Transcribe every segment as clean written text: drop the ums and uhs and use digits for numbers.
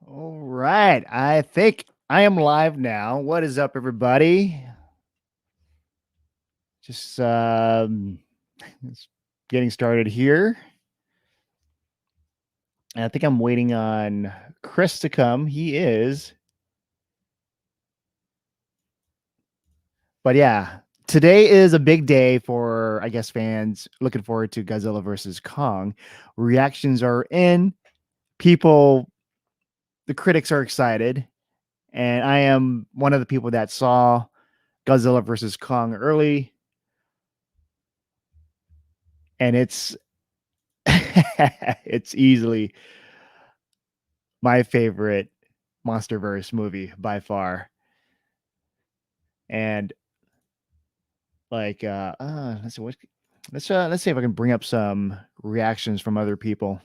All right. I think I am live now. What is up, everybody? Just just getting started here. And I think I'm waiting on Chris to come. He is. But yeah, today is a big day for, I guess, fans looking forward to Godzilla versus Kong. Reactions are in. People, the critics are excited. And I am one of the people that saw Godzilla versus Kong early. And it's it's easily my favorite MonsterVerse movie by far. And like let's see let's see if I can bring up some reactions from other people.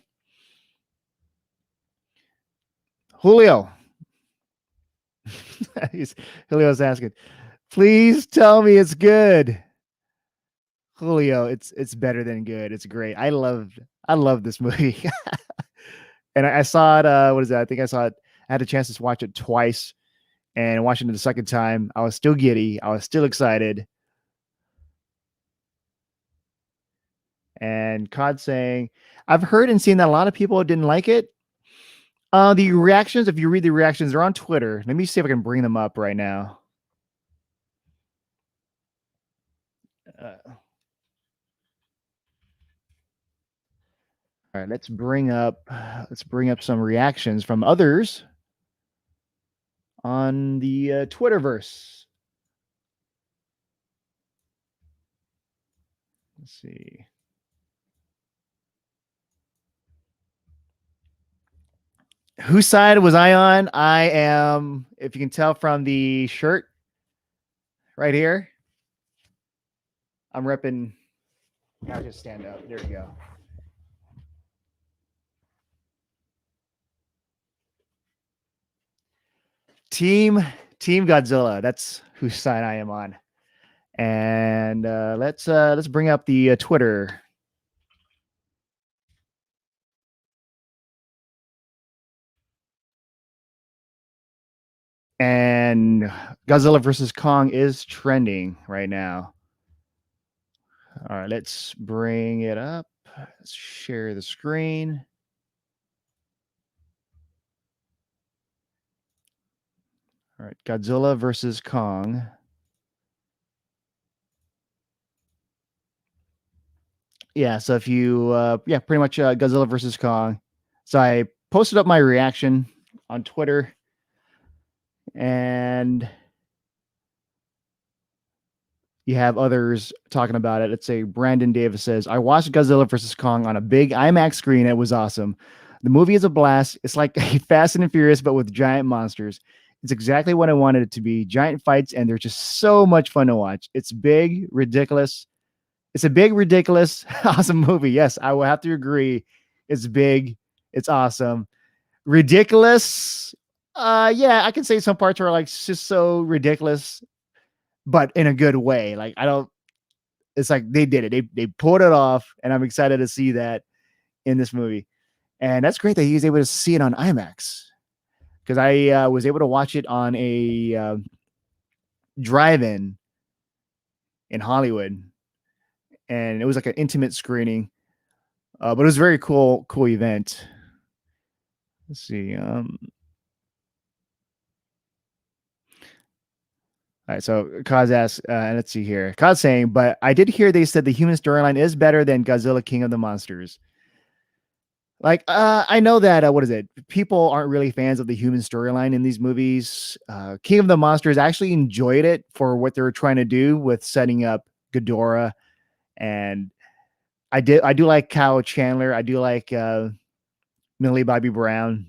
Julio. He's, Julio's asking, please tell me it's good. Julio, it's better than good. It's great. I love this movie. And I saw it what is that? I think I saw it. I had a chance to watch it twice, and watching it the second time, I was still giddy. I was still excited. And Cod saying, I've heard and seen that a lot of people didn't like it. The reactions, if you read the reactions, they're on Twitter. Let me see if I can bring them up right now. All right, let's bring up some reactions from others on the Twitterverse. Let's see. Whose side was I on? I am, if you can tell from the shirt right here, I'm repping. I'll just stand up. There we go. Team Godzilla. That's whose side I am on. And let's bring up the Twitter. And Godzilla versus Kong is trending right now. All right, let's bring it up. Let's share the screen. All right, Godzilla versus Kong. Yeah, so if you yeah, pretty much Godzilla versus Kong. So I posted up my reaction on Twitter, and you have others talking about it. Let's say Brandon Davis says, I watched Godzilla versus Kong on a big IMAX screen. It was awesome. The movie is a blast. It's like Fast and Furious, but with giant monsters. It's exactly what I wanted it to be. Giant fights, and they're just so much fun to watch. It's big, ridiculous. It's a big, ridiculous, awesome movie. Yes, I will have to agree. It's big. It's awesome. Ridiculous. Yeah, I can say some parts are like just so ridiculous, but in a good way. Like I don't. It's like they did it. They pulled it off, and I'm excited to see that in this movie. And that's great that he was able to see it on IMAX, because I was able to watch it on a drive-in in Hollywood, and it was like an intimate screening, but it was a very cool event. Let's see. All right, so Kaz asks, let's see here. Kaz saying, but I did hear they said the human storyline is better than Godzilla King of the Monsters. Like, I know that what is it? People aren't really fans of the human storyline in these movies. King of the Monsters actually enjoyed it for what they were trying to do with setting up Ghidorah, and I do like Kyle Chandler. I do like Millie Bobby Brown.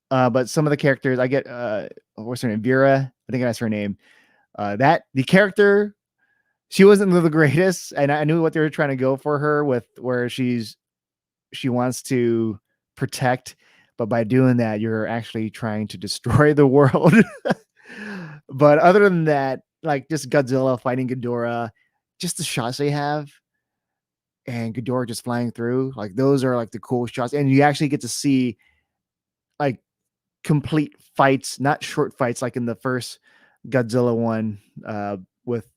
But some of the characters I get, what's her name? Vera. I think that's her name. That the character, she wasn't the greatest, and I knew what they were trying to go for her with, where she wants to protect, but by doing that, you're actually trying to destroy the world. But other than that, like just Godzilla fighting Ghidorah, just the shots they have, and Ghidorah just flying through, like those are like the cool shots, and you actually get to see like complete fights, not short fights like in the first Godzilla one with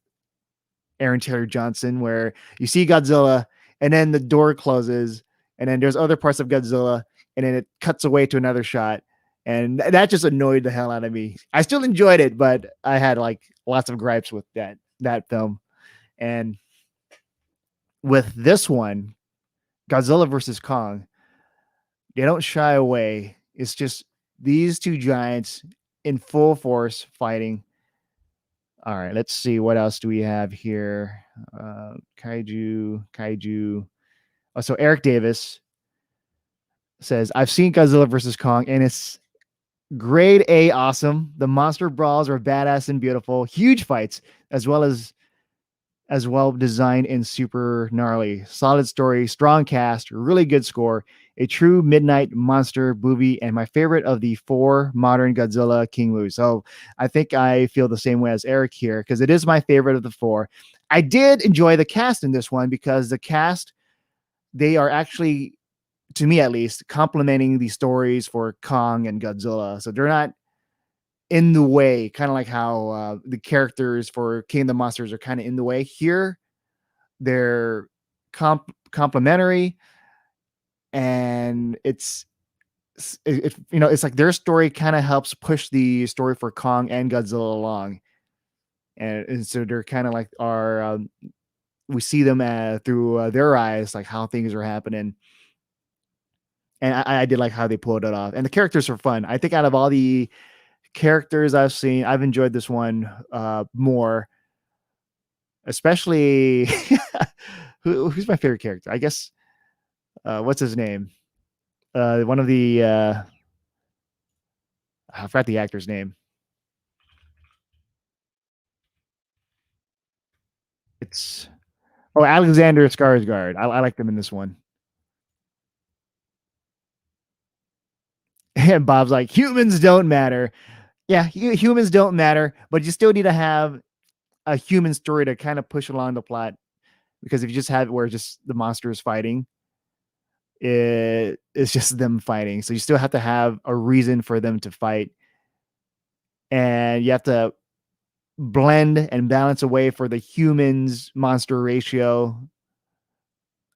Aaron Taylor Johnson, where you see Godzilla and then the door closes, and then there's other parts of Godzilla, and then it cuts away to another shot. And that just annoyed the hell out of me. I still enjoyed it, but I had like lots of gripes with that film. And with this one, Godzilla versus Kong, they don't shy away. It's just these two giants in full force fighting. All right, let's see what else do we have here. Kaiju. Oh, so Eric Davis says, I've seen Godzilla versus Kong, and it's grade A awesome. The monster brawls are badass and beautiful. Huge fights, as well designed and super gnarly. Solid story, strong cast, really good score. A true midnight monster movie, and my favorite of the 4 modern Godzilla King movies. So I think I feel the same way as Eric here, because it is my favorite of the 4. I did enjoy the cast in this one, because the cast, they are actually, to me at least, complementing the stories for Kong and Godzilla. So they're not in the way, kind of like how the characters for King of the Monsters are kind of in the way. Here, they're complementary, and it's like their story kind of helps push the story for Kong and Godzilla along, and so they're kind of like we see them through their eyes, like how things are happening. And I did like how they pulled it off, and the characters are fun. I think out of all the characters I've seen, I've enjoyed this one more, especially who's my favorite character? I guess what's his name? One of the I forgot the actor's name. It's Alexander Skarsgard. I like them in this one. And Bob's like, humans don't matter. Yeah, humans don't matter, but you still need to have a human story to kind of push along the plot. Because if you just have it where just the monsters fighting, it's just them fighting. So you still have to have a reason for them to fight, and you have to blend and balance a way for the humans monster ratio.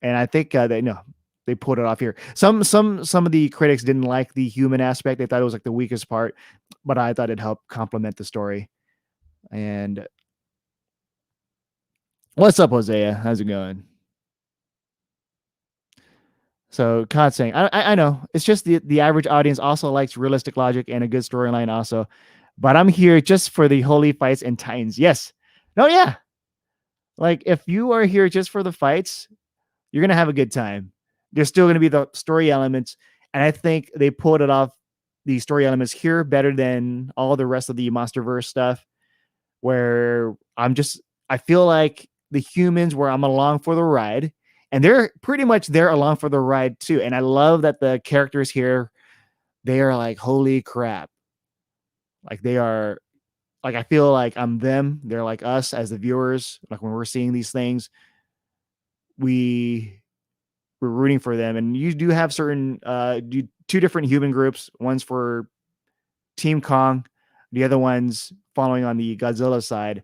And I think they pulled it off here. Some of the critics didn't like the human aspect. They thought it was like the weakest part, but I thought it helped complement the story. And what's up, Hosea? How's it going? So Cod saying, I know it's just the average audience also likes realistic logic and a good storyline also, but I'm here just for the holy fights and titans. Yes, no, yeah. Like if you are here just for the fights, you're gonna have a good time. There's still gonna be the story elements, and I think they pulled it off, the story elements here, better than all the rest of the MonsterVerse stuff. Where I feel like the humans where I'm along for the ride, and they're pretty much there along for the ride too. And I love that the characters here, they are like, holy crap. Like they are like, I feel like I'm them. They're like us as the viewers. Like when we're seeing these things, we're rooting for them. And you do have certain two different human groups. One's for Team Kong, the other one's following on the Godzilla side.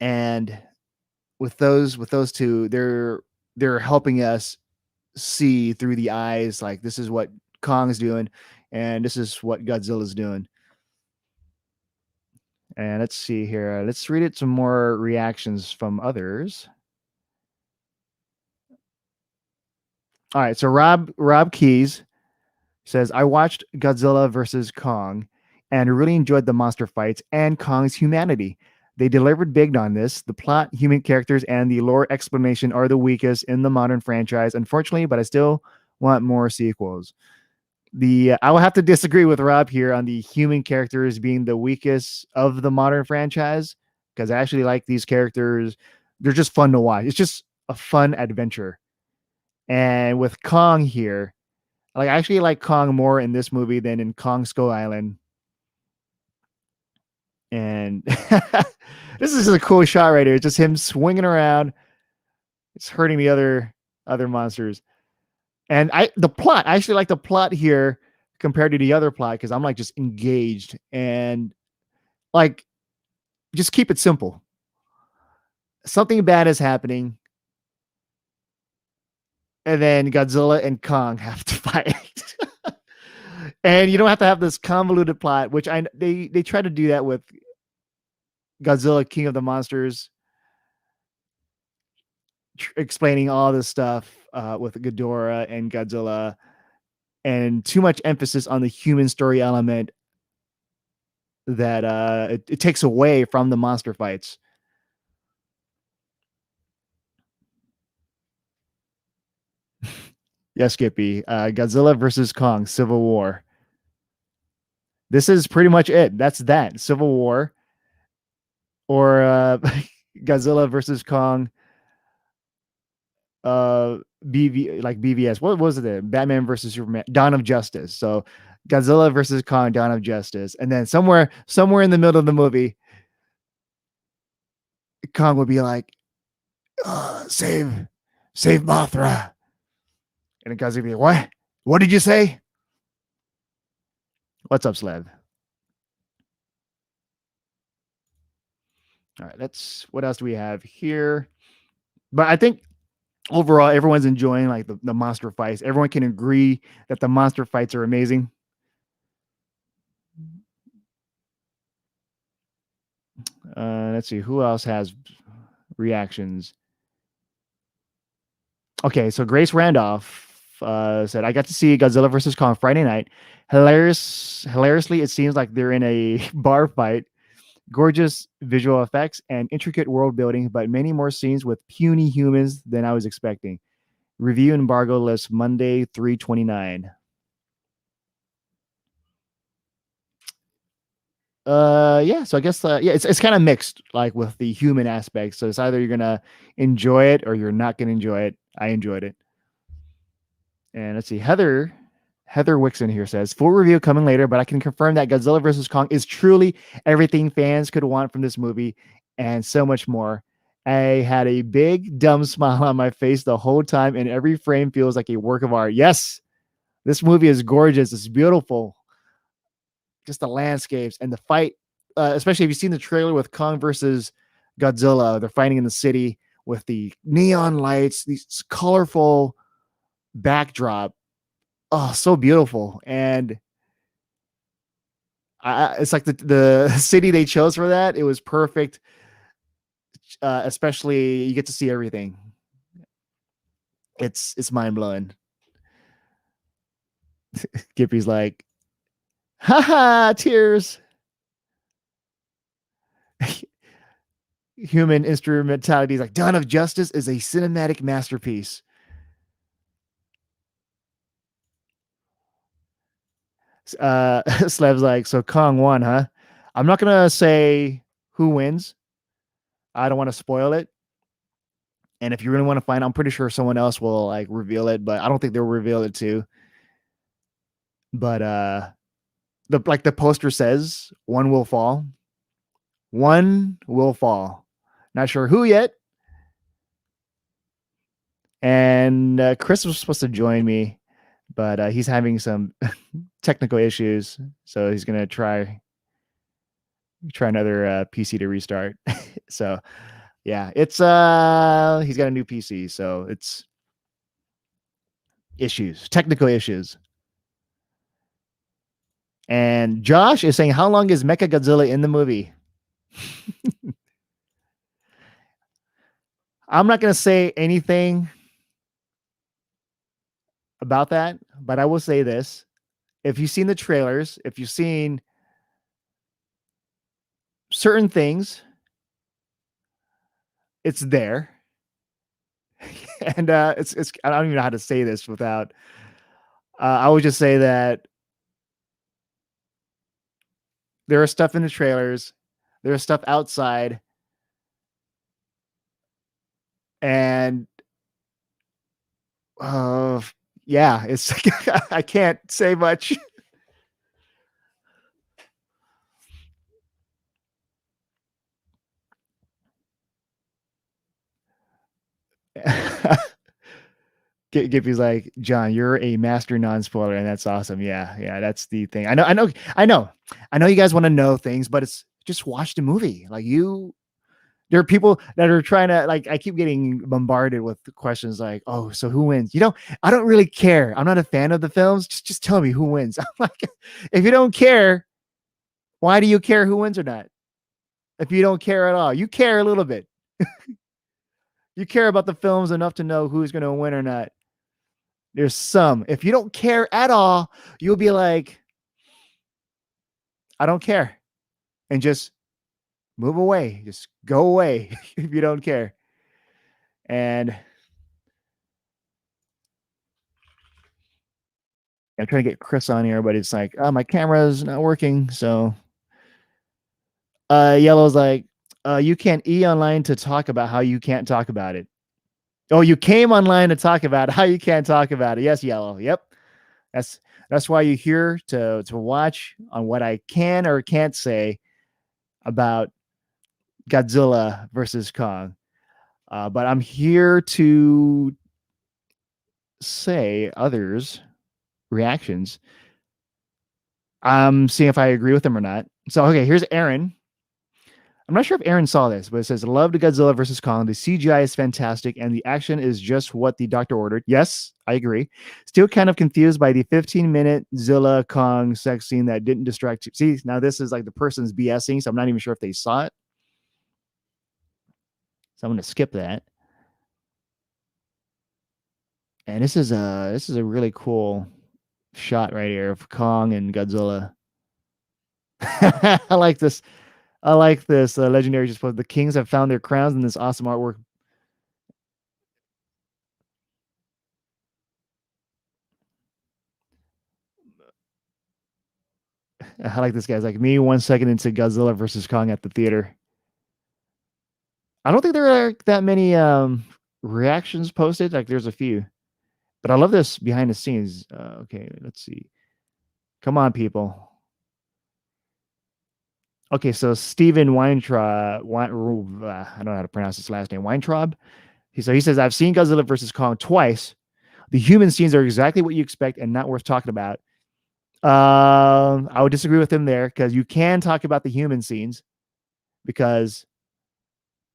And with those two, they're helping us see through the eyes, like this is what Kong's doing and this is what Godzilla's doing. And let's see here. Let's read it some more reactions from others. All right, so Rob Keys says, I watched Godzilla versus Kong and really enjoyed the monster fights and Kong's humanity. They delivered big on this. The plot, human characters, and the lore explanation are the weakest in the modern franchise, unfortunately, but I still want more sequels. I will have to disagree with Rob here on the human characters being the weakest of the modern franchise, because I actually like these characters. They're just fun to watch. It's just a fun adventure. And with Kong here, like I actually like Kong more in this movie than in Kong Skull Island. And this is a cool shot right here. It's just him swinging around. It's hurting the other monsters. And I actually like the plot here compared to the other plot because I'm like just engaged and like just keep it simple. Something bad is happening, and then Godzilla and Kong have to fight. And you don't have to have this convoluted plot, which they try to do that with Godzilla King of the Monsters, explaining all this stuff with Ghidorah and Godzilla, and too much emphasis on the human story element that it takes away from the monster fights. Yes, Skippy. Godzilla versus Kong, Civil War. This is pretty much it. That's that. Civil War or Godzilla versus Kong, BVS. What was it? Batman versus Superman, Dawn of Justice. So Godzilla versus Kong, Dawn of Justice, and then somewhere in the middle of the movie, Kong would be like, save Mothra," and the guys would be, "What? What did you say?" What's up, Slev? All right, let's. What else do we have here? But I think overall, everyone's enjoying like the monster fights. Everyone can agree that the monster fights are amazing. Let's see who else has reactions. Okay, so Grace Randolph said, "I got to see Godzilla versus Kong Friday night. Hilariously, it seems like they're in a bar fight. Gorgeous visual effects and intricate world building, but many more scenes with puny humans than I was expecting. Review embargo lists Monday 3/29." Yeah, so I guess yeah, it's kind of mixed like with the human aspect. So it's either you're gonna enjoy it or you're not gonna enjoy it. I enjoyed it. And let's see, Heather Wixon here says full review coming later, but I can confirm that Godzilla vs. Kong is truly everything fans could want from this movie and so much more. I had a big dumb smile on my face the whole time, and every frame feels like a work of art. Yes, this movie is gorgeous. It's beautiful. Just the landscapes and the fight, especially if you've seen the trailer with Kong versus Godzilla. They're fighting in the city with the neon lights, these colorful backdrop. Oh, so beautiful. And it's like the city they chose for that. It was perfect. Especially you get to see everything. It's mind blowing. Gippy's like, haha, tears. Human instrumentality is like Dawn of Justice is a cinematic masterpiece. Slev's like, so Kong won, huh? I'm not gonna say who wins. I don't want to spoil it. And if you really want to find, I'm pretty sure someone else will like reveal it, but I don't think they'll reveal it too. But the poster says one will fall. One will fall. Not sure who yet. And Chris was supposed to join me, but he's having some technical issues, so he's gonna try another PC to restart. So yeah, it's he's got a new PC, so it's issues, technical issues. And Josh is saying, how long is Mecha Godzilla in the movie? I'm not gonna say anything about that, but I will say this. If you've seen the trailers, if you've seen certain things, it's there. And it's I don't even know how to say this without I would just say that there is stuff in the trailers, there's stuff outside, and uh yeah, it's I can't say much. Gippy's like, John, you're a master non-spoiler, and that's awesome. Yeah, that's the thing. I know you guys want to know things, but it's just watch the movie. Like there are people that are trying to like. I keep getting bombarded with questions like, "Oh, so who wins?" I don't really care. I'm not a fan of the films. Just tell me who wins. I'm like, if you don't care, why do you care who wins or not? If you don't care at all, you care a little bit. You care about the films enough to know who's going to win or not. There's some. If you don't care at all, you'll be like, I don't care. And just move away. Just go away if you don't care. And I'm trying to get Chris on here, but it's like, oh, my camera's not working. So Yellow's like, you can't online to talk about how you can't talk about it. Oh, you came online to talk about how you can't talk about it. Yes, Yellow. Yep. That's why you're here to watch on what I can or can't say about Godzilla versus Kong. But I'm here to say others' reactions. I'm seeing if I agree with them or not. So, okay, here's Aaron. I'm not sure if Aaron saw this, but it says, "Loved Godzilla versus Kong. The CGI is fantastic, and the action is just what the doctor ordered." Yes, I agree. Still kind of confused by the 15-minute Zilla Kong sex scene that didn't distract you. See, now this is like the person's BSing, so I'm not even sure if they saw it. So I'm going to skip that. And this is a really cool shot right here of Kong and Godzilla. I like this. I like this. Legendary just put, the kings have found their crowns in this awesome artwork. I like this guy's like me 1 second into Godzilla versus Kong at the theater. I don't think there are that many reactions posted. Like there's a few, but I love this behind the scenes. Okay, let's see. Come on, people. Okay, so Steven Weintraub, I don't know how to pronounce his last name. Weintraub. He says, I've seen Godzilla versus Kong twice. The human scenes are exactly what you expect and not worth talking about. I would disagree with him there because you can talk about the human scenes because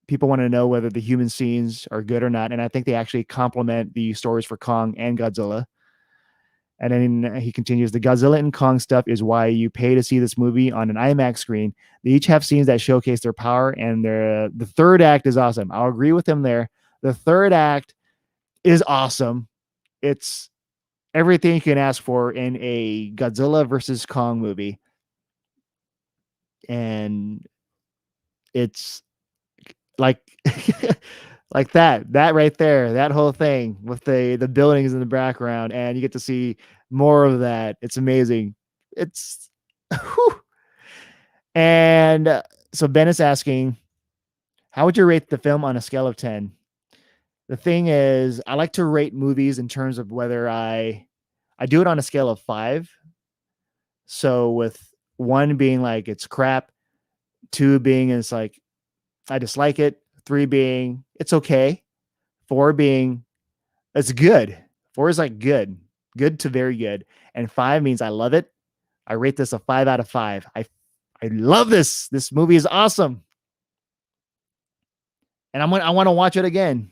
people want to know whether the human scenes are good or not. And I think they actually complement the stories for Kong and Godzilla. And then he continues, the Godzilla and Kong stuff is why you pay to see this movie on an IMAX screen. They each have scenes that showcase their power, and the third act is awesome. I'll agree with him there. The third act is awesome. It's everything you can ask for in a Godzilla versus Kong movie. And it's like like that right there, that whole thing with the buildings in the background, and you get to see more of that. It's amazing. It's whew. And so Ben is asking, how would you rate the film on a scale of 10? The thing is, I like to rate movies in terms of whether I do it on a scale of 5. So with 1 being like it's crap, 2 being it's like I dislike it, 3 being it's okay, 4 being it's good. 4 is like good to very good, and 5 means I love it. I rate this a 5 out of 5. I love this. This movie is awesome, and I want to watch it again.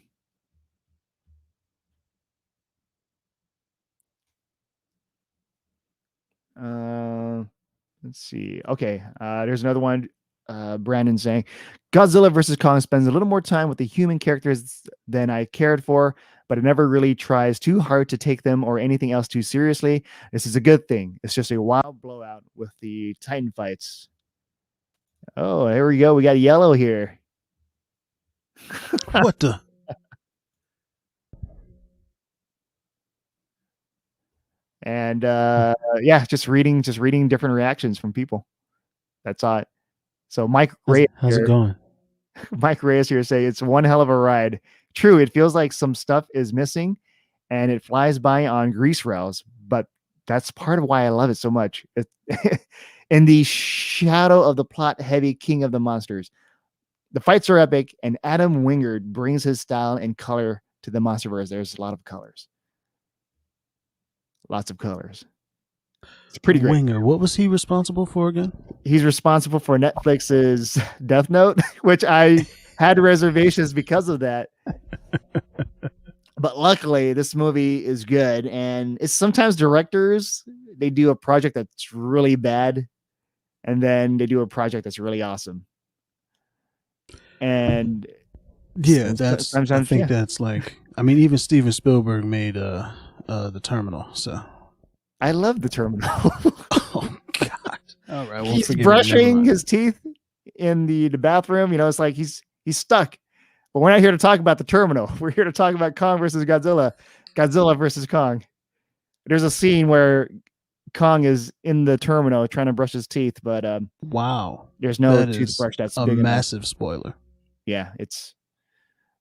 Let's see. Okay, there's another one. Brandon saying, Godzilla versus Kong spends a little more time with the human characters than I cared for, but it never really tries too hard to take them or anything else too seriously. This is a good thing. It's just a wild blowout with the Titan fights. Oh, here we go. We got Yellow here. What the? And yeah, just reading different reactions from people. That's all. So Mike Ray, how's it going? Mike Reyes here say it's one hell of a ride. True, it feels like some stuff is missing and it flies by on grease rails, but that's part of why I love it so much. In the shadow of the plot heavy king of the monsters, the fights are epic, and Adam Wingard brings his style and color to the Monsterverse. There's a lot of colors. lots of colors. It's pretty great. Winger, what was he responsible for again? He's responsible for Netflix's Death Note, which I had reservations because of that. But luckily, this movie is good. And it's sometimes directors, they do a project that's really bad, and then they do a project that's really awesome. And yeah, I think that's like, I mean, even Steven Spielberg made The Terminal, so I love The Terminal. oh God! All right, well, he's brushing his teeth in the bathroom. You know, it's like he's stuck. But we're not here to talk about The Terminal. We're here to talk about Kong versus Godzilla. Godzilla versus Kong. There's a scene where Kong is in the terminal trying to brush his teeth, but wow, there's no toothbrush that's a big massive enough. Spoiler. Yeah, it's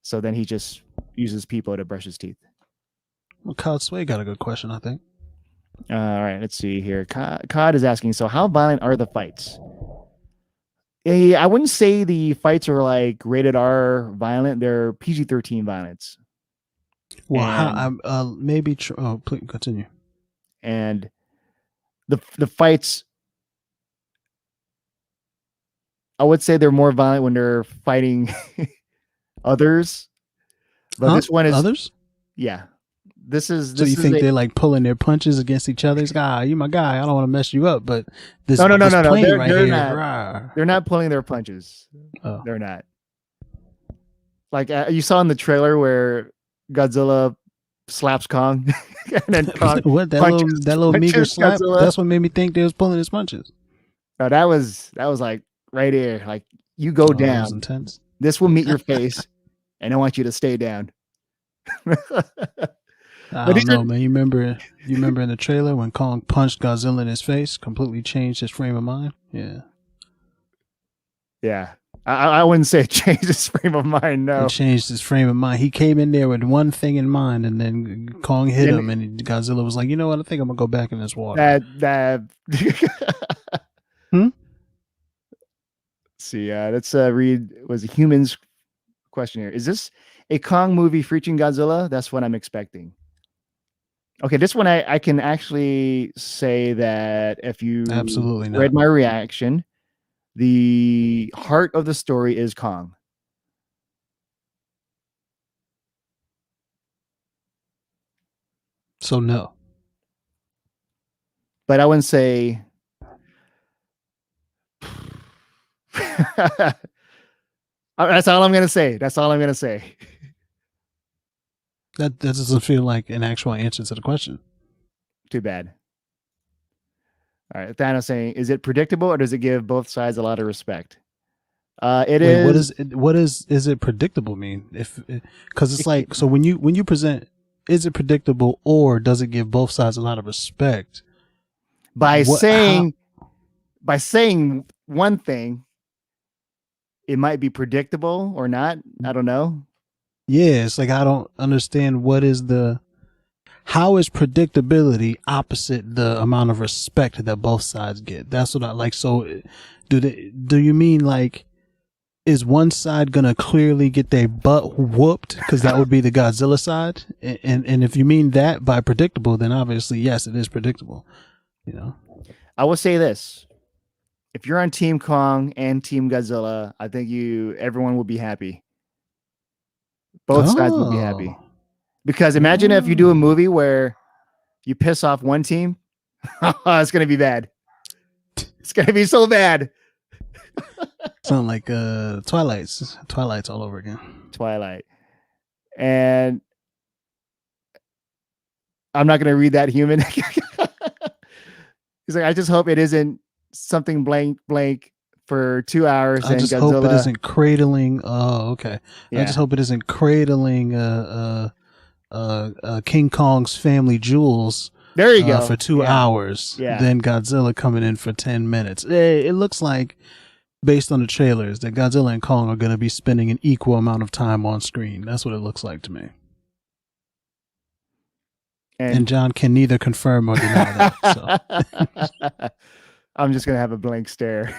so then he just uses people to brush his teeth. Well, Cod Sway got a good question, I think. All right, let's see here. Cod is asking, so how violent are the fights? I wouldn't say the fights are like rated R violent. They're PG-13 violence. Well, maybe. Please continue. And the fights, I would say they're more violent when they're fighting others. But this one is others. Yeah, this is. So you think they're like pulling their punches against each other? It's you my guy. I don't want to mess you up, but this no. They're not pulling their punches. Oh. They're not. Like you saw in the trailer where Godzilla slaps Kong, and then Kong what that little meager slap? Godzilla. That's what made me think they was pulling his punches. No, that was like right here. Like you go down. That was intense. This will meet your face, and I want you to stay down. I don't know, man. You remember in the trailer when Kong punched Godzilla in his face, completely changed his frame of mind? Yeah. Yeah. I wouldn't say it changed his frame of mind, no. It changed his frame of mind. He came in there with one thing in mind, and then Kong hit him, and Godzilla was like, you know what? I think I'm going to go back in this water. See, let's read, was a human's question here. Is this a Kong movie featuring Godzilla? That's what I'm expecting. Okay, this one I can actually say that if you absolutely not read my reaction, the heart of the story is Kong. So no. But I wouldn't say that's all I'm going to say. That's all I'm going to say. That doesn't feel like an actual answer to the question. Too bad. All right, Thanos saying, is it predictable or does it give both sides a lot of respect? It is. What is it predictable mean? Because it's like, so when you present, is it predictable or does it give both sides a lot of respect? By saying one thing, it might be predictable or not. I don't know. Yeah, it's like I don't understand how is predictability opposite the amount of respect that both sides get? That's what I like. So do you mean like, is one side gonna clearly get their butt whooped? Because that would be the Godzilla side. And if you mean that by predictable, then obviously, yes, it is predictable. You know, I will say this. If you're on Team Kong and Team Godzilla, I think everyone will be happy. Both sides will be happy. Because imagine if you do a movie where you piss off one team, it's going to be bad. It's going to be so bad. Sound like Twilight's all over again. Twilight. And I'm not going to read that human. He's like, I just hope it isn't something blank for 2 hours. I just hope it isn't cradling. Oh, okay. Yeah. I just hope it isn't cradling King Kong's family jewels. There you go. For 2 hours. Yeah. Then Godzilla coming in for 10 minutes. It looks like, based on the trailers, that Godzilla and Kong are going to be spending an equal amount of time on screen. That's what it looks like to me. And John can neither confirm or deny that. So. I'm just going to have a blank stare.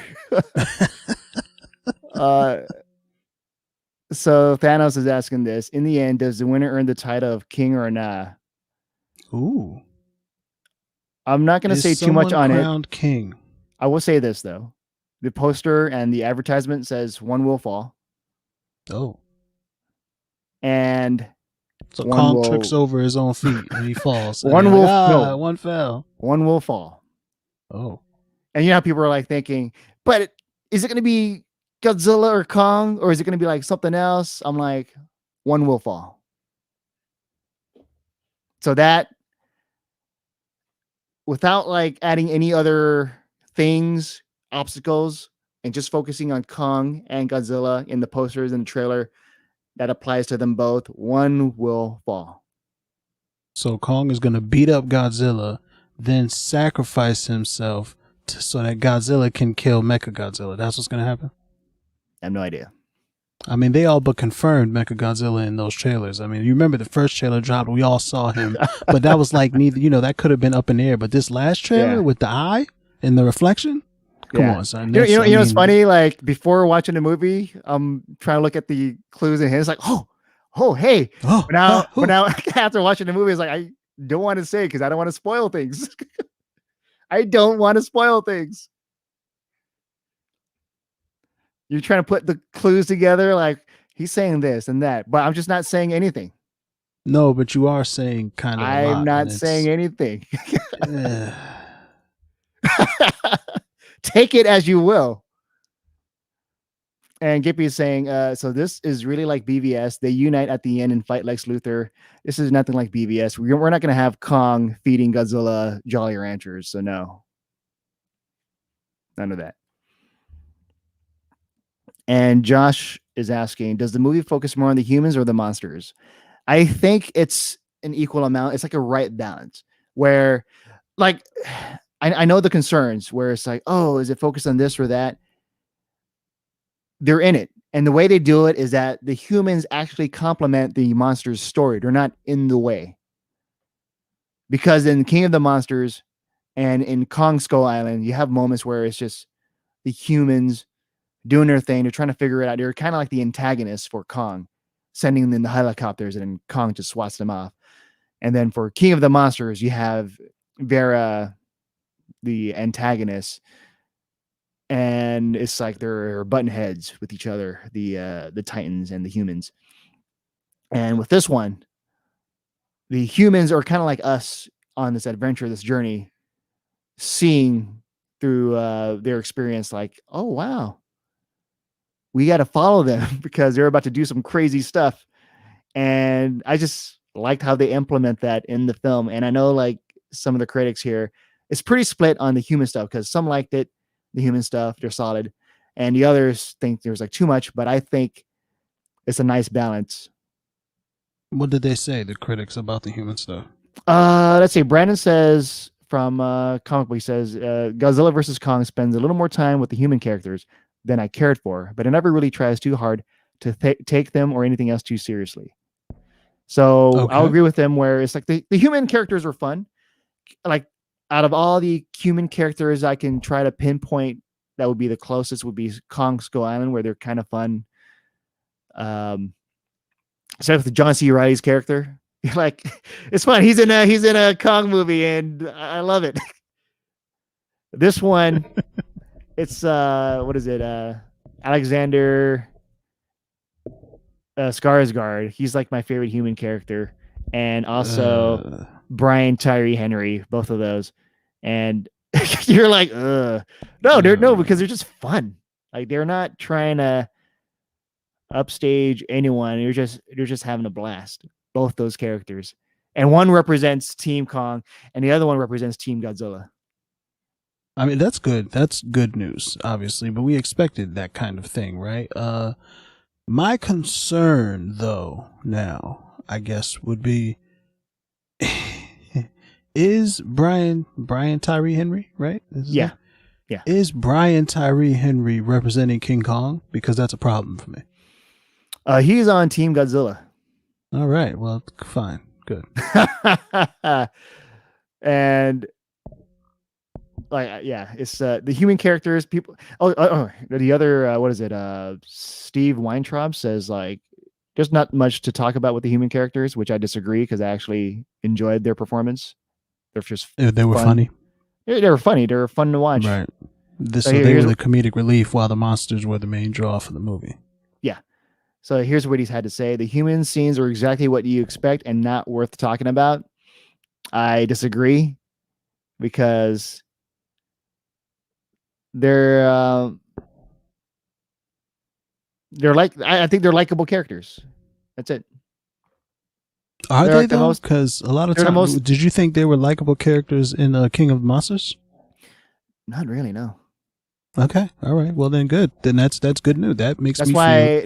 So Thanos is asking this. In the end, does the winner earn the title of king or nah? Ooh. I'm not going to Is say too much someone on it. crowned king? I will say this though: the poster and the advertisement says one will fall, Oh, and so one Kong trips will over his own feet and he falls, and one they're like, will ah, no one fell. one will fall. Oh, And you know how people are like thinking, but is it going to be Godzilla or Kong, or is it going to be like something else? I'm like, one will fall. So that, without like adding any other things, obstacles, and just focusing on Kong and Godzilla in the posters and the trailer, that applies to them both. One will fall. so Kong is gonna beat up Godzilla, then sacrifice himself so that Godzilla can kill Mecha Godzilla. That's what's gonna happen. I have no idea. I mean, they all but confirmed Mecha Godzilla in those trailers. I mean, you remember the first trailer dropped, we all saw him, but that was like neither. You know, that could have been up in the air. But this last trailer with the eye and the reflection, come on, son. You know, it's funny. Like before watching the movie, I'm trying to look at the clues and hints. Like, hey. But now after watching the movie, it's like I don't want to say because I don't want to spoil things. I don't want to spoil things. You're trying to put the clues together, like he's saying this and that, but I'm just not saying anything. No, but you are saying kind of. I'm not saying anything. Take it as you will. And Gippy is saying, so this is really like BVS. They unite at the end and fight Lex Luthor. This is nothing like BVS. We're not going to have Kong feeding Godzilla Jolly Ranchers. So no, none of that. And Josh is asking, does the movie focus more on the humans or the monsters? I think it's an equal amount. It's like a right balance where, like, I know the concerns where it's like, oh, is it focused on this or that? They're in it. And the way they do it is that the humans actually complement the monster's story. They're not in the way. Because in King of the Monsters and in Kong Skull Island, you have moments where it's just the humans doing their thing. They're trying to figure it out. They're kind of like the antagonists for Kong, sending them the helicopters and then Kong just swats them off. And then for King of the Monsters, you have Vera, the antagonist, and it's like they're button heads with each other, the Titans and the humans. And with this one, the humans are kind of like us on this adventure, this journey, seeing through their experience, like, oh wow, we got to follow them because they're about to do some crazy stuff. And I just liked how they implement that in the film. And I know like some of the critics here, it's pretty split on the human stuff because some liked it, the human stuff, they're solid. And the others think there's like too much, but I think it's a nice balance. What did they say, the critics, about the human stuff? Let's see. Brandon says from Comic Book, he says, Godzilla versus Kong spends a little more time with the human characters than I cared for, but it never really tries too hard to take them or anything else too seriously. So okay. I'll agree with them where it's like the human characters are fun. Like out of all the human characters I can try to pinpoint that would be the closest would be Kong Skull Island, where they're kind of fun. Except with John C. Reilly's character. Like it's fun. He's in a Kong movie and I love it. This one, it's what is it? Alexander Skarsgard. He's like my favorite human character. And also Brian Tyree Henry, both of those. And you're like, no, because they're just fun. Like they're not trying to upstage anyone. You're just having a blast. Both those characters. And one represents Team Kong and the other one represents Team Godzilla. I mean, that's good. That's good news, obviously, but we expected that kind of thing, right? My concern, though, now, I guess, would be, is Brian Tyree Henry, right? Yeah. Yeah. Is Brian Tyree Henry representing King Kong? Because that's a problem for me. He's on Team Godzilla. All right. Well, fine. Good. And like, yeah, it's the human characters, people. Oh, the other, what is it? Steve Weintraub says like, there's not much to talk about with the human characters, which I disagree because I actually enjoyed their performance. They're just They were fun. funny. They were funny. They were fun to watch. Right. So So they here's were the comedic relief while the monsters were the main draw for the movie. yeah. So here's what he's had to say. The human scenes are exactly what you expect and not worth talking about. I disagree because they're like I think they're likable characters. That's it. Are They're they like the though? most. Because a lot of They're the times, most. did you think they were likable characters in King of Monsters? Not really. No. Okay, all right. Well, then good. Then that's good news. That makes That's me feel why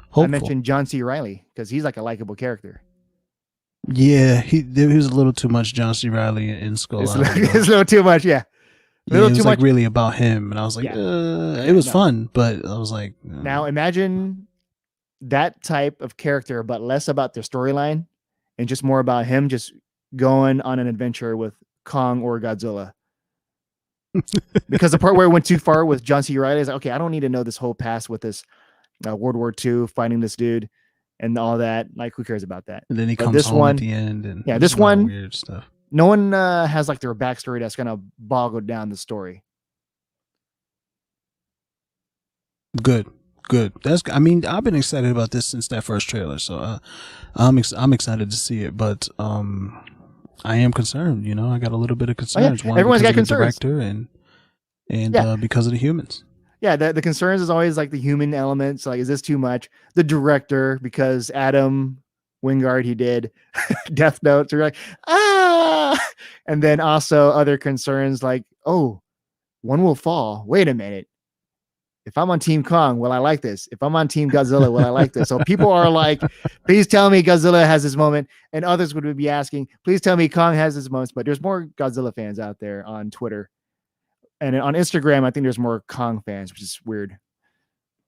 hopeful. I mentioned John C. Reilly because he's like a likable character. Yeah, he was a little too much John C. Reilly in Skull It's, Island. it's a little too much. Yeah. Yeah, it was too like much. really about him, and I was like, it was fun, but I was like, Now imagine that type of character, but less about their storyline and just more about him just going on an adventure with Kong or Godzilla. Because the part where it went too far with John C. Reilly is like, okay, I don't need to know this whole past with this World War II fighting this dude and all that. Like, who cares about that? and then he But comes this home one, at the end, and yeah, there's this a lot of one, weird stuff. no one has like their backstory that's gonna boggle down the story. Good. That's. I mean, I've been excited about this since that first trailer, so I'm excited to see it. But I am concerned. You know, I got a little bit of concerns. One, everyone's got concerns. Director and because of the humans. Yeah, the concerns is always like the human elements. Like, is this too much? The director, because Adam Wingard, he did Death Note. So you're like, and then also other concerns like, oh, one will fall. Wait a minute. If I'm on Team Kong, will I like this? If I'm on Team Godzilla, will I like this? So people are like, please tell me Godzilla has this moment. And others would be asking, please tell me Kong has this moments. But there's more Godzilla fans out there on Twitter. And on Instagram, I think there's more Kong fans, which is weird.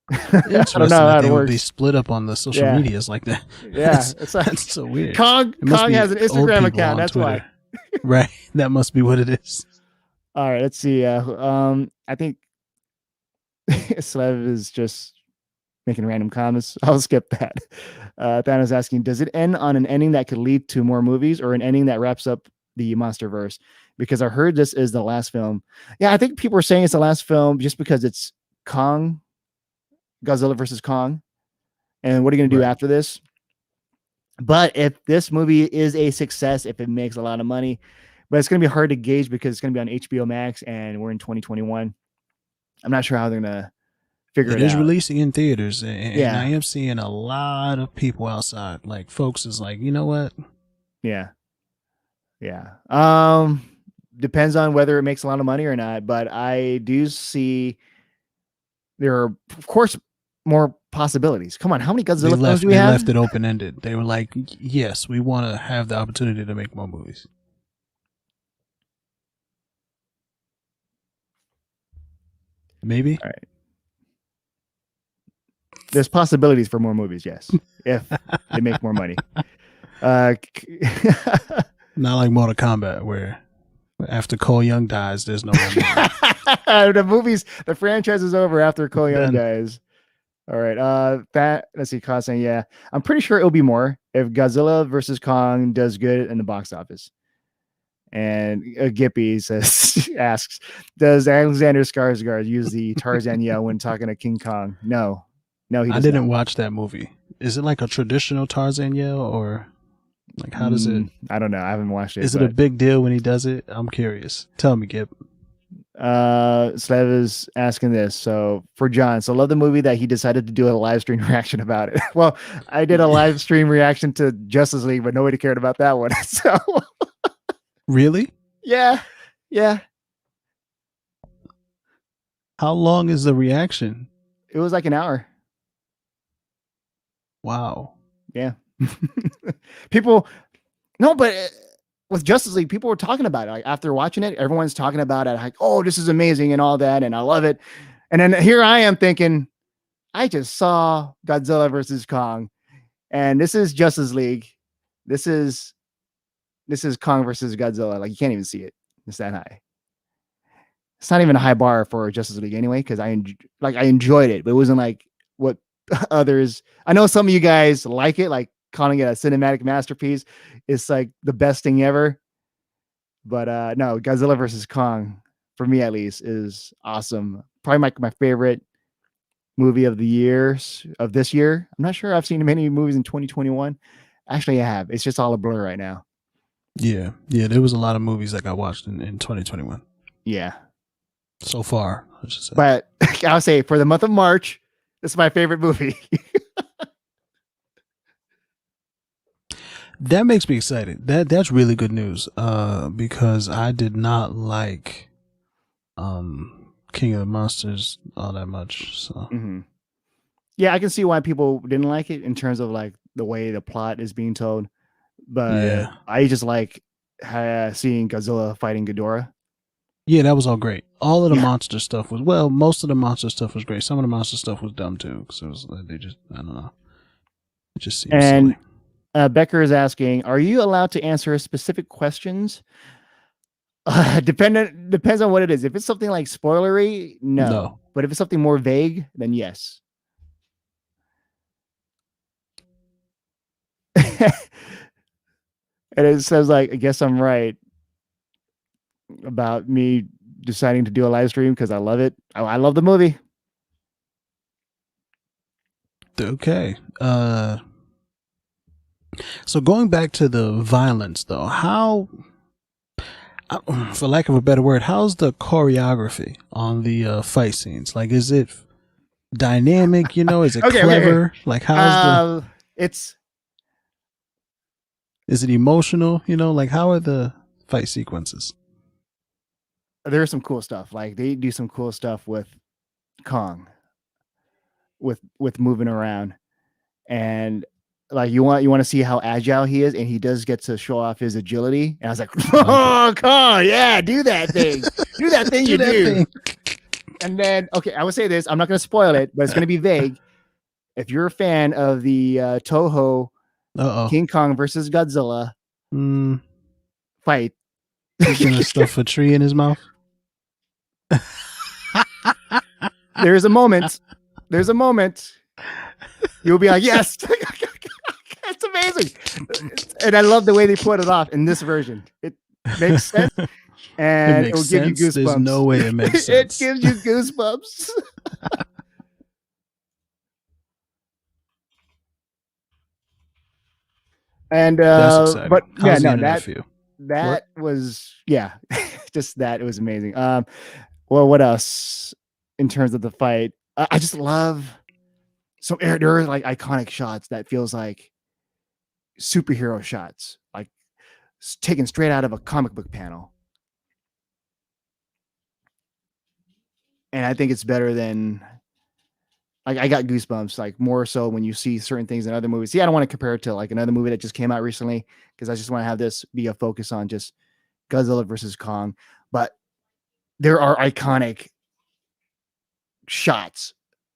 I don't know how it works. They split up on the social medias like that. Yeah, that's so weird. Kong has an Instagram account. That's Twitter. Why. Right. That must be what it is. All right. Let's see. I think Slev is just making random comments. I'll skip that. Thanos asking, does it end on an ending that could lead to more movies or an ending that wraps up the MonsterVerse? Because I heard this is the last film. Yeah, I think people are saying it's the last film just because it's Kong, Godzilla versus Kong. And what are you going to do after this? But if this movie is a success, if it makes a lot of money, but it's going to be hard to gauge because it's going to be on HBO Max and we're in 2021. I'm not sure how they're going to figure it out. It is releasing in theaters. And I am seeing a lot of people outside. Like, folks is like, you know what? Yeah. Depends on whether it makes a lot of money or not. But I do see there are, of course, more possibilities. Come on, how many Godzilla films do we have? They left it open-ended. They were like, yes, we want to have the opportunity to make more movies. Maybe. All right. There's possibilities for more movies, yes, if they make more money. Not like Mortal Kombat, where after Cole Young dies, there's no more the franchise is over after Cole Young dies. All right. Let's see. Kaz saying, yeah, I'm pretty sure it'll be more if Godzilla versus Kong does good in the box office. And Gippy asks, does Alexander Skarsgard use the Tarzan yell when talking to King Kong? No, he does I didn't not. watch that movie. Is it like a traditional Tarzan yell or like how does it? I don't know. I haven't watched it. Is it a big deal when he does it? I'm curious. Tell me, Gip. Slev is asking this. So for John, love the movie that he decided to do a live stream reaction about it. Well, I did a live stream reaction to Justice League, but nobody cared about that one. So really? Yeah. How long is the reaction? It was like an hour. Wow. Yeah. But with Justice League, people were talking about it. Like after watching it, everyone's talking about it. Like, oh, this is amazing and all that, and I love it. And then here I am thinking, I just saw Godzilla versus Kong, and this is Justice League. This is Kong versus Godzilla. Like you can't even see it. It's that high. It's not even a high bar for Justice League anyway, because I enjoyed it, but it wasn't like what others. I know some of you guys like it, like calling it a cinematic masterpiece. It's like the best thing ever. But no, Godzilla versus Kong, for me at least, is awesome. Probably my favorite movie of the years of this year. I'm not sure I've seen many movies in 2021. Actually, I have. It's just all a blur right now. Yeah, yeah. There was a lot of movies that got watched in 2021 Yeah. so far. I should say. But I'll say for the month of March, this is my favorite movie. That makes me excited. That's really good news. Because I did not like King of the Monsters all that much. So Mm-hmm. Yeah, I can see why people didn't like it in terms of like the way the plot is being told. But yeah, I just like seeing Godzilla fighting Ghidorah. yeah, that was all great. All of the Yeah. monster stuff was most of the monster stuff was great. Some of the monster stuff was dumb too, because it was they just I don't know. It just seems And silly. Becker is asking, are you allowed to answer specific questions? Depends on what it is. If it's something like spoilery, no. No. But if it's something more vague, then yes. And it says like, I guess I'm right about me deciding to do a live stream because I love it. I love the movie. Okay. So going back to the violence, though, how, for lack of a better word, how's the choreography on the fight scenes? Like, is it dynamic? You know, is it Okay, clever? okay. Like, how's It's is it emotional? You know, like how are the fight sequences? there's some cool stuff. Like they do some cool stuff with Kong, with moving around, and like you want to see how agile he is, and he does get to show off his agility. And I was like, oh, Kong, yeah, do that thing, do that thing you do. And then, okay, I would say this. I'm not going to spoil it, but it's going to be vague. If you're a fan of the Toho King Kong versus Godzilla fight, he's gonna stuff a tree in his mouth. There's a moment. You'll be like, yes, it's amazing. And I love the way they put it off in this version. It makes sense. And it will give you goosebumps. There's no way it makes sense. It gives you goosebumps. And that's exciting. but how's yeah, the no, that was just that it was amazing. Well, what else in terms of the fight? I just love there are like iconic shots that feels like superhero shots, like taken straight out of a comic book panel. And I think it's better than like I got goosebumps, like more so when you see certain things in other movies. See, I don't want to compare it to like another movie that just came out recently because I just want to have this be a focus on just Godzilla versus Kong. But there are iconic shots,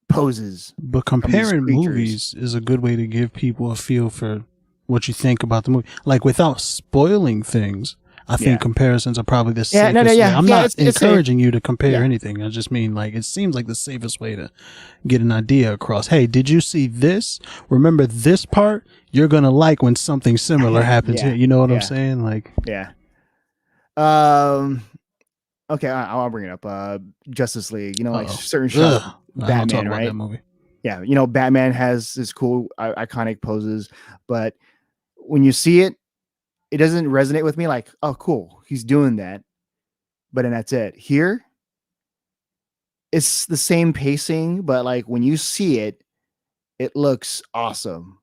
poses. But comparing movies is a good way to give people a feel for what you think about the movie. Like without spoiling things, I think comparisons are probably the safest way. I'm not encouraging you to compare anything. I just mean like it seems like the safest way to get an idea across. Hey, did you see this? Remember this part? You're gonna like when something similar happens here. You know what I'm saying? Like okay, I'll bring it up. Justice League, you know, like certain shots. Batman, right? That movie. Yeah, you know, Batman has this cool iconic poses, but when you see it, it doesn't resonate with me like, oh, cool, he's doing that. But then that's it. Here, it's the same pacing, but like when you see it, it looks awesome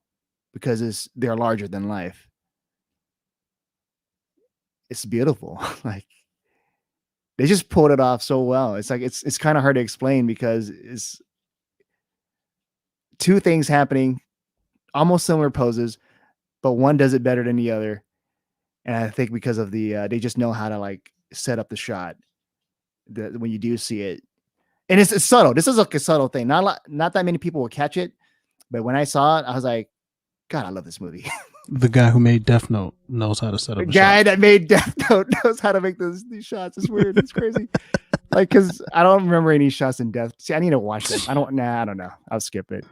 because they're larger than life. It's beautiful. Like they just pulled it off so well. It's like it's kind of hard to explain because it's two things happening, almost similar poses, but one does it better than the other. And I think because of the they just know how to like set up the shot when you do see it. And it's subtle. This is like a subtle thing. Not that many people will catch it, but when I saw it, I was like, God, I love this movie. The guy who made Death Note knows how to set up. The guy that made Death Note knows how to make these shots. It's weird. It's crazy. Like, because I don't remember any shots in Death. See, I need to watch them. I don't know. I'll skip it.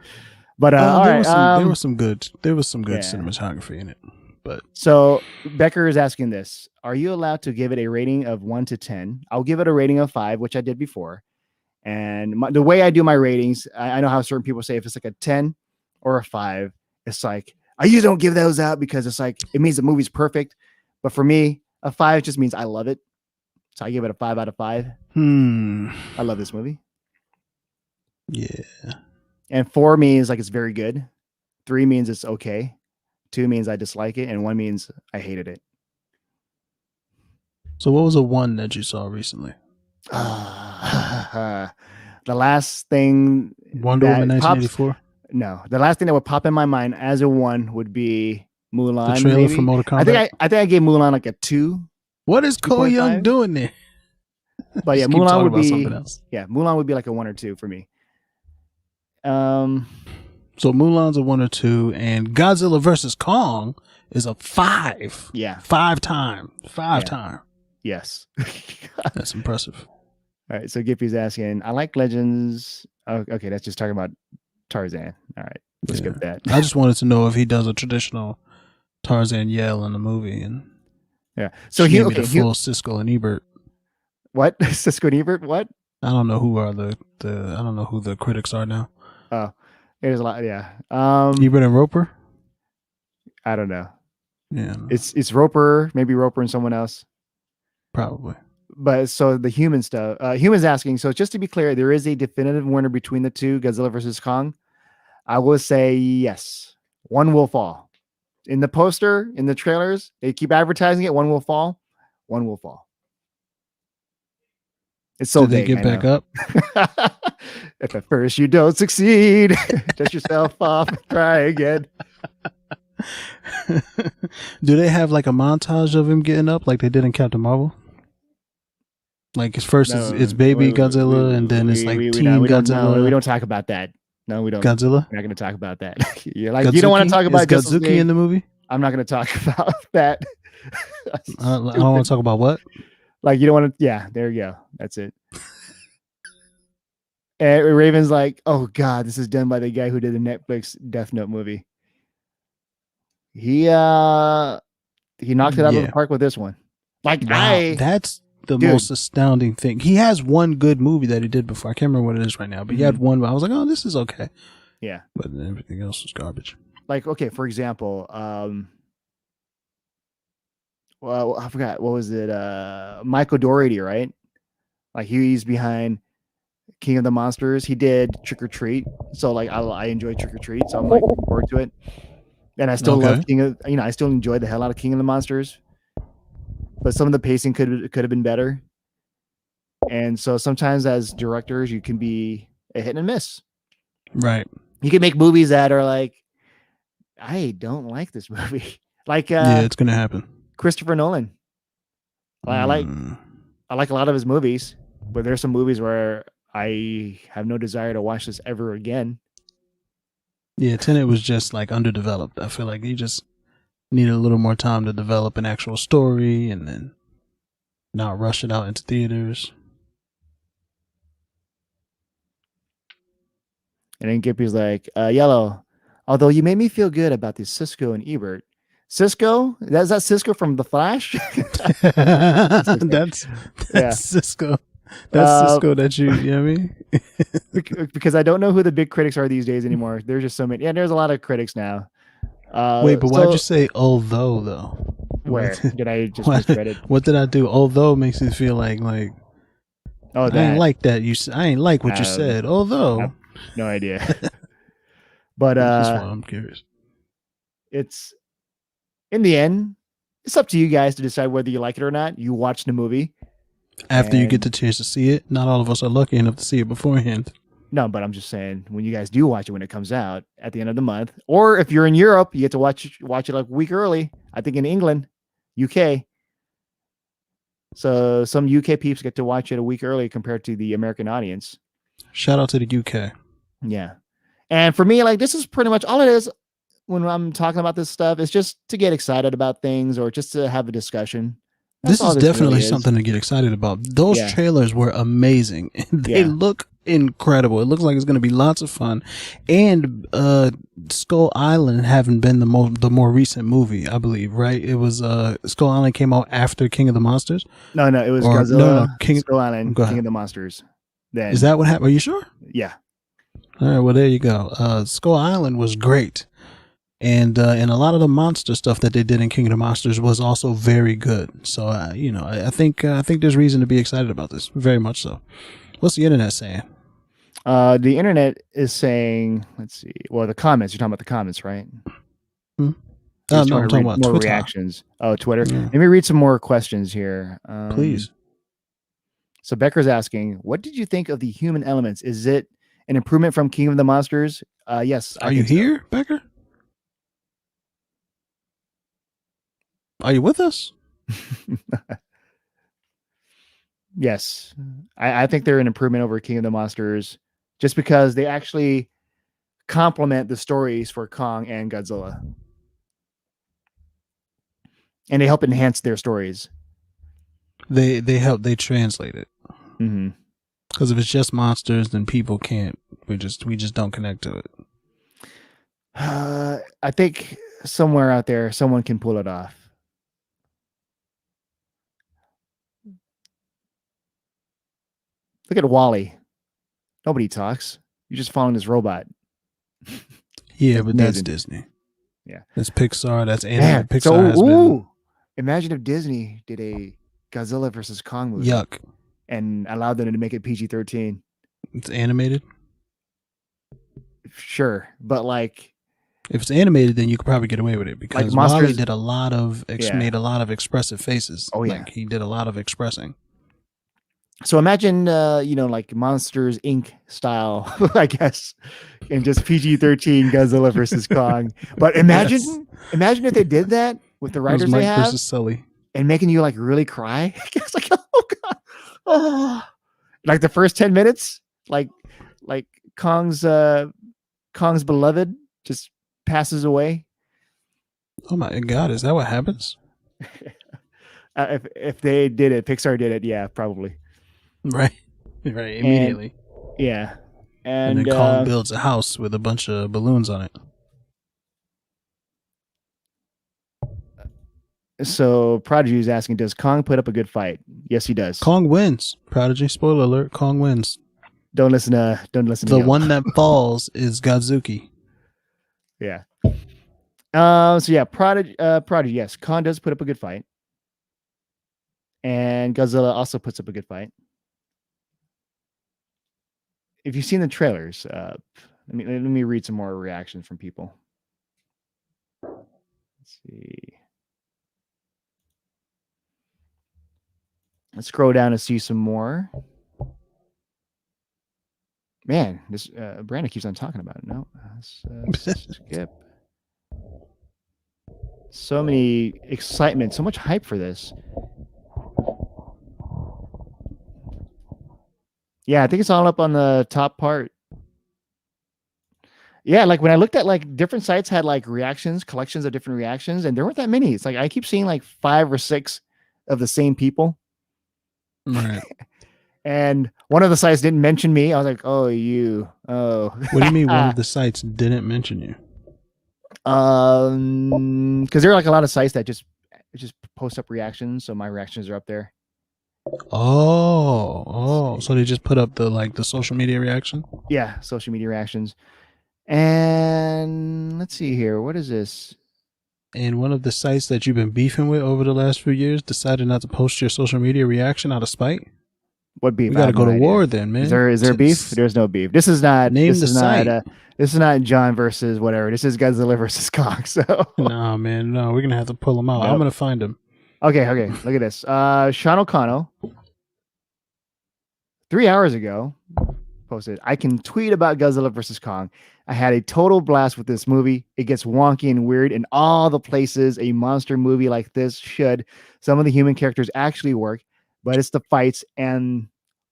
But all right. There was some good cinematography in it. But So Becker is asking this: are you allowed to give it a rating of 1 to 10? I'll give it a rating of 5, which I did before. And the way I do my ratings, I know how certain people say if it's like a 10 or a 5, it's like I usually don't give those out because it's like it means the movie's perfect. But for me, a 5 just means I love it. So I give it a 5 out of 5. I love this movie. Yeah. And 4 means like it's very good. 3 means it's okay. 2 means I dislike it. And 1 means I hated it. So what was a 1 that you saw recently? The last thing Wonder Woman 1984? No, the last thing that would pop in my mind as a 1 would be Mulan. The trailer maybe. for Mortal Kombat? I think I gave Mulan like a 2. What is Cole Young doing there? But yeah, Just keep Mulan talking would about be something else. Yeah, Mulan would be like a 1 or 2 for me. So Mulan's a 1 or 2, and Godzilla versus Kong is a 5. Yeah. 5 time. Yes. That's impressive. All right. So Gippy's asking, I like Legends. Oh, okay. That's just talking about Tarzan. All right. We'll skip that. I just wanted to know if he does a traditional Tarzan yell in the movie, and So he the full Siskel and Ebert. What? Siskel and Ebert? What? I don't know who are the I don't know who the critics are now. Oh, there's a lot. Yeah. Ebert and Roper. I don't know. Yeah. It's Roper, maybe Roper and someone else. Probably. But so the human stuff, humans asking. So just to be clear, there is a definitive winner between the two, Godzilla versus Kong. I will say yes. 1 will fall. In the poster, in the trailers, they keep advertising it. 1 will fall. 1 will fall. It's so Did they get back up? If at first you don't succeed, dust yourself off and try again. Do they have like a montage of him getting up like they did in Captain Marvel? Like it's baby Godzilla, and then it's like teen Godzilla. We don't talk about that. No, we don't. Godzilla? We're not going to talk about that. You're like, Godzuki? You don't want to talk about Is Godzuki in the movie? I'm not going to talk about that. I don't want to talk about what? Like, you don't want to. Yeah, there you go. That's it. And Raven's like, oh, God, this is done by the guy who did the Netflix Death Note movie. He knocked it out of the park with this one. Like, wow, that's the most astounding thing. He has one good movie that he did before. I can't remember what it is right now, but he had one. I was like, oh, this is okay. Yeah, but everything else was garbage. Like, okay, for example, well, I forgot, what was it? Michael Dougherty, right? Like, he's behind King of the Monsters. He did Trick or Treat, so like I enjoy Trick or Treat, so I'm like looking forward to it. And I still love I still enjoy the hell out of King of the Monsters. But some of the pacing could have been better. And so sometimes as directors, you can be a hit and miss. Right. You can make movies that are like, I don't like this movie. Like it's gonna happen. Christopher Nolan. I like a lot of his movies, but there's some movies where I have no desire to watch this ever again. Yeah, Tenet was just like underdeveloped. I feel like he just needed a little more time to develop an actual story and then not rush it out into theaters. And then Gippy's like, Yellow, although you made me feel good about this Siskel and Ebert. Cisco? Is that Cisco from The Flash? That's Cisco. That's Cisco that you know what I mean? Because I don't know who the big critics are these days anymore. There's just so many. Yeah, there's a lot of critics now. Wait, but why'd you say although though? Where did I just misread it? What did I do? Although makes me feel like oh, I ain't like that. I ain't like what you said. Although no idea. But that's why I'm curious. It's in the end, it's up to you guys to decide whether you like it or not. You watch the movie after you get the chance to see it. Not all of us are lucky enough to see it beforehand. No, but I'm just saying, when you guys do watch it when it comes out at the end of the month, or if you're in Europe, you get to watch it like a week early. I think in England, UK. So some UK peeps get to watch it a week early compared to the American audience. Shout out to the UK. Yeah. And for me, like, this is pretty much all it is when I'm talking about this stuff. It's just to get excited about things or just to have a discussion. This is definitely something to get excited about. Those trailers were amazing. They look incredible. It looks like it's going to be lots of fun. And Skull Island having been the more recent movie, I believe, right? It was Skull Island came out after King of the Monsters. No, it was Or, Godzilla, King Skull Island, Go ahead. King of the Monsters. Then Is that what happened? Are you sure? Yeah. All right, well there you go. Skull Island was great. And a lot of the monster stuff that they did in King of the Monsters was also very good. So I think there's reason to be excited about this, very much so. What's the internet saying? The internet is saying, let's see. Well, the comments. You're talking about the comments, right? No, I'm talking about more Twitter. Reactions. Oh, Twitter. Yeah. Let me read some more questions here. Please. So Becker's asking, what did you think of the human elements? Is it an improvement from King of the Monsters? Yes. Are you here, Becker? Are you with us? Yes. I think they're an improvement over King of the Monsters just because they actually complement the stories for Kong and Godzilla. And they help enhance their stories. They help, they translate it. Mm-hmm. Because if it's just monsters, then people can't. We just don't connect to it. I think somewhere out there, someone can pull it off. Look at Wally. Nobody talks. You're just following this robot. Yeah, but that's Disney. Yeah, that's Pixar. That's animated. Pixar so, has been. Imagine if Disney did a Godzilla versus Kong movie. Yuck. And allowed them to make it PG-13. It's animated. Sure, but like, if it's animated, then you could probably get away with it because like Monsters, Wally did a lot of made a lot of expressive faces. Oh yeah, like he did a lot of expressing. So imagine, like Monsters Inc. style, I guess, and just PG-13 Godzilla versus Kong. But imagine if they did that with the writers they have, versus Sully, and making you like really cry. It's like, oh god, oh. Like the first 10 minutes, like Kong's beloved just passes away. Oh my god, is that what happens? If they did it, Pixar did it, yeah, probably. Right, immediately. And then Kong builds a house with a bunch of balloons on it. So Prodigy is asking, does Kong put up a good fight? Yes, he does. Kong wins. Prodigy, spoiler alert, Kong wins. Don't listen to the one that falls is Godzuki. Yeah. So yeah, Prodigy, yes, Kong does put up a good fight. And Godzilla also puts up a good fight. If you've seen the trailers, let me read some more reactions from people. Let's see. Let's scroll down to see some more. Man, this Brandon keeps on talking about it. No, skip. So many excitement, so much hype for this. Yeah, I think it's all up on the top part. Yeah, like when I looked at like different sites had like reactions, collections of different reactions, and there weren't that many. It's like I keep seeing like 5 or 6 of the same people. Right. And one of the sites didn't mention me. I was like, oh, you. Oh. What do you mean one of the sites didn't mention you? Because there are like a lot of sites that just post up reactions, so my reactions are up there. Oh, so they just put up the social media reaction? Yeah, social media reactions. And let's see here. What is this? And one of the sites that you've been beefing with over the last few years decided not to post your social media reaction out of spite? What beef? We gotta go to war then, man. Is there beef? There's no beef. This is not this is not John versus whatever. This is Godzilla versus Kong. So nah, man, no, we're gonna have to pull him out. Nope. I'm gonna find him. Okay. Look at this. Sean O'Connell 3 hours ago posted, I can tweet about Godzilla versus Kong. I had a total blast with this movie. It gets wonky and weird in all the places a monster movie like this should. Some of the human characters actually work, but it's the fights and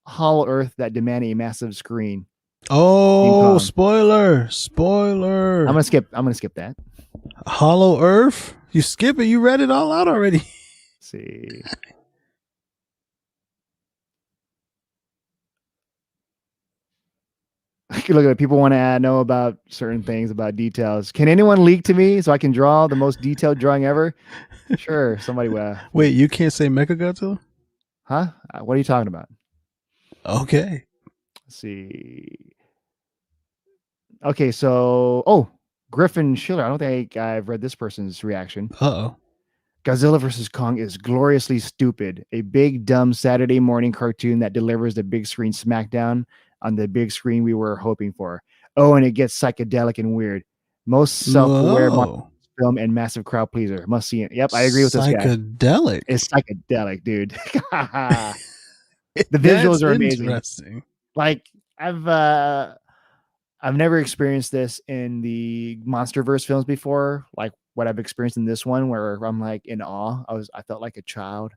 Hollow Earth that demand a massive screen. Oh, spoiler. I'm gonna skip that. Hollow Earth? You skip it. You read it all out already. Let's see. Look at it. People want to know about certain things, about details. Can anyone leak to me so I can draw the most detailed drawing ever? Sure. Somebody will. Wait, you can't say Mechagodzilla? Huh? What are you talking about? Okay. Let's see. Okay, so Griffin Schiller. I don't think I've read this person's reaction. Uh-oh. Godzilla vs. Kong is gloriously stupid. A big, dumb Saturday morning cartoon that delivers the big screen smackdown on the big screen we were hoping for. Oh, and it gets psychedelic and weird. Most self-aware Whoa. film and massive crowd pleaser. Must see it. Yep, I agree with this guy. Psychedelic. It's psychedelic, dude. The That's visuals are amazing. interesting. Like I've never experienced this in the MonsterVerse films before. Like what I've experienced in this one, where I'm like in awe. I felt like a child,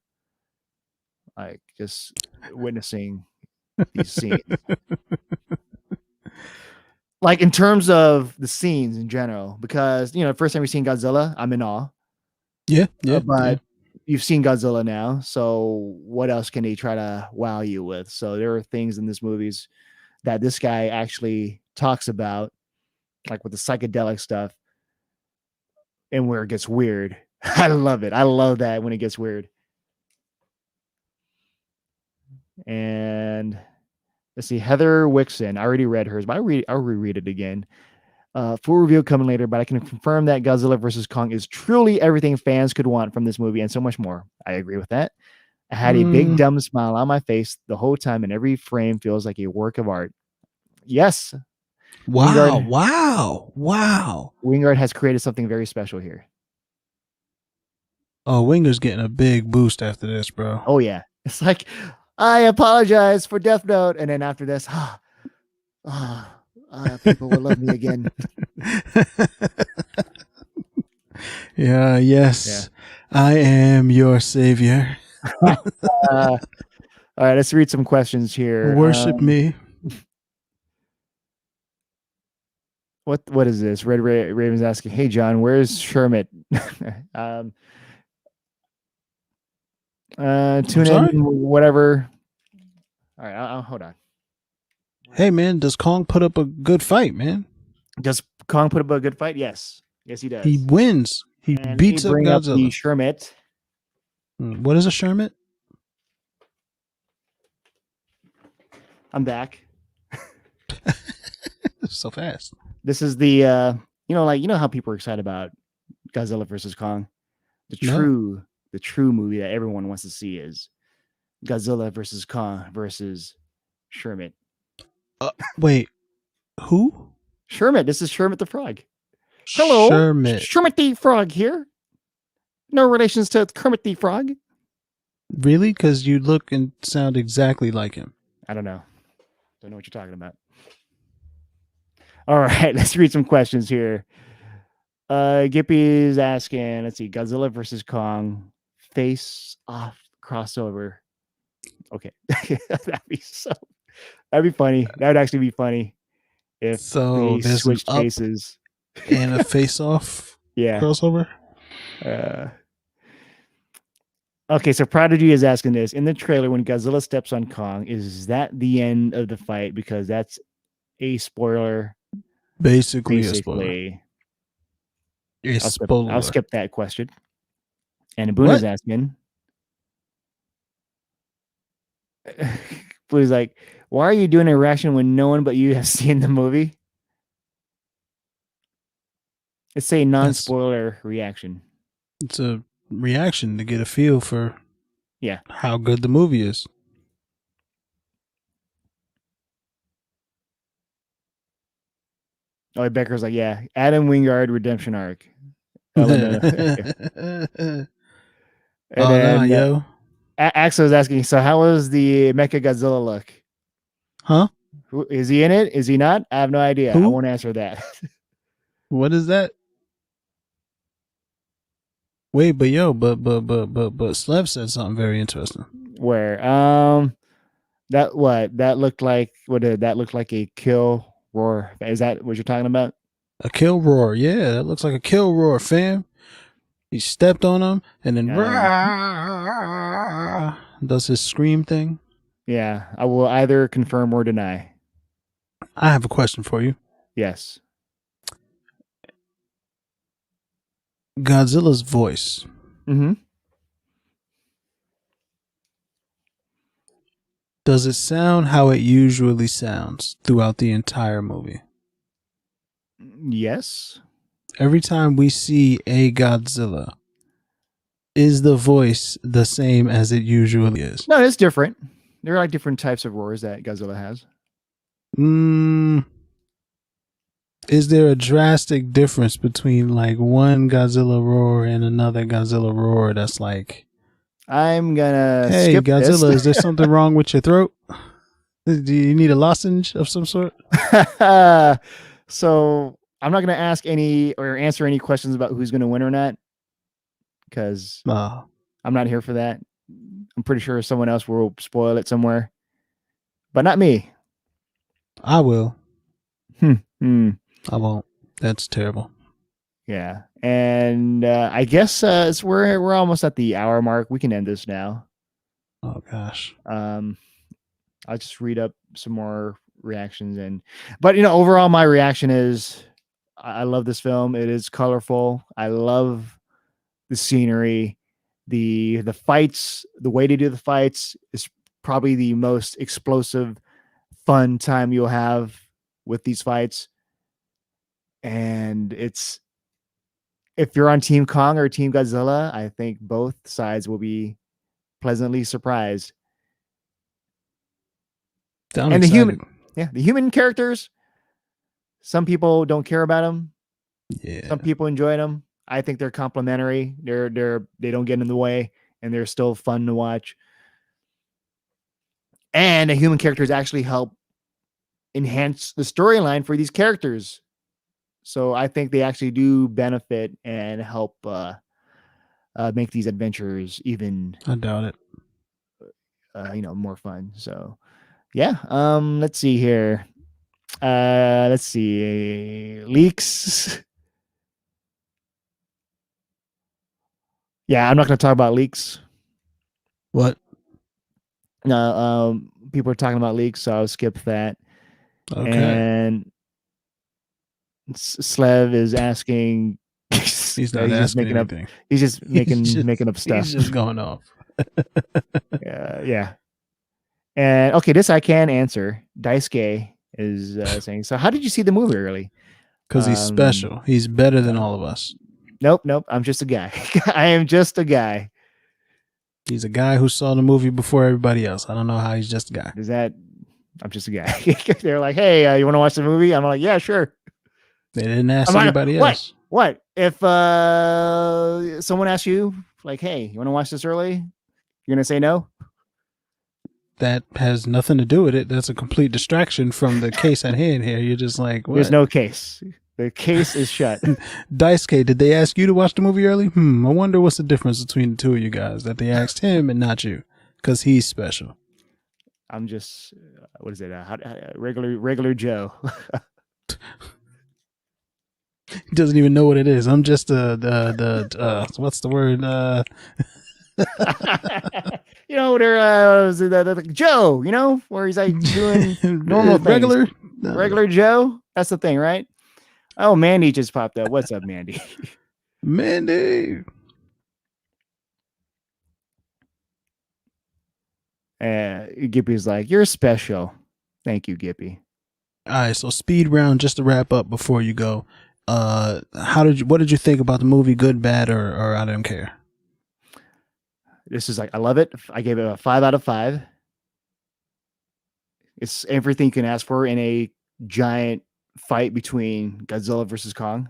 like just witnessing these scenes. Like in terms of the scenes in general, because first time we've seen Godzilla, I'm in awe. Yeah. But you've seen Godzilla now, so what else can they try to wow you with? So there are things in this movies that this guy actually talks about, like with the psychedelic stuff, and where it gets weird. I love it. I love that when it gets weird. And let's see, Heather Wixon. I already read hers, but I'll reread it again. Full review coming later, but I can confirm that Godzilla vs. Kong is truly everything fans could want from this movie and so much more. I agree with that. I had a big dumb smile on my face the whole time, and every frame feels like a work of art. Yes. Wow. Wingard has created something very special here. Oh, Winger's getting a big boost after this, bro. Oh, yeah. It's like, I apologize for Death Note. And then after this, people will love me again. Yes. I am your savior. All right, let's read some questions here. Worship me. What is this? Red Raven's asking, hey, John, where's Shermit? Tune in, whatever. All right, I'll hold on. Hey, man, does Kong put up a good fight, man? Does Kong put up a good fight? Yes, he does. He wins. He beats up Godzilla. Up the Shermit. What is a Shermit? I'm back. So fast. This is the how people are excited about Godzilla versus Kong. The true movie that everyone wants to see is Godzilla versus Kong versus Shermit. Wait, who? Shermit. This is Shermit the Frog. Hello, Shermit the Frog here. No relations to Kermit the Frog. Really? Because you look and sound exactly like him. I don't know. Don't know what you're talking about. All right, let's read some questions here. Gippy's asking, let's see, Godzilla versus Kong, face off crossover. Okay. That'd be funny. That would actually be funny if they switched faces. And a face off crossover. Okay, so Prodigy is asking this. In the trailer, when Godzilla steps on Kong, is that the end of the fight? Because that's a spoiler. Basically a spoiler. I'll skip that question. And Boona's asking. Boona's like, why are you doing a reaction when no one but you has seen the movie? It's a non-spoiler reaction. It's a reaction to get a feel for how good the movie is. Oh, Becker's like, yeah, Adam Wingard redemption arc. Yo. Axel is asking, so how was the Mecha Godzilla look? Huh? Is he in it? Is he not? I have no idea. Who? I won't answer that. What is that? Wait, but Slev said something very interesting. Where? That looked like that looked like a kill roar. Is that what you're talking about? A kill roar, yeah. That looks like a kill roar, fam. He stepped on him and then does his scream thing. Yeah, I will either confirm or deny. I have a question for you. Yes. Godzilla's voice. Mm-hmm. Does it sound how it usually sounds throughout the entire movie? Yes. Every time we see a Godzilla, is the voice the same as it usually is? No, it's different. There are like different types of roars that Godzilla has. Is there a drastic difference between like one Godzilla roar and another Godzilla roar that's like, I'm gonna hey, skip this. Godzilla, is there something wrong with your throat? Do you need a lozenge of some sort? So I'm not gonna ask any or answer any questions about who's gonna win or not, because Oh, I'm not here for that. I'm pretty sure someone else will spoil it somewhere, but not me. I will. Hmm. I won't. That's terrible. Yeah, and I guess we're almost at the hour mark. We can end this now. Oh gosh. I'll just read up some more reactions, but overall, my reaction is I love this film. It is colorful. I love the scenery, the fights, the way to do the fights is probably the most explosive, fun time you'll have with these fights. And if you're on Team Kong or Team Godzilla, I think both sides will be pleasantly surprised. I'm And excited. the human characters, some people don't care about them. Yeah. Some people enjoy them. I think they're complimentary. They don't get in the way, and they're still fun to watch. And the human characters actually help enhance the storyline for these characters. So I think they actually do benefit and help make these adventures even I doubt it. more fun. So yeah, let's see here. Let's see leaks. Yeah, I'm not going to talk about leaks. What? No, people are talking about leaks, so I'll skip that. Okay. And Slev is asking. He's not asking anything. He's just making up stuff. He's just going off. Yeah. And okay, this I can answer. Daisuke is saying. So, how did you see the movie early? Because he's special. He's better than all of us. Nope. I'm just a guy. I am just a guy. He's a guy who saw the movie before everybody else. I don't know how he's just a guy. I'm just a guy. They're like, hey, you want to watch the movie? I'm like, yeah, sure. They didn't ask anybody else. What? If someone asks you, like, hey, you want to watch this early? You're going to say no? That has nothing to do with it. That's a complete distraction from the case at hand here. You're just like, what? There's no case. The case is shut. Daisuke, did they ask you to watch the movie early? I wonder what's the difference between the two of you guys, that they asked him and not you, because he's special. I'm just, what is it? Regular Joe. He doesn't even know what it is. I'm just what's the word? The Joe, where he's like doing normal things. Regular Joe. That's the thing, right? Oh, Mandy just popped up. What's up, Mandy? Mandy. Gippy's like, you're special. Thank you, Gippy. All right, so speed round just to wrap up before you go. What did you think about the movie? Good, bad, or I don't care? This is like, I love it. I gave it a 5 out of 5. It's everything you can ask for in a giant fight between Godzilla versus Kong.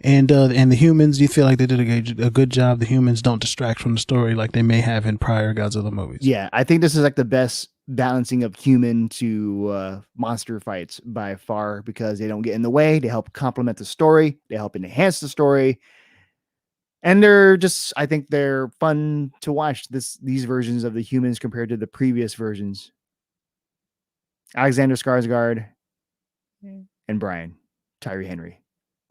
And the humans, do you feel like they did a good job? The humans don't distract from the story like they may have in prior Godzilla movies. Yeah, I think this is like the best balancing of human to monster fights by far, because they don't get in the way. They help complement the story. They help enhance the story. And I think they're fun to watch, these versions of the humans compared to the previous versions. Alexander Skarsgård and Brian Tyree Henry.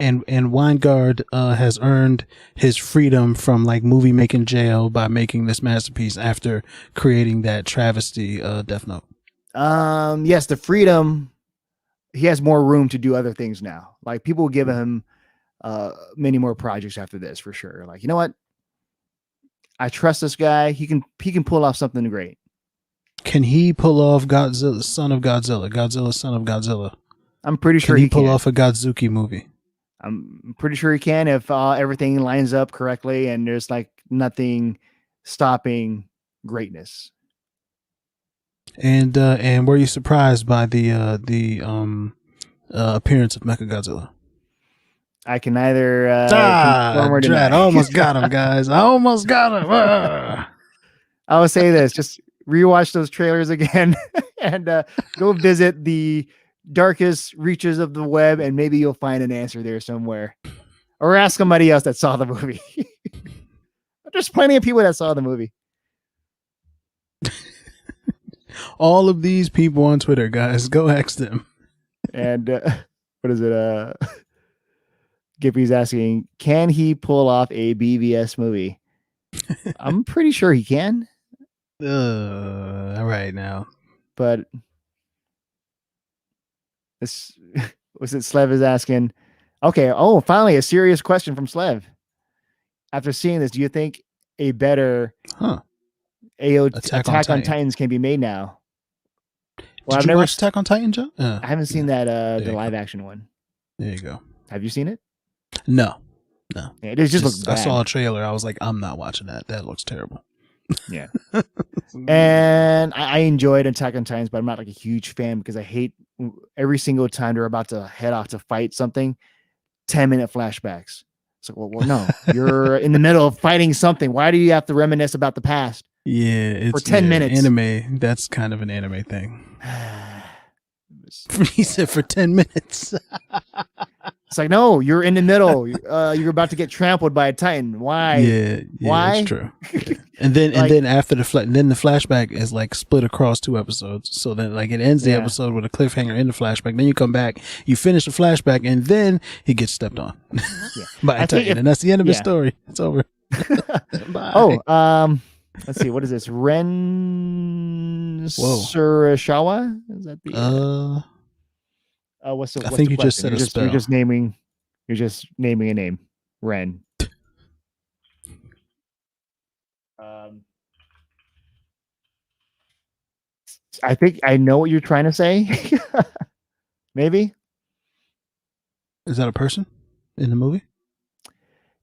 and Weingard has earned his freedom from like movie making jail by making this masterpiece after creating that travesty Death Note. Yes, the freedom. He has more room to do other things now. Like people will give him many more projects after this for sure. Like, you know what? I trust this guy. He can pull off something great. Can he pull off Godzilla, son of Godzilla, Godzilla, son of Godzilla? I'm pretty sure he pull off a Godzuki movie. I'm pretty sure he can if everything lines up correctly and there's like nothing stopping greatness. And were you surprised by the appearance of Mechagodzilla? I can neither confirm or deny. I almost got him, guys. I almost got him. I will say this: just rewatch those trailers again, and go visit the darkest reaches of the web, and maybe you'll find an answer there somewhere, or ask somebody else that saw the movie. There's plenty of people that saw the movie. All of these people on Twitter, guys, go ask them. And what is it? Gippy's asking, can he pull off a BVS movie? I'm pretty sure he can. All right now. But this was it. Slev is asking, okay. Oh, finally a serious question from Slev. After seeing this, do you think a better Attack on Titans can be made now? Well, Did you watch Attack on Titan, Joe? I haven't seen that the live action one. There you go. Have you seen it? No. Yeah, it just looks bad. I saw a trailer. I was like, I'm not watching that. That looks terrible. Yeah. And I enjoyed Attack on Titans, but I'm not like a huge fan because I hate every single time they're about to head off to fight something, 10-minute flashbacks. It's like, well, no, you're in the middle of fighting something. Why do you have to reminisce about the past? Yeah, it's for 10 minutes. Anime. That's kind of an anime thing. He said for 10 minutes. It's like, no, you're in the middle. You're about to get trampled by a Titan. Why? Yeah, why? That's true. And then after the flashback is like split across 2 episodes. So then like it ends the episode with a cliffhanger in the flashback. Then you come back, you finish the flashback, and then he gets stepped on by a Titan, and that's the end of his story. It's over. Bye. Let's see. What is this? Ren Surashawa? Is that the? What's the? I think you just said a spell. You're just naming a name. Ren. I think I know what you're trying to say. Maybe. Is that a person in the movie?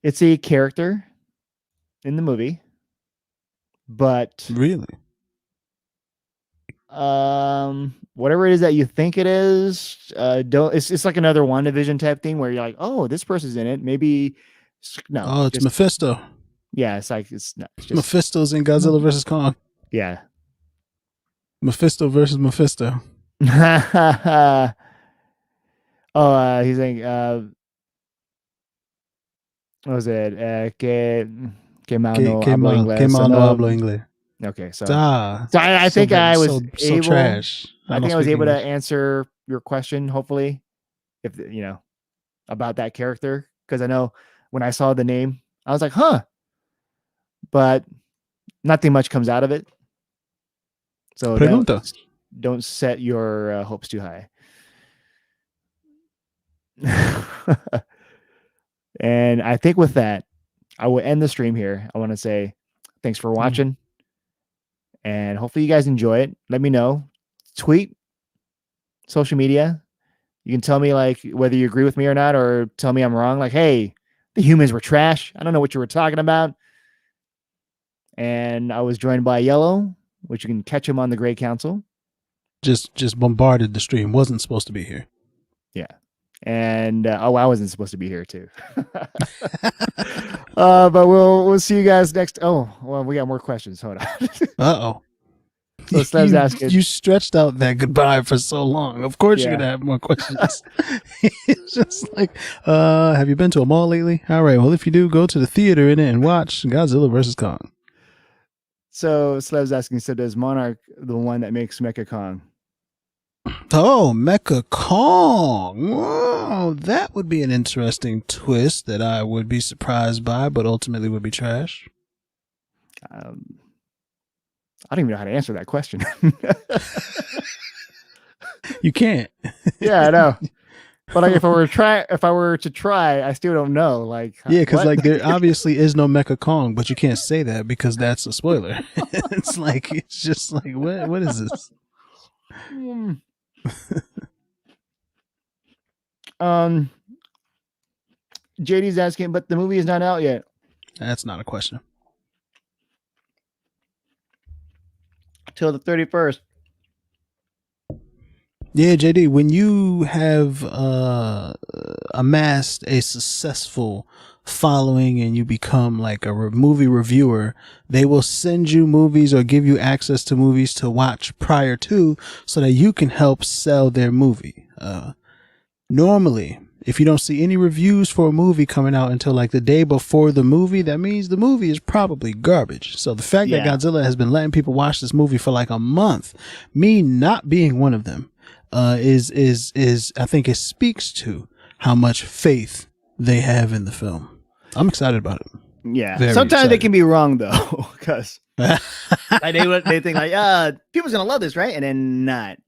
It's a character in the movie. But really, whatever it is that you think it is, don't. It's like another WandaVision type thing where you're like, oh, this person's in it. Maybe no. Oh, it's Mephisto. Yeah, it's like it's not. Just, Mephisto's in Godzilla versus Kong. Yeah. Mephisto versus Mephisto. He's saying, what was it? Que mal no hablo inglés. Okay, so I think I was able. Trash. I think I was able to answer your question. Hopefully, if about that character, because I know when I saw the name, I was like, huh, but nothing much comes out of it. So don't set your hopes too high. And I think with that, I will end the stream here. I want to say thanks for watching, and hopefully you guys enjoy it. Let me know. Tweet, social media. You can tell me like whether you agree with me or not, or tell me I'm wrong. Like, hey, the humans were trash. I don't know what you were talking about. And I was joined by Yellow, which you can catch him on the Grey Council. Just bombarded the stream. Wasn't supposed to be here. Yeah. And I wasn't supposed to be here too. But we'll see you guys next. Oh, well, we got more questions. Hold on. Uh-oh. So Slev's asking. You stretched out that goodbye for so long. Of course you're gonna have more questions. It's just like, have you been to a mall lately? All right. Well, if you do, go to the theater in it and watch Godzilla versus Kong. So Slev's asking, so does Monarch the one that makes Mecha Kong? Oh, Mecha Kong. Whoa, that would be an interesting twist that I would be surprised by, but ultimately would be trash. I don't even know how to answer that question. You can't. Yeah, I know. But like, if I were to try, I still don't know. Like, Yeah, because what? like there obviously is no Mecha Kong, but you can't say that because that's a spoiler. It's just like what is this? JD's asking, but the movie is not out yet. That's not a question. Till the 31st. Yeah, JD, when you have amassed a successful following and you become like a movie reviewer, they will send you movies or give you access to movies to watch prior to so that you can help sell their movie. Normally, if you don't see any reviews for a movie coming out until like the day before the movie, that means the movie is probably garbage. So the fact that Godzilla has been letting people watch this movie for like a month, me not being one of them, is I think it speaks to how much faith they have in the film. I'm excited about it. Yeah. Very Sometimes excited. they can be wrong though, because like, they think like, people's gonna love this, right? And then not.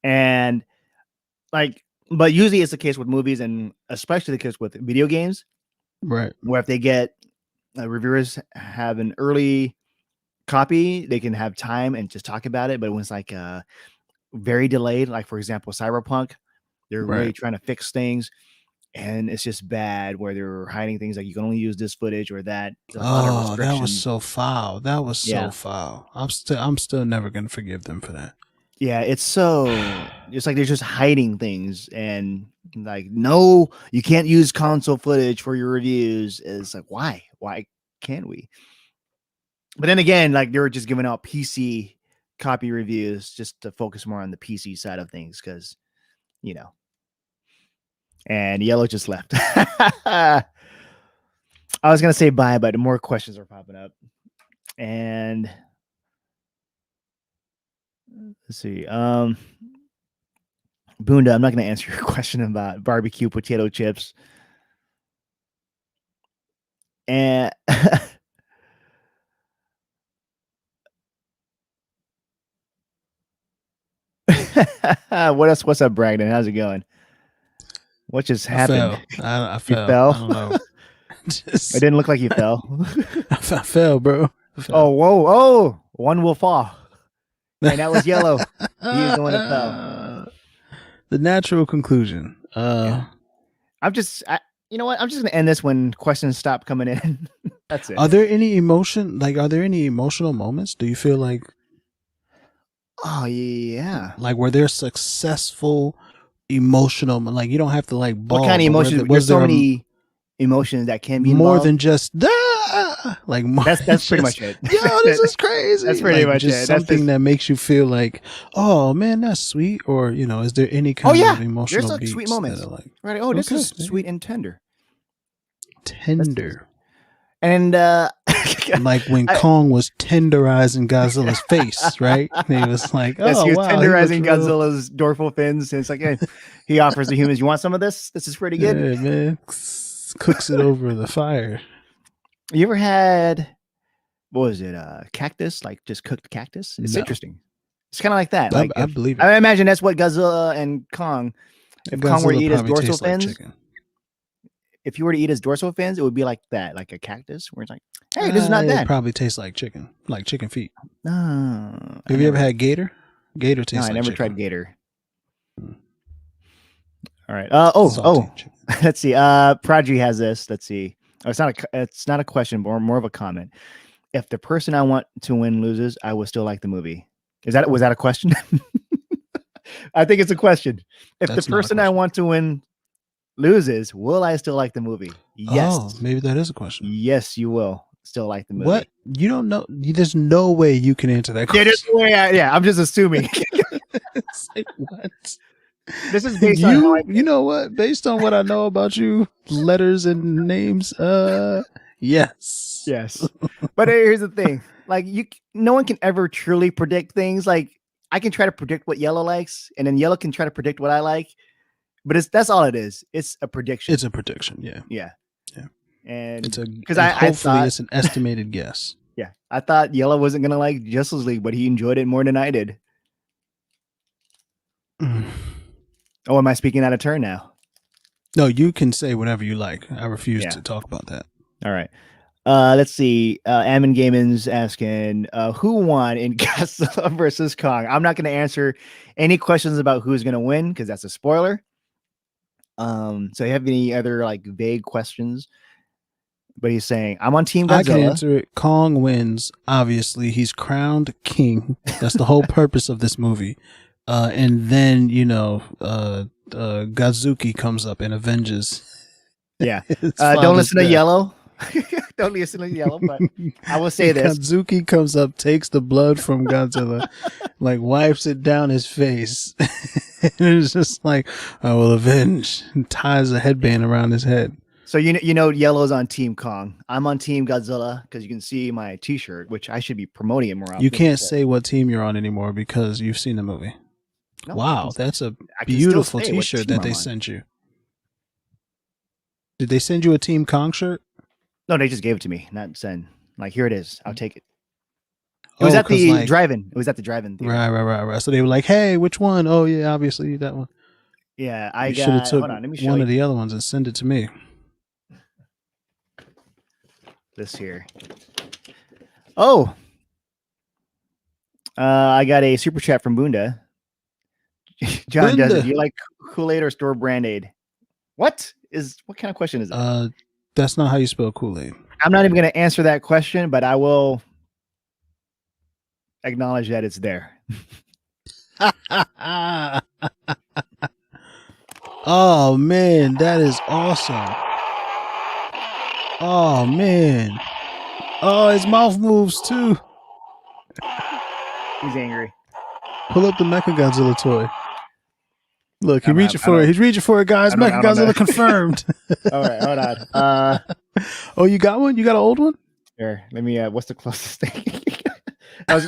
And like, but usually it's the case with movies, and especially the case with video games, Right. where if they get reviewers have an early copy, they can have time and just talk about it. But when it's like very delayed, like for example, Cyberpunk, they're really trying to fix things, and it's just bad where they're hiding things like you can only use this footage or that. Oh, that was so foul. That was so foul. I'm still never gonna forgive them for that. Yeah, it's like they're just hiding things, and like, no, you can't use console footage for your reviews. It's like, why can't we? But then again, like, they were just giving out PC copy reviews just to focus more on the PC side of things, because and Yellow just left. I was gonna say bye, but more questions are popping up. And let's see. Boonda, I'm not gonna answer your question about barbecue potato chips. And what else? What's up, Bragdon? How's it going? What just happened? I You fell. fell? I don't know. It didn't look like you fell. I fell, bro. Oh, whoa. Oh, one will fall. And that was Yellow. He's the one that fell. The natural conclusion. I'm just, you know what? I'm just going to end this when questions stop coming in. That's it. Are there any emotional moments? Do you feel like, oh, yeah. like, were there successful emotional, like, you don't have to like bawl, what kind of emotions? There's so many emotions that can be more involved. than just like that's pretty much it. Yo, this is crazy. That's pretty like, much just it. Something that makes you feel like, oh man, that's sweet. Or is there any kind of emotional there's beats sweet moments. that are like, right? Oh, this is sweet and tender. Tender. And like when Kong was tenderizing Godzilla's face, right? And he was like, "Oh, yes, he was wow, tenderizing Godzilla's dorsal fins." And it's like, hey, he offers the humans, "You want some of this? This is pretty good." Yeah, man. Cooks it over the fire. You ever had, what was it? Cactus, like just cooked cactus. It's interesting. It's kind of like that. Like I believe it. I imagine that's what Godzilla and Kong. If Kong were to eat his dorsal fins, if you were to eat his dorsal fins, it would be like that, like a cactus, where it's like, hey, this is not bad. It probably tastes like chicken feet. No. Have you ever had gator? Gator tastes like I never chicken. tried gator. All right. Let's see. Prodigy has this. Let's see. Oh, it's not a question, but more of a comment. If the person I want to win loses, I will still like the movie. Was that a question? I think it's a question. If the person I want to win loses, will I still like the movie? Yes. Oh, maybe that is a question. Yes, you will still like the movie. What? You don't know? There's no way you can answer that question. Yeah, there's no way. I'm just assuming. It's like, what? This is based on you know what? Based on what I know about you, letters and names, yes. Yes. But here's the thing. Like, no one can ever truly predict things. Like, I can try to predict what yellow likes, and then yellow can try to predict what I like. But that's all it is. It's a prediction. It's a prediction. Yeah. Yeah. Yeah. And It's a because and I hopefully thought, it's an estimated guess. yeah, I thought yellow wasn't gonna like Justice League, but he enjoyed it more than I did. Mm. Oh, am I speaking out of turn now? No, you can say whatever you like. I refuse Yeah. to talk about that. All right. Let's see. Ammon Gaiman's asking, who won in Godzilla versus Kong? I'm not going to answer any questions about who's going to win because that's a spoiler. So you have any other like vague questions? But he's saying, I'm on Team Godzilla. I can answer it. Kong wins. Obviously, he's crowned king. That's the whole purpose of this movie. And then, Godzuki comes up and avenges. Yeah. Don't listen to Yellow. Don't listen to Yellow, but I will say this. Godzuki comes up, takes the blood from Godzilla, like wipes it down his face. And it's just like, I will avenge, and ties a headband around his head. So Yellow's on Team Kong. I'm on Team Godzilla because you can see my T-shirt, which I should be promoting it more often. You can't say what team you're on anymore because you've seen the movie. No, wow, that's a beautiful T-shirt that they sent you. Did they send you a Team Kong shirt? No, they just gave it to me. Not send. Like, here it is. I'll take it. It was at the drive-in. It was at the drive-in theater. Right. So they were like, "Hey, which one? Oh yeah, obviously that one." Yeah, I should have took one of the other ones and send it to me. This here. Oh, I got a super chat from Bunda. John does it. Do you like Kool-Aid or store brand aid? What kind of question is that? That's not how you spell Kool-Aid. I'm not even going to answer that question, but I will acknowledge that it's there. Oh man, that is awesome. Oh man. Oh, his mouth moves too. He's angry. Pull up the Mechagodzilla toy. Look, he's reaching for it, guys. Mechagodzilla confirmed. All right, hold on. Oh, you got one? You got an old one? Here, let me. What's the closest thing? You're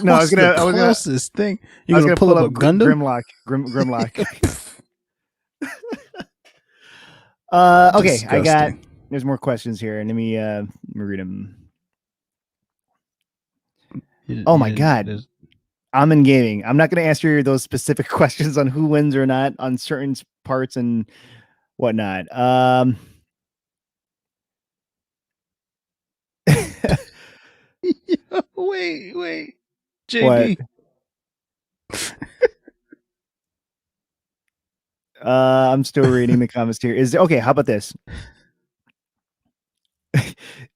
gonna pull up a Gundam? Grimlock. Okay, disgusting. There's more questions here, and let me read them. Oh my God. I'm in gaming. I'm not going to answer those specific questions on who wins or not on certain parts and whatnot. Wait. JB. I'm still reading the comments here. Okay, how about this?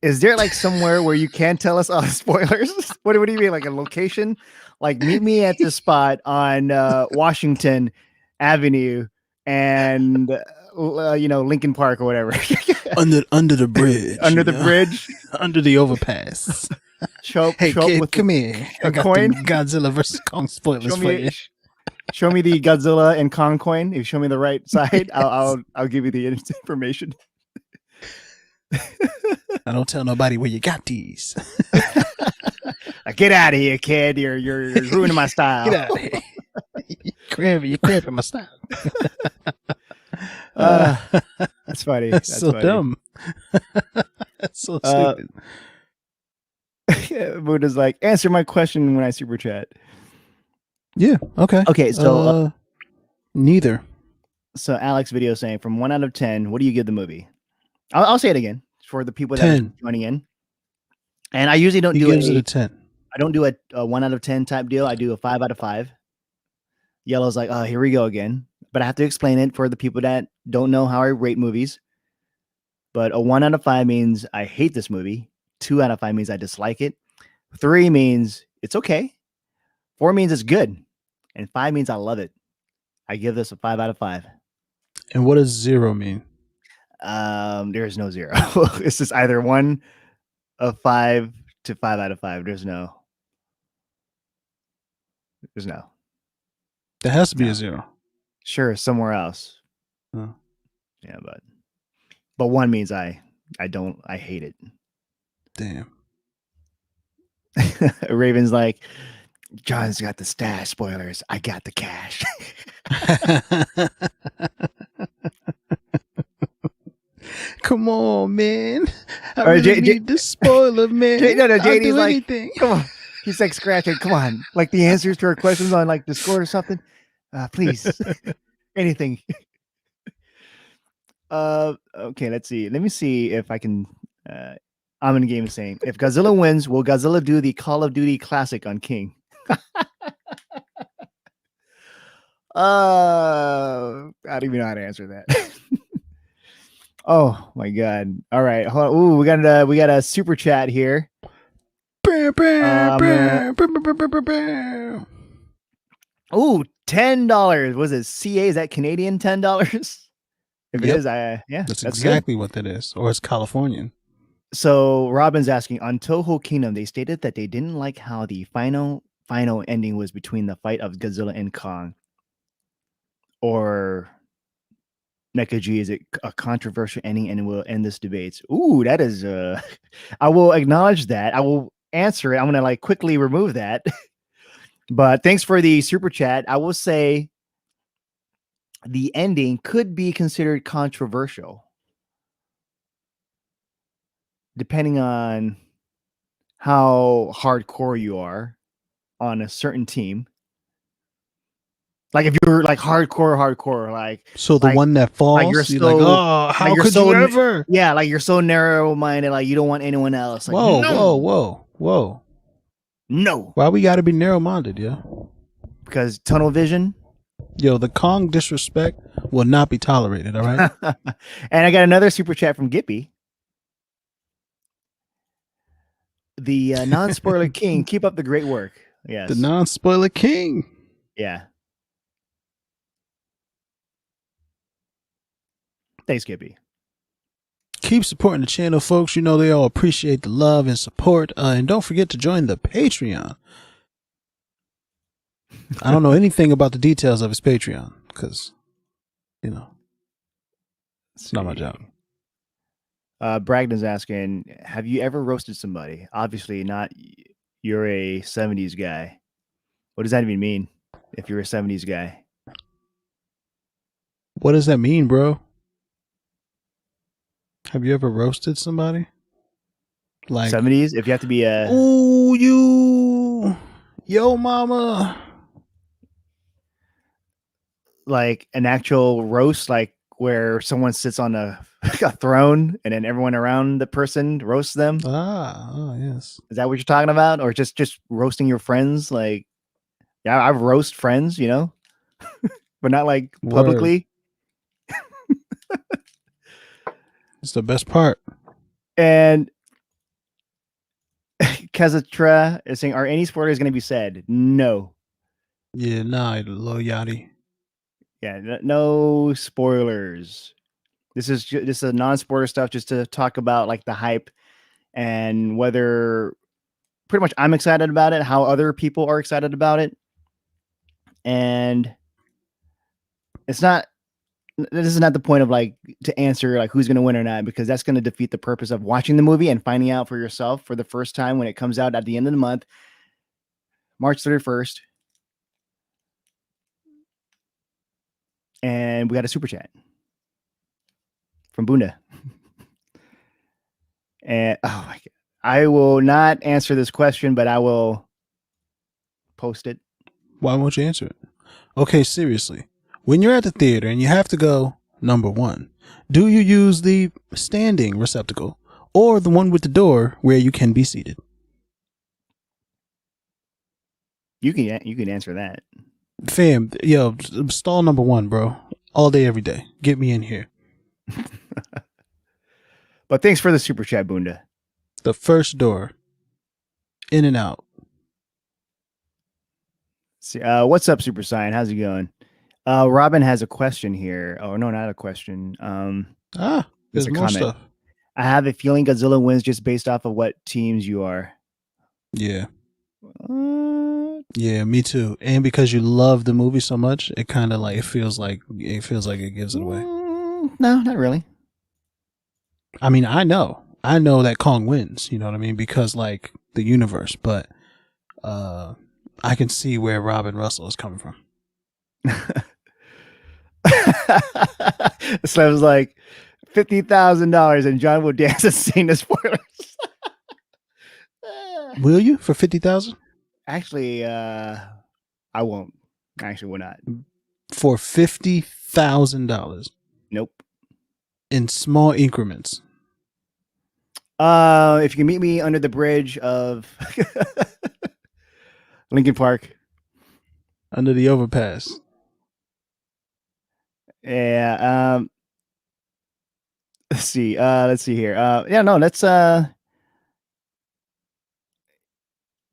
Is there like somewhere where you can tell us all the spoilers? What do you mean? Like a location? Like meet me at the spot on Washington Avenue and Lincoln Park or whatever. under the bridge. Under the bridge. Under the overpass. Hey kid, come here. I got coin. The Godzilla versus Kong spoilers for you. Show me the Godzilla and Kong coin. If you show me the right side, I'll give you the information. I don't tell nobody where you got these. Get out of here, kid. You're ruining my style. Get out of here. You're cramping my style. That's funny. That's so funny. Dumb. That's so stupid. Buddha's like, answer my question when I super chat. Yeah. Okay. Okay. So neither. So Alex video saying from 1 out of 10, what do you give the movie? I'll say it again for the people that are joining in. And I usually don't do it a 10. I don't do a 1 out of 10 type deal. I do a 5 out of 5. Yellow's like, oh, here we go again. But I have to explain it for the people that don't know how I rate movies. But a 1 out of 5 means I hate this movie. 2 out of 5 means I dislike it. 3 means it's okay. 4 means it's good. And 5 means I love it. I give this a 5 out of 5. And what does 0 mean? There's no 0. It's just either 1 of 5 to 5 out of 5. There's no. There has to be a 0. Sure, somewhere else. Oh. Yeah, but 1 means I hate it. Damn. Raven's like, John's got the stash. Spoilers. I got the cash. Come on, man. I Or really need the spoiler, man. No, I'll JD's do like, anything. come on. He's like scratching. Come on. Like the answers to our questions on like Discord or something. Please. Anything. Okay, let's see. Let me see if I can. I'm in the game saying, if Godzilla wins, will Godzilla do the Call of Duty classic on King? I don't even know how to answer that. Oh my god! All right, hold on. Ooh, we got a super chat here. Ooh, $10. Was it CA? Is that Canadian $10? If it Yep. is, yeah, That's good. exactly what that is. Or it's Californian. So Robin's asking, on Toho Kingdom, they stated that they didn't like how the final ending was between the fight of Godzilla and Kong. Or Mecha G, is it a controversial ending and will end this debate? Ooh, that is I will acknowledge that. I will answer it. I'm gonna like quickly remove that. But thanks for the super chat. I will say the ending could be considered controversial, depending on how hardcore you are on a certain team. Like if you're like hardcore, like so the one that falls, like you're so, like, oh, how like could you ever? Yeah, like you're so narrow-minded, like you don't want anyone else. Like, Whoa. No. Why we gotta be narrow-minded, yeah? Because tunnel vision. Yo, the Kong disrespect will not be tolerated, all right? And I got another super chat from Gippy. The non-spoiler king, keep up the great work. Yes. The non-spoiler king. Yeah. Thanks, Gippy. Keep supporting the channel, folks. You know they all appreciate the love and support. And don't forget to join the Patreon. I don't know anything about the details of his Patreon because, you know, it's not my job. Bragdon's asking, have you ever roasted somebody? Obviously not. You're a 70s guy. What does that even mean if you're a 70s guy? What does that mean, bro? Have you ever roasted somebody? Like 70s? If you have to be a... ooh, yo, mama. Like an actual roast, like where someone sits on a throne and then everyone around the person roasts them. Yes. Is that what you're talking about? Or just roasting your friends? Like, yeah, I've roast friends, you know, but not like publicly. It's the best part. And Kazatra is saying, are any spoilers going to be said? No. Yeah, nah, Lil Yachty. Yeah, no spoilers. This is a non-spoiler stuff just to talk about like the hype and whether pretty much I'm excited about it, how other people are excited about it. And it's not, this is not the point of like to answer like who's going to win or not, because that's going to defeat the purpose of watching the movie and finding out for yourself for the first time when it comes out at the end of the month, March 31st. And we got a super chat from Bunda. And oh my God, I will not answer this question, but I will post it. Why won't you answer it? Okay, seriously. When you're at the theater and you have to go, number one, do you use the standing receptacle or the one with the door where you can be seated? You can answer that. Fam, yo, stall number one, bro. All day, every day. Get me in here. But thanks for the super chat, Bunda. The first door. In and out. See, what's up, Super Saiyan? How's it going? Robin has a question here. Oh no, not a question. There's a more comment. stuff. I have a feeling Godzilla wins just based off of what teams you are. Yeah. Yeah, me too. And because you love the movie so much, it kind of like it feels like it gives it away. No, not really. I mean, I know that Kong wins. You know what I mean? Because like the universe, but I can see where Robin Russell is coming from. So it was like $50,000, and John Wood hasn't seen the spoilers. Will you for 50,000? Actually, I won't. Actually, will not. For $50,000 Nope. in small increments. If you can meet me under the bridge of Lincoln Park. Under the overpass. Yeah. Let's see. Let's see here. Yeah, no, let's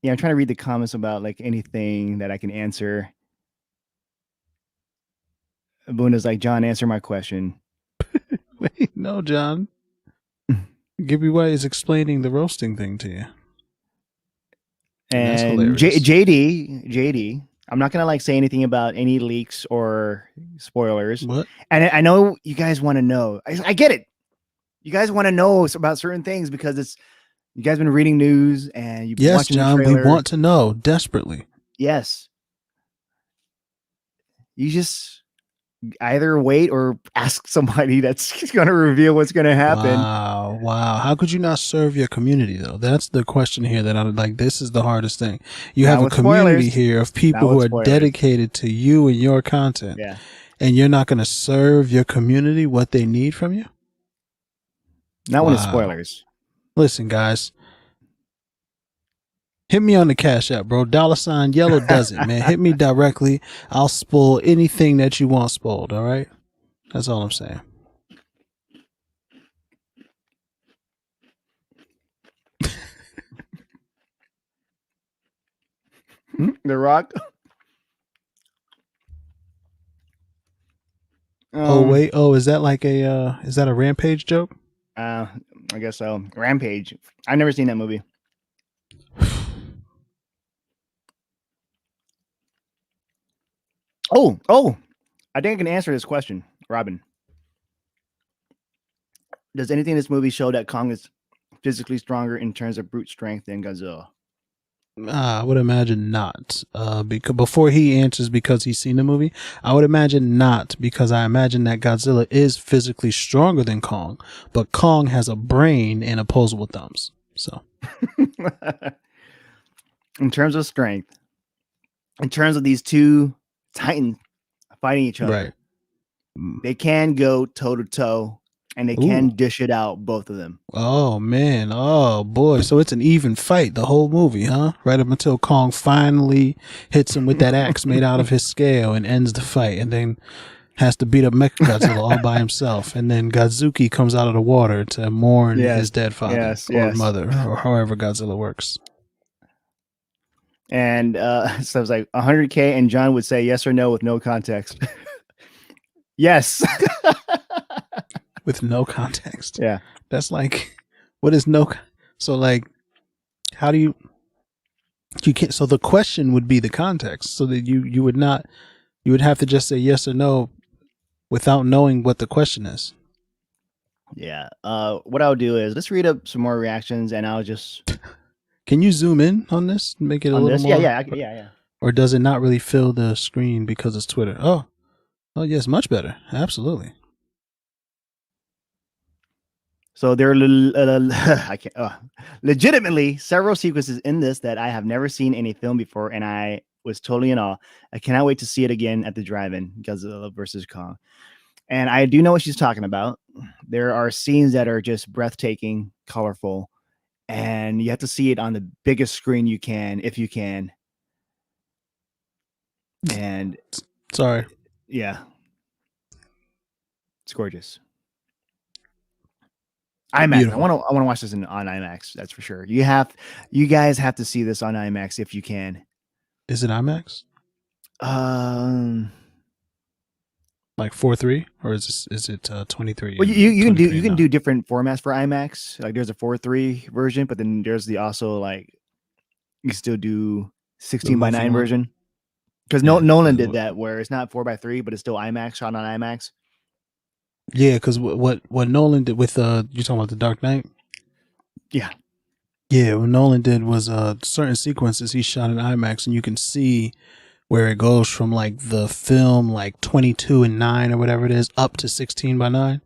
yeah, I'm trying to read the comments about like anything that I can answer. Bunda's like, John, answer my question. Wait, no, John. Gibby White is explaining the roasting thing to you. And JD, I'm not gonna like say anything about any leaks or spoilers. What? And I know you guys want to know. I get it. You guys want to know about certain things because it's you guys been reading news and you've been watching John, the trailer. we want to know desperately. Yes. You just either wait or ask somebody that's going to reveal what's going to happen. Wow. How could you not serve your community, though? That's the question here that I'm like, this is the hardest thing. You have a community here of people who are dedicated to you and your content. Yeah. And you're not going to serve your community what they need from you? Not when it's spoilers. Listen, guys. Hit me on the Cash App, bro. $ yellow does it, man. Hit me directly. I'll spoil anything that you want spoiled, all right? That's all I'm saying. The Rock. Wait. Oh, is that like is that a Rampage joke? I guess so. Rampage. I've never seen that movie. Oh, I think I can answer this question, Robin. Does anything in this movie show that Kong is physically stronger in terms of brute strength than Godzilla? I would imagine not. Because before he answers because he's seen the movie, I would imagine not, because I imagine that Godzilla is physically stronger than Kong, but Kong has a brain and opposable thumbs. So, in terms of strength, in terms of these two titans fighting each other, right? They can go toe to toe, and they can dish it out, both of them. Oh man, oh boy! So it's an even fight the whole movie, huh? Right up until Kong finally hits him with that axe made out of his scale and ends the fight, and then has to beat up Mechagodzilla all by himself, and then Godzuki comes out of the water to mourn his dead father or mother, or however Godzilla works. And so it was like 100K, and John would say yes or no with no context. Yes. With no context. Yeah. That's like, what is no? So like, how do you can't, so the question would be the context, so that you would not, you would have to just say yes or no without knowing what the question is. Yeah. What I'll do is let's read up some more reactions, and I'll just. Can you zoom in on this? Make it a little more. Yeah. Or does it not really fill the screen because it's Twitter? Oh, yes, much better. Absolutely. So there are legitimately several sequences in this that I have never seen in a film before, and I was totally in awe. I cannot wait to see it again at the drive-in, Godzilla versus Kong. And I do know what she's talking about. There are scenes that are just breathtaking, colorful, and you have to see it on the biggest screen you can, if you can. And sorry. Yeah. It's gorgeous. IMAX. Beautiful. I want to watch this on IMAX. That's for sure. You guys have to see this on IMAX if you can. Is it IMAX? Like 4:3, or is it 23? Well, you can do different formats for IMAX. Like there's a 4:3 version, but then there's the also like you can still do 16:9 version. Because Nolan did that where it's not 4:3, but it's still IMAX, shot on IMAX. Yeah, because what Nolan did with you're talking about The Dark Knight? Yeah. Yeah, what Nolan did was certain sequences he shot in IMAX, and you can see where it goes from like the film like 22:9 or whatever it is up to 16:9,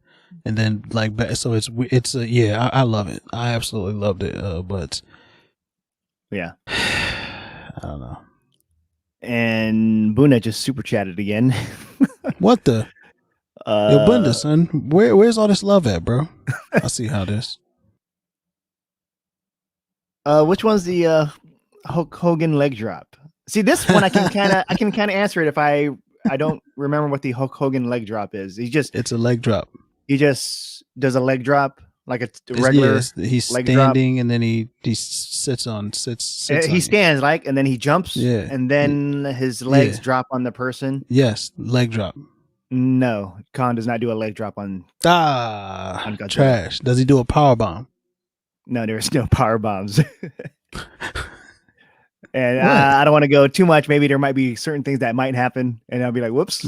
and then like so it's yeah, I love it. I absolutely loved it. But Yeah. I don't know. And Buna just super chatted again. What the yo Bunda son? Where's all this love at, bro? I see how this. Which one's the Hulk Hogan leg drop? See, this one I can kind of answer it if I don't remember what the Hulk Hogan leg drop is. It's a leg drop. He just does a leg drop like a regular. He's leg standing drop. and then he sits on. He stands like, and then he jumps. Yeah, and then his legs drop on the person. Yes, leg drop. No, Khan does not do a leg drop on Godzilla. Trash. Does he do a power bomb? No, there's no power bombs. And I don't want to go too much. Maybe there might be certain things that might happen, and I'll be like, "Whoops."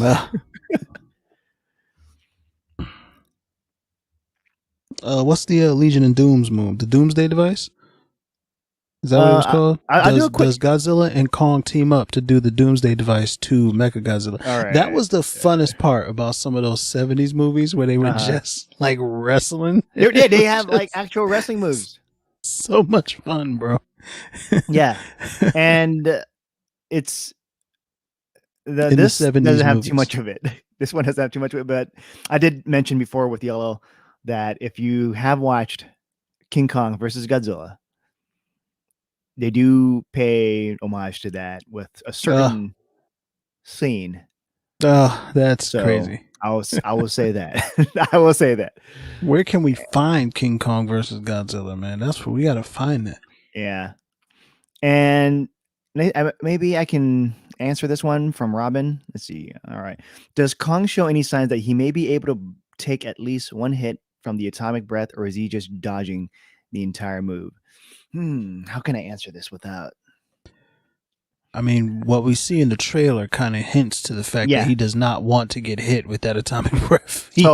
What's the Legion and Doom's move? The Doomsday device? Is that what it was called? Does Godzilla and Kong team up to do the Doomsday device to Mechagodzilla? Right. That was the funnest part about some of those 70s movies where they were just like wrestling. They have like actual wrestling moves. So much fun, bro. Yeah, and this doesn't have movies. Too much of it. This one doesn't have too much of it, but I did mention before with Yellow that if you have watched King Kong versus Godzilla, they do pay homage to that with a certain scene. Oh, that's crazy. I will say that. I will say that. Where can we find King Kong versus Godzilla, man? That's where we got to find that. Yeah. And maybe I can answer this one from Robin. Let's see. All right. Does Kong show any signs that he may be able to take at least one hit from the atomic breath, or is he just dodging the entire move? How can I answer this without? I mean, what we see in the trailer kind of hints to the fact that he does not want to get hit with that atomic breath. He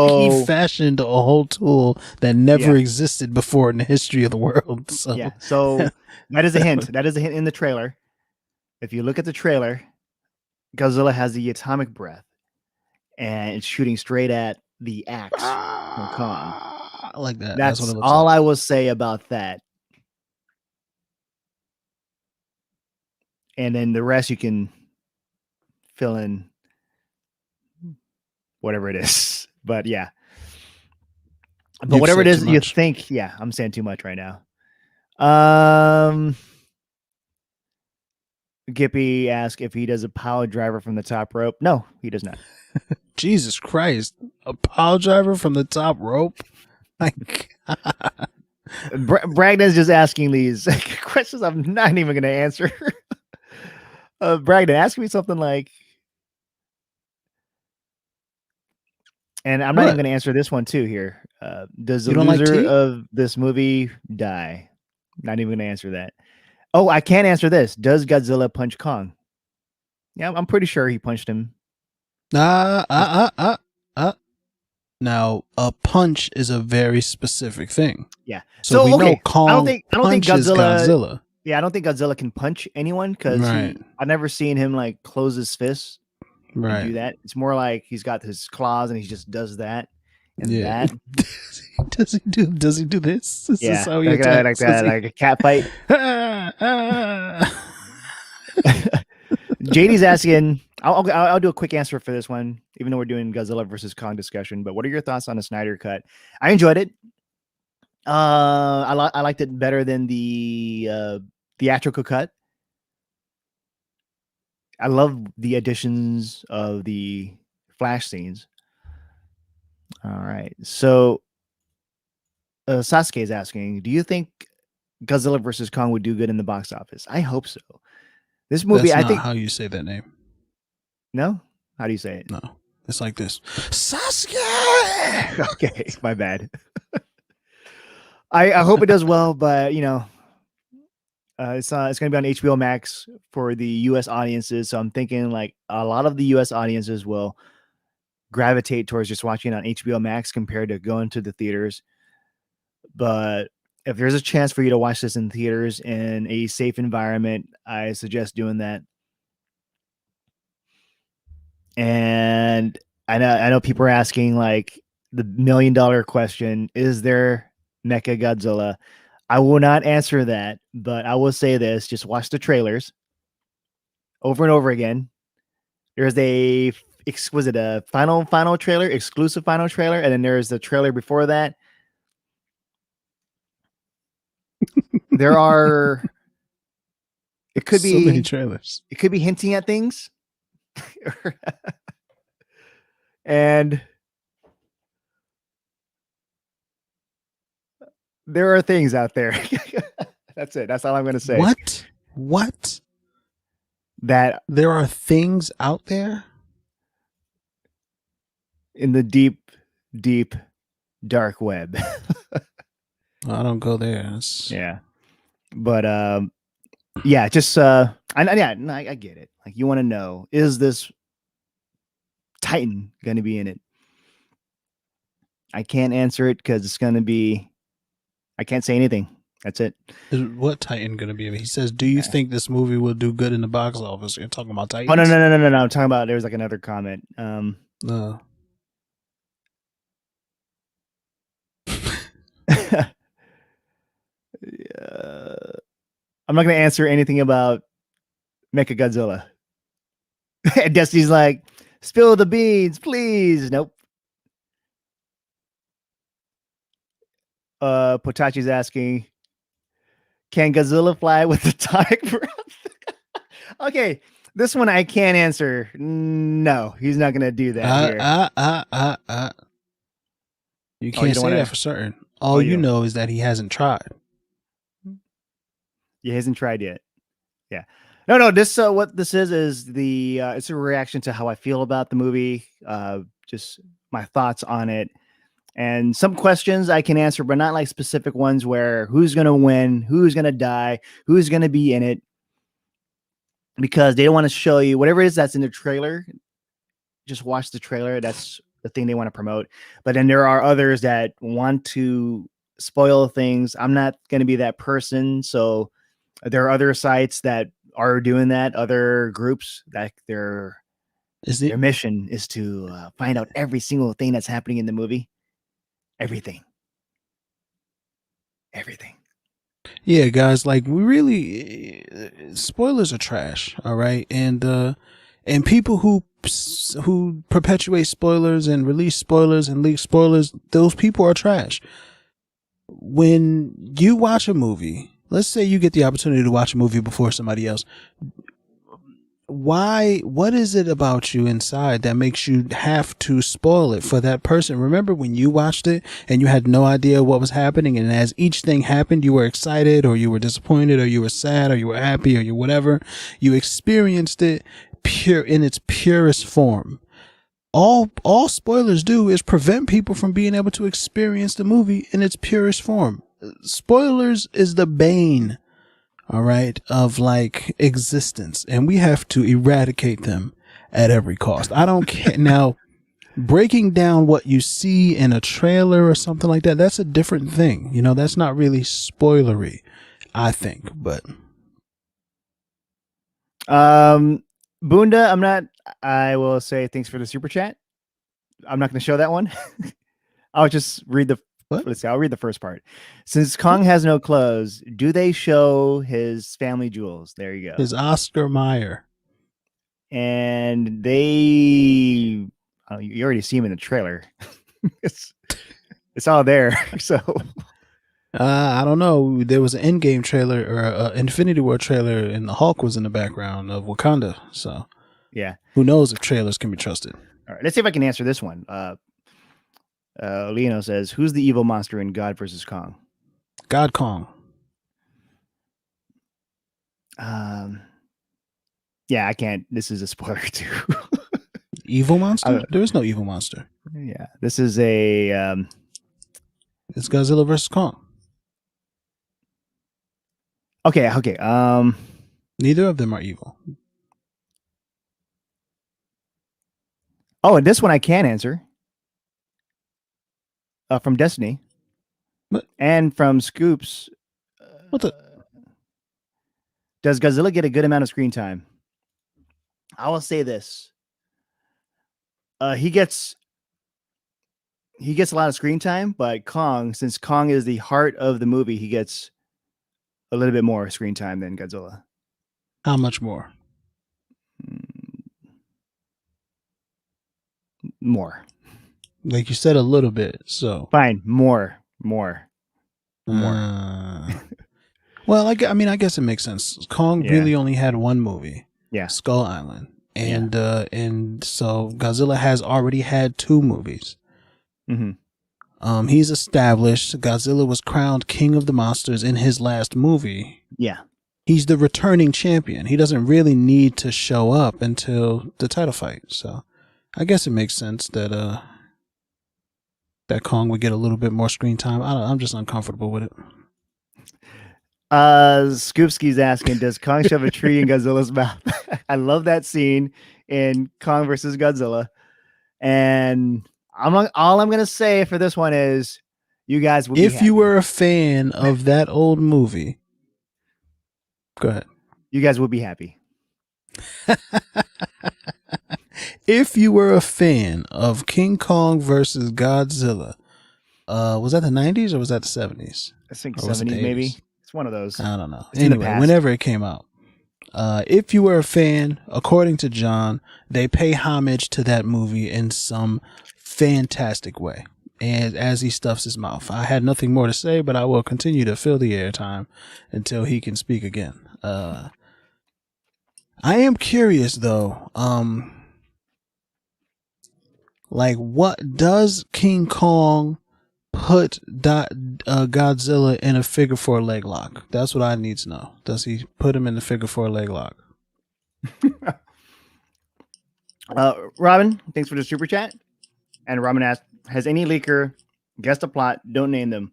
fashioned a whole tool that never existed before in the history of the world. So. Yeah, so that is a hint. That is a hint in the trailer. If you look at the trailer, Godzilla has the atomic breath, and it's shooting straight at the axe from Kong. I like that. That's what it looks all like. I will say about that. And then the rest you can fill in whatever it is. But yeah. But whatever it is you think, I'm saying too much right now. Gippy asked if he does a pile driver from the top rope. No, he does not. Jesus Christ. A pile driver from the top rope? Bragdon's just asking these questions I'm not even going to answer. Bragdon, ask me something like, and I'm not even going to answer this one too here. Does the loser of this movie die? Not even going to answer that. Oh, I can answer this. Does Godzilla punch Kong? Yeah, I'm pretty sure he punched him. Now, a punch is a very specific thing. Yeah. So we know Kong I don't think Godzilla. Yeah, I don't think Godzilla can punch anyone because I've never seen him like close his fists and do that. It's more like he's got his claws and he just does that and that. Does he do this? This is how he attacks. Like a cat fight. JD's asking. I'll do a quick answer for this one, even though we're doing Godzilla versus Kong discussion. But what are your thoughts on the Snyder Cut? I enjoyed it. I liked it better than the theatrical cut. I love the additions of the flash scenes. All right. So Sasuke is asking, do you think Godzilla versus Kong would do good in the box office? I hope so. This movie, That's I think how you say that name. No? How do you say it? No. It's like this. Sasuke! Okay, my bad. I hope it does well, but it's going to be on HBO Max for the US audiences. So I'm thinking like a lot of the US audiences will gravitate towards just watching it on HBO Max compared to going to the theaters. But if there's a chance for you to watch this in theaters in a safe environment, I suggest doing that. And I know people are asking like the $1 million question: is there Mecha Godzilla? I will not answer that, but I will say this: just watch the trailers over and over again. There's was it a final trailer, exclusive final trailer, and then there's the trailer before that. There are. It could So many be. trailers. It could be hinting at things, and there are things out there. That's it. That's all I'm going to say. What? What? That There are things out there? in the deep, deep, dark web. I don't go there. Yeah. But yeah, just I get it. Like you want to know, is this Titan going to be in it? I can't answer it because it's going to be. I can't say anything. That's it. What Titan gonna be? He says, "Do you think this movie will do good in the box office?" You're talking about Titans. Oh no! I'm talking about. There was like another comment. No. I'm not going to answer anything about Mecha Godzilla. And Destiny's like, spill the beans, please. Nope. Potachi's asking, can Godzilla fly with atomic breath? Okay, this one I can't answer. No, he's not gonna do that here. You can't say that for certain. All you know is that he hasn't tried. He hasn't tried yet. Yeah. No. This what this is the it's a reaction to how I feel about the movie. Just my thoughts on it. And some questions I can answer, but not like specific ones where who's going to win, who's going to die, who's going to be in it. Because they don't want to show you whatever it is that's in the trailer. Just watch the trailer. That's the thing they want to promote. But then there are others that want to spoil things. I'm not going to be that person. So there are other sites that are doing that, other groups that their mission is to find out every single thing that's happening in the movie. Everything. Yeah, guys, like we really spoilers are trash, all right? And people who perpetuate spoilers and release spoilers and leak spoilers, those people are trash. When you watch a movie, let's say you get the opportunity to watch a movie before somebody else, what is it about you inside that makes you have to spoil it for that person? Remember when you watched it and you had no idea what was happening, and as each thing happened, you were excited or you were disappointed or you were sad or you were happy or you whatever. You experienced it pure in its purest form. All spoilers do is prevent people from being able to experience the movie in its purest form. Spoilers is the bane, all right, of like existence, and we have to eradicate them at every cost. I don't care. Now, breaking down what you see in a trailer or something like that, that's a different thing. You know, that's not really spoilery, I think, but Boonda, I will say thanks for the super chat. I'm not going to show that one. I'll just read I'll read the first part. Since Kong has no clothes, do they show his family jewels? There you go. His Oscar Mayer. And you already see him in the trailer. it's all there. So I don't know. There was an Endgame trailer or an Infinity War trailer, and the Hulk was in the background of Wakanda. So yeah, who knows if trailers can be trusted? All right, let's see if I can answer this one. Leno says, "Who's the evil monster in God versus Kong?" God Kong. Yeah, I can't. This is a spoiler too. Evil monster? There is no evil monster. Yeah, this is a. It's Godzilla versus Kong. Okay. Neither of them are evil. Oh, and this one I can answer. From Destiny. And from Scoops, What the? does Godzilla get a good amount of screen time? I will say this: he gets a lot of screen time, but Kong, since Kong is the heart of the movie, he gets a little bit more screen time than Godzilla. How much more? More. Like you said, a little bit. So Fine, more. Well, I mean, I guess it makes sense. Kong Yeah. really only had one movie, Yeah. Skull Island, and so Godzilla has already had 2 movies. Mm-hmm. He's established. Godzilla was crowned king of the monsters in his last movie. Yeah. He's the returning champion. He doesn't really need to show up until the title fight. So, I guess it makes sense that that Kong would get a little bit more screen time. I'm just uncomfortable with it. Scoopski's asking, does Kong shove a tree in Godzilla's mouth? I love that scene in Kong versus Godzilla. And all I'm gonna say for this one is you guys will be If happy. you were a fan of that old movie, go ahead. You guys will be happy. If you were a fan of King Kong versus Godzilla, was that the 90s or was that the 70s? I think Or was it 70s the maybe. 80s? It's one of those. I don't know. It's in the Anyway, past. whenever it came out, if you were a fan, according to John, they pay homage to that movie in some fantastic way. And as he stuffs his mouth, I had nothing more to say, but I will continue to fill the airtime until he can speak again. I am curious though. Like, what does King Kong put Godzilla in a figure 4 leg lock? That's what I need to know. Does he put him in the figure 4 leg lock? Robin, thanks for the super chat. And Robin asked, has any leaker guessed a plot? Don't name them.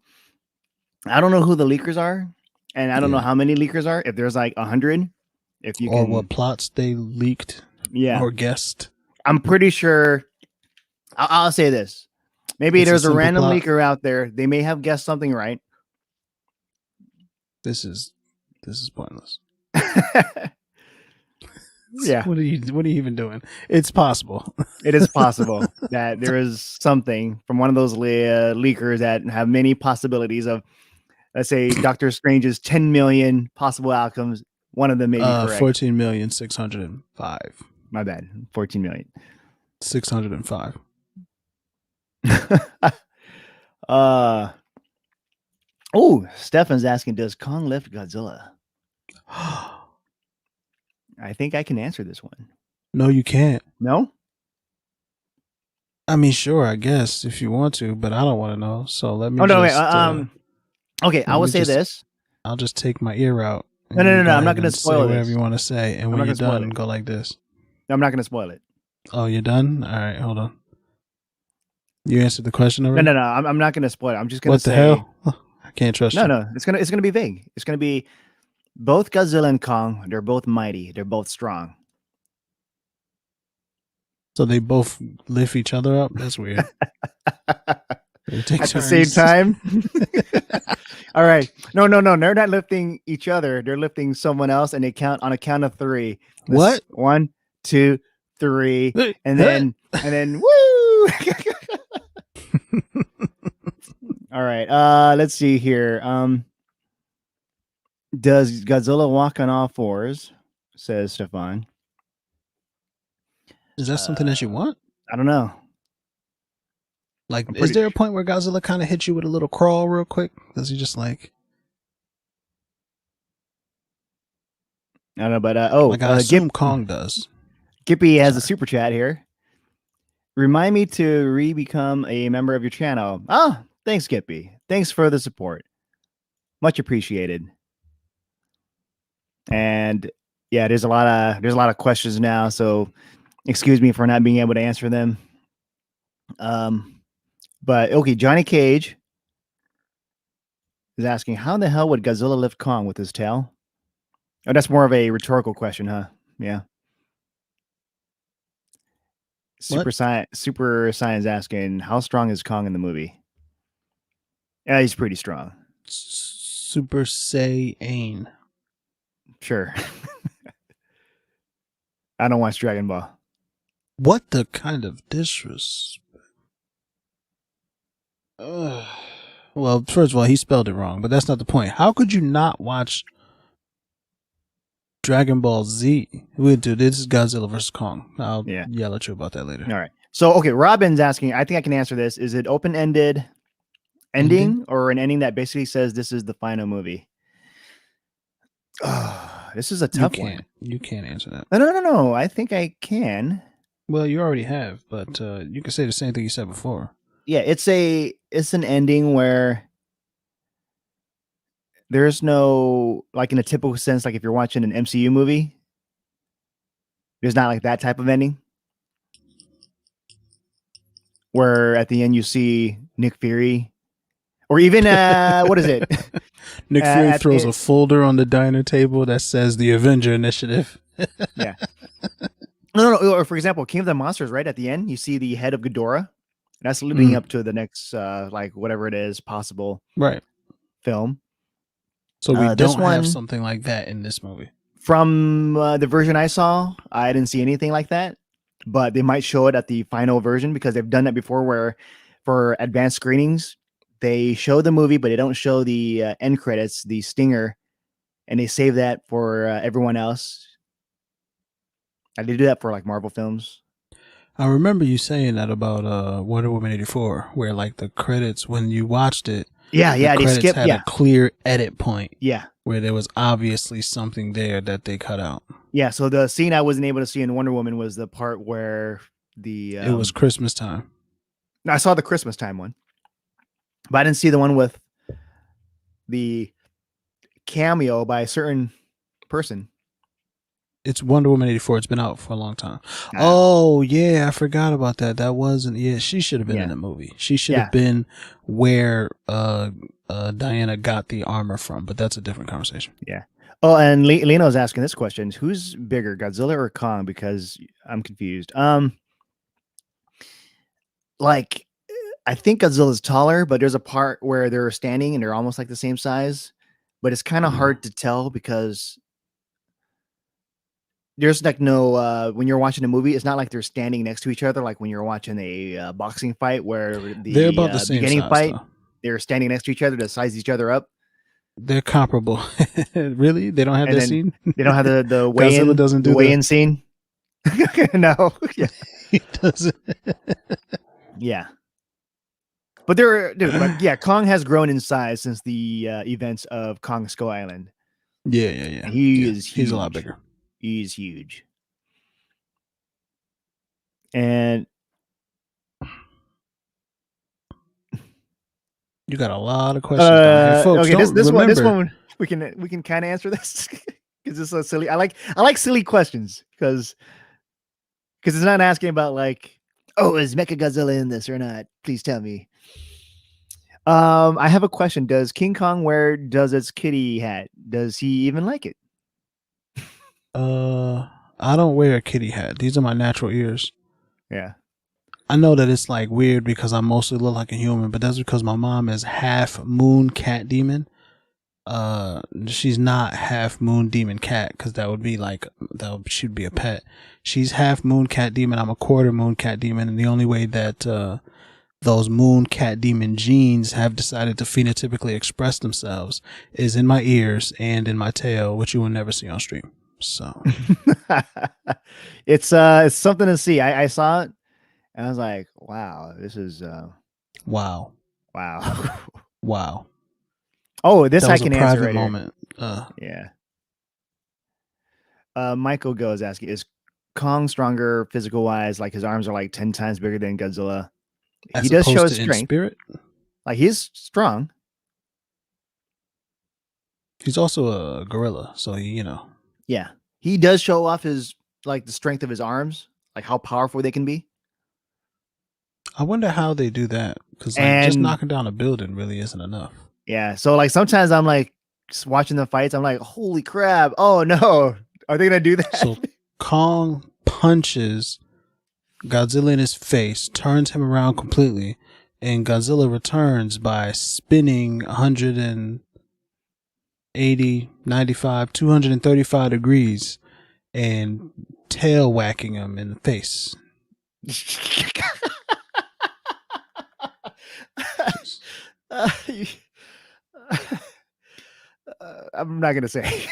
I don't know who the leakers are, and I don't know how many leakers are. If there's like 100, if you or can, what plots they leaked, or guessed. I'm pretty sure. I'll say this: maybe there's a random leaker out there. They may have guessed something right. This is pointless. Yeah. What are you even doing? It's possible. It is possible that there is something from one of those leakers that have many possibilities of, let's say, Doctor Strange's 10 million possible outcomes. One of them may be correct. 14,605. My bad. 14 million. 605. Oh, Stefan's asking, does Kong lift Godzilla? I think I can answer this one. No, you can't. No? I mean, sure, I guess if you want to, but I don't want to know. So let me. Okay, I will say this. I'll just take my ear out. No. I'm not going to spoil whatever you want to say, and when you're done, go like this. No, I'm not going to spoil it. Oh, you're done? All right, hold on. You answered the question already? No. I'm not going to spoil it. I'm just going to say. What the hell? I can't trust you. No. It's gonna be vague. It's gonna be both Godzilla and Kong. They're both mighty. They're both strong. So they both lift each other up? That's weird. At the same time? All right. No. They're not lifting each other. They're lifting someone else, and they count on a count of 3. What? 1, 2, 3, and then woo! All right. Let's see here. Does Godzilla walk on all 4s? Says Stefan. Is that something that you want? I don't know. Like, is there a point where Godzilla kind of hits you with a little crawl real quick? Does he just like? I don't know, but I assume Kong does. Gippy has a super chat here. Remind me to become a member of your channel. Oh, thanks, Gippy. Thanks for the support. Much appreciated. And yeah, there's a lot of questions now, so excuse me for not being able to answer them. But okay, Johnny Cage is asking, how the hell would Godzilla lift Kong with his tail? Oh, that's more of a rhetorical question, huh? Yeah. Super Science asking, how strong is Kong in the movie? Yeah, he's pretty strong. Super Saiyan. Sure. I don't watch Dragon Ball. What the kind of disrespect? Well, first of all, he spelled it wrong, but that's not the point. How could you not watch Dragon Ball Z? Dude, this is Godzilla versus Kong. I'll yell at you about that later. All right. So, okay, Robin's asking, I think I can answer this. Is it open-ended ending or an ending that basically says this is the final movie? This is a tough one. You can't answer that. No. I think I can. Well, you already have, but you can say the same thing you said before. Yeah, it's an ending where there's no, like in a typical sense, like if you're watching an MCU movie, there's not like that type of ending where at the end you see Nick Fury, or even what is it? Nick Fury throws a folder on the diner table that says the Avenger Initiative. Yeah. No. Or for example, King of the Monsters, right at the end, you see the head of Ghidorah. That's leading up to the next, like whatever it is, possible film. So we don't have something like that in this movie. From the version I saw, I didn't see anything like that, but they might show it at the final version because they've done that before where for advanced screenings, they show the movie, but they don't show the end credits, the stinger, and they save that for everyone else. I did do that for like Marvel films. I remember you saying that about Wonder Woman 84, where like the credits, when you watched it, they skipped a clear edit point. Yeah. Where there was obviously something there that they cut out. Yeah, so the scene I wasn't able to see in Wonder Woman was the part where the... it was Christmas time. I saw the Christmas time one. But I didn't see the one with the cameo by a certain person. It's Wonder Woman 84. It's been out for a long time. Oh, yeah. I forgot about that. That wasn't... Yeah, she should have been in the movie. She should have been where Diana got the armor from, but that's a different conversation. Yeah. Oh, and Leno's asking this question. Who's bigger, Godzilla or Kong? Because I'm confused. Like, I think Godzilla's taller, but there's a part where they're standing and they're almost like the same size. But it's kind of hard to tell because... there's like no when you're watching a movie, it's not like they're standing next to each other like when you're watching a boxing fight where they're about the same beginning size, fight though. They're standing next to each other to size each other up. They're comparable. Really? They don't have that scene? They don't have the weigh-in. Godzilla doesn't do the weigh-in scene. No. Yeah. He doesn't. Yeah. But Kong has grown in size since the events of Kong Skull Island. Yeah. He's a lot bigger. He's huge. And you got a lot of questions down here. Folks, okay, this one we can kind of answer this because it's so silly. I like silly questions because it's not asking about like, oh, is Mechagodzilla in this or not? Please tell me. I have a question. Does King Kong wear its kitty hat? Does he even like it? I don't wear a kitty hat. These are my natural ears. Yeah. I know that it's like weird because I mostly look like a human, but that's because my mom is half moon cat demon. She's not half moon demon cat because she'd be a pet. She's half moon cat demon. I'm a quarter moon cat demon, and the only way that those moon cat demon genes have decided to phenotypically express themselves is in my ears and in my tail, which you will never see on stream. So it's something to see. I saw it and I was like, wow, this is wow. Oh, this I can answer private right moment. Yeah. Michael Go is asking, is Kong stronger physical wise? Like his arms are like 10 times bigger than Godzilla. He does show his strength. Spirit? Like he's strong. He's also a gorilla, so Yeah, he does show off his the strength of his arms, like how powerful they can be. I wonder how they do that because just knocking down a building really isn't enough. Yeah, so like sometimes I'm like watching the fights, I'm like, holy crap! Oh no, are they gonna do that? So Kong punches Godzilla in his face, turns him around completely, and Godzilla returns by spinning 180, 95, 235 degrees and tail whacking him in the face. You- I'm not gonna say.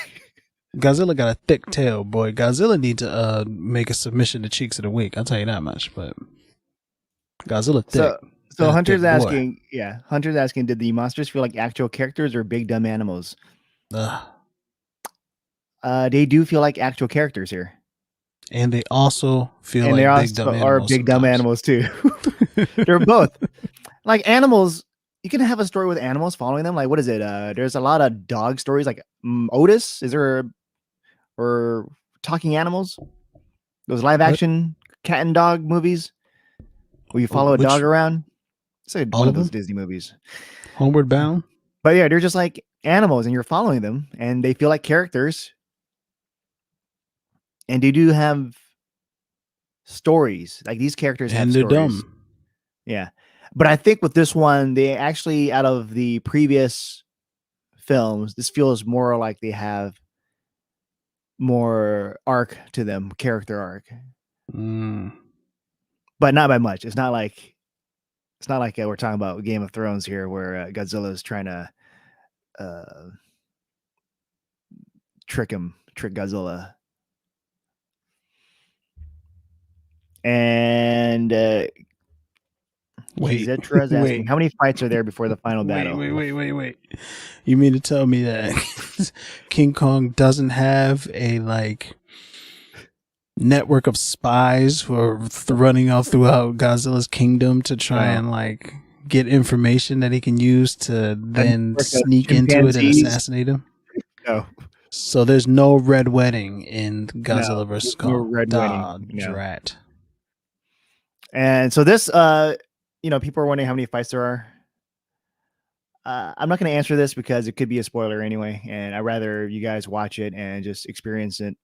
Godzilla got a thick tail, boy. Godzilla need to make a submission to Cheeks of the Week. I'll tell you that much. But Godzilla thick. So That Hunter's thick boy. asking, Hunter's asking, did the monsters feel like actual characters or big dumb animals? They do feel like actual characters here, and they also feel and like they big dumb also are animals. big dumb animals too. They're both like animals. You can have a story with animals following them. Like, what is it? There's a lot of dog stories, like Otis. Is there or talking animals? Those live action cat and dog movies where you follow a dog around. It's like one of those Disney movies. Homeward Bound. But yeah, they're just like animals, and you're following them, and they feel like characters, and they do have stories. Like these characters have and they're stories. dumb. Yeah. But I think with this one, they actually, out of the previous films, this feels more like they have more arc to them, character arc. But not by much. It's not like we're talking about Game of Thrones here, where Godzilla is trying to trick Godzilla. And wait, Zetra's asking, how many fights are there before the final battle? Wait. You mean to tell me that King Kong doesn't have a like network of spies who are running all throughout Godzilla's kingdom to try and like get information that he can use to then sneak into it and assassinate him? No. So there's no red wedding in Godzilla vs. Kong. No red wedding. Drat. And so this, people are wondering how many fights there are. I'm not going to answer this because it could be a spoiler anyway, and I'd rather you guys watch it and just experience it.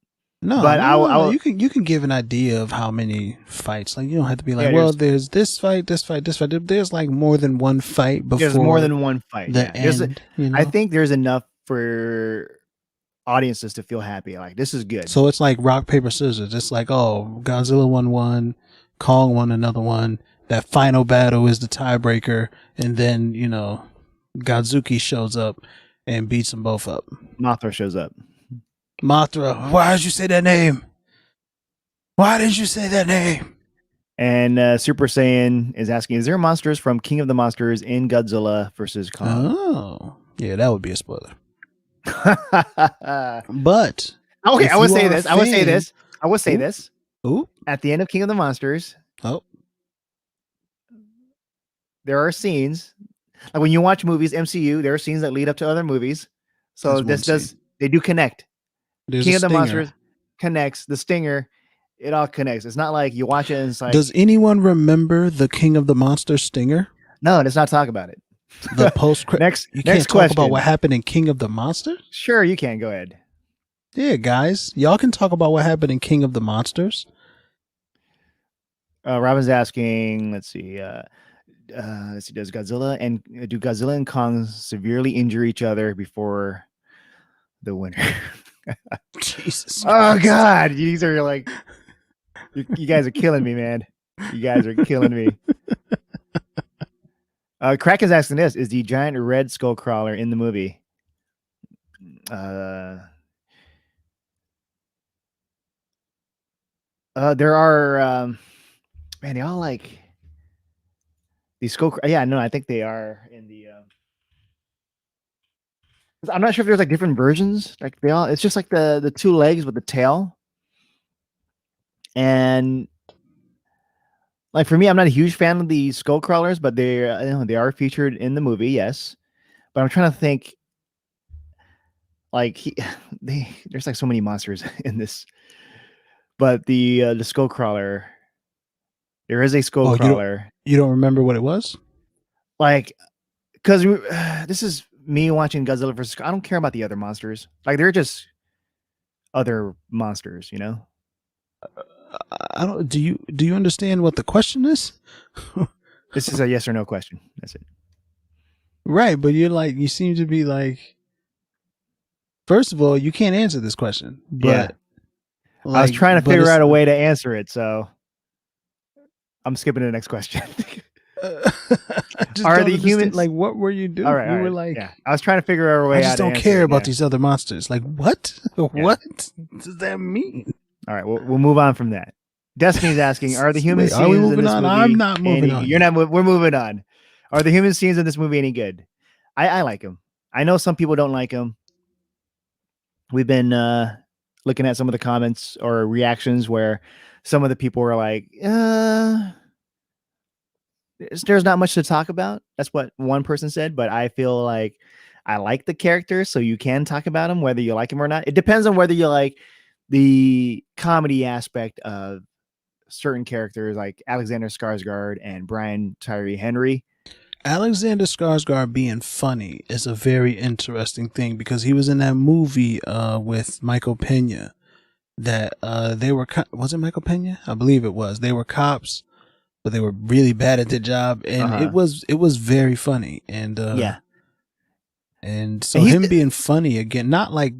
No, but no. You can give an idea of how many fights. Like you don't have to be like, there's this fight. There's like more than one fight before. There's more than one fight. The end. I think there's enough for audiences to feel happy. Like this is good. So it's like rock paper scissors. It's like, oh, Godzilla won one, Kong won another one. That final battle is the tiebreaker, and then Godzuki shows up and beats them both up. Mothra shows up. Mothra, why did you say that name? Why did you say that name? And Super Saiyan is asking, is there monsters from King of the Monsters in Godzilla versus Kong? Oh, yeah, that would be a spoiler. But okay, I would say this. Ooh. At the end of King of the Monsters, there are scenes like when you watch movies, MCU, there are scenes that lead up to other movies. So they do connect. There's King of the Monsters connects, the stinger, it all connects. It's not like you watch it and it's like, does anyone remember the King of the Monsters stinger? No, let's not talk about it. The post next can't question. Talk about what happened in King of the Monsters? Sure, you can. Go ahead. Yeah, guys, y'all can talk about what happened in King of the Monsters. Robin's asking, let's see, does Godzilla and Kong severely injure each other before the winner? Jesus. Oh God, these are like, you guys are killing me, man. You guys are killing me. Crack is asking this: is the giant red skull crawler in the movie? There are, man, they all like these skull. Yeah, no, I think they are in the. I'm not sure if there's like different versions. Like it's just like the two legs with the tail. And like for me, I'm not a huge fan of the skull crawlers, but they are featured in the movie, yes. But I'm trying to think. Like there's like so many monsters in this, but the skull crawler, there is a skull crawler. You don't remember what it was? Like, because this is me watching Godzilla vs. I don't care about the other monsters. Like they're just other monsters, I don't. Do you understand what the question is? This is a yes or no question. That's it. Right, but you seem to be like, first of all, you can't answer this question, Yeah. but I was trying to but figure it's out a way to answer it, so I'm skipping to the next question. I just Are don't the understand. humans Like, what were you all doing? right, You all were right. like, Yeah. I was trying to figure out a I way how just to don't answer care it. about Yeah. these other monsters. Like, what? What does that mean? All right, we'll move on from that. Destiny's asking, are the human Wait, are we scenes in moving this on? movie I'm not moving any on you're yet. not we're moving on. Are the human scenes in this movie any good? I like them. I know some people don't like them. We've been looking at some of the comments or reactions where some of the people were like, there's not much to talk about. That's what one person said, but I feel like I like the characters, so you can talk about them whether you like them or not. It depends on whether you like the comedy aspect of certain characters like Alexander Skarsgård and Brian Tyree Henry. Alexander Skarsgård being funny is a very interesting thing because he was in that movie with Michael Pena that they were was it Michael Pena? I believe it was. They were cops, but they were really bad at their job, and it was very funny. And Yeah, and and so him being funny again, not like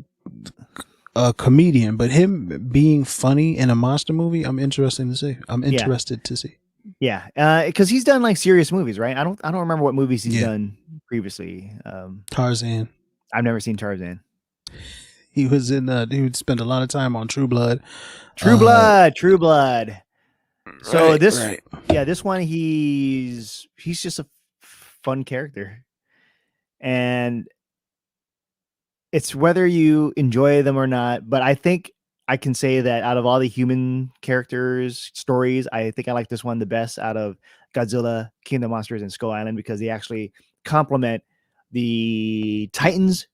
a comedian, but him being funny in a monster movie, I'm interested to see. Yeah, because he's done like serious movies, right? I don't remember what movies he's Yeah. done previously. Tarzan. I've never seen Tarzan. He was in. He would spend a lot of time on True Blood. True Blood. So this one, he's just a fun character, and it's whether you enjoy them or not. But I think I can say that out of all the human characters stories, I think I like this one the best out of Godzilla, King of the Monsters, and Skull Island because they actually complement the Titans.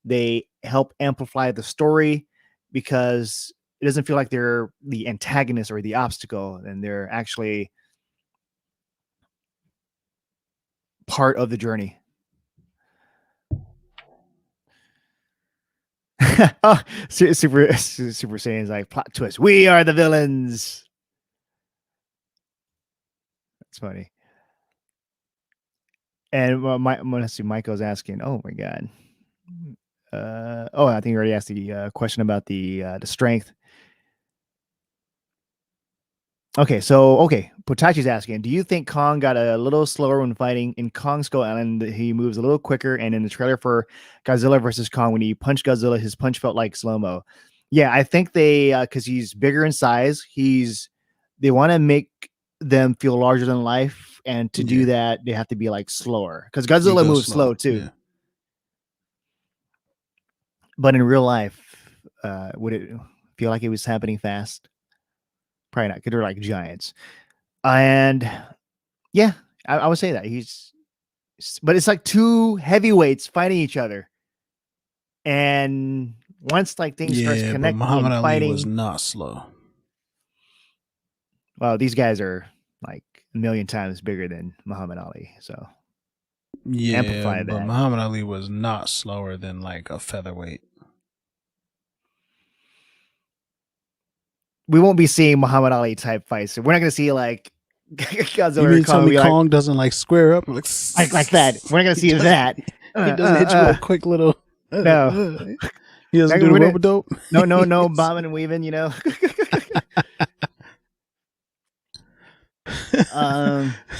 They help amplify the story because it doesn't feel like they're the antagonist or the obstacle, and they're actually part of the journey. Oh, Super Saiyan's like plot twist. We are the villains. That's funny. And let's see. Michael's asking. Oh my god. I think you already asked the question about the strength. Okay, Potachi's asking, do you think Kong got a little slower when fighting in Kong Skull Island? He moves a little quicker, and in the trailer for Godzilla versus Kong, when he punched Godzilla, his punch felt like slow-mo. Yeah, I think they because he's bigger in size, they want to make them feel larger than life, and to do that, they have to be like slower because Godzilla moves slow too. Yeah. But in real life, would it feel like it was happening fast? Probably not, because they're like giants. And yeah, I would say that but it's like two heavyweights fighting each other. And once like things starts connecting but Muhammad and Ali fighting, was not slow. well, these guys are like a million times bigger than Muhammad Ali. So amplify but that. Muhammad Ali was not slower than like a featherweight. We won't be seeing Muhammad Ali type fights. So we're not going to see like Godzilla. You mean tell me Kong like, doesn't like square up like that? We're not going to see that. He doesn't hit you with a quick little. No. He doesn't do the rope dope. No, bombing and weaving.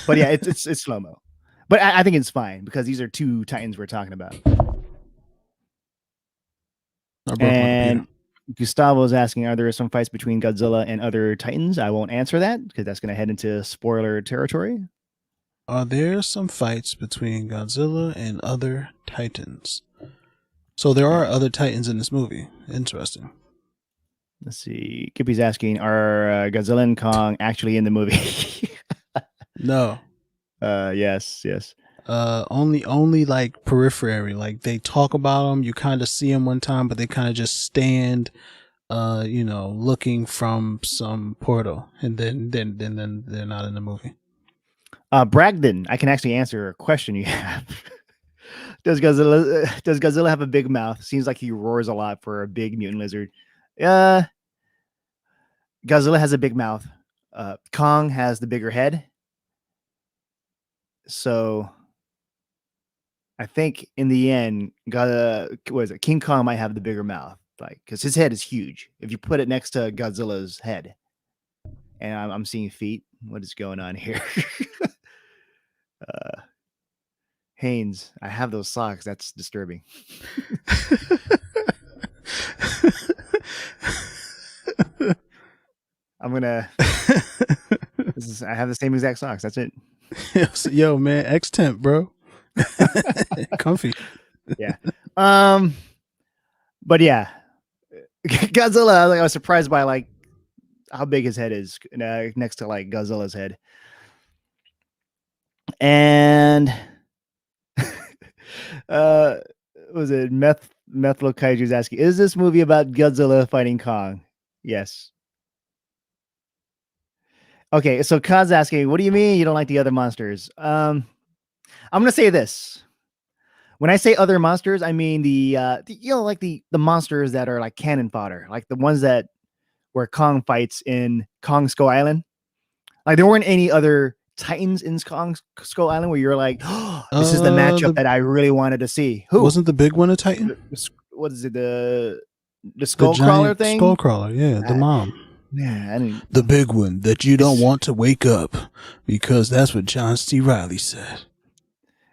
But yeah, it's slow mo. But I think it's fine because these are two Titans we're talking about. And Gustavo is asking, are there some fights between Godzilla and other Titans? I won't answer that because that's going to head into spoiler territory. Are there some fights between Godzilla and other Titans? So there are other Titans in this movie. Interesting. Let's see. Kippy's asking, are Godzilla and Kong actually in the movie? No. Yes. Only like periphery. Like they talk about them. You kind of see them one time, but they kind of just stand, looking from some portal, and then they're not in the movie. Bragdon, I can actually answer a question you have. Does Godzilla have a big mouth? Seems like he roars a lot for a big mutant lizard. Godzilla has a big mouth. Kong has the bigger head. So I think in the end, what is it? King Kong might have the bigger mouth, like because his head is huge. If you put it next to Godzilla's head, and I'm seeing feet. What is going on here? Haynes, I have those socks. That's disturbing. I'm gonna. I have the same exact socks. That's it. Yo, man, X-Temp, bro. Comfy. Yeah. But yeah, Godzilla. I was surprised by like how big his head is next to like Godzilla's head. And was it Methlo Kaiju's asking, is this movie about Godzilla fighting Kong? Yes. Okay, so Khan's asking, what do you mean you don't like the other monsters? I'm gonna say this. When I say other monsters, I mean the like the monsters that are like cannon fodder, like the ones that where Kong fights in Kong Skull Island. Like there weren't any other Titans in Kong Skull Island where you're like, oh, this is the matchup that I really wanted to see. Who wasn't the big one a Titan? What is it? The skull crawler thing? Skull crawler, yeah, the mom. Yeah, the big one that you don't want to wake up because that's what John C. Reilly said.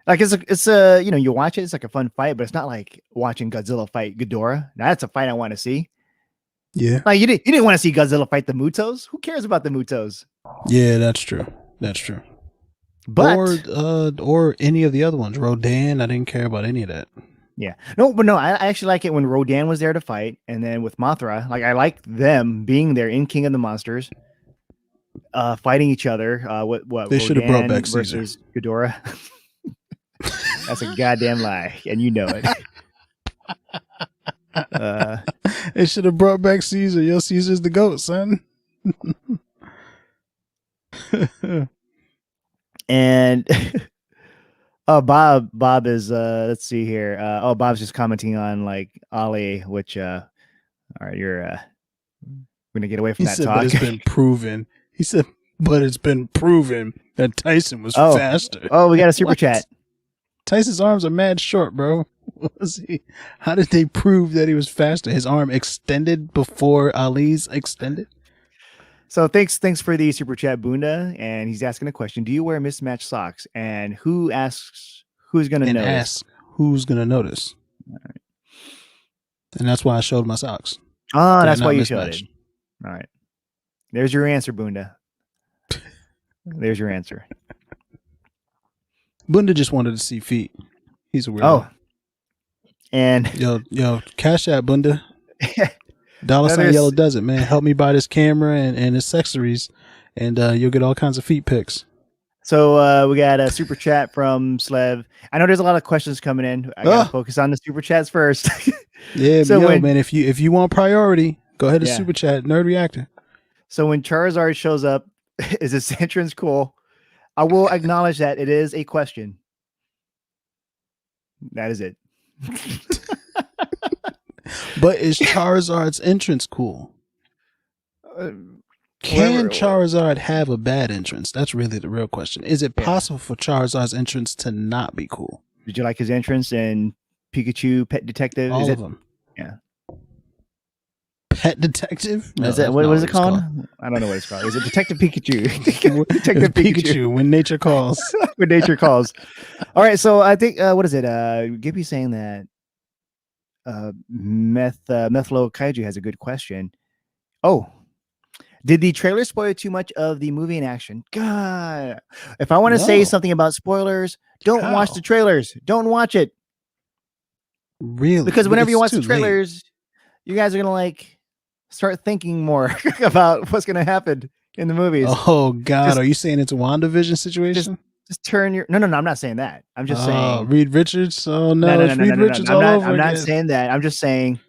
Like it's a you watch it, it's like a fun fight, but it's not like watching Godzilla fight Ghidorah. Now, that's a fight I want to see. Yeah, like you didn't want to see Godzilla fight the Mutos. Who cares about the Mutos? Yeah, that's true. That's true. But or any of the other ones, Rodan. I didn't care about any of that. Yeah, no, I actually like it when Rodan was there to fight, and then with Mothra, like I like them being there in King of the Monsters, fighting each other. What they should have brought back Caesar versus Ghidorah. That's a goddamn lie, and you know it. They should have brought back Caesar. Yo, Caesar's the GOAT, son. And Bob is let's see here. Bob's just commenting on like Ali, which all right, you're we're gonna get away from that talk. But it's been proven. He said, but it's been proven that Tyson was faster. Oh, we got a super chat. Tyson's arms are mad short, bro. How did they prove that he was faster? His arm extended before Ali's extended? So thanks for the super chat, Bunda, and he's asking a question: do you wear mismatched socks? And who asks who's going to notice? Ask who's going to notice. All right. And that's why I showed my socks. Oh, that's why you showed it. All right. There's your answer, Bunda. There's your answer. Bunda just wanted to see feet. He's a weirdo. Oh. And yo, cash out, Bunda. $sign Yellow does it, man. Help me buy this camera and accessories, and you'll get all kinds of feet pics. So we got a super chat from Slev. I know there's a lot of questions coming in. I gotta focus on the super chats first. Yeah, so man, if you want priority, go ahead and super chat Nerd Reactor. So when Charizard shows up, is his entrance cool? I will acknowledge that it is a question. That is it. But is Charizard's entrance cool? Can Charizard have a bad entrance? That's really the real question. Is it possible for Charizard's entrance to not be cool? Did you like his entrance in Pikachu Pet Detective? All of them. Yeah. Pet Detective? No, what is it called? I don't know what it's called. Is it Detective Pikachu? Detective Pikachu. When nature calls. When nature calls. All right. So I think, what is it? Gibby's saying that Methlo Kaiju has a good question. Oh, did the trailer spoil too much of the movie in action? God, if I want to say something about spoilers, don't watch the trailers. Don't watch it. Really? Because whenever you watch the trailers, you guys are gonna like start thinking more about what's gonna happen in the movies. Oh God, are you saying it's a WandaVision situation? Just turn your no. I'm not saying that. I'm just saying Reed Richards. Oh no, it's Reed Richards all over. I'm not saying that. I'm just saying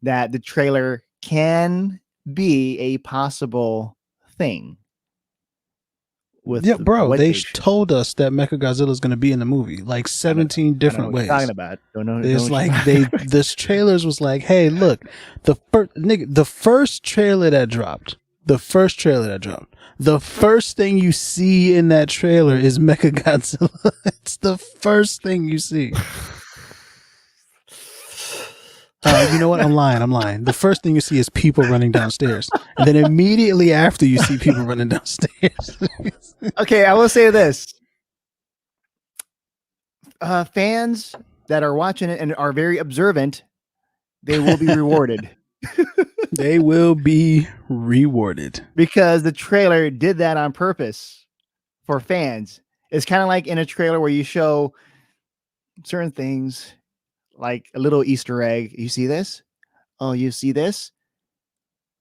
that the trailer can be a possible thing. With bro, they told us that Mechagodzilla is going to be in the movie like 17 different ways. Talking about it's like this trailers was like, hey, look, the first trailer that dropped, The first trailer that dropped. The first thing you see in that trailer is Mechagodzilla. It's the first thing you see. You know what? I'm lying. The first thing you see is people running downstairs. And then immediately after you see people running downstairs. Okay, I will say this. Fans that are watching it and are very observant, they will be rewarded. They will be rewarded. Because the trailer did that on purpose for fans. It's kind of like in a trailer where you show certain things, like a little Easter egg. You see this? Oh, you see this?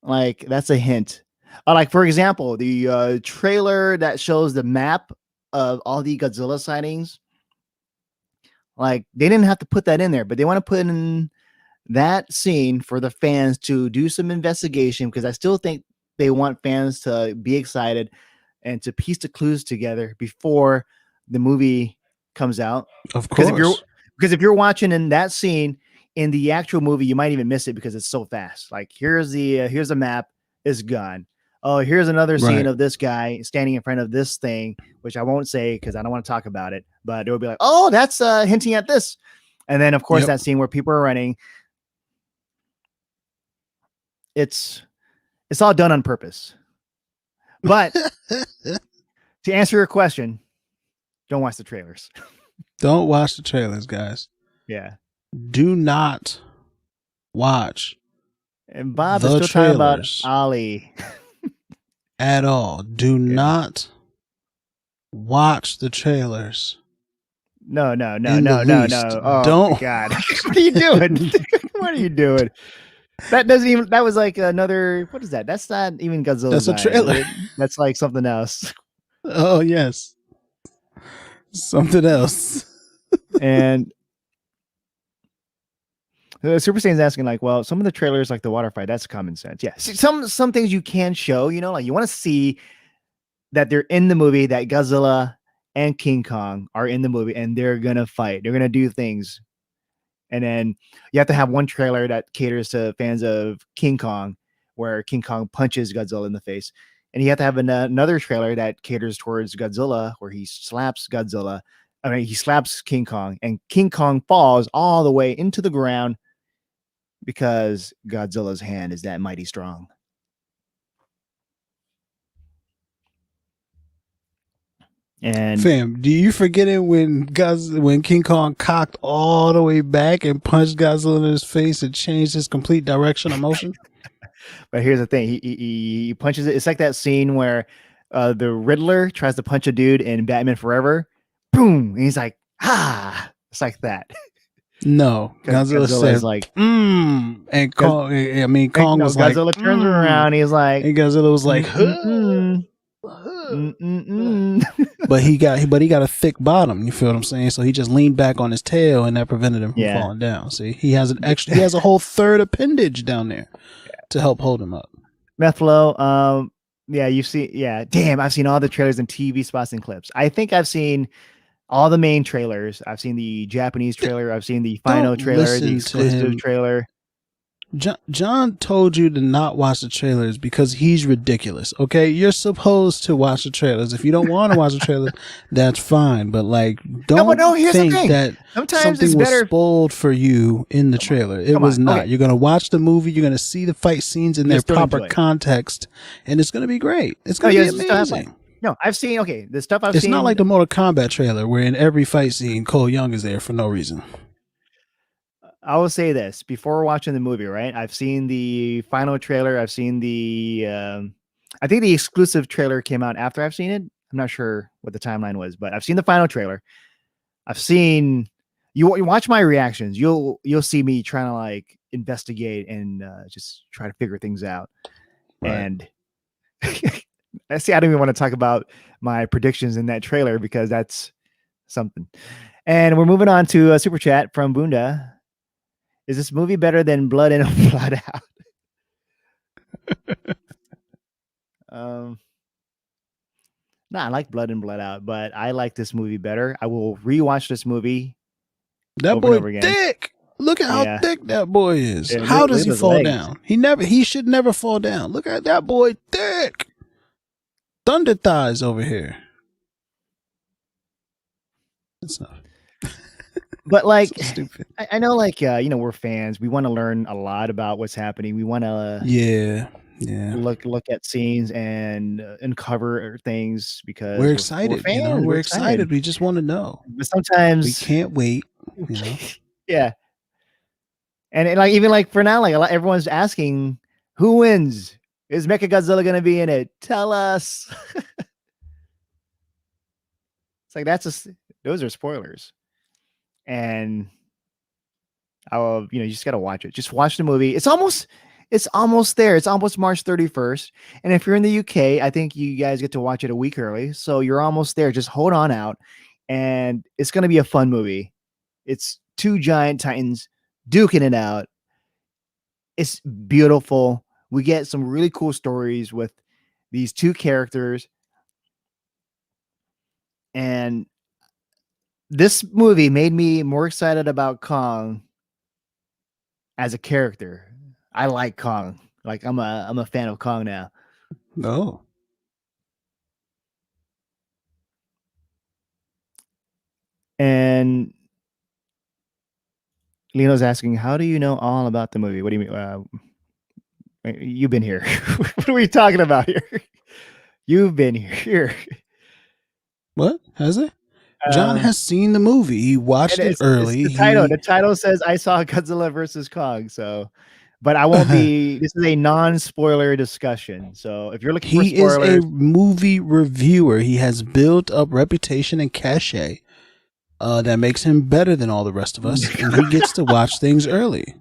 Like, that's a hint. Like, for example, the trailer that shows the map of all the Godzilla sightings. Like, they didn't have to put that in there, but they want to put in that scene for the fans to do some investigation, because I still think they want fans to be excited and to piece the clues together before the movie comes out. Of course. Because if you're watching in that scene in the actual movie, you might even miss it because it's so fast. Like, here's the map, it's gone. Oh, here's another scene of this guy standing in front of this thing, which I won't say because I don't want to talk about it, but it will be like, oh, that's hinting at this. And then of course that scene where people are running. It's all done on purpose. But to answer your question, don't watch the trailers. Don't watch the trailers, guys. Yeah. Do not watch. And Bob is still talking about Ali. At all. Do not watch the trailers. No. Oh, don't. God. What are you doing? What are you doing? That was like another, what is that? That's not even Godzilla. That's a trailer. That's like something else. Oh, yes. Something else. And Super Saiyan's asking, like, well, some of the trailers, like the water fight, that's common sense. Yeah. Some things you can show, like you want to see that they're in the movie, that Godzilla and King Kong are in the movie and they're going to fight. They're going to do things. And then you have to have one trailer that caters to fans of King Kong, where King Kong punches Godzilla in the face. And you have to have another trailer that caters towards Godzilla, where he slaps Godzilla. I mean, he slaps King Kong, and King Kong falls all the way into the ground because Godzilla's hand is that mighty strong. And fam, do you forget it when King Kong cocked all the way back and punched Godzilla in his face and changed his complete direction of motion? But here's the thing: he punches it. It's like that scene where the Riddler tries to punch a dude in Batman Forever. Boom! And he's like, "Ha!" It's like that. No, Godzilla says like, and Kong. I mean, Kong was like, Godzilla turns around. He's like, and Godzilla was like, but he got a thick bottom. You feel what I'm saying? So he just leaned back on his tail, and that prevented him from falling down. See, he has he has a whole third appendage down there to help hold him up. Methlo, you see, damn, I've seen all the trailers and TV spots and clips. I think I've seen all the main trailers. I've seen the Japanese trailer. I've seen the final trailer, the exclusive trailer. John told you to not watch the trailers because he's ridiculous. Okay, you're supposed to watch the trailers. If you don't want to watch the trailers, that's fine. But like, don't think that something was spoiled for you in the trailer. It was not. Okay. You're gonna watch the movie. You're gonna see the fight scenes in their proper context, and it's gonna be great. It's gonna be amazing. No, I've seen the stuff I've seen. It's not like the Mortal Kombat trailer where in every fight scene Cole Young is there for no reason. I will say this before watching the movie, right? I've seen the final trailer. I've seen I think the exclusive trailer came out after I've seen it. I'm not sure what the timeline was, but I've seen the final trailer. I've seen, you watch my reactions. You'll see me trying to like investigate and just try to figure things out. Right. And I don't even want to talk about my predictions in that trailer because that's something. And we're moving on to a super chat from Bunda. Is this movie better than Blood In and Blood Out? No, I like Blood In, Blood Out, but I like this movie better. I will rewatch this movie. That boy thick. Look at how Yeah. thick that boy is. Yeah, How does look he at his fall legs. down? He should never fall down. Look at that boy thick. Thunder thighs over here. That's not But like, so stupid. I know, like, we're fans. We want to learn a lot about what's happening. We want to Yeah. look at scenes and uncover things because We're we're excited, fans. We're We're excited. We just want to know. But We sometimes, can't wait, you know. yeah. And like even like for now, like everyone's asking, who wins? Is Mechagodzilla gonna be in it? Tell us. It's like those are spoilers, and you just gotta watch it. Just watch the movie. It's almost there. It's almost March 31st, and if you're in the UK, I think you guys get to watch it a week early, so you're almost there. Just hold on out, and it's gonna be a fun movie. It's two giant titans duking it out. It's beautiful. We get some really cool stories with these two characters. And this movie made me more excited about Kong as a character. I like Kong. Like I'm a fan of Kong now. Oh. And Lino's asking, how do you know all about the movie? What do you mean? You've been here. What are we talking about here? You've been here. What? Has it? John has seen the movie. He watched it early. It's the title says I saw Godzilla versus Kong. So, but I won't be. This is a non-spoiler discussion. So if you're looking for spoilers, he is a movie reviewer. He has built up reputation and cachet that makes him better than all the rest of us, and he gets to watch things early.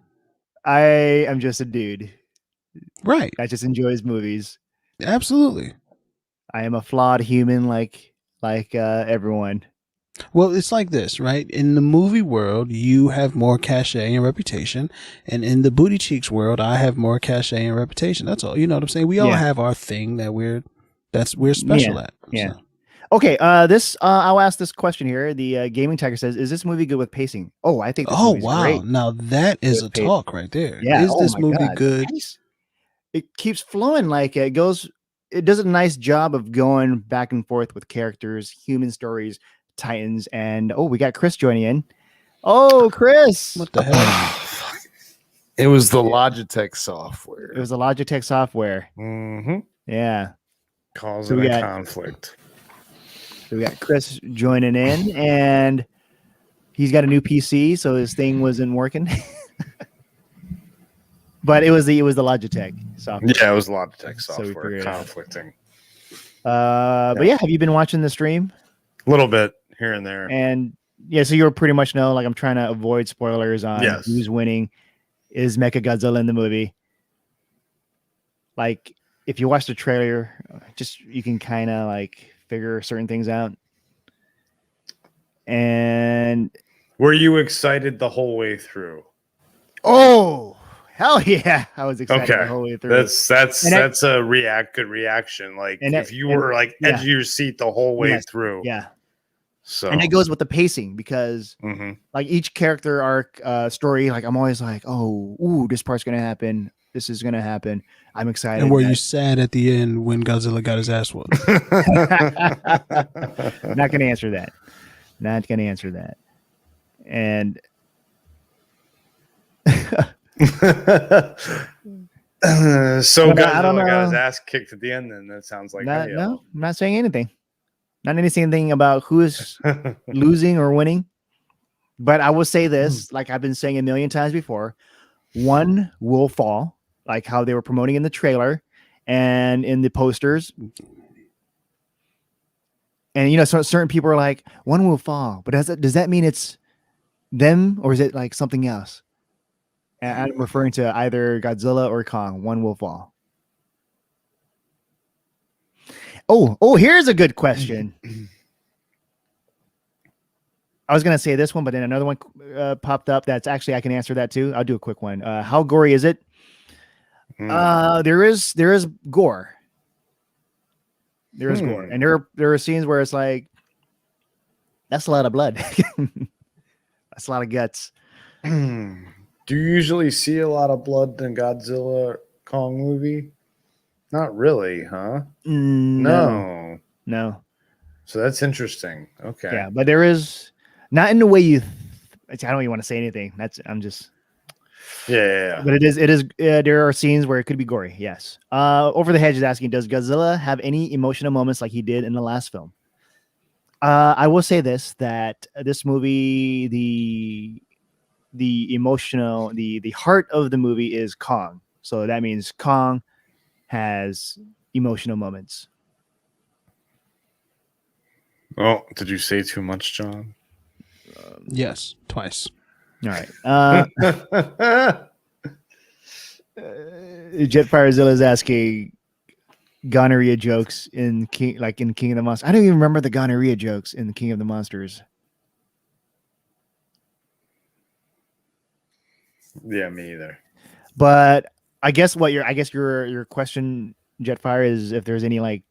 I am just a dude, right? I just enjoys movies. Absolutely. I am a flawed human, like everyone. Well, it's like this, right? In the movie world, you have more cachet and reputation, and in the booty cheeks world, I have more cachet and reputation. That's all. You know what I'm saying? We all have our thing that we're special at. Yeah. So. Okay. I'll ask this question here. The Gaming Tiger says, "Is this movie good with pacing?" Oh, I think. This movie's great. Now that is a talk right there. Yeah. Is this movie good? It keeps flowing. Like it goes. It does a nice job of going back and forth with characters, human stories, Titans, and we got Chris joining in. Oh, Chris! What the hell? It was the Logitech software. It was the Logitech software. Mm-hmm. Yeah, causing a conflict. So we got Chris joining in, and he's got a new PC, so his thing wasn't working. But it was the Logitech software. Yeah, it was Logitech software conflicting. But yeah, have you been watching the stream? A little bit here and there. And yeah, so you'll pretty much know, like, I'm trying to avoid spoilers on who's winning. Is Mechagodzilla in the movie? Like, if you watch the trailer, you can kind of like figure certain things out. And were you excited the whole way through? Oh, hell yeah! I was excited the whole way through. That's a good reaction. Like if you were like edge of your seat the whole way through. Yeah. So and it goes with the pacing because like each character arc story, like I'm always like, this part's gonna happen. This is gonna happen. I'm excited. And were you sad at the end when Godzilla got his ass whooped? Not gonna answer that. Not gonna answer that. And so Godzilla got his ass kicked at the end, and that sounds like no, I'm not saying anything. Not anything about who is losing or winning. But I will say this, like I've been saying a million times before, one will fall, like how they were promoting in the trailer and in the posters. And so certain people are like, one will fall, but does that mean it's them or is it like something else? And I'm referring to either Godzilla or Kong. One will fall. Oh, here's a good question. I was gonna say this one, but then another one popped up. That's actually I can answer that too. I'll do a quick one. How gory is it? There is gore. There is gore, and there are scenes where it's like, that's a lot of blood. That's a lot of guts. Do you usually see a lot of blood in Godzilla Kong movie? Not really, huh? No. So that's interesting. Okay. Yeah, but there is not in the way you. I don't even want to say anything. I'm just. Yeah. But it is. There are scenes where it could be gory. Yes. Over the Hedge is asking, does Godzilla have any emotional moments like he did in the last film? I will say this: that this movie, the emotional, the heart of the movie is Kong. So that means Kong has emotional moments. Oh, did you say too much, John? Yes, twice. All right. Jetfirezilla is asking gonorrhea jokes in King of the Monsters. I don't even remember the gonorrhea jokes in the King of the Monsters. Yeah, me either. But I guess your question, Jetfire, is if there's any like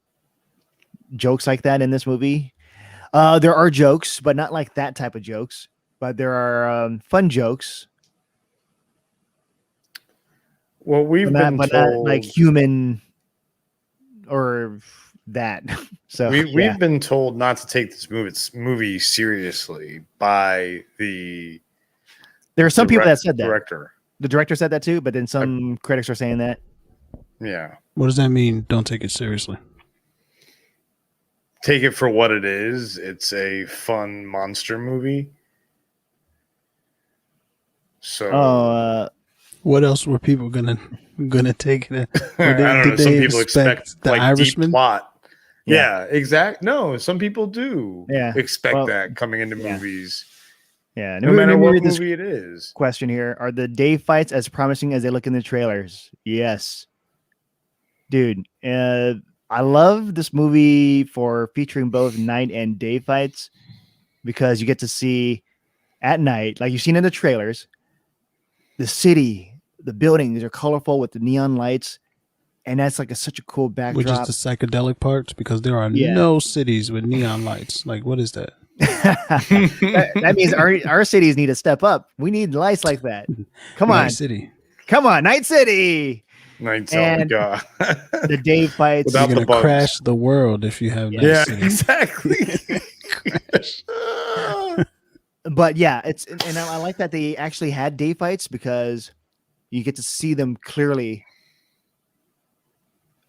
jokes like that in this movie. There are jokes, but not like that type of jokes. But there are fun jokes. Well, we've been told, not like human or that. So we've been told not to take this movie seriously by the. There are some people that said that. Director. The director said that too, but then some critics are saying that. Yeah. What does that mean? Don't take it seriously. Take it for what it is. It's a fun monster movie. So. What else were people gonna take it? I don't know. Some people expect the like Irishman deep plot. Yeah, exact. No, some people do. Expect that coming into movies. Yeah, no matter what movie it is. Question here: are the day fights as promising as they look in the trailers? Yes, dude. I love this movie for featuring both night and day fights because you get to see at night, like you've seen in the trailers, the city, the buildings are colorful with the neon lights, and that's like such a cool backdrop. Which is the psychedelic parts, because there are no cities with neon lights. Like, what is that? that means our cities need to step up. We need lights like that. Come on, City. Come on, Night City. Night City. God. The day fights. You're going to crash the world if you have Night City. Exactly. But yeah, and I like that they actually had day fights because you get to see them clearly,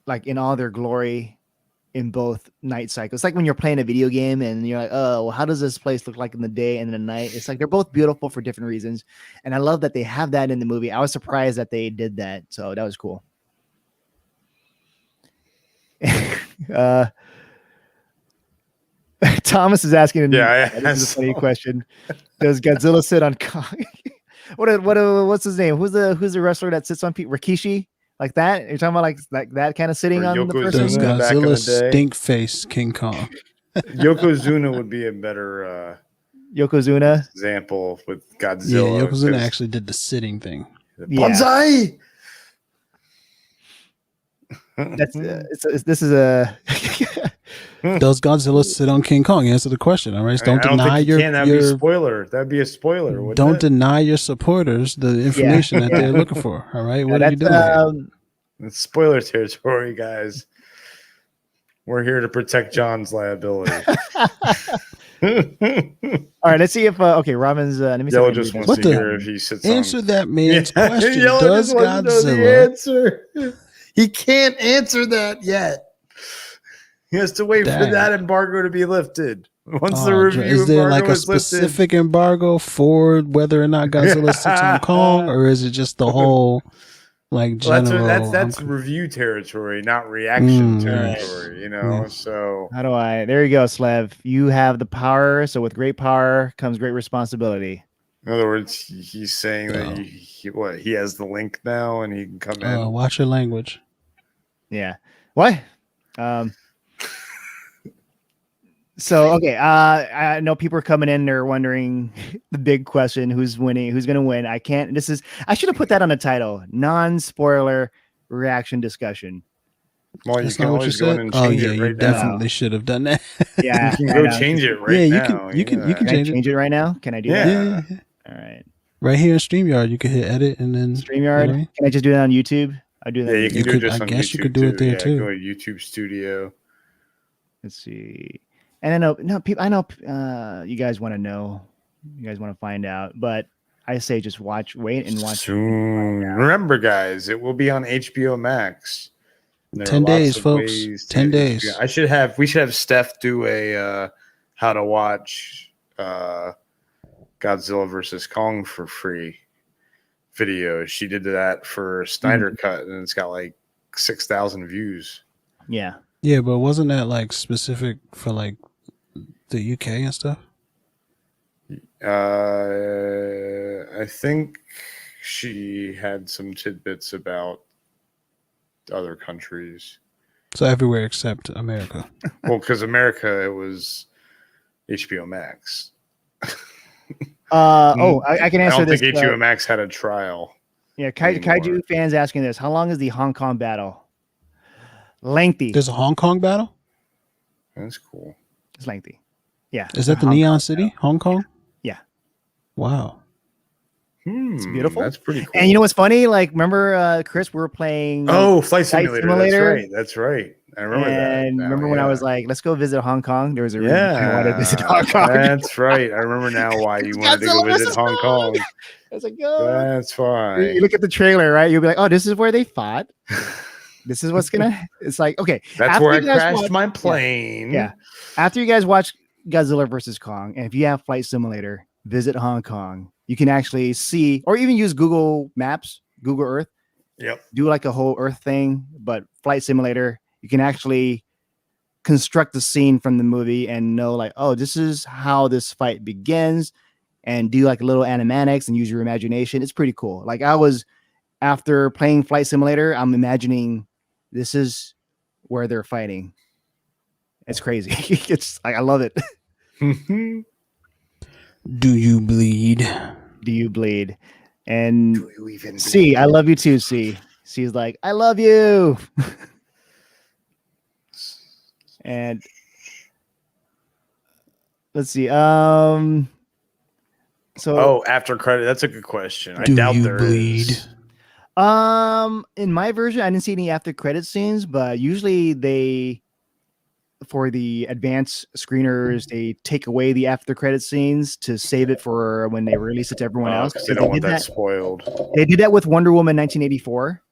like in all their glory, in both night cycles. It's like when you're playing a video game and you're like, oh, well, how does this place look like in the day and in the night? It's like they're both beautiful for different reasons, and I love that they have that in the movie. I was surprised that they did that, so that was cool. Thomas is asking. This is a funny question. Does Godzilla sit on Kong? What's his name? Who's the wrestler that sits on Rikishi like that? You're talking about like that kind of sitting on the person? Does Godzilla stink face King Kong? Yokozuna would be a better Yokozuna example with Godzilla. Yeah, Yokozuna actually did the sitting thing. Banzai. This is a. Does Godzilla sit on King Kong? Answer the question. All right. Don't deny your. That'd be a spoiler. That'd be a spoiler. Don't deny your supporters the information that they're looking for. All right. What are you doing? It's spoiler territory, guys. We're here to protect John's liability. All right. Let's see if Robin's. Let me. Yellow just wants to hear if he sits. Answer that man's question. Does Godzilla? He can't answer that yet. He has to wait for that embargo to be lifted. Once the review is there like a specific embargo for whether or not Godzilla sits on Kong, or is it just the whole like general? That's review territory, not reaction territory. You know. Yeah. So how do I? There you go, Slev. You have the power. So with great power comes great responsibility. In other words, he's saying that he has the link now and he can come in. Watch your language. Yeah. What? So, okay. I know people are coming in. They're wondering the big question, who's winning, who's going to win. I should have put that on the title, non-spoiler reaction discussion. Well, you can always go in and change it right now. Definitely should have done that. Yeah. You can go change it right now. You can change it right now. Can I do that? Yeah. All right. Right here in StreamYard, you can hit edit and then StreamYard. You know what I mean? Can I just do that on YouTube? I do that. Yeah, you can do it just I on guess YouTube you could do it there yeah, too. Go to YouTube Studio. Let's see. And I know people. I know you guys want to know. You guys want to find out, but I say just wait and watch. Soon. Remember, guys, it will be on HBO Max. There 10 are lots days, of folks. ways to 10 get days. HBO. We should have Steph do a how to watch Godzilla versus Kong for free video. She did that for Snyder Cut, and it's got like 6,000 views. Yeah. Yeah, but wasn't that like specific for like the UK and stuff? I think she had some tidbits about other countries. So everywhere except America. Well, because America, it was HBO Max. I can answer this. I don't think HBO Max had a trial. Yeah, Kaiju fans asking this. How long is the Hong Kong battle? Lengthy. There's a Hong Kong battle? That's cool. It's lengthy. Yeah. Is that the Neon City, Hong Kong? Yeah. Wow. It's beautiful. That's pretty cool. And you know what's funny? Like, remember, Chris, we were playing Flight Simulator. That's right. I remember that. And remember when I was like, let's go visit Hong Kong? There was a reason I wanted to visit Hong Kong. That's right. I remember now why you wanted to go visit Hong Kong. I was like, oh. That's fine. You look at the trailer, right? You'll be like, oh, this is where they fought. This is what's gonna. It's like, okay, that's where I crashed my plane. Yeah. After you guys watch Godzilla versus Kong, and if you have Flight Simulator, visit Hong Kong. You can actually see, or even use Google Maps, Google Earth. Yep. Do like a whole Earth thing, but Flight Simulator, you can actually construct the scene from the movie and know, like, oh, this is how this fight begins, and do like little animatics and use your imagination. It's pretty cool. Like after playing Flight Simulator, I'm imagining this is where they're fighting. It's crazy. It's like, I love it. Do you bleed? Do you bleed? And C, I love you too, C. C's like, I love you. And let's see. So after credit, that's a good question. I doubt there is. In my version, I didn't see any after credit scenes, but usually for the advanced screeners, they take away the after credit scenes to save it for when they release it to everyone else. They don't want that spoiled. They did that with Wonder Woman 1984.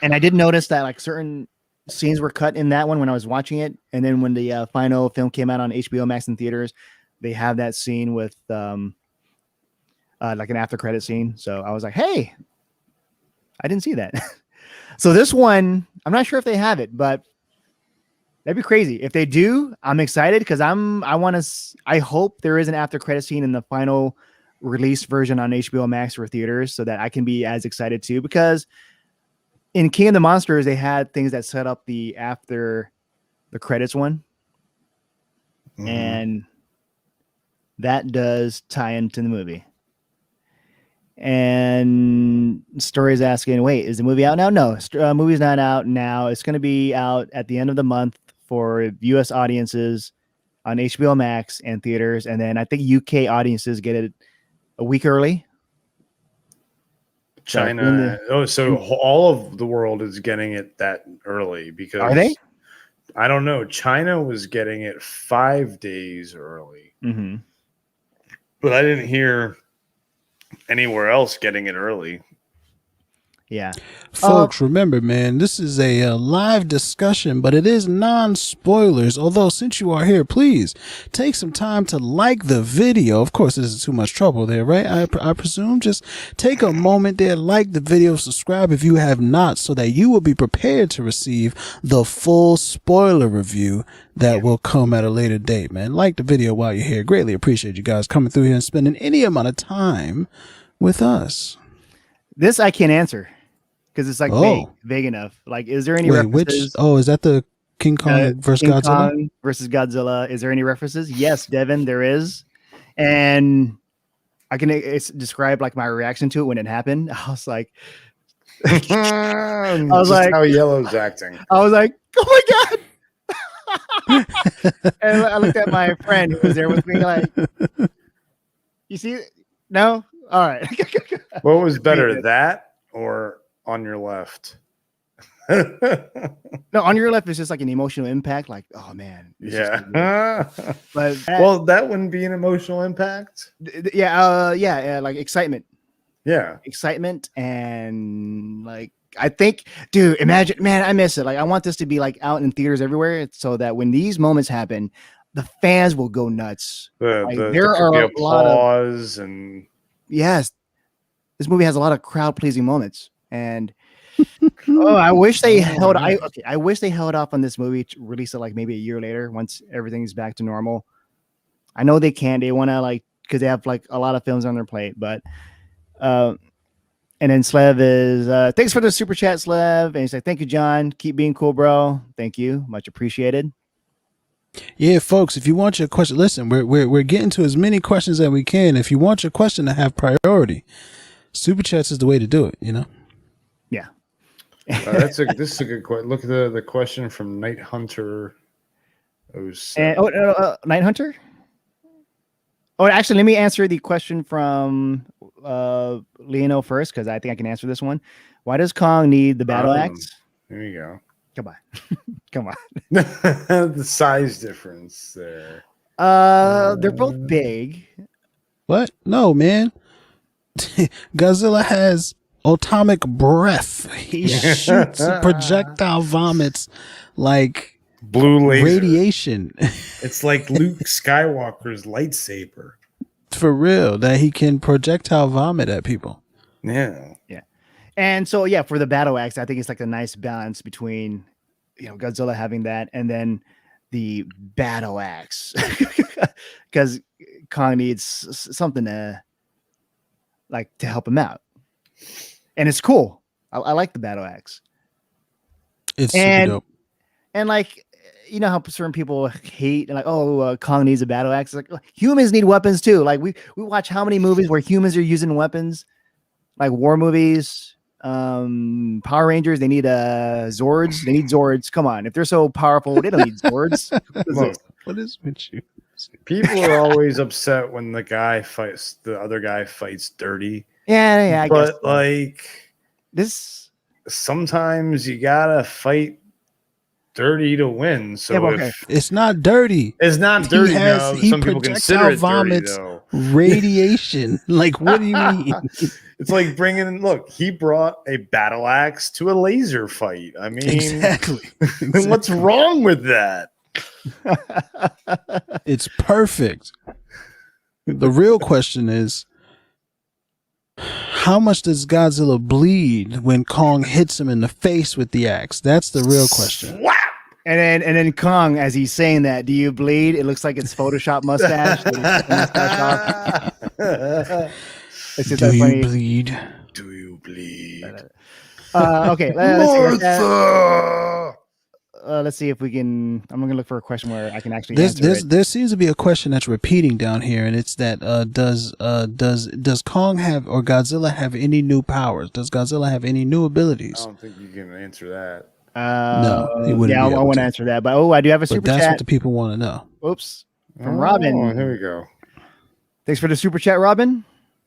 And I did notice that like certain scenes were cut in that one when I was watching it. And then when the final film came out on HBO Max in theaters, they have that scene with like an after credit scene. So I was like, hey, I didn't see that. So this one, I'm not sure if they have it, but that'd be crazy. If they do, I'm excited because I hope there is an after credit scene in the final release version on HBO Max for theaters so that I can be as excited too. Because in King of the Monsters, they had things that set up the after the credits one. And that does tie into the movie. And Story's asking, wait, is the movie out now? No, movie's not out now. It's going to be out at the end of the month for U.S. audiences on HBO Max and theaters. And then I think UK audiences get it a week early. China. So all of the world is getting it that early because are they? I don't know. China was getting it 5 days early, but I didn't hear anywhere else getting it early. Yeah. Folks, remember, man, this is a live discussion, but it is non-spoilers. Although, since you are here, please take some time to like the video. Of course, this is too much trouble there, right? I presume. Just take a moment there, like the video, subscribe if you have not, so that you will be prepared to receive the full spoiler review that will come at a later date, man. Like the video while you're here. Greatly appreciate you guys coming through here and spending any amount of time with us. This I can't answer. Because it's like vague enough. Like, is there any references? Is that the King Kong versus King Godzilla? Kong versus Godzilla. Is there any references? Yes, Devin, there is. And I can describe like my reaction to it when it happened. I was like, how Yellow's acting. I was like, oh my God. And I looked at my friend who was there with me, like, you see, no? All right. What was better, that or On Your Left? No, On Your Left is just like an emotional impact. Like, oh man. Yeah. But Well, that wouldn't be an emotional impact. yeah, like excitement. Yeah. Excitement and like I think, dude, imagine, man, I miss it. Like I want this to be like out in theaters everywhere so that when these moments happen, the fans will go nuts. There are a lot of and yes, this movie has a lot of crowd pleasing moments, and I wish they held. I wish they held off on this movie to release it like maybe a year later once everything's back to normal. I know they can't. They want to like because they have like a lot of films on their plate, but. And then Slev is thanks for the super chat, Slev. And he's like, thank you, John. Keep being cool, bro. Thank you. Much appreciated. Yeah, folks, if you want your question, listen, we're getting to as many questions as we can. If you want your question to have priority, super chats is the way to do it, you know? Yeah. This is a good question. Look at the question from Night Hunter. Night Hunter? Oh, actually, let me answer the question from Leono first, because I think I can answer this one. Why does Kong need the battle axe? There you go. Come on. Come on. The size difference there. They're both big. What? No, man. Godzilla has atomic breath. He shoots projectile vomits like blue laser radiation. It's like Luke Skywalker's lightsaber. For real, that he can projectile vomit at people. Yeah. Yeah. And so, yeah, for the battle axe, I think it's like a nice balance between, Godzilla having that and then the battle axe. Because Kong needs something to help him out. And it's cool. I like the battle axe. It's super dope. And like, you know how certain people hate and like, Kong needs a battle axe. It's like humans need weapons too. Like we watch how many movies where humans are using weapons, like war movies, Power Rangers. They need Zords. They need Zords. Come on, if they're so powerful, they don't need Zords. What is with you? People are always upset when the other guy fights dirty. Yeah. I guess like this, sometimes you gotta fight dirty to win. So it's not dirty. It's not dirty. Some people consider it dirty, though. Radiation. Like, what do you mean? It's like he brought a battle axe to a laser fight. I mean, exactly. What's wrong with that? It's perfect. The real question is, how much does Godzilla bleed when Kong hits him in the face with the axe? That's the real question. Wow. And then Kong, as he's saying that, do you bleed? It looks like it's Photoshop mustache. It's just do you funny. bleed? Do you bleed? Okay. Martha! Let's see if we can. I'm gonna look for a question where I can actually answer it. There seems to be a question that's repeating down here, and it's that does Kong have or Godzilla have any new powers? Does Godzilla have any new abilities? I don't think you can answer that. No, he wouldn't. Yeah, I want to answer that, but I do have a super chat. That's what the people want to know. Oops, from Robin. Here we go. Thanks for the super chat, Robin.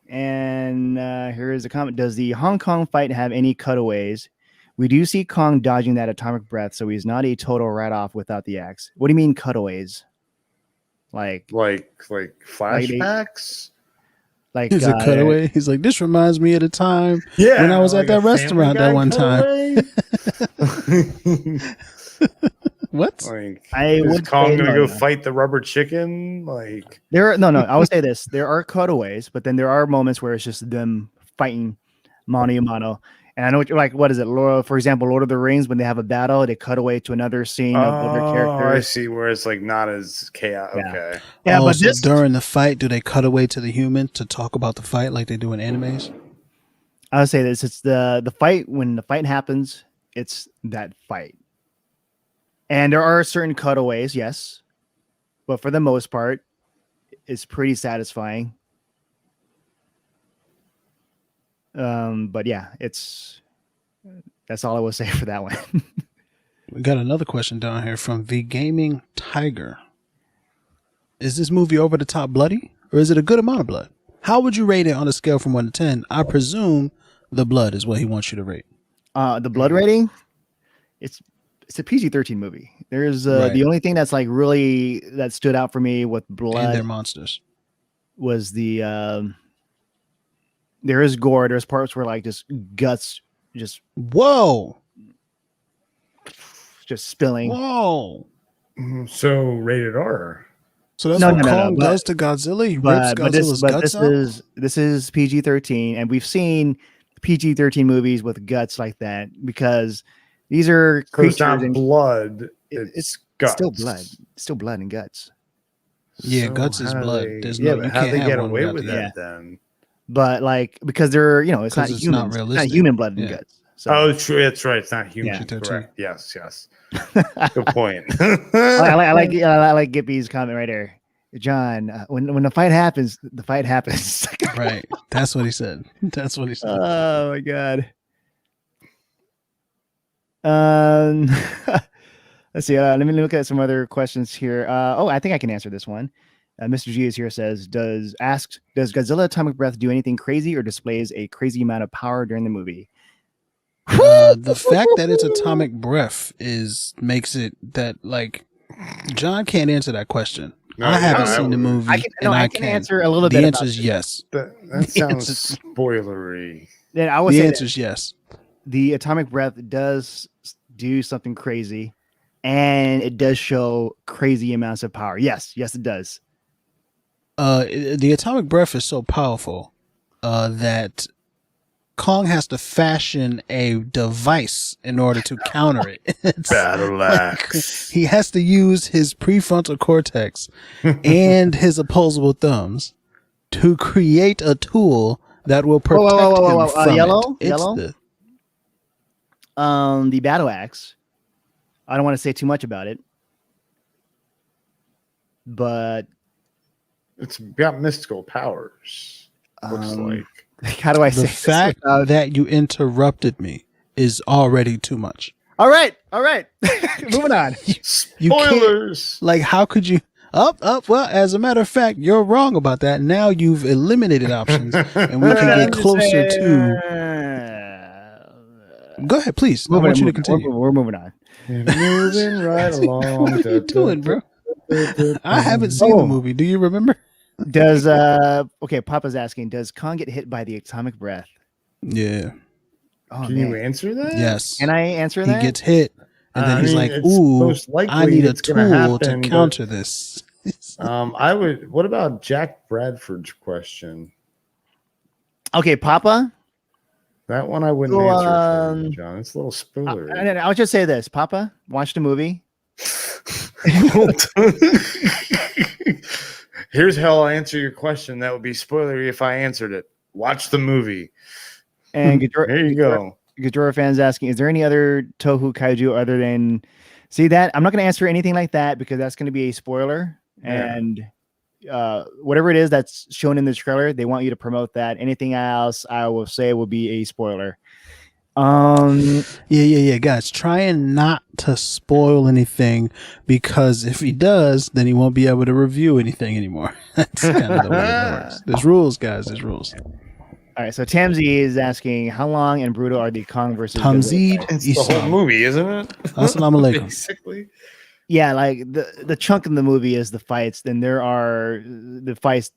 And here is a comment: does the Hong Kong fight have any cutaways? We do see Kong dodging that atomic breath, so he's not a total write-off without the axe. What do you mean cutaways? Like flashbacks? Like he's a cutaway. He's like, this reminds me of the time when I was at that restaurant that one time. What? Is Kong gonna go fight the rubber chicken? Like no. I would say this: there are cutaways, but then there are moments where it's just them fighting mano a mano. And I know what is it? For example, Lord of the Rings, when they have a battle, they cut away to another scene of other characters. I see, where it's like not as chaotic. Yeah. Okay. Yeah, but so during the fight, do they cut away to the human to talk about the fight like they do in animes? I would say this: it's the fight. When the fight happens, it's that fight. And there are certain cutaways, yes, but for the most part, it's pretty satisfying. But yeah, that's all I will say for that one. We got another question down here from The Gaming Tiger. Is this movie over the top bloody, or is it a good amount of blood? How would you rate it on a scale from 1 to 10? I presume the blood is what he wants you to rate. The blood rating, it's a PG-13 movie. There's Right. the only thing that's like really that stood out for me with blood And they're monsters. was the there is gore. There's parts where like just guts just Whoa. spilling. Whoa. So rated R. So that's No, what no, no, Kong but- does to Godzilla? He rips But Godzilla's guts this out? this is PG-13, and we've seen PG-13 movies with guts like that because these are So it's not creatures and blood. it's It's guts. still blood and guts. Yeah, So guts is how blood. they- There's yeah, no, but you how can't they have get one away without with the that other. then? But like because they're it's not 'Cause it's human, not it's not realistic. human blood and Yeah. guts. So Oh, true. That's right. It's not human. Yeah. Correct. Yes. Good point. I like Gippy's comment right there. John, when the fight happens, the fight happens. Right. That's what he said. That's what he said. Oh my god. Let's see. Let me look at some other questions here. I think I can answer this one. Mr. G is here. Says, does Godzilla Atomic Breath do anything crazy or displays a crazy amount of power during the movie? The fact that it's atomic breath makes it that like John can't answer that question. No, I haven't no, seen the movie. I can answer a little The bit. answer is yes. That sounds spoilery. Then I would The say answer is yes. the atomic breath does do something crazy, and it does show crazy amounts of power. Yes, it does. The atomic breath is so powerful that Kong has to fashion a device in order to counter it. Battle axe. He has to use his prefrontal cortex and his opposable thumbs to create a tool that will protect him from yellow? it. It's Yellow? The battle axe. I don't want to say too much about it, but It's got mystical powers. Looks like. how do I the say fact this? that you interrupted me is already too much. All right. Moving on. You can't- Spoilers. Like, how could you? Well, as a matter of fact, you're wrong about that. Now you've eliminated options, and we can get closer to. Go ahead, please. I want you to continue. We're moving on. Moving right along. What are you doing, bro? I haven't seen the movie. Do you remember? Does Papa's asking, does Kong get hit by the atomic breath? Yeah. Oh, Can man. you answer that? Yes. Can I answer He that? gets hit, and then I he's mean, like, it's "Ooh, most likely I need a it's gonna tool happen, to but- counter this." I would. What about Jack Bradford's question? Okay, Papa. That one I wouldn't So, answer, for you, John. It's a little spoiler. I'll just say this, Papa. Watch the movie. Here's how I'll answer your question. That would be spoilery if I answered it. Watch the movie. And There you go. Gajora fans asking, is there any other Tohu kaiju other than? See that I'm not going to answer anything like that because that's going to be a spoiler. Yeah. And whatever it is that's shown in the trailer, they want you to promote that. Anything else, I will say, will be a spoiler. Yeah, guys, trying not to spoil anything because if he does, then he won't be able to review anything anymore. That's kind of the way it works. There's rules, guys. There's rules. All right, so Tamzi is asking, how long and brutal are the Kong versus Godzilla Tamzid fights? It's the whole Islam. movie, isn't it? Assalamu alaikum. Basically. Yeah, like the chunk in the movie is the fights. Then there are the fights.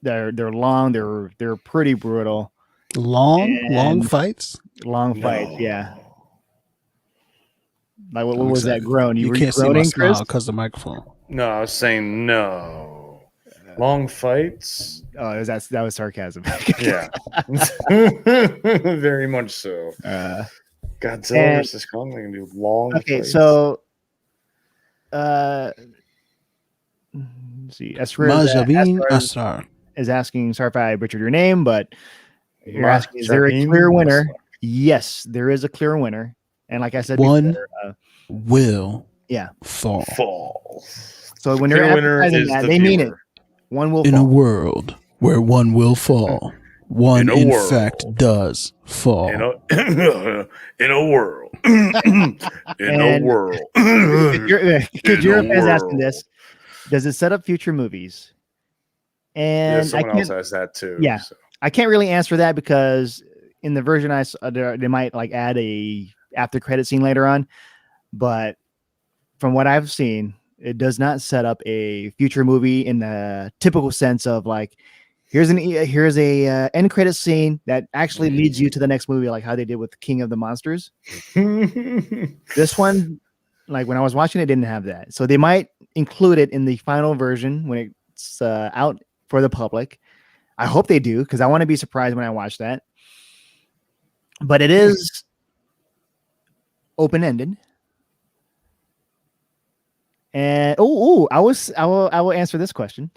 They're long. They're pretty brutal. Long And- fights. Long fights. No. Yeah. Like what I'm was that excited. groan? You were can't see my groaning, smile Chris? because the microphone. No, I was saying no. Long fights. Oh, that was sarcasm. Yeah. Very much so. Godzilla and- versus Kong. They can do long. Okay, fights. so let's see. Majabin Asrar. is asking, sorry if I butchered your name, but you're Ma- asking, is there a Jabin clear winner? Asrar. Yes, there is a clear winner. And like I said One before, will yeah. fall Fall. So when Clear they're winner advertising is that, the they mean it. viewer. One will in a fall. world where one will fall. One, In a in world. fact, does fall. In a world. In a And- world. Could your In fans a asking world. this? Does it set up future movies? And someone else has that too. Yeah. So. I can't really answer that because in the version I saw, they might like add a after credit scene later on, but from what I've seen, it does not set up a future movie in the typical sense of like, here's a end credit scene that actually leads you to the next movie, like how they did with King of the Monsters. This one, like when I was watching it, didn't have that, so they might include it in the final version when it's out for the public. I hope they do, because I want to be surprised when I watch that. But it is open-ended. And I will answer this question.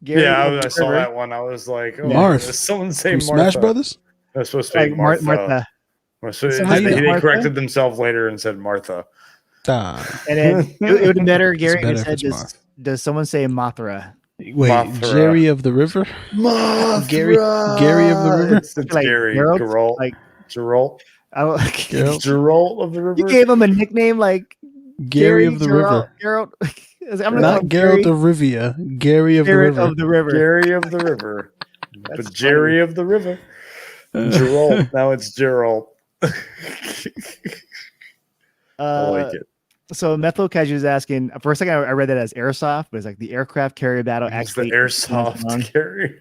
Gary, I saw that one. I was like, oh, Marth. Someone say From Martha. Smash Brothers? That's supposed to be like Martha. Martha. They corrected themselves later and said Martha. Ah. And then it would be better, Gary, better if if said, it's does someone say Mothra? Wait, Mothra. Jerry of the River? Mothra. Gary of the River? It's Like Gary. Geralt? Geralt. Like Geralt. Geralt? Geralt of the River. You gave him a nickname like Gary of the Geralt, River. Geralt. I'm Not Geralt of Rivia. Gary of the Garrett River. of the River. Gary of the River. That's But Jerry of the River. Geralt. Now it's Geralt. I like it. So Metho Kaiju is asking. For a second, I read that as airsoft, but it's like the aircraft carrier battle. It's Actually, the airsoft carry.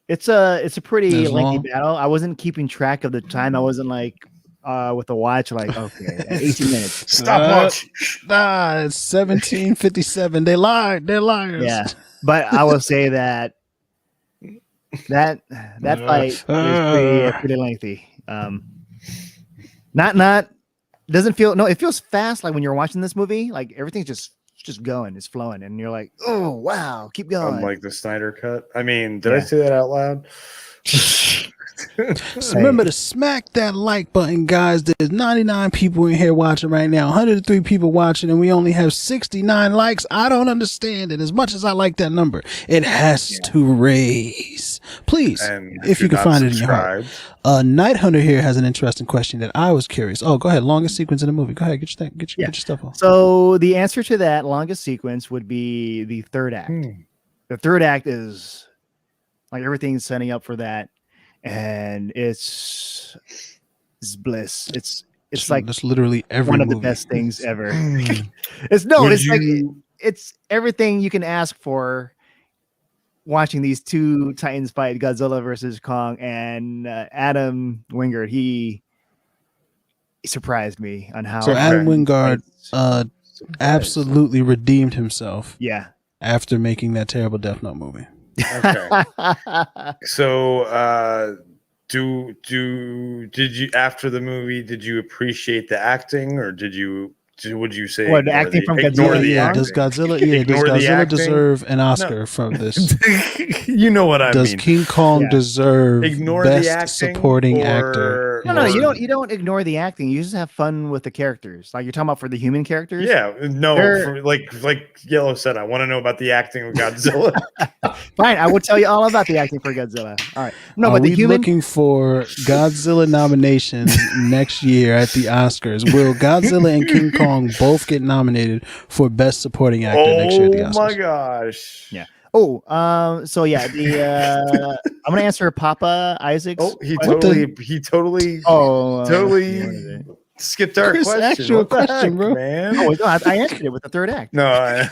It's a pretty As lengthy long- battle. I wasn't keeping track of the time. I wasn't like with the watch, like okay, 18 minutes. Stopwatch. It's 1757. They lied. They're liars. Yeah, but I will say that fight is pretty lengthy. Not doesn't feel it feels fast, like when you're watching this movie, like everything's just going, it's flowing, and you're like, oh wow, keep going. Unlike the Snyder Cut. I mean, did I say that out loud? So remember to smack that like button, guys. There's 99 people in here watching right now, 103 people watching, and we only have 69 likes. I don't understand it. As much as I like that number, it has to raise. Please, And if you you're can not find it in your heart. subscribed, Night Hunter here has an interesting question that I was curious. Oh, go ahead. Longest sequence in the movie. Go ahead. Get your stuff on. So the answer to that longest sequence would be the third act. The third act is like everything's setting up for that, and it's bliss. It's like that's literally every one of the movie. best things ever. Would It's everything you can ask for. Watching these two titans fight, Godzilla versus Kong, and Adam Wingard, he surprised me on how. So Adam Wingard Surprise. absolutely redeemed himself Yeah. after making that terrible Death Note movie. Okay. So, did you after the movie? Did you appreciate the acting, or would you say What, the acting from ignore Godzilla? the Yeah, acting? does Godzilla Ignore the acting? deserve an Oscar from this? You know what I Does mean. King Kong deserve Ignore best the acting, supporting or- actor? No, you don't ignore the acting. You just have fun with the characters. Like you're talking about for the human characters. Yeah, no, They're- like Yellow said, I want to know about the acting of Godzilla. Fine, I will tell you all about the acting for Godzilla. All right. No, Are but the we human. looking for Godzilla nominations next year at the Oscars? Will Godzilla and King Kong both get nominated for best supporting actor next year at the Oscars? Oh my gosh! Yeah. So yeah, I'm gonna answer Papa Isaac's. Oh, he What the- totally what is it? skipped our Chris question. asked you a What the question, heck, bro. man. Oh, no, I answered it with the third act. No,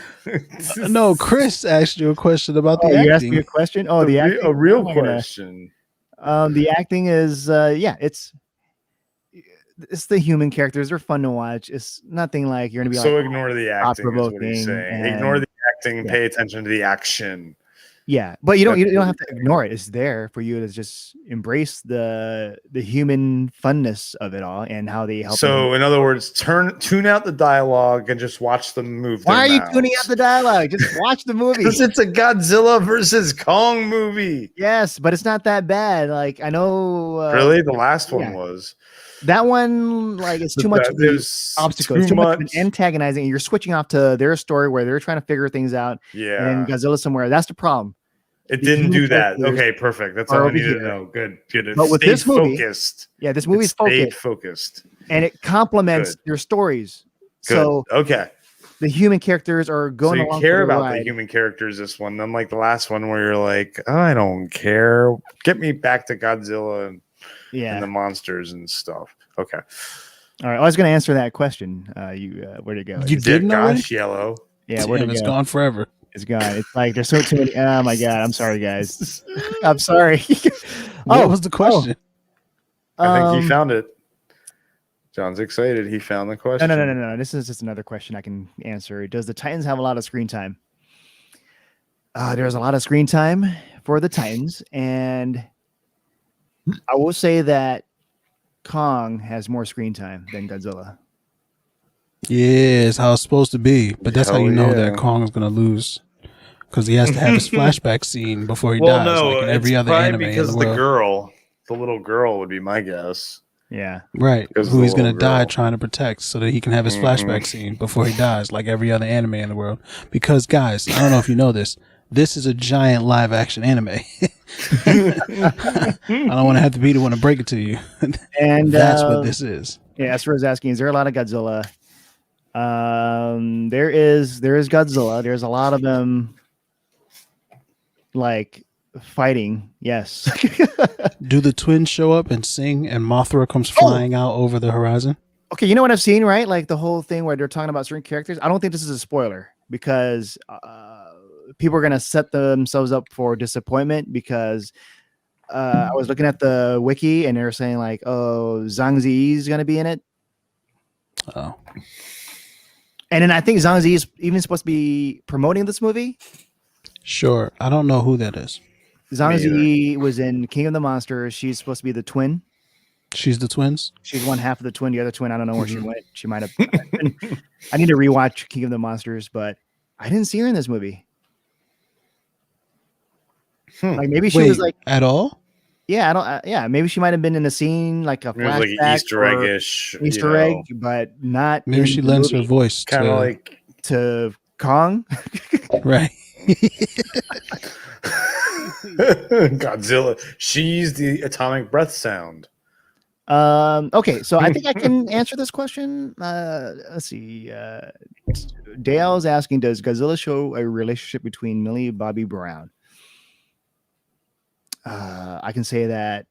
No, Chris asked you a question about Oh, the you asked me acting. a question. Oh, the acting. a real Oh, I'm gonna- question. The acting is it's the human characters. They're fun to watch. It's nothing like you're gonna be So like, ignore the acting. Is what he's thought-provoking saying. and- Ignore the acting. yeah. Pay attention to the action. yeah, but you don't That's- have to ignore it. It's there for you to just embrace the human funness of it all and how they help. So, in other words, tune out the dialogue and just watch them move. why are their you tuning out the dialogue? Just watch the movie. Because it's a Godzilla versus Kong movie. Yes, but it's not that bad. Like I know. Really, the last one yeah. was That one, like it's too much of the There's obstacles, too much of an antagonizing. And you're switching off to their story where they're trying to figure things out, Yeah, and Godzilla somewhere. That's the problem. it the didn't human do that. characters Okay, perfect. That's are all I over needed to here. know. Good. It But with stayed this movie, focused. Yeah, this movie's It stayed focused, focused. and it complements Good. your stories. Good. So Okay. the human characters are going So you along care for the about ride. the human characters this one, unlike the last one where you're like, I don't care. Get me back to Godzilla and the monsters and stuff. Okay. All right. I was going to answer that question. Where'd it go? You didn't already? Gosh, Yellow. Yeah, where'd it go? It's gone forever. It's gone. It's like there's too many. Oh my god! I'm sorry, guys. I'm sorry. What was the question? I think he found it. John's excited. He found the question. No. This is just another question I can answer. Does the Titans have a lot of screen time? There's a lot of screen time for the Titans, and I will say that Kong has more screen time than Godzilla. Yeah, it's how it's supposed to be. But that's how you know that Kong is going to lose. Because he has to have his flashback scene before he dies. No, like in every other anime because in the world. the little girl would be my guess. Yeah. Right. Who he's going to die trying to protect so that he can have his flashback scene before he dies, like every other anime in the world. Because, guys, I don't know if you know this. This is a giant live action anime. I don't want to have to be the one to break it to you. And that's what this is. Yeah, Esther is asking, is there a lot of Godzilla? There is Godzilla. There's a lot of them like fighting. Yes. Do the twins show up and sing and Mothra comes flying out over the horizon? Okay, you know what I've seen, right? Like the whole thing where they're talking about certain characters. I don't think this is a spoiler because people are going to set themselves up for disappointment because I was looking at the wiki and they're saying like, oh, Zhang Ziyi is going to be in it. Oh. And then I think Zhang Ziyi is even supposed to be promoting this movie. Sure. I don't know who that is. Zhang Ziyi was in King of the Monsters. She's supposed to be the twin. She's the twins? She's one half of the twin. The other twin, I don't know where she went. She might have. I need to rewatch King of the Monsters, but I didn't see her in this movie. Like maybe she was like at all. Yeah, I don't. Yeah, maybe she might have been in a scene like a flashback, like an Easter egg-ish, Easter egg, but not. Maybe she lends her voice kind of like to Kong, right? Godzilla. She's the atomic breath sound. Okay, so I think I can answer this question. Let's see. Dale's asking, does Godzilla show a relationship between Millie and Bobby Brown? I can say that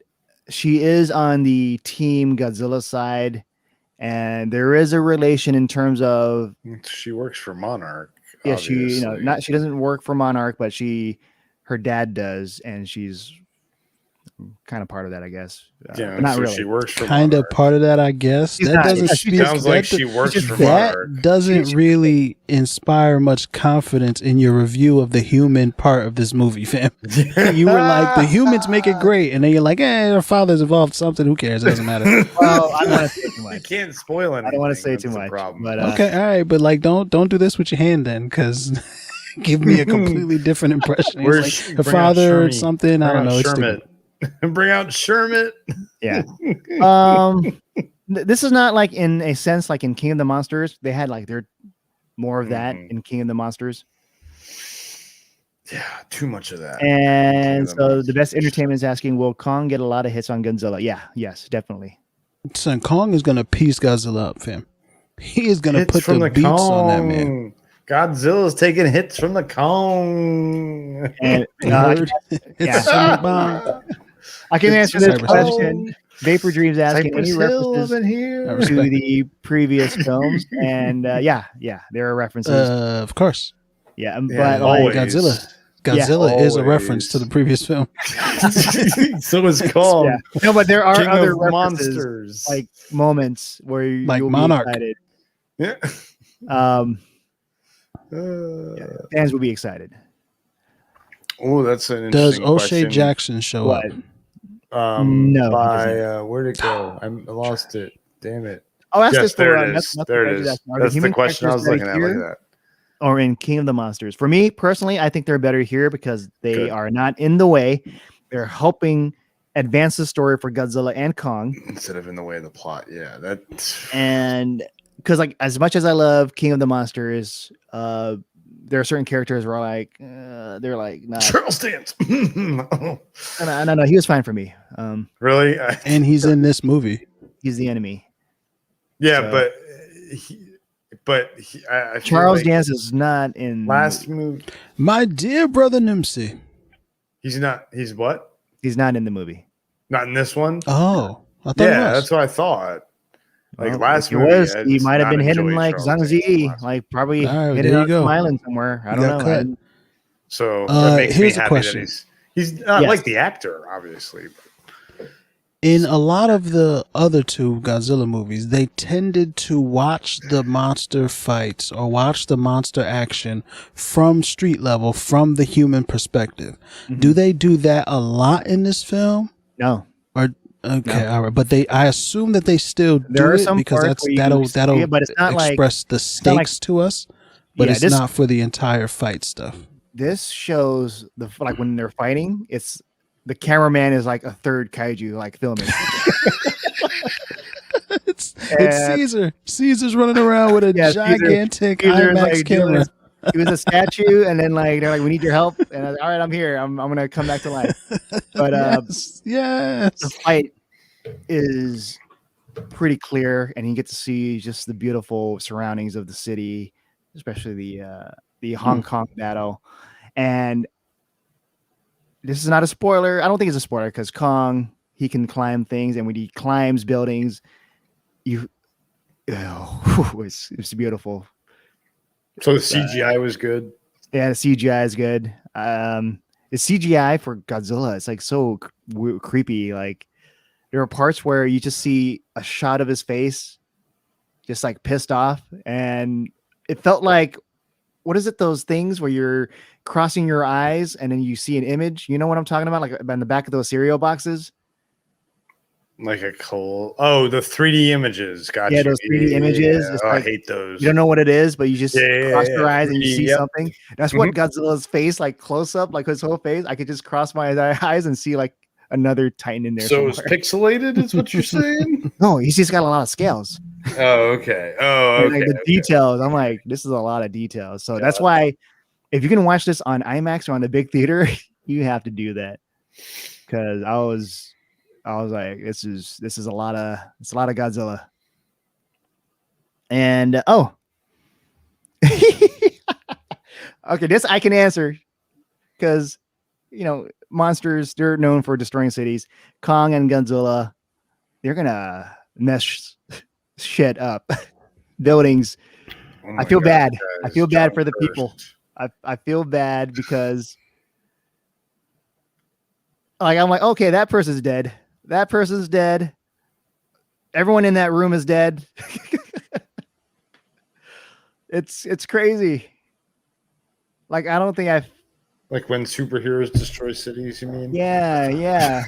she is on the team Godzilla side, and there is a relation in terms of she works for Monarch. Yeah, obviously. she doesn't work for Monarch, but her dad does, and she's kind of part of that, I guess. Yeah, not so really. She works for kind of part of that, I guess. She's that not, doesn't yeah, speak. Sounds like she works for Monarch. That doesn't really inspire much confidence in your review of the human part of this movie, fam. You were like, the humans make it great, and then you're like, her father's involved in something. Who cares? It doesn't matter. Well, I don't want to say too much. You can't spoil anything. I don't want to say That's too the much. problem. But, okay, all right, but like, don't do this with your hand then, because give me a completely different impression. Like, her father or something. I don't know. It's stupid. Bring out Shermit. Yeah. This is not like in a sense like in King of the Monsters. They had like they're more of that in King of the Monsters. Yeah, too much of that. And so the best entertainment is asking, will Kong get a lot of hits on Godzilla? Yeah, yes, definitely. Son, Kong is gonna piece Godzilla up, fam. He is gonna put the beats on that man. Godzilla's taking hits from the Kong. And, I can answer this question. Vapor Dreams asking any references to the previous films, and yeah, there are references. Of course. Yeah, but like, Godzilla is a reference to the previous film. So is Kong. Yeah. No, but there are King other of references, monsters, like moments where you'll Monarch. be excited. Yeah. Fans will be excited. Oh, that's an Does interesting O'Shea question. Jackson show up? No. Where'd it go? I lost it. Damn it. Oh, ask Yes, us there for it is. that's There it is. That's the question I was looking at. Look at that. Or in King of the Monsters. For me personally, I think they're better here because they are not in the way. They're helping advance the story for Godzilla and Kong instead of in the way of the plot. Yeah, that. And because like as much as I love King of the Monsters, there are certain characters where they're like, nah. Charles Dance. No, he was fine for me. Really? And he's in this movie. He's the enemy. Yeah, So. but but I feel Charles like Dance is not in last movie. My dear brother Nimsy. He's not. He's what? He's not in the movie. Not in this one. Oh, I thought Yeah, it was. that's what I thought. Like Well, last if he movie, was, he might have been hidden like Zhangzi, like probably All right, hidden there you on go. some island somewhere. I You don't got know. cut. So that makes me here's a happy question. that he's not Yes. like the actor, obviously. In a lot of the other two Godzilla movies, they tended to watch the monster fights or watch the monster action from street level, from the human perspective. Mhm. Do they do that a lot in this film? No. Or okay, No. all right, but I assume that they still There do are it some because parts where you that'll see it, but it's not like- express the not like- stakes to us. But Yeah, it's this- not for the entire fight stuff. This shows like when they're fighting, it's the cameraman is like a third kaiju, like filming. It's And- Caesar. Caesar's running around with a Yeah, Caesar- gigantic Caesar's, IMAX like, doing camera. his- He was a statue, and then like they're like, "We need your help," and I was, all right, I'm here. I'm gonna come back to life. But yes. the fight is pretty clear, and you get to see just the beautiful surroundings of the city, especially the Hong Kong battle. And this is not a spoiler. I don't think it's a spoiler because Kong, he can climb things, and when he climbs buildings, it's beautiful. So the CGI was good. Yeah, the CGI is good. The CGI for Godzilla, it's like so creepy. Like there are parts where you just see a shot of his face, just like pissed off, and it felt like, what is it? Those things where you're crossing your eyes and then you see an image. You know what I'm talking about? Like in the back of those cereal boxes. Like a cold. Oh, the 3D images. Gotcha. Yeah, those 3D images. Yeah. It's Oh, I like- hate those. You don't know what it is, but you just cross your eyes and you 3D, see yep. something. That's what Godzilla's face, like close up, like his whole face. I could just cross my eyes and see like another Titan in there. So it's somewhere. pixelated, is what you're saying? No, he's just got a lot of scales. Oh, okay. Oh, And, okay. like the details. I'm like, this is a lot of details. So that's why if you can watch this on IMAX or on the big theater, you have to do that. Because I was like, this is a lot of Godzilla. And okay, this I can answer because monsters, they're known for destroying cities. Kong and Godzilla, they're gonna mess shit up. Buildings. Oh my I feel God, bad. I guys, feel bad John for the first. people. I feel bad because like I'm like, okay, that person's dead. That person's dead. Everyone in that room is dead. It's crazy. Like I don't think Like when superheroes destroy cities, you mean? yeah.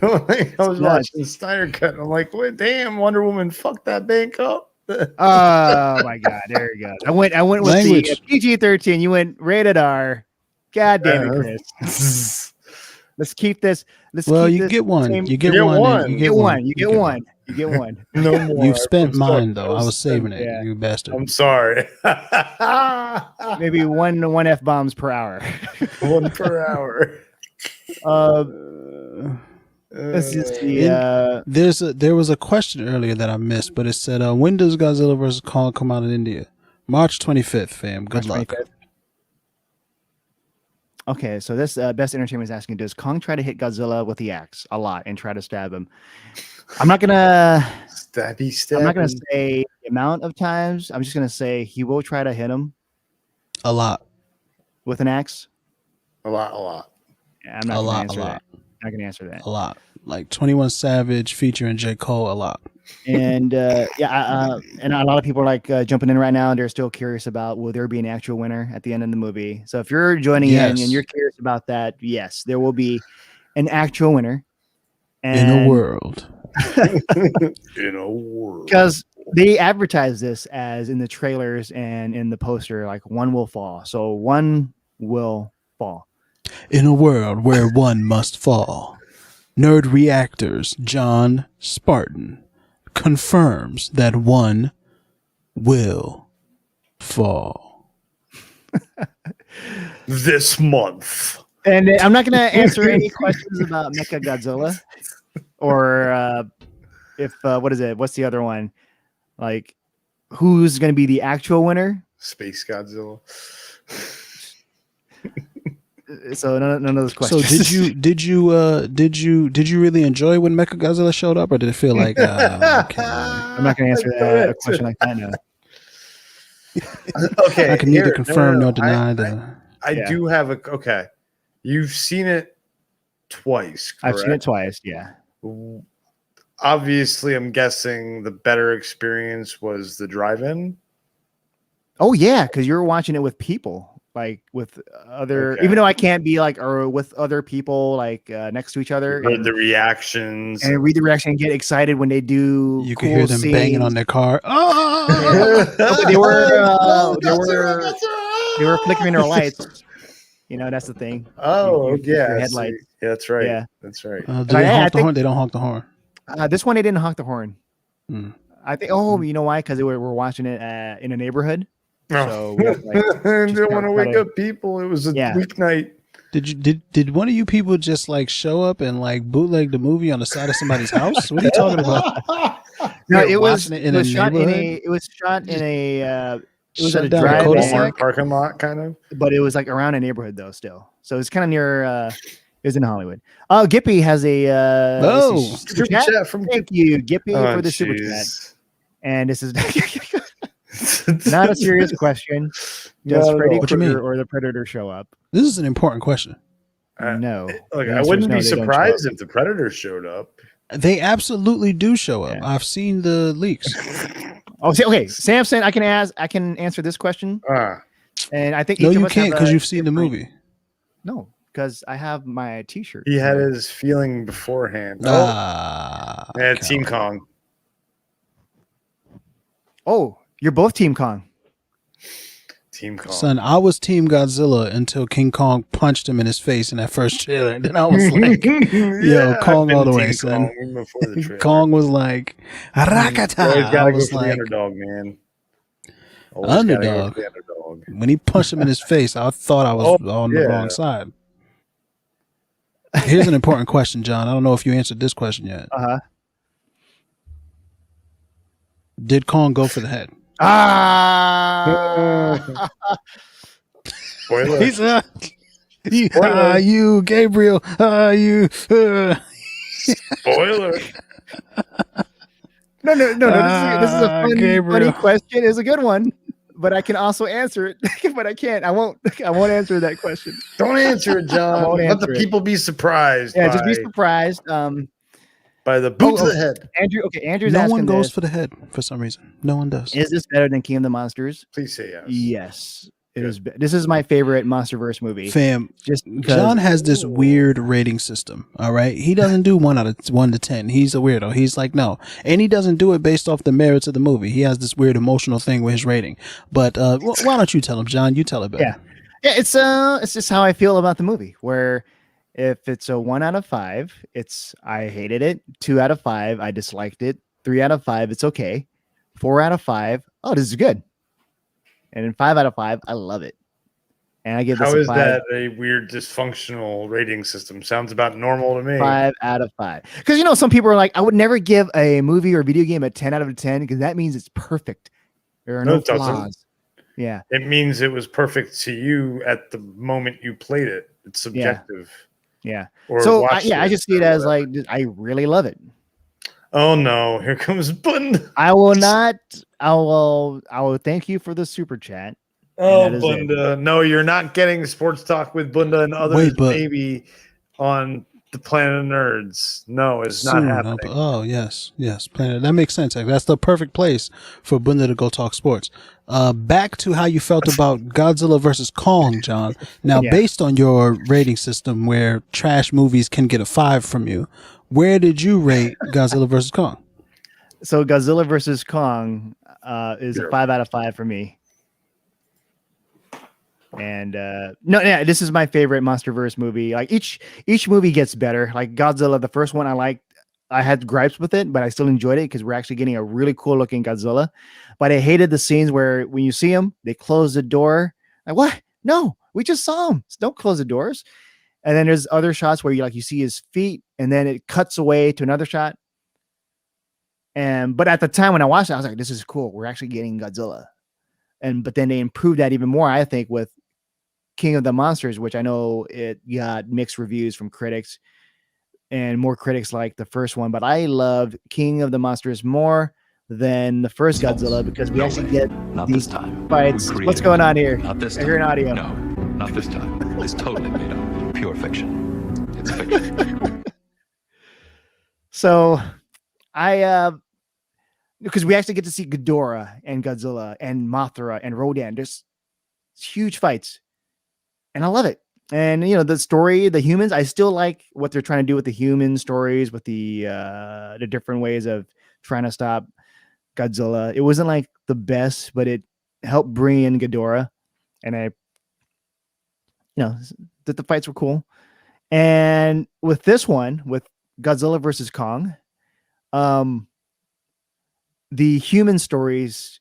Like, I was nuts. watching Snyder Cut, and I'm like, wait, damn, Wonder Woman fucked that bank up. Oh my God, there you go. I went with Language. the PG-13. You went rated R. God damn it, Chris. Let's keep this. Well, keep you this get one. same- You get get one. one. and You get one. You get one. You get one. No more. You've spent I'm sorry. mine though. I was saving it. Yeah. You bastard. I'm sorry. Maybe one F-bombs per hour. 1 per hour. Let's just see. There was a question earlier that I missed, but it said, when does Godzilla vs. Kong come out in India? March 25th, fam. Good March luck. 25th. Okay, so this Best Entertainment is asking, does Kong try to hit Godzilla with the axe a lot and try to stab him? I'm not gonna Stabby. I'm not gonna say the amount of times. I'm just gonna say he will try to hit him A lot. with an axe. A lot. Yeah, I'm not A gonna lot. answer A that. lot. I'm not gonna answer that. A lot. Like 21 Savage featuring J. Cole. A lot. And and a lot of people are like jumping in right now, and they're still curious about will there be an actual winner at the end of the movie. So if you're joining in Yes. and you're curious about that, yes, there will be an actual winner. In a world. In a world. Because they advertise this as in the trailers and in the poster, like one will fall. So one will fall. In a world where one must fall. Nerd Reactors John Spartan confirms that one will fall. This month. And I'm not going to answer any questions about Mecha Godzilla or if what is it? What's the other one? Like who's going to be the actual winner. Space Godzilla. So none of those questions. So did you really enjoy when Mechagodzilla showed up, or did it feel like okay, I'm not going to answer that a question like that now. Okay, I can neither confirm nor deny I do have a okay. You've seen it twice, correct? I've seen it twice. Yeah. Obviously, I'm guessing the better experience was the drive-in. Oh yeah, because you're watching it with people, like with other. Okay. Even though I can't be like or with other people like next to each other, Heard the reactions and read the reaction and get excited when they do. you cool can hear them scenes. banging on their car. Oh, They were flickering their lights. You know, that's the thing. Oh, Your yeah. headlights. Yeah, that's right. Yeah. That's right. do they honk the horn? They don't honk the horn. This one they didn't honk the horn. Hmm. I think. Oh, you know why? Because we're watching it in a neighborhood. No. So we have, like, I didn't want to wake kinda- up people. It was a Yeah. weeknight. Did one of you people just like show up and like bootleg the movie on the side of somebody's house? What are you talking about? No, You're it was watching it in a shot in neighborhood? It was shot in a. It was Shut at a down a drive-in, cul-de-sac? Parking lot, kind of. but it was like around a neighborhood though. Still, so it's kind of near. It was in Hollywood. Oh, Gippy has a. Oh. super chat. from Thank you, Gippy, for the super chat. And this is not a serious question. Does Freddy What you mean? Krueger or the Predator show up? This is an important question. No. Look, The I answer wouldn't is be no, they don't show surprised up. if the Predator showed up. They absolutely do show up. Yeah. I've seen the leaks. Oh, okay. Samson, I can answer this question, and I think No, each of you us can't have because a you've seen the different- movie. No, because I have my T-shirt. He had his feeling beforehand. Ah, Yeah, Team Kong. Oh, you're both Team Kong. Team Kong. Son, I was Team Godzilla until King Kong punched him in his face in that first trailer. And then I was like, Yeah, Kong I've all been the way, Team son. Kong even before the trailer. Kong was like, Rakata. Always I gotta go was for the like, underdog, man. Always gotta go underdog. for the underdog. When he punched him in his face, I thought I was on the wrong side. Here's an important question, John. I don't know if you answered this question yet. Did Kong go for the head? Ah. Spoiler. He's Spoiler. you, Gabriel. You. Spoiler. No. This is a funny Gabriel. question. It's a good one, but I can also answer it. But I can't. I won't answer that question. Don't answer it, I John. won't Let the answer it. people be surprised. Yeah, by, just be surprised. by the boot to the head. Andrew. Okay, Andrew's No asking one goes this. for the head for some reason. No one does. Is this better than King of the Monsters? Please say yes. Yes, it is. This is my favorite MonsterVerse movie. Fam, Just because- John has this weird rating system. All right, he doesn't do 1 out of 1 to 10. He's a weirdo. He's like no, and he doesn't do it based off the merits of the movie. He has this weird emotional thing with his rating. But why don't you tell him, John? You tell it better. Yeah. It's just how I feel about the movie. Where if it's a 1 out of 5, it's I hated it. 2 out of 5, I disliked it. 3 out of 5, it's okay. 4 out of 5, oh, this is good. And then 5 out of 5, I love it. And I give this How a is 5, that a weird dysfunctional rating system? Sounds about normal to me. 5 out of 5. Because some people are like, I would never give a movie or video game a 10 out of 10 because that means it's perfect. There are no it doesn't. flaws. Yeah. It means it was perfect to you at the moment you played it. It's subjective. Yeah. Or So watched I just see it or as whatever. like I really love it. Oh no, here comes Bunda. I will not. I will thank you for the super chat. Oh, that is it. Bunda. No, you're not getting sports talk with Bunda and others. Wait, but- maybe on the Planet of Nerds. No, it's not Soon, happening. Oh yes, Planet. That makes sense. Like, that's the perfect place for Bunda to go talk sports. Back to how you felt about Godzilla versus Kong, John. Now, Yeah. based on your rating system, where trash movies can get a 5 from you, where did you rate Godzilla versus Kong? So Godzilla versus Kong is Sure. a 5 out of 5 for me. And this is my favorite MonsterVerse movie. Like each movie gets better. Like Godzilla, the first one I liked. I had gripes with it, but I still enjoyed it because we're actually getting a really cool looking Godzilla. But I hated the scenes where when you see him, they close the door. Like, what? No, we just saw him. Don't close the doors. And then there's other shots where you see his feet, and then it cuts away to another shot. But at the time when I watched it, I was like, this is cool. We're actually getting Godzilla. But then they improved that even more, I think, with King of the Monsters, which I know it got mixed reviews from critics and more critics like the first one. But I loved King of the Monsters more than the first Godzilla because we actually get not these this time. fights. What's going on here? Not this I time. hear an audio. No, not this time. It's totally made up. Pure fiction. It's fiction. So because we actually get to see Ghidorah and Godzilla and Mothra and Rodan. There's huge fights. And I love it. And the story, the humans, I still like what they're trying to do with the human stories, with the different ways of trying to stop Godzilla. It wasn't like the best, but it helped bring in Ghidorah. And that the fights were cool. And with this one, with Godzilla versus Kong, the human stories,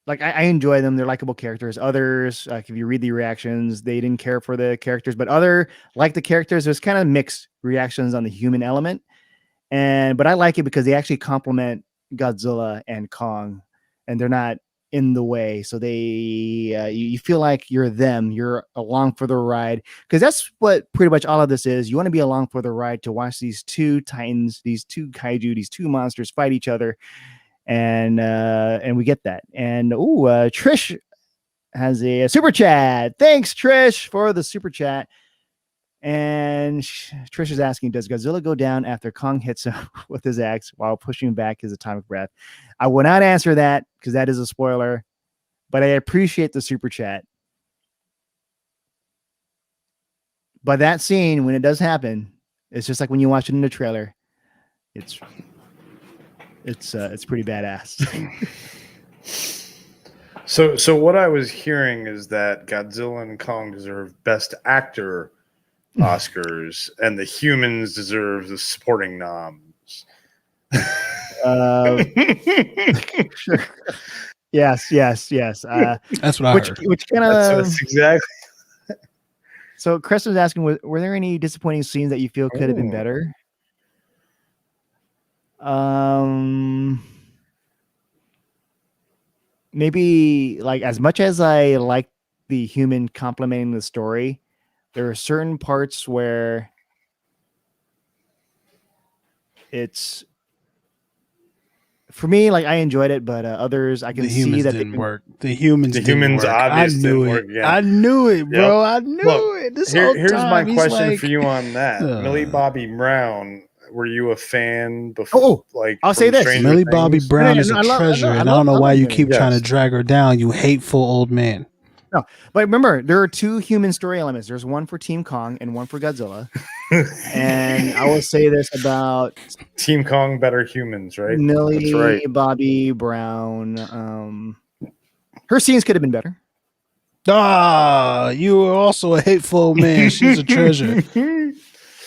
like I enjoy them. They're likable characters. Others, like if you read the reactions, they didn't care for the characters, but other like the characters. There's kind of mixed reactions on the human element, but I like it because they actually complement Godzilla and Kong, and they're not in the way. So they, you feel like you're them. You're along for the ride because that's what pretty much all of this is. You want to be along for the ride to watch these two titans, these two kaiju, these two monsters fight each other. And we get that. And Trish has a super chat. Thanks, Trish, for the super chat. And Trish is asking, does Godzilla go down after Kong hits him with his axe while pushing back his atomic breath? I will not answer that because that is a spoiler, but I appreciate the super chat. But that scene, when it does happen, it's just like when you watch it in the trailer. It's pretty badass. So what I was hearing is that Godzilla and Kong deserve Best Actor Oscars, and the humans deserve the supporting noms. Sure. Yes. That's what I heard. Which kind of that's exactly. So Chris was asking, were there any disappointing scenes that you feel could have been better? Maybe like as much as I like the human complementing the story, there are certain parts where it's, for me, like I enjoyed it, but others I can see that didn't work. The humans obviously didn't work. Yeah. I knew it, bro. Yep. I knew it. Here's my question for you on that. Millie Bobby Brown. Were you a fan before? I'll say this: Millie Bobby Brown is a treasure, and I don't know why you keep trying to drag her down. You hateful old man. No, but remember, there are two human story elements. There's one for Team Kong and one for Godzilla. And I will say this about Team Kong, better humans, right? Millie Bobby Brown. Her scenes could have been better. You were also a hateful old man. She's a treasure.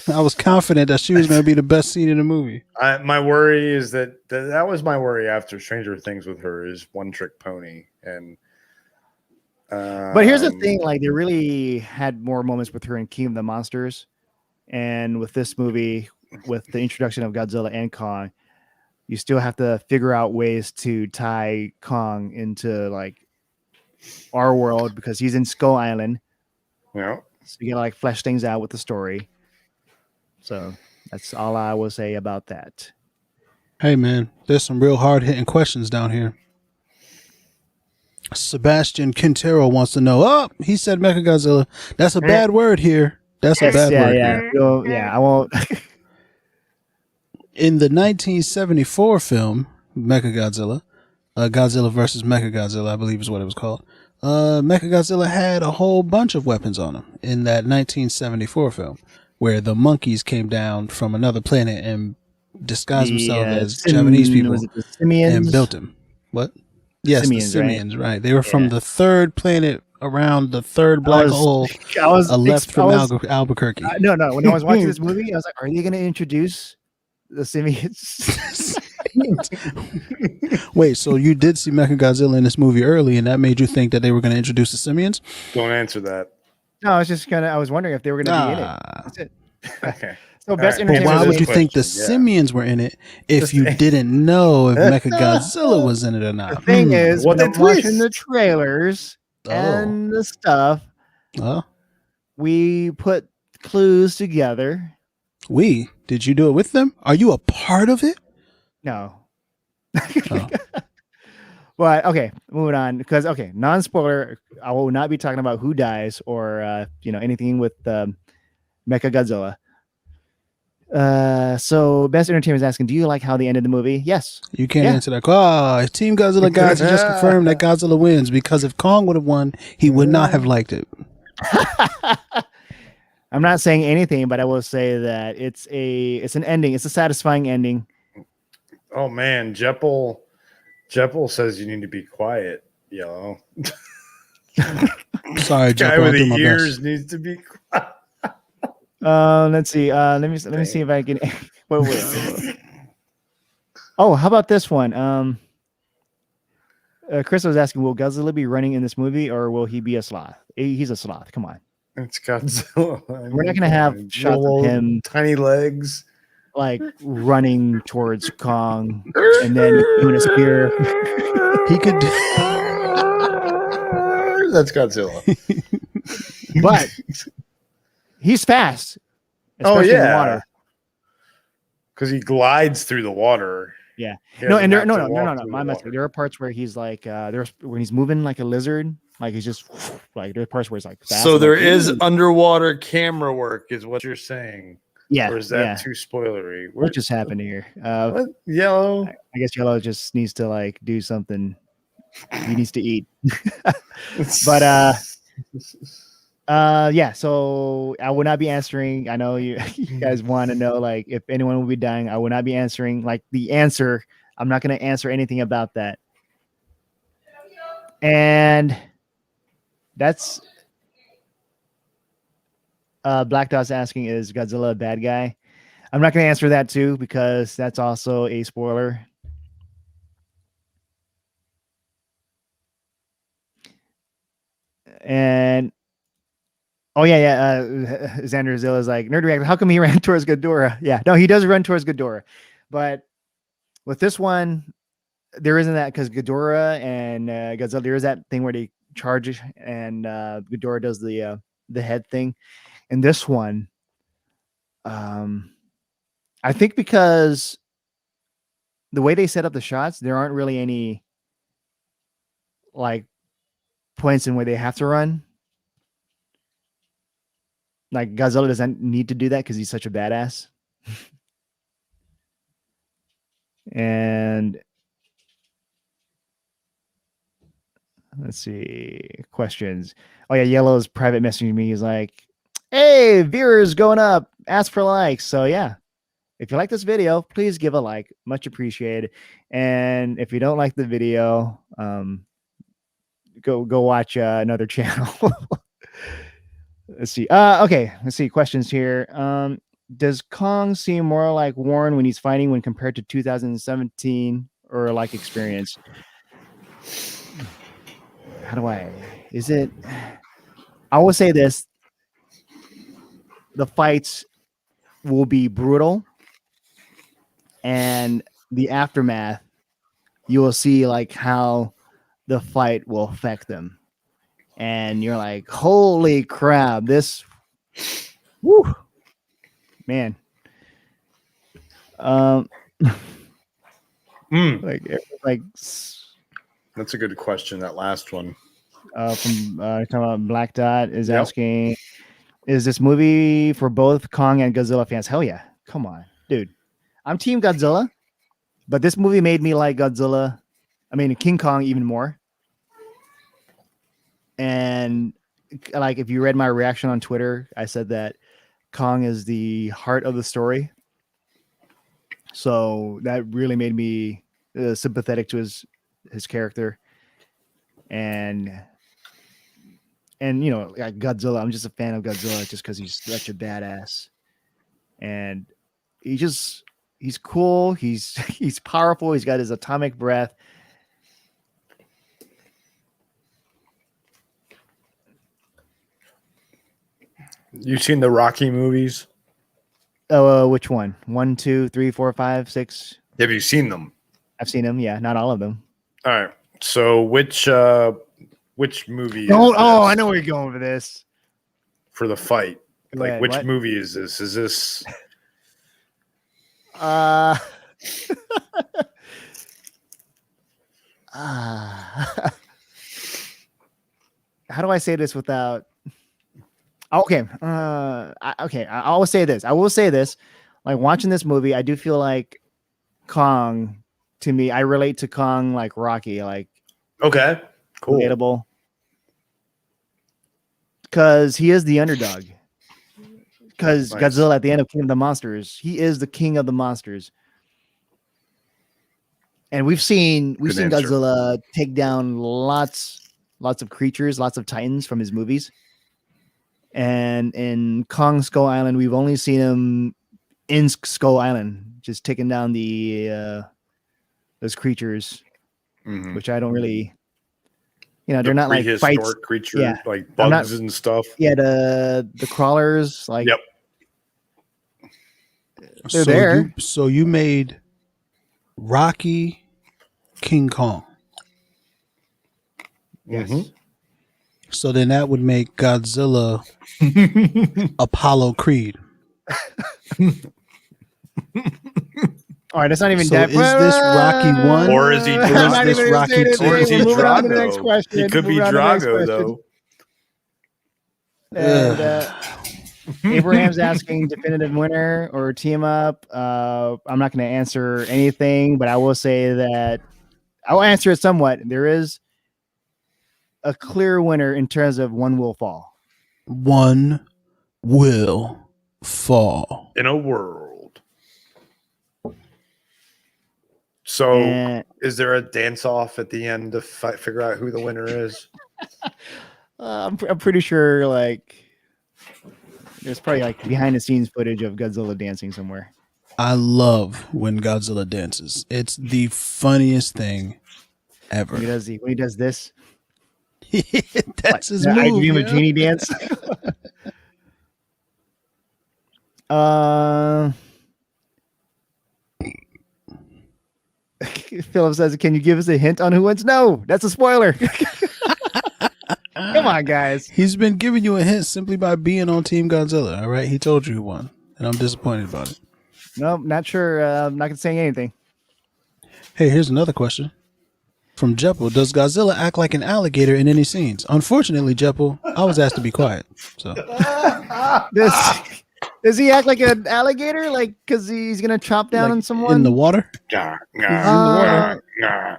I was confident that she was going to be the best scene in the movie. My worry is that was my worry after Stranger Things with her is one trick pony. And but here's the thing, like they really had more moments with her in King of the Monsters, and with this movie, with the introduction of Godzilla and Kong, you still have to figure out ways to tie Kong into like our world because he's in Skull Island. Yeah. So you gotta like flesh things out with the story. So that's all I will say about that. Hey man, there's some real hard hitting questions down here. Sebastian Quintero wants to know. He said Mechagodzilla. That's a bad word here. That's a bad word. Yeah, I won't. In the 1974 film Mechagodzilla, Godzilla versus Mechagodzilla, I believe is what it was called. Mechagodzilla had a whole bunch of weapons on him in that 1974 film, where the monkeys came down from another planet and disguised themselves as Japanese people and built him. What? Yes, Simians, the Simians, right? They were from the third planet around the third black hole left from Albuquerque. No. When I was watching this movie, I was like, are they going to introduce the Simians? Wait, so you did see Mechagodzilla in this movie early, and that made you think that they were going to introduce the Simians? Don't answer that. No, I was just I was wondering if they were going to be in it. That's it. Okay. So best right. But entertainment. why Answer would this you think the question, yeah. simians were in it if Just- you didn't know if Mechagodzilla was in it or not? The thing is, What when a I'm watching the twist. trailers and the stuff, Oh, we put clues together. did you do it with them? Are you a part of it? No. Oh. But okay, moving on. Because non-spoiler, I will not be talking about who dies or anything with Mechagodzilla. So best entertainment is asking, do you like how they ended the movie? Yes. You can't Yeah. answer that. Team Godzilla guys, you just confirmed that Godzilla wins because if Kong would have won, he would not have liked it. I'm not saying anything, but I will say that it's an ending. It's a satisfying ending. Oh man, Jeppel says you need to be quiet, Yellow. Sorry, Guy Jeff. I'll with do the my ears best. needs to be quiet. Let's see. Let me see if I can. wait. Oh, how about this one? Chris was asking, will Godzilla be running in this movie or will he be a sloth? He's a sloth. Come on. It's Godzilla. We're not gonna have shots of him tiny legs, like running towards Kong and then doing a spear. He could. That's Godzilla. But he's fast. Oh Especially in the yeah, water. because he glides through the water. Yeah. He No, and doesn't there, have to no. walk through My the mistake. water. There are parts where he's like, there's when he's moving like a lizard, like he's just like there's parts where he's like fast. So I'm there like, is "Ooh." underwater camera work, is what you're saying, Yeah. or is that yeah. too spoilery? What just happened here? What? Yellow? I guess Yellow just needs to like do something. He needs to eat. But yeah. So I will not be answering. I know you guys want to know like if anyone will be dying. I will not be answering like the answer. I'm not going to answer anything about that. And that's Black Dot's asking, is Godzilla a bad guy? I'm not going to answer that too because that's also a spoiler. And Xander Zilla is like, Nerd Reactor, how come he ran towards Ghidorah? Yeah, no, he does run towards Ghidorah. But with this one, there isn't that because Ghidorah and Godzilla, there is that thing where they charge and Ghidorah does the head thing. And this one, I think because the way they set up the shots, there aren't really any like points in where they have to run. Like Godzilla doesn't need to do that because he's such a badass. And let's see questions. Oh yeah, Yellow's private messaging me. He's like, "Hey, viewers going up. Ask for likes." So yeah, if you like this video, please give a like, much appreciated. And if you don't like the video, go watch another channel. Let's see. Okay, let's see questions here. Does Kong seem more like Warren when he's fighting when compared to 2017 or like experience? I will say this. The fights will be brutal and the aftermath, you will see like how the fight will affect them. And you're like, holy crap, this, woo, man. Like That's a good question. That last one. From talking about Black Dot is asking, is this movie for both Kong and Godzilla fans? Hell yeah. Come on, dude. I'm team Godzilla, but this movie made me like Godzilla. I mean, King Kong even more. And like, if you read my reaction on Twitter, I said that Kong is the heart of the story. So that really made me sympathetic to his character. And you know, like Godzilla, I'm just a fan of Godzilla just because he's such a badass. And he's cool. He's powerful. He's got his atomic breath. You've seen the Rocky movies? Oh, which one? 1, 2, 3, 4, 5, 6. Have you seen them? I've seen them. Yeah, not all of them. All right. So which movie? Oh, is I this know where you're going for this. for the fight. Go Like, ahead, which what? movie is this? Is this Uh, how do I say this without? Okay. I will say this. I will say this. Like watching this movie, I do feel like Kong. To me, I relate to Kong like Rocky, like okay? Cool. relatable, because he is the underdog. Because Nice. Godzilla at the end of King of the Monsters, he is the king of the monsters. And we've seen Good answer. Godzilla take down lots of creatures, lots of titans from his movies. And in Kong Skull Island, we've only seen him in Skull Island, just taking down the those creatures, Mhm. which I don't really, they're The not like fights. prehistoric creatures, Yeah. like I'm bugs not- and stuff. Yeah, the crawlers, like Yep. They're there. You made Rocky King Kong. yes. Mhm. So then that would make Godzilla Apollo Creed. All right, that's not even So that. is this Rocky 1? Or is he Or is Drago? this Rocky 2? Or is he Moving on to the next Drago? question. He could be Moving on to the next Drago, question. though. And Abraham's asking definitive winner or team up. I'm not going to answer anything, but I will say that I'll answer it somewhat. There is a clear winner in terms of one will fall. One will fall. In a world. So, And, is there a dance off at the end to figure out who the winner is? I'm pretty sure like there's probably like behind the scenes footage of Godzilla dancing somewhere. I love when Godzilla dances. It's the funniest thing ever. When he does this. That's his The I move. Dream of yo. Genie dance. Philip says, "Can you give us a hint on who wins?" No, that's a spoiler. Come on, guys. He's been giving you a hint simply by being on Team Godzilla. All right, he told you who won, and I'm disappointed about it. Nope, not sure. I'm not gonna say anything. Hey, here's another question from Jeppel. Does Godzilla act like an alligator in any scenes? Unfortunately, Jeppel, I was asked to be quiet. So Does he act like an alligator? Like, because he's gonna chop down like, on someone in the water. Nah, in the nah.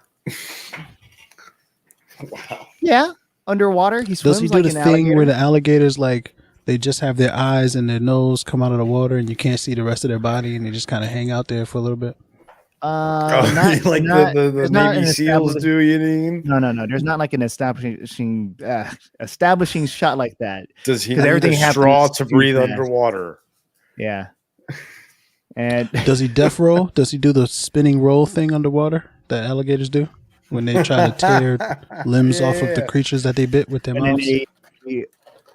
Wow. Yeah, underwater. He swims Does he do like the an thing alligator. where the alligators like they just have their eyes and their nose come out of the water and you can't see the rest of their body and they just kind of hang out there for a little bit? Not, like not- the there's not Navy an SEALs established- do, you mean? No. There's not like an establishing shot like that. Does he 'Cause need everything a happens straw to too breathe fast. underwater? Yeah. And Does he death roll? Does he do the spinning roll thing underwater that alligators do when they try to tear limbs off of the Yeah. creatures that they bit with their and then mouths?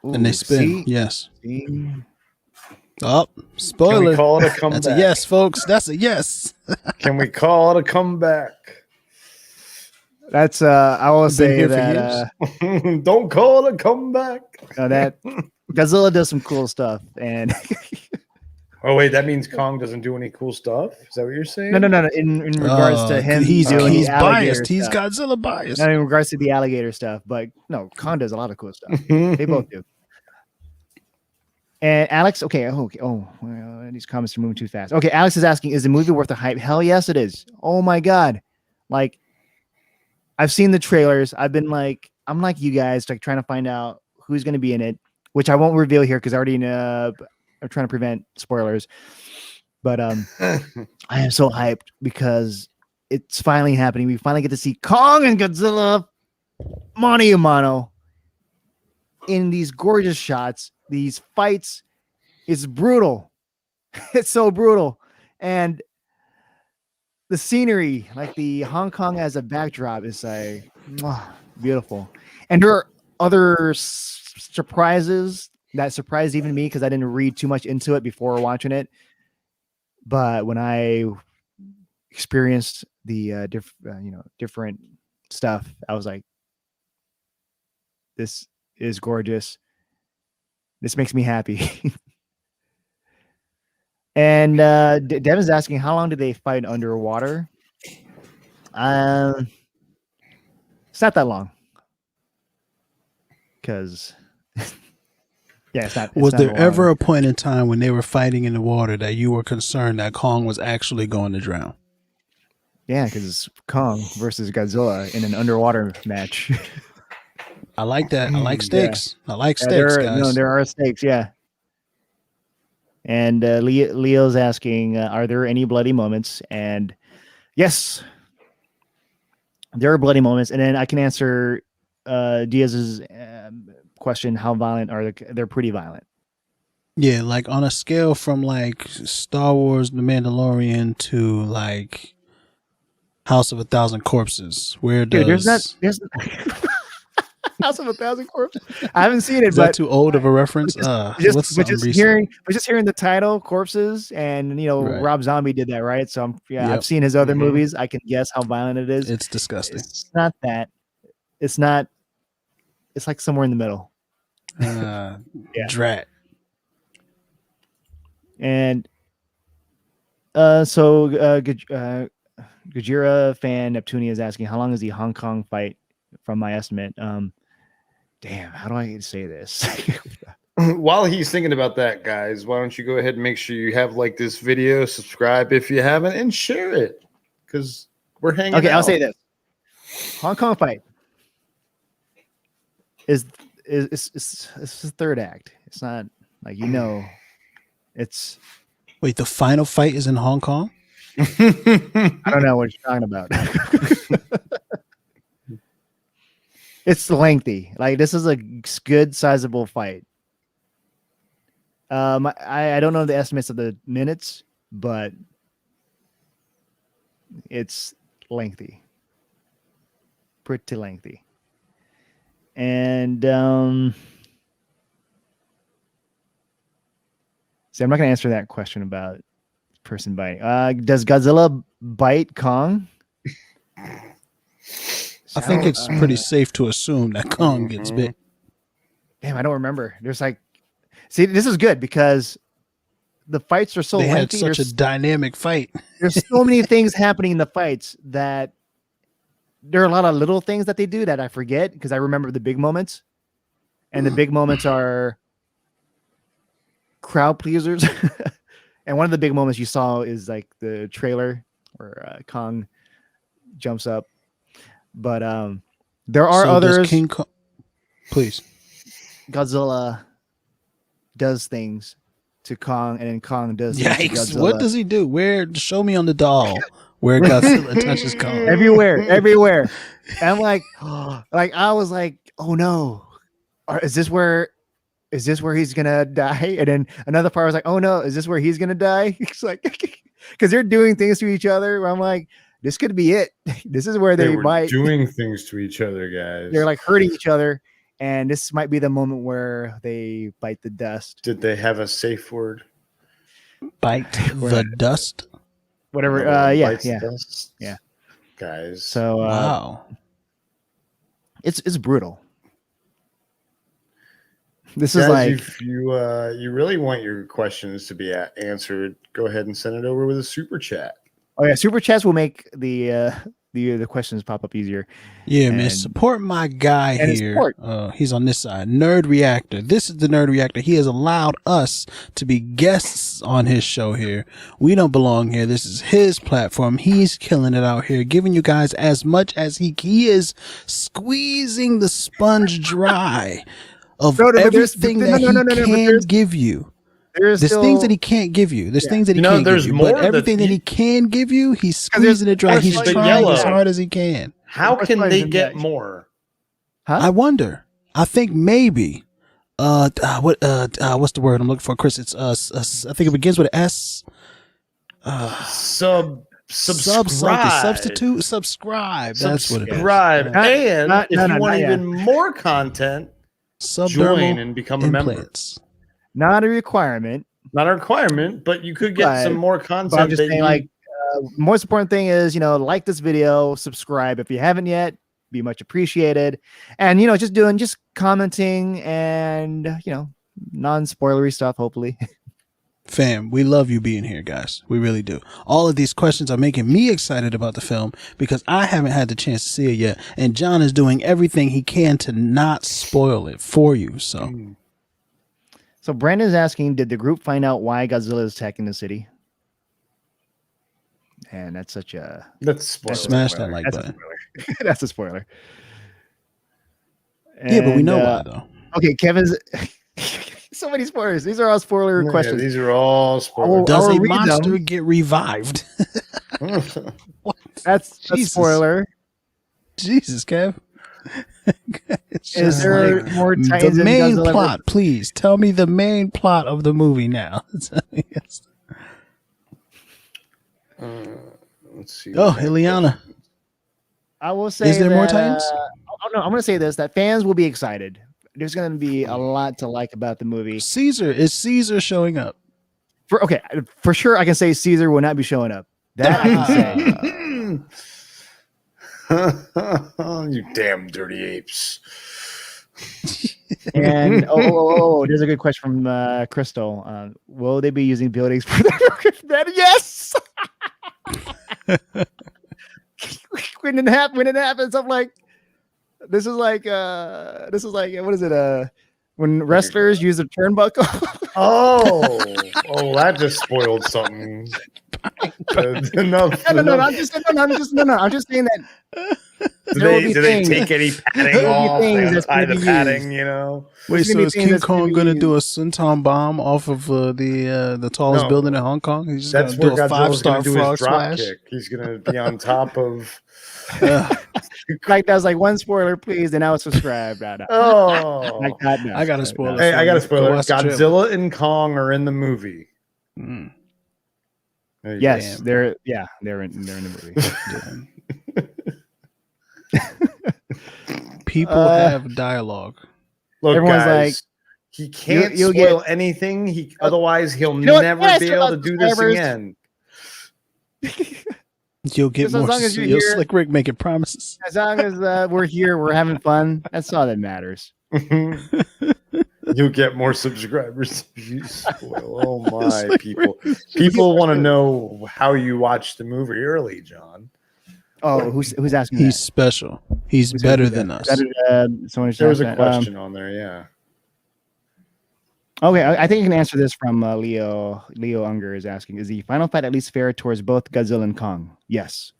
And they ooh, spin. Yes. see? Oh, Can spoiler. we call it a comeback? That's a yes, folks. That's a yes. Can we call it a comeback? That's I will Been say here for that Don't call it a comeback. that Godzilla does some cool stuff, and Oh wait, that means Kong doesn't do any cool stuff. Is that what you're saying? no. In regards to him, he's doing the alligator biased. He's stuff. Godzilla biased. Not in regards to the alligator stuff, but no, Kong does a lot of cool stuff. They both do. And Alex, okay. Oh, well, these comments are moving too fast. Okay, Alex is asking, is the movie worth the hype? Hell yes, it is. Oh my god, like I've seen the trailers. I'm like you guys, like trying to find out who's going to be in it, which I won't reveal here because I already know. I'm trying to prevent spoilers. But I am so hyped because it's finally happening. We finally get to see Kong and Godzilla mano a mano in these gorgeous shots. These fights, it's brutal. It's so brutal. And the scenery, like the Hong Kong as a backdrop, is like beautiful. And there are other surprises that surprised even me because I didn't read too much into it before watching it. But when I experienced the different stuff, I was like, this is gorgeous. This makes me happy. And Devin's asking, how long did they fight underwater? It's not that long. Because, yeah, it's not. Was not there ever long. a point in time when they were fighting in the water that you were concerned that Kong was actually going to drown? Yeah, because it's Kong versus Godzilla in an underwater match. I like that. I like stakes. I like Yeah, stakes, guys. there are stakes. Yeah. And Leo's asking, are there any bloody moments? And yes, there are bloody moments. And then I can answer Diaz's question: how violent are they? They're pretty violent. Yeah, like on a scale from like Star Wars, The Mandalorian to like House of a Thousand Corpses, where does there's House of a Thousand Corpses. I haven't seen it, is but that too old of a reference? What's something recent? just hearing the title, Corpses, and Right. Rob Zombie did that, right? So Yep. I've seen his other movies. I can guess how violent it is. It's disgusting. It's not that. It's not. It's like somewhere in the middle. Drat. And so Gajira fan Neptunia is asking, how long is the Hong Kong fight? From my estimate, damn, how do I say this? While he's thinking about that, guys, why don't you go ahead and make sure you have like this video, subscribe if you haven't, and share it, because we're hanging Okay, out. I'll say this: Hong Kong fight is the third act. It's not like it's. Wait, the final fight is in Hong Kong? I don't know what you're talking about. It's lengthy. Like, this is a good, sizable fight. I don't know the estimates of the minutes, but it's lengthy, pretty lengthy. And see, I'm not going to answer that question about person biting. Does Godzilla bite Kong? I think it's pretty safe to assume that Kong gets bit. Damn, I don't remember. There's like, see, this is good because the fights are so They had lengthy. such a dynamic fight. There's so many things happening in the fights that there are a lot of little things that they do that I forget because I remember the big moments. And the big moments are crowd pleasers. And one of the big moments you saw is like the trailer where Kong jumps up. But there are others. King Kong, please. Godzilla does things to Kong, and then Kong does things to Yikes! Godzilla. What does he do? Show me on the doll where Godzilla touches Kong. Everywhere. And I'm like, I was like, oh no, is this where he's gonna die? And then another part was like, oh no, is this where he's gonna die? It's like, because they're doing things to each other. Where I'm like, this could be it. This is where they were might doing things to each other, guys. They're like hurting each other, and this might be the moment where they bite the dust. Did they have a safe word? Bite the dust. Whatever. Dust? Yeah. Guys. So wow, it's brutal. This guys, is like, if you really want your questions to be answered, go ahead and send it over with a super chat. oh yeah, super chats will make the questions pop up easier. Yeah, man. Support my guy here. He's on this side. Nerd Reactor. This is the Nerd Reactor. He has allowed us to be guests on his show here. We don't belong here. This is his platform. He's killing it out here, giving you guys as much as he is squeezing the sponge dry of everything that he can give you. There's things that he can't give you. There's things that he can't give you. But everything that he can give you, he's squeezing it dry. He's trying as hard as he can. How can they get more? Huh? I wonder. I think maybe. What's the word I'm looking for, Chris? It's I think it begins with an S. Subscribe. Subscribe. That's what it is. Subscribe. And if you want even more content, Subdermal join and become a member. implants. Not a requirement, Not a requirement, but you could get some more But content. I'm just saying, like, most important thing is, like this video, subscribe if you haven't yet, be much appreciated. And, just commenting and, non-spoilery stuff, hopefully. Fam, we love you being here, guys. We really do. All of these questions are making me excited about the film because I haven't had the chance to see it yet. And John is doing everything he can to not spoil it for you. So Brandon's asking, did the group find out why Godzilla is attacking the city? And that's such a... Let's spoil smash that like button. That's a spoiler. Yeah, but we know why, though. Okay, Kevin's... So many spoilers. These are all spoiler questions. These are all spoilers. Does a monster get revived? What? That's a spoiler. Jesus, Kev. Is there more Titans the main Godzilla plot, please. Tell me the main plot of the movie now. Let's see. Oh, Ileana. I will say, is there more Titans? No, I'm going to say this, that fans will be excited. There's going to be a lot to like about the movie. Is Caesar showing up? For sure, I can say Caesar will not be showing up. That I can say. You damn dirty apes. And there's a good question from Crystal. Will they be using buildings for that? Yes. when it happens, I'm like, this is like what is it? When wrestlers use a turnbuckle. That just spoiled something. No, I'm just saying that. Do they take any padding off? They tie the padding, Wait, so is King Kong gonna do a Senton bomb off of the tallest building in Hong Kong? He's just gonna do a 5-star frog splash. He's gonna be on top of. Like that was like one spoiler, please, and now subscribe. Oh, like that, no. I got a spoiler. Hey, I got a spoiler. Godzilla and Kong are in the movie. Yes, they're in the movie. People have dialogue. Look, everyone's guys, like, he can't spoil anything. Otherwise, he'll never be able to do this again. You'll get more. You'll Slick Rick making promises. As long as we're here, we're having fun. That's all that matters. You'll get more subscribers if you spoil. Oh my, people! People want to know how you watch the movie early, John. Oh, who's asking? He's special. He's better than us. There was a question on there. Yeah. Okay, I think you can answer this from Leo. Leo Unger is asking: is the final fight at least fair towards both Godzilla and Kong? Yes.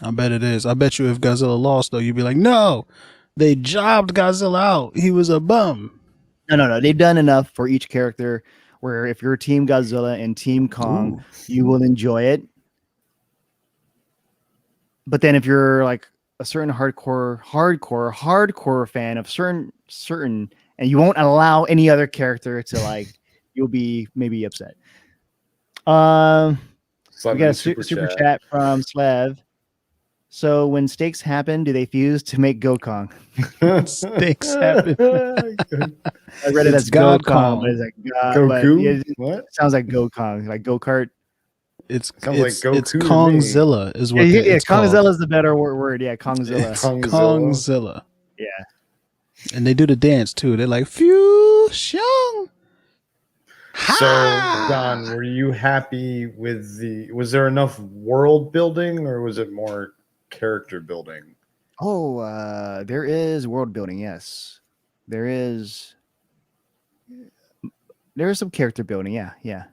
I bet it is. I bet you if Godzilla lost, though, you'd be like, no, they jobbed Godzilla out. He was a bum. No. They've done enough for each character where if you're Team Godzilla and Team Kong, you will enjoy it. But then if you're like a certain hardcore fan of certain, and you won't allow any other character to like, you'll be maybe upset. We got a super chat from Slav. So when stakes happen, do they fuse to make Gokong? Stakes happen. I read it as Gokong, but it's like Goku. What? It sounds like Gokong, like go-kart. It's Goku Kongzilla is what it's Kongzilla called. is the better word. Yeah, Kongzilla. Kongzilla. Yeah. And they do the dance too. They're like fusion. So, Don, were you happy with was there enough world building or was it more character building? Oh, there is world building. Yes, there is some character building. Yeah.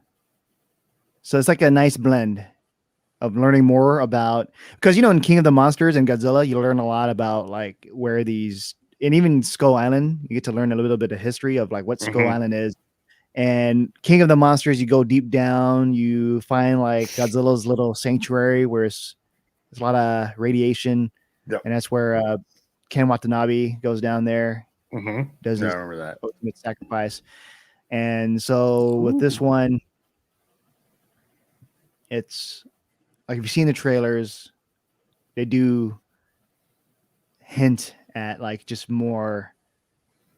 So it's like a nice blend of learning more about, because in King of the Monsters and Godzilla, you learn a lot about like where these, and even Skull Island, you get to learn a little bit of history of like what Skull Island is. And King of the Monsters, you go deep down, you find like Godzilla's little sanctuary where there's a lot of radiation. Yep. And that's where Ken Watanabe goes down there. Does his remember that ultimate sacrifice. And so with this one, it's like, if you've seen the trailers, they do hint at like just more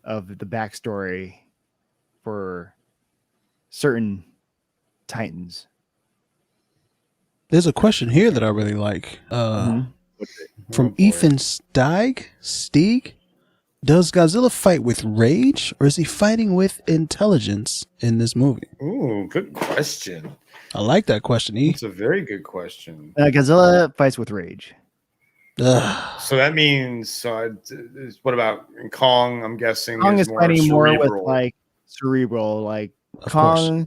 of the backstory for certain Titans. There's a question here that I really like. From Ethan Stieg. Does Godzilla fight with rage, or is he fighting with intelligence in this movie? Ooh, good question. I like that question, E. It's a very good question. Godzilla fights with rage. Ugh. So that means, what about Kong? I'm guessing Kong is more fighting more cerebral. with like cerebral. Like Of Kong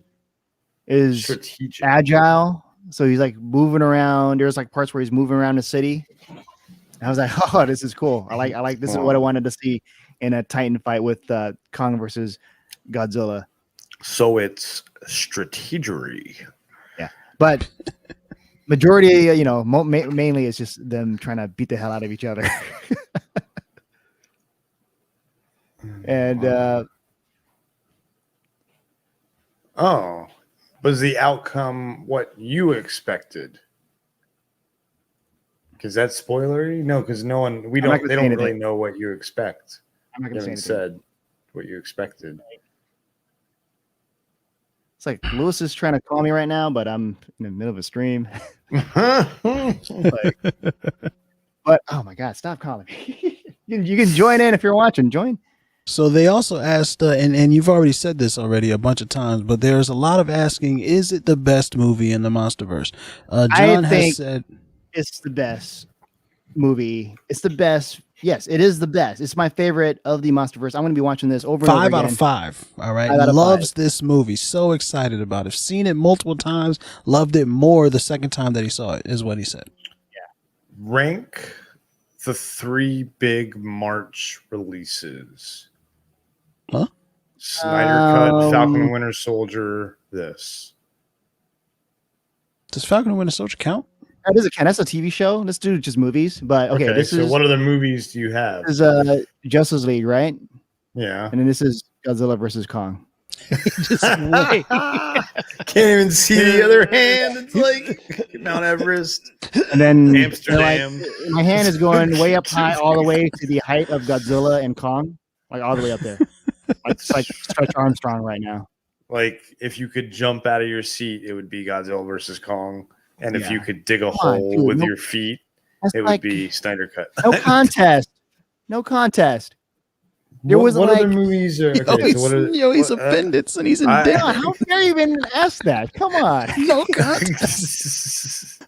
is Strategic. agile, so he's like moving around. There's like parts where he's moving around the city. I was like, oh, this is cool. I like this is what I wanted to see in a Titan fight with Kong versus Godzilla. So it's strategery. Yeah, but majority, mainly it's just them trying to beat the hell out of each other. And was the outcome what you expected? Because that's spoilery? No, because they don't really know what you expect. I'm not You gonna say haven't anything. said what you expected. It's like Lewis is trying to call me right now, but I'm in the middle of a stream. But oh my god, stop calling me. You can join in if you're watching. Join. So they also asked, and you've already said this already a bunch of times, but there's a lot of asking, is it the best movie in the MonsterVerse? John has said it's the best movie. It's the best. Yes, it is the best. It's my favorite of the MonsterVerse. I'm going to be watching this over and over 5 out again. of 5. All right. 5 out of Loves 5. this movie. So excited about it. Seen it multiple times. Loved it more the second time that he saw it, is what he said. Rank the 3 big March releases. Huh? Snyder Cut, Falcon and Winter Soldier, this. Does Falcon and Winter Soldier count? That is that's a TV show. Let's do just movies. But okay, this so is what other movies do you have? This is Justice League, right? Yeah. And then this is Godzilla versus Kong. Just wait. Can't even see the other hand. It's like Mount Everest. And then Amsterdam. my hand is going way up high, all the way to the height of Godzilla and Kong, like all the way up there. It's like Stretch Armstrong right now. Like if you could jump out of your seat, it would be Godzilla versus Kong. And if Yeah. you could dig a Come on, hole dude, with no- your feet, That's it would like be Snyder Cut. no contest. No contest. There was what like other movies are He's offended and he's in I- debt. God, how dare you even ask that? Come on. No contest.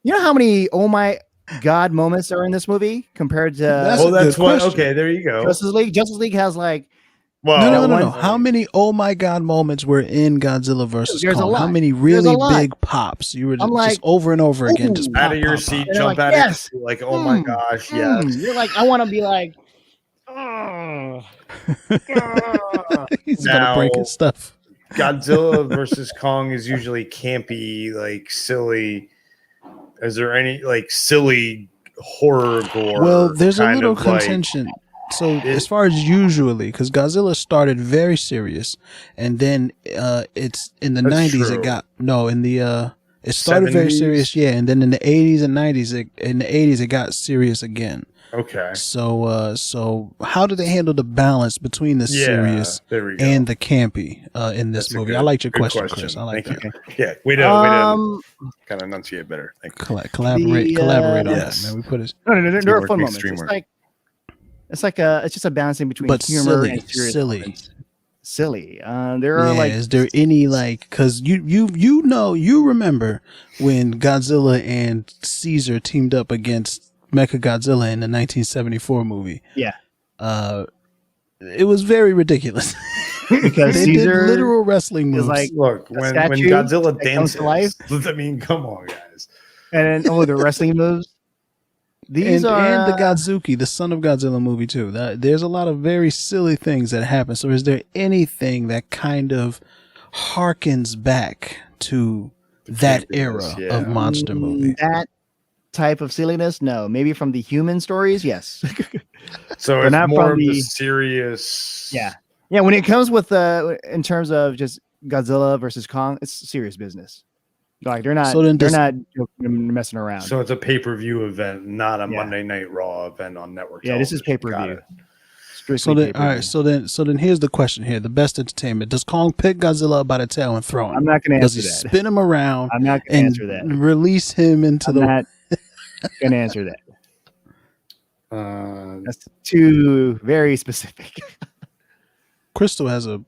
You know how many oh my god moments are in this movie compared to That's a that's good what. question. Okay, there you go. Justice League? Justice League has like Well, No. How many oh my god moments were in Godzilla versus There's a Kong? lot. How many There's really a lot. big pops? You were I'm like, just over and over again, just ooh. pop, out of your pop, seat, pop. they're jump like, out yes. of your seat, like, oh my gosh, yes. You're like, I want to be like, oh. He's Now- gonna break his stuff. Godzilla versus Kong is usually campy, like silly. Is there any like silly horror gore? Well, there's a kind little of, like- contention. So as far as usually, because Godzilla started very serious, and then it's in the That's 90s true. it started very 70s? serious, yeah, and then in the 80s and 90s, it got serious again. Okay. So how do they handle the balance between the serious there we go. and the campy in this That's a movie? good- I liked your good question, Chris. I like Thank that. you. Yeah, way to kind of enunciate better. Thank you. Collaborate on Yes. that, man. We put it, No, there are Teamwork fun makes moments. dream It's work. like it's just a balancing between but humor silly, and serious silly. moments. Silly. There are like, is there any like, because you remember when Godzilla and Caesar teamed up against Mechagodzilla in the 1974 movie? yeah, It was very ridiculous. because They Caesar did literal wrestling moves. is like, Look, a when statue Godzilla that comes dances, to life. I mean, come on, guys. and then the wrestling moves. These and, are and the Godzuki, the Son of Godzilla movie too. There's a lot of very silly things that happen. So is there anything that kind of harkens back to that era Yeah. of monster movie? that type of silliness. No, maybe from the human stories. Yes. So But it's not more from of the the- serious. Yeah. Yeah, when it comes with in terms of just Godzilla versus Kong, it's serious business. Like they're not So then they're does- not messing around. So it's a pay-per-view event, not a Yeah. Monday Night Raw event on network. Yeah, this is television. Got pay-per-view. it. It's So then, all right. So then, here's the question here: the best entertainment. Does Kong pick Godzilla up by the tail and throw him? I'm not going to Does answer he that. spin him around? I'm not going to answer that. Release him into I'm the. not going to answer that. Uh, That's too very specific. Crystal has a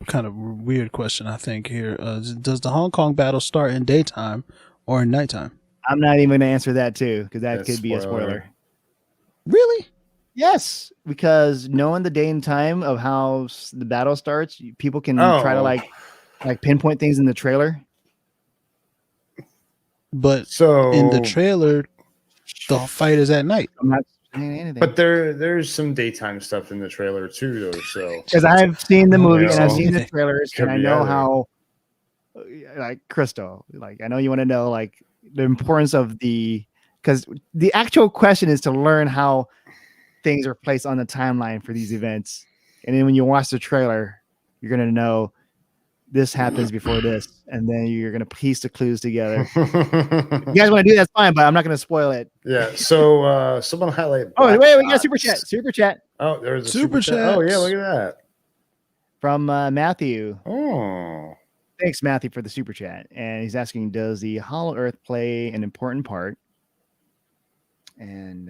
kind of weird question, I think, here. Does the Hong Kong battle start in daytime or in nighttime? I'm not even going to answer that too, because that That's could be a spoiler. spoiler. Really? Yes, because knowing the day and time of how the battle starts, people can try to like pinpoint things in the trailer. But so in the trailer, the fight is at night. I'm not saying anything. But there's some daytime stuff in the trailer too, though. So because I've seen the movie Yeah. and I've seen the trailers, Could and I be know either. how, like Crystal, like I know you want to know like the importance of because the actual question is to learn how things are placed on the timeline for these events, and then when you watch the trailer, you're gonna know this happens before this, and then you're gonna piece the clues together. You guys want to do that's fine, but I'm not gonna spoil it. yeah. So someone highlight. Oh Black wait, we got a Ops. super chat Oh, there's a Super super chat. Oh yeah, chats. look at that. from Matthew. Oh, Thanks, Matthew, for the super chat. And he's asking, does the Hollow Earth play an important part? And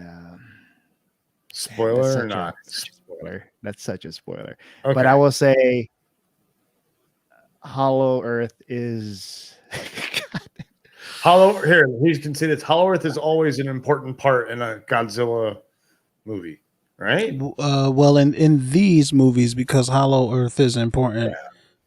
spoiler that's or such not? such a spoiler. That's such a spoiler. Okay. But I will say, Hollow Earth is. Hollow here. He's considered Hollow Earth is always an important part in a Godzilla movie, right? Well, in these movies, because Hollow Earth is important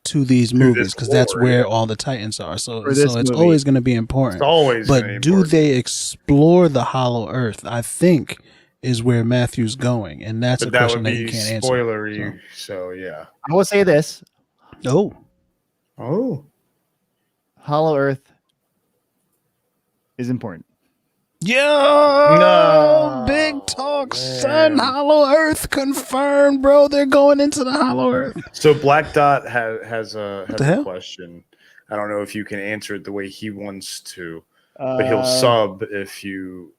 to these movies, because that's lore, where yeah. all the Titans are. So For this it's movie. always going to be important. It's always. gonna But be do important. they explore the Hollow Earth? I think is where Matthew's going, and that's But a that question would that he be can't answer. spoilery. So yeah. I will say this: Oh, Hollow Earth is important. yo, No, big talk, man. son. Hollow Earth confirmed, bro. They're going into the Hollow Earth. So Black Dot has the a hell? question. I don't know if you can answer it the way he wants to, but he'll sub if you.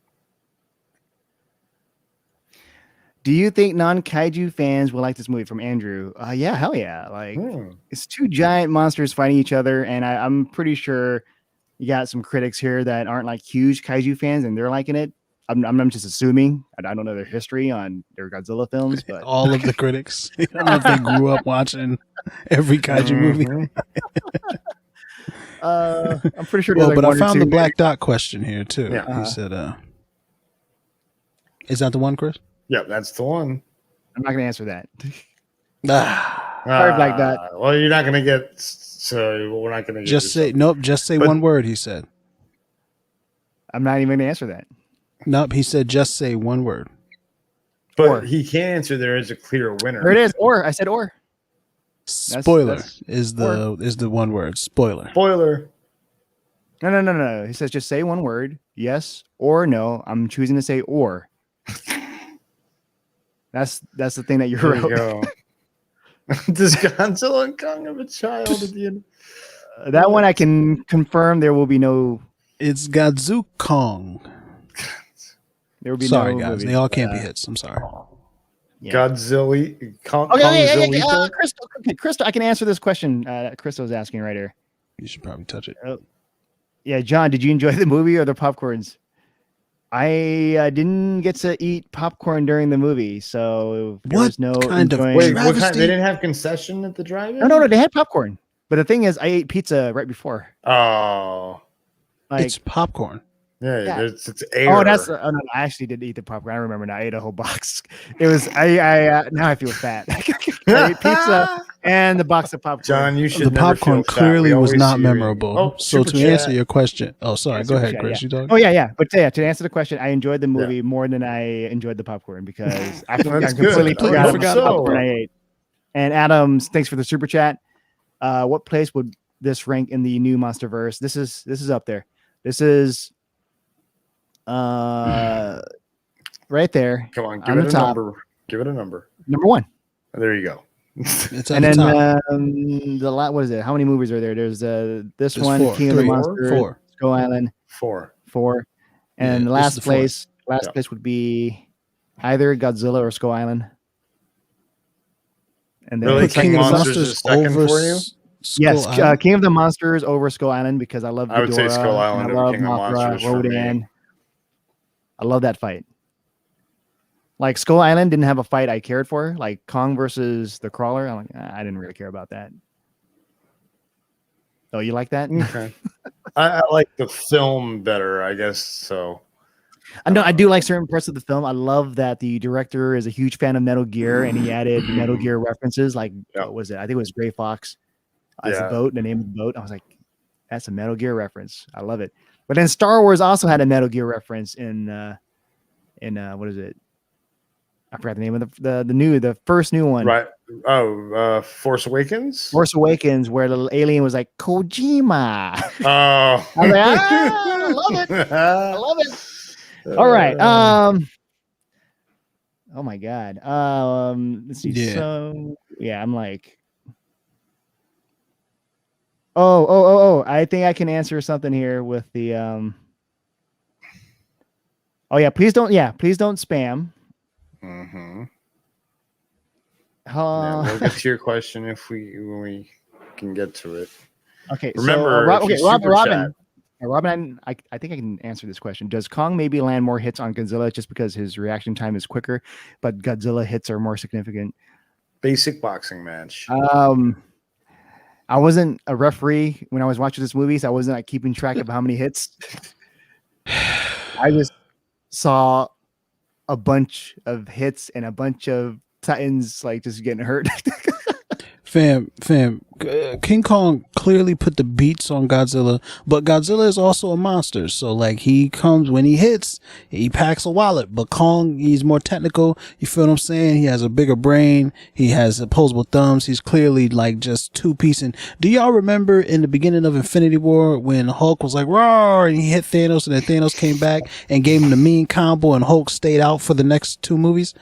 Do you think non-kaiju fans will like this movie? From Andrew. Yeah, hell yeah. Like it's two giant monsters fighting each other, and I'm pretty sure you got some critics here that aren't like huge kaiju fans, and they're liking it. I'm just assuming. I don't know their history on their Godzilla films, but All of the critics. I don't know if they grew up watching every kaiju movie. I'm pretty sure. Well, there's but like I one or found two. the Black Dot question here too. Yeah. He said, "Is that the one, Chris?" Yeah, that's the one. I'm not gonna answer that. Ah, Sorry, Black Dot. Well, you're not gonna get. So we're not gonna get just say yourself- nope. Just say But- one word. He said. I'm not even gonna answer that. Nope. He said just say one word. But Or. he can't answer. There is a clear winner. There it is. Or I said or. Spoiler that's- is the one word. Spoiler. Spoiler. No. He says just say one word, yes or no. I'm choosing to say or. That's the thing that you There you wrote. go. Does Godzilla and Kong have a child at the end? That one I can confirm there will be no. It's Godzu Kong. There will be Sorry, no guys. movie. They all can't be hits. I'm sorry. Yeah. Godzilla. Okay, Kongzillita? Crystal, I can answer this question. Crystal's asking right here. You should probably touch it. Yeah, John, did you enjoy the movie or the popcorns? I didn't get to eat popcorn during the movie, so there What was no kind of enjoying- Wait, what kind? Travesty. They didn't have concession at the drive-in? No, they had popcorn. But the thing is, I ate pizza right before. Oh, Like, It's popcorn. yeah. Yeah. It's air. oh, that's no, I actually did eat the popcorn. I remember now. I ate a whole box. It was I now I feel fat. I ate pizza and the box of popcorn. John, you should. The never popcorn feel fat. clearly We was always not see you eating. memorable. Oh, So super to chat. answer your question, oh, sorry, Yeah, go super ahead, chat, Chris. yeah. You talking? Oh yeah. But yeah, to answer the question, I enjoyed the movie more than I enjoyed the popcorn because I That's completely good. forgot I about hope the so. popcorn I ate. And Adams, thanks for the super chat. What place would this rank in the new MonsterVerse? This is up there. This is right there, Come on, on give the it a top. number. Give it a number. number one. There you go. It's at And the then top. what is it? How many movies are there? There's this There's one, four. King of the Three. Monsters, Four. Skull Island, 4. 4. And Yeah, the this is the fourth. last place would be either Godzilla or Skull Island. And Really? Put King of the Monsters Monsters is second over for you? yes, Skull Island? King of the Monsters over Skull Island because I love Ghidorah. I would say Skull and Island I over love King of the Mothra, Monsters for me. Rodan. I love that fight. Like Skull Island didn't have a fight I cared for, like Kong versus the Crawler. I'm like, I didn't really care about that. Oh, you like that? Okay. I like the film better, I guess. So I know I do like certain parts of the film. I love that the director is a huge fan of Metal Gear, and he added Metal Gear references. Like, Yeah. what was it? I think it was Gray Fox as a Yeah. boat. The name of the boat. I was like, that's a Metal Gear reference. I love it. But then Star Wars also had a Metal Gear reference in what is it? I forgot the name of the first new one. right. Oh, Force Awakens. Force Awakens, where the alien was like Kojima. Oh, I was like, I love it. I love it. All right. Oh my God. Let's see. Yeah. So yeah, I'm like, oh. I think I can answer something here with the Oh yeah, please don't spam. Mm-hmm. Yeah, we'll get to your question when we can get to it. Okay. Remember, so, if you Robin. super chat- Robin, I think I can answer this question. Does Kong maybe land more hits on Godzilla just because his reaction time is quicker, but Godzilla hits are more significant? Basic boxing match. I wasn't a referee when I was watching this movie, so I wasn't like keeping track of how many hits. I just saw a bunch of hits and a bunch of Titans like just getting hurt. Fam, King Kong clearly put the beats on Godzilla, but Godzilla is also a monster. So like he comes when he hits, he packs a wallet. But Kong, he's more technical. You feel what I'm saying? He has a bigger brain. He has opposable thumbs. He's clearly like just two-piecing. Do y'all remember in the beginning of Infinity War when Hulk was like roar and he hit Thanos and then Thanos came back and gave him the mean combo and Hulk stayed out for the next 2 movies?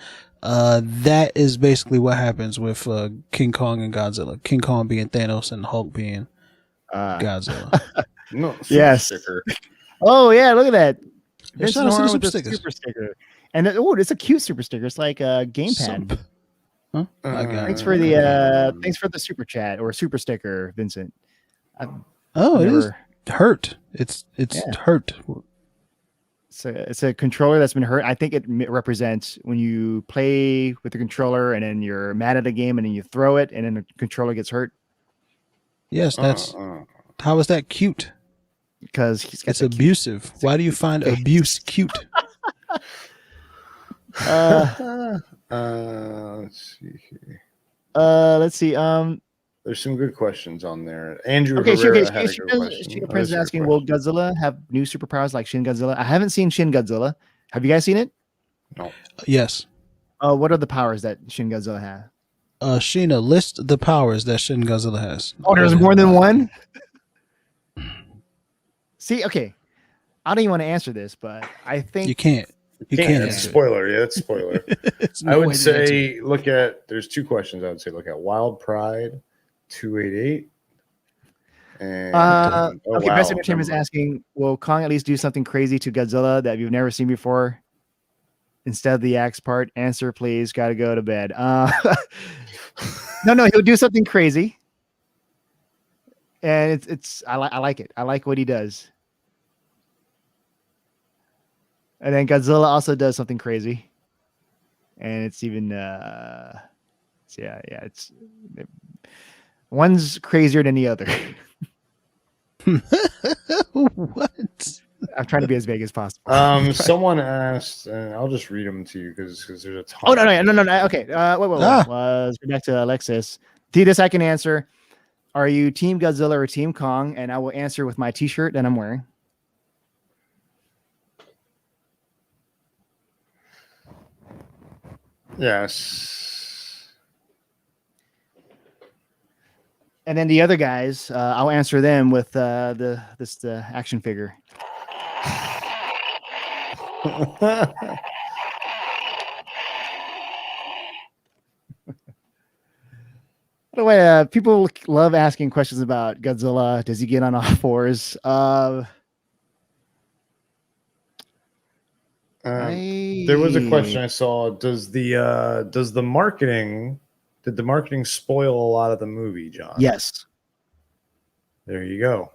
That is basically what happens with King Kong and Godzilla. King Kong being Thanos and Hulk being Godzilla. No, Yes. sticker. Oh yeah, look at that. Yeah, Vince shout out to the Norman super with the stickers. super sticker. And it's a cute super sticker. It's like a gamepad. Sump. Huh? I got Thanks it. for the super chat or super sticker, Vincent. Oh, it is Never- hurt. It's Yeah. hurt. It's a controller that's been hurt. I think it represents when you play with the controller and then you're mad at a game and then you throw it and then the controller gets hurt Yes, that's how is that cute? because he's got It's the cute- abusive. Why do you find abuse cute? Let's see here. let's see. There's some good questions on there. Andrew Okay, Herrera had a good question. Sheena Oh, Prince is that's a good asking, will question. Godzilla have new superpowers like Shin Godzilla? I haven't seen Shin Godzilla. Have you guys seen it? No. Yes. What are the powers that Shin Godzilla has? Sheena, list the powers that Shin Godzilla has. Oh, there's more than one? See, okay. I don't even want to answer this, but I think You can't. You can't It's answer. spoiler. Yeah, it's spoiler. It's I no would way to answer. say there's 2 questions. I would say look at Wild Pride 288. And okay, Best Entertainment is asking, will Kong at least do something crazy to Godzilla that you've never seen before? Instead of the axe part, answer please. Gotta go to bed. No, he'll do something crazy. And I like it. I like what he does. And then Godzilla also does something crazy. And it's even it's one's crazier than the other. What? I'm trying to be as vague as possible. Someone asked, and I'll just read them to you because there's a ton. Oh no. Okay. Wait. Let's go back to Alexis. This I can answer. Are you Team Godzilla or Team Kong? And I will answer with my T-shirt that I'm wearing. Yes. And then the other guys, I'll answer them with the action figure. By the way, people love asking questions about Godzilla. Does he get on all fours? There was a question I saw. Does the marketing Did the marketing spoil a lot of the movie, John? Yes. There you go.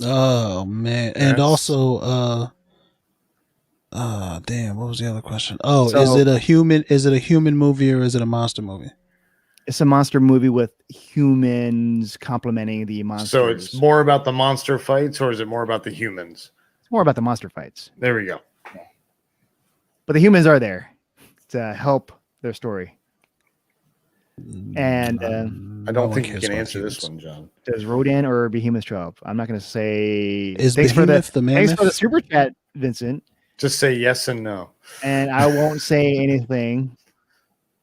Oh man. And That's- also damn, what was the other question? Oh, So- is it a human movie or is it a monster movie? It's a monster movie with humans complementing the monsters. So it's more about the monster fights, or is it more about the humans? It's more about the monster fights. There we go. But the humans are there to help their story. And I don't think you can answer this one, John. does Rodan or Behemoth show up? I'm not going to say. Is thanks Behemoth for the thanks for the mammoth? super chat, Vincent. Just say yes and no. And I won't say anything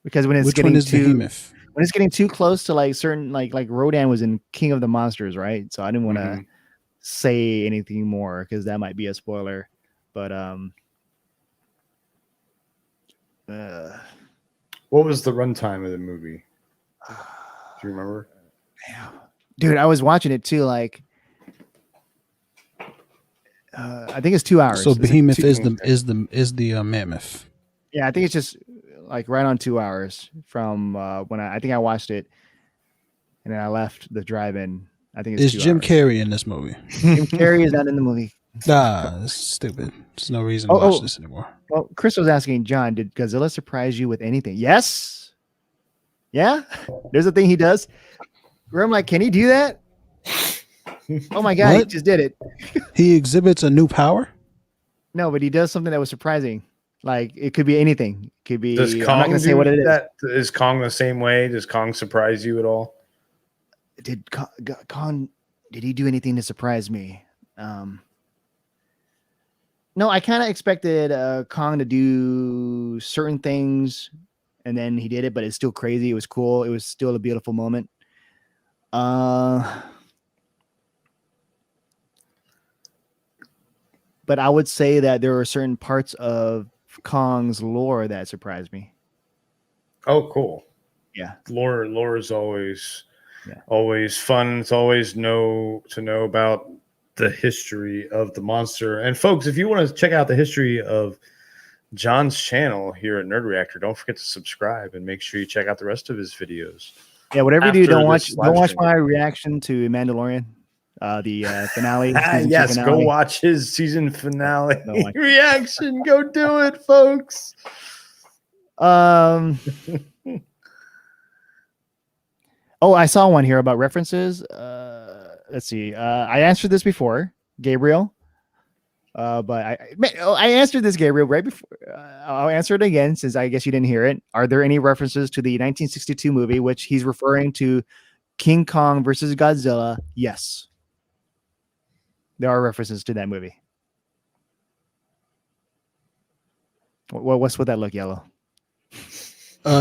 because when it's Which getting one is too Behemoth? when it's getting too close to like certain like Rodan was in King of the Monsters, right? So I didn't want to Mhm. say anything more because that might be a spoiler. But What was the runtime of the movie? Do you remember? dude, I was watching it too. Like, I think it's 2 hours. So Is it Behemoth two- is the mammoth. Yeah, I think it's just like right on 2 hours from when I think I watched it, and then I left the drive-in. I think it's Is 2 Jim hours. Carrey in this movie? Jim Carrey is not in the movie. Ah, that's stupid. There's no reason to watch this anymore. Well, Chris was asking John, did Godzilla surprise you with anything? Yes. Yeah. There's a thing he does where I'm like, can he do that? Oh my god, he What? just did it. He exhibits a new power? No, but he does something that was surprising. Like it could be anything. It could be. Does I'm not Kong gonna say do what it is. that? Is Kong the same way? Does Kong surprise you at all? Did Kong? Did he do anything to surprise me? No, I kind of expected Kong to do certain things, and then he did it. But it's still crazy. It was cool. It was still a beautiful moment. But I would say that there are certain parts of Kong's lore that surprised me. Oh, cool. Yeah. Lore is always Yeah. always fun. It's always to know about the history of the monster. And folks, if you want to check out the history of John's channel here at Nerd Reactor, don't forget to subscribe and make sure you check out the rest of his videos. Yeah, whatever you do, After don't this watch live stream. my reaction to Mandalorian, the finale. season two Yes, finale. go watch his season finale No, I- reaction. Go do it, folks. Oh, I saw one here about references. Let's see. I answered this before, Gabriel. But I answered this, Gabriel, right before. I'll answer it again since I guess you didn't hear it. Are there any references to the 1962 movie, which he's referring to King Kong versus Godzilla? Yes. There are references to that movie. What's with that look, Yellow?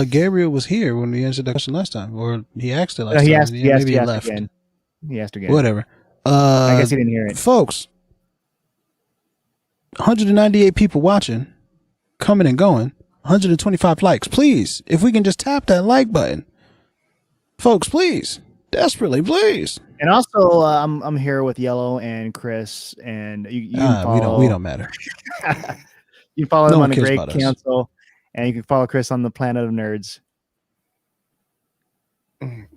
Gabriel was here when we answered that question last time, or he asked it last No, time. he asked Maybe he left again. He asked again. Whatever. I guess he didn't hear it. Folks, 198 people watching, coming and going, 125 likes. Please, if we can just tap that like button. Folks, please. Desperately, please. And also, I'm here with Yellow and Chris, and you can follow, we don't matter. you can follow No them one on the cares Great about us. Council, and you can follow Chris on the Planet of Nerds.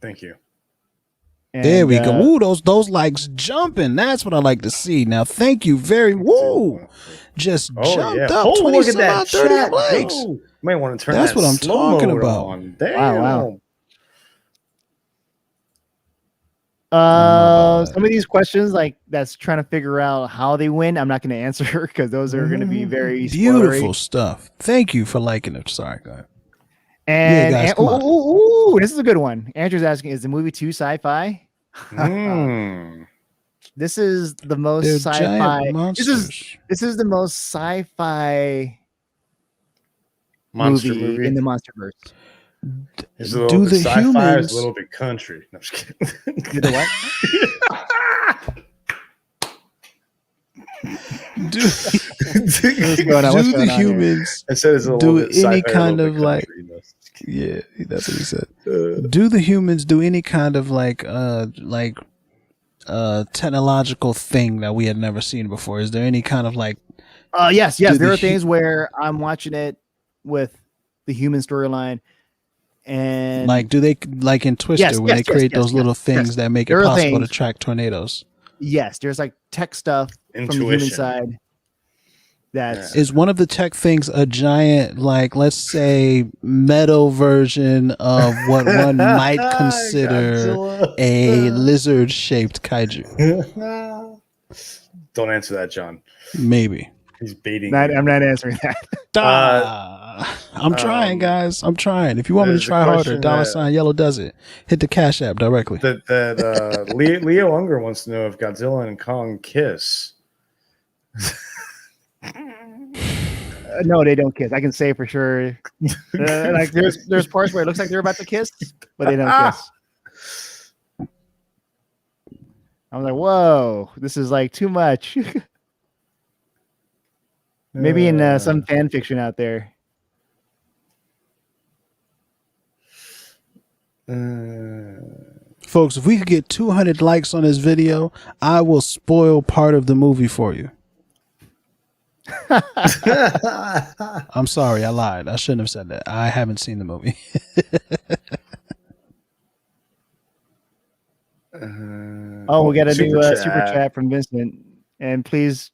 Thank you. And, There we go. Ooh, those likes jumping. That's what I like to see. Now, thank you very. Woo, just jumped up. 20 some odd, 30 likes. Oh, might want to turn. That's that what I'm slow talking mode about. on. Damn. Wow. about Some of these questions, like that's trying to figure out how they win, I'm not going to answer because those are going to be very Beautiful spoilery. stuff. Thank you for liking it. Sorry, go ahead. And, Yeah, guys, and come on. ooh, this is a good one. Andrew's asking, is the movie too sci-fi? Mm. This is the most They're sci-fi. giant monsters. This is the most sci-fi Monster movie movie. in the MonsterVerse. Is it a Do little bit the sci-fi or is humans- it a little bit country? No, I'm just kidding. Do the what? Do, What's going on? What's do going the on here? humans I said it's a little do bit sci-fi, any a little kind bit of like country, you know. yeah, that's what he said. Do the humans do any kind of like technological thing that we had never seen before? Is there any kind of like Yes. Do There the are things where I'm watching it with the human storyline, And Like, do they like in Twister Yes, when yes, they yes, create yes, those little yes, things yes. that make it There are possible to things. track tornadoes? Yes, there's like tech stuff from the human Intuition. side. That's Is one of the tech things a giant, like, let's say, metal version of what one might consider Godzilla. a lizard-shaped kaiju? Don't answer that, John. Maybe. He's baiting not. you. I'm not answering that. I'm trying, guys. I'm trying. If you want me to there's a try harder, question that- $Yellow does it. Hit the Cash App directly. That Leo Unger wants to know if Godzilla and Kong kiss. No, they don't kiss. I can say for sure. Like there's parts where it looks like they're about to kiss, but they don't kiss. I'm like, whoa, this is like too much. Maybe in some fan fiction out there. Folks, if we could get 200 likes on this video, I will spoil part of the movie for you. I'm sorry, I lied. I shouldn't have said that. I haven't seen the movie. Oh, we got to do a Super super chat. chat from Vincent, and please.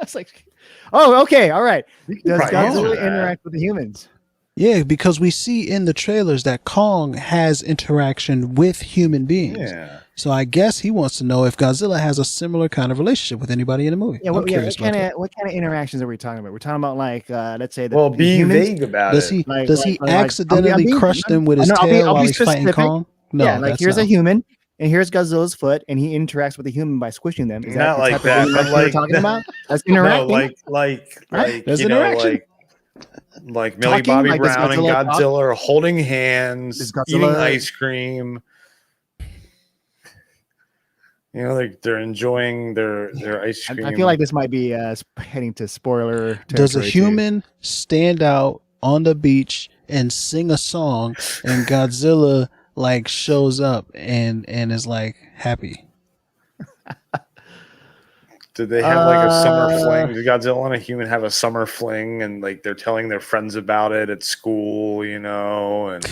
It's like, oh, okay, all right. Does probably answer Godzilla that. interact with the humans? Yeah, because we see in the trailers that Kong has interaction with human beings. Yeah. So I guess he wants to know if Godzilla has a similar kind of relationship with anybody in the movie. Yeah, I'm what curious about that. kind of interactions are we talking about? We're talking about like, let's say, Well, the be humans. vague about Does it. he Like- does like- he like- accidentally crush them with his No, I'll be tail while he's fighting specific. Kong? No, Yeah, like that's here's not. a human, and here's Godzilla's foot, and he interacts with a human by squishing them. Is that Not the like type that, of but interaction we're like- talking about? That's No, interacting. like There's you know, interaction. like Millie Talking, Bobby like, does Brown and Godzilla talk? Godzilla are holding hands, Is Godzilla- eating ice cream. You know, they're enjoying their ice cream. I feel like this might be heading to spoiler. Does a territory, too. human stand out on the beach and sing a song, and Godzilla like shows up and is like happy? Did they have like a summer Uh, fling? Did Godzilla and a human have a summer fling, and like they're telling their friends about it at school? You know, and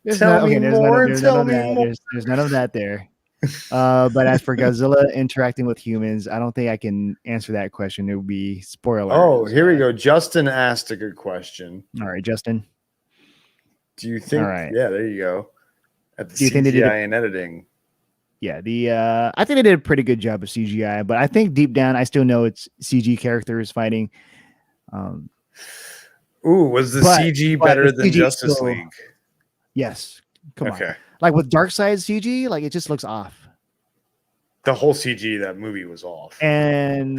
There's Tell me there's more, There's tell none of me that. more. There's none of that there. But as for Godzilla interacting with humans, I don't think I can answer that question. It would be spoiler. oh, here we go. Justin asked a good question. All right, Justin. Do you think? All right. Yeah, there you go. At the Do you think they did CGI and editing. Yeah, I think they did a pretty good job of CGI, but I think deep down I still know it's CG characters fighting. Ooh, was the But- CG but better the than CG Justice still- League? Yes, come on. Okay. Like with Darkseid CG, like it just looks off. The whole CG of that movie was off. And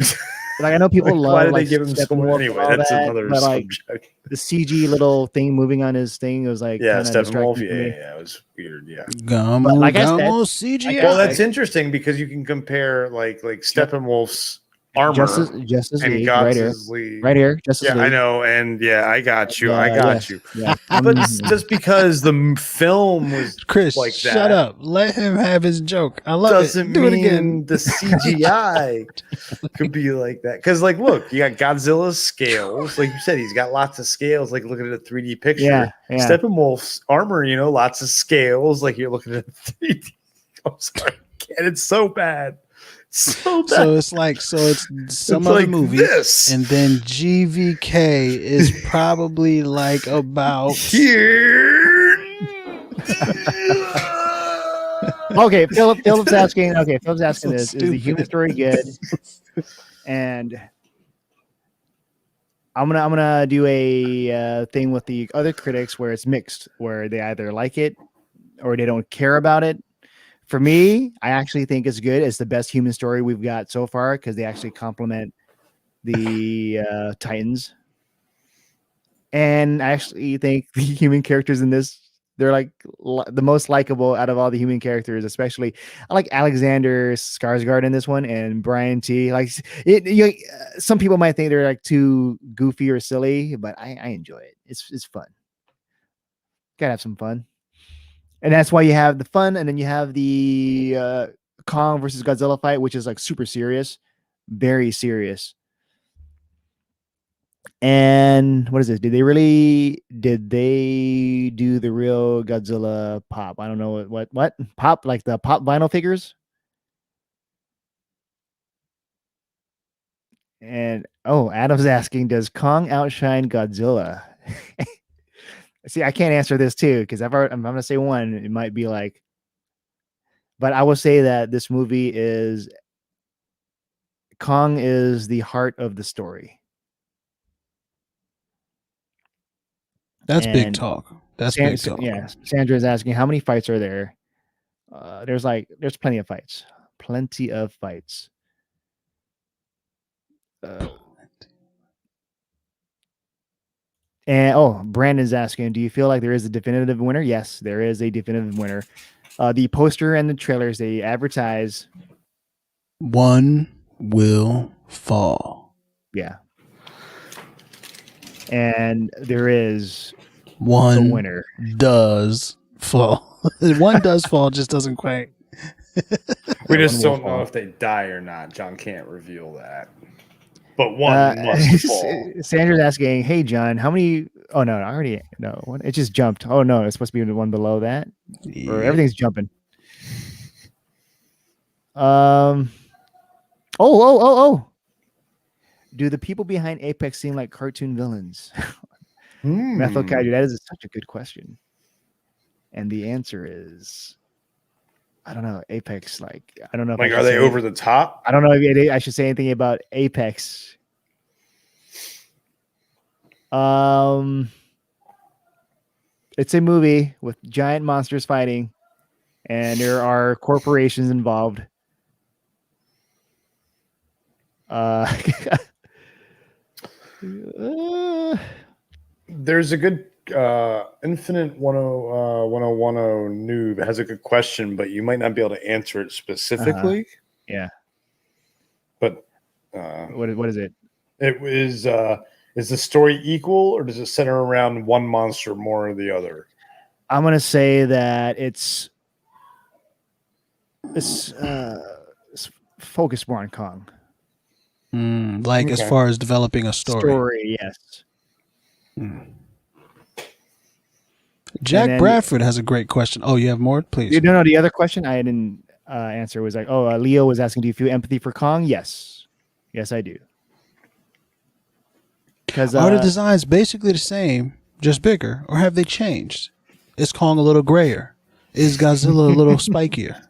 like I know people Like, love why did like they give him so Steppenwolf much? and Anyway, all that's that, another but like subject. the CG little thing moving on his thing was like Yeah, kinda Steppenwolf. distracting to me. Yeah, it was weird. Yeah. Gummo, like I said- CGI. Well, that's interesting because you can compare like Steppenwolf's armor Justice and League, right here, Godz's League. right here, Justice Yeah, League. I know, and yeah, I got you. I got yes, you. yeah. But just because the film was Chris, like shut that up. Let him have his joke. I love doesn't it. Do it again. mean the CGI could be like that. Because, like, look, you got Godzilla's scales. Like you said, he's got lots of scales. Like looking at a 3D picture. Yeah, yeah. Steppenwolf's armor, you know, lots of scales. Like you're looking at a 3D. I'm sorry, and it's so bad, so bad. So it's like it's some It's other like movie, this. and then GVK is probably like about Here. Okay, Philip's asking. Okay, Philip's asking So this: is the human stupid. story good? And I'm gonna do a thing with the other critics where it's mixed, where they either like it or they don't care about it. For me, I actually think it's good. It's the best human story we've got so far because they actually complement the Titans. And I actually think the human characters in this, they're like the most likable out of all the human characters, especially I like Alexander Skarsgård in this one and Brian T. Like some people might think they're like too goofy or silly, but I enjoy it. It's fun. Gotta have some fun. And that's why you have the fun, and then you have the Kong versus Godzilla fight, which is like super serious, very serious. And what is this? Did they do the real Godzilla pop? I don't know what pop, like the pop vinyl figures. And Adam's asking, does Kong outshine Godzilla? See, I can't answer this too because I'm gonna say one. It might be like, but I will say that this movie is Kong is the heart of the story. That's big And talk. That's big talk. Yeah, Sandra is asking how many fights are there. There's plenty of fights. Plenty of fights. And Brandon's asking, do you feel like there is a definitive winner? Yes, there is a definitive winner. The poster and the trailers, they advertise one will fall. Yeah. And there is one a winner. Does fall. One does fall, just doesn't quite. We just don't know if they die or not. John can't reveal that. But one must fall. Sandra's asking, hey, John, how many? Oh, no, it just jumped. Oh, no, it's supposed to be the one below that. Yeah. Or everything's jumping. Oh. Do the people behind Apex seem like cartoon villains? Methyl Kaiju, that is such a good question. And the answer is, I don't know. Apex, I don't know. Like, are they over the top? I don't know if I should say anything about Apex. It's a movie with giant monsters fighting, and there are corporations involved. There's a good Infinite 1010 noob has a good question, but you might not be able to answer it specifically. Yeah. But what is it? It was is the story equal, or does it center around one monster more or the other? I'm gonna say that it's focused more on Kong. As far as developing a story. Yes. Jack Bradford has a great question. Oh, you have more? Please. No, the other question I didn't answer was like, Leo was asking, do you feel empathy for Kong? Yes. Yes, I do. Because are the designs basically the same, just bigger, or have they changed? Is Kong a little grayer? Is Godzilla a little spikier?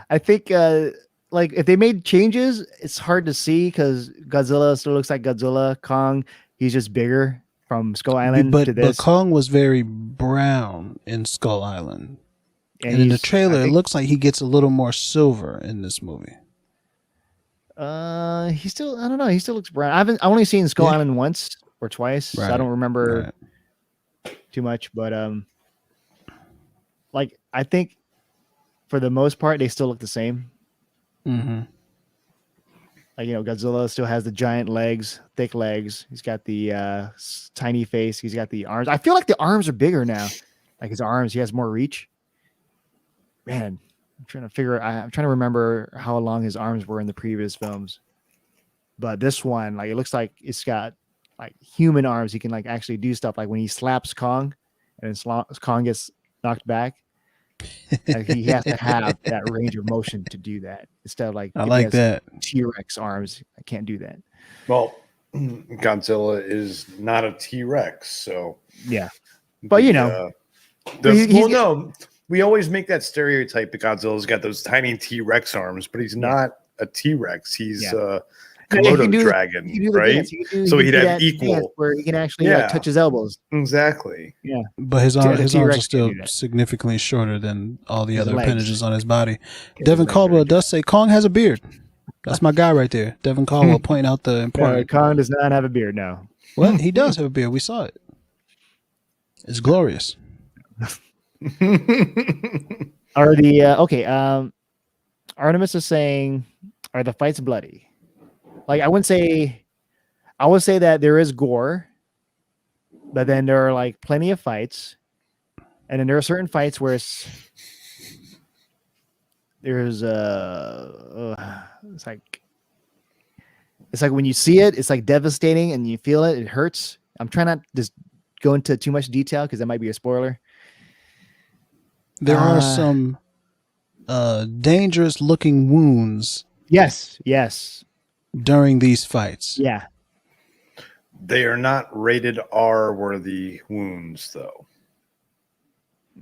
I think if they made changes, it's hard to see because Godzilla still looks like Godzilla. Kong, he's just bigger from Skull Island to this. But Kong was very brown in Skull Island. And in the trailer, it looks like he gets a little more silver in this movie. He still, I don't know. He still looks brown. I've only seen Skull Island once or twice. Right. So I don't remember too much, but I think for the most part, they still look the same. Mm-hmm. Godzilla still has the giant legs, thick legs. He's got the tiny face. He's got the arms. I feel like the arms are bigger now. Like his arms, he has more reach. Man, I'm trying to remember how long his arms were in the previous films. But this one, it looks like it's got human arms. He can actually do stuff. Like when he slaps Kong and Kong gets knocked back. He has to have that range of motion to do that instead of I like that T-Rex arms. I can't do that. Well, Godzilla is not a T-Rex, so yeah. But we always make that stereotype that Godzilla's got those tiny T-Rex arms, but he's not a T-Rex. He's a Komodo dragon, right? So he'd have equal where he can actually touch his elbows. Exactly. Yeah. But his arms are still significantly shorter than all the other appendages on his body. Devin Caldwell does say Kong has a beard. That's my guy right there. Devin Caldwell pointing out the important. Kong does not have a beard now. Well, he does have a beard. We saw it. It's glorious. Artemis is saying, are the fights bloody? I would say that there is gore, but then there are plenty of fights, and then there are certain fights where it's It's like when you see it, it's like devastating, and you feel it. It hurts. I'm trying not to just go into too much detail because that might be a spoiler. There are some dangerous looking wounds Yes. during these fights. Yeah. They are not rated R worthy wounds, though.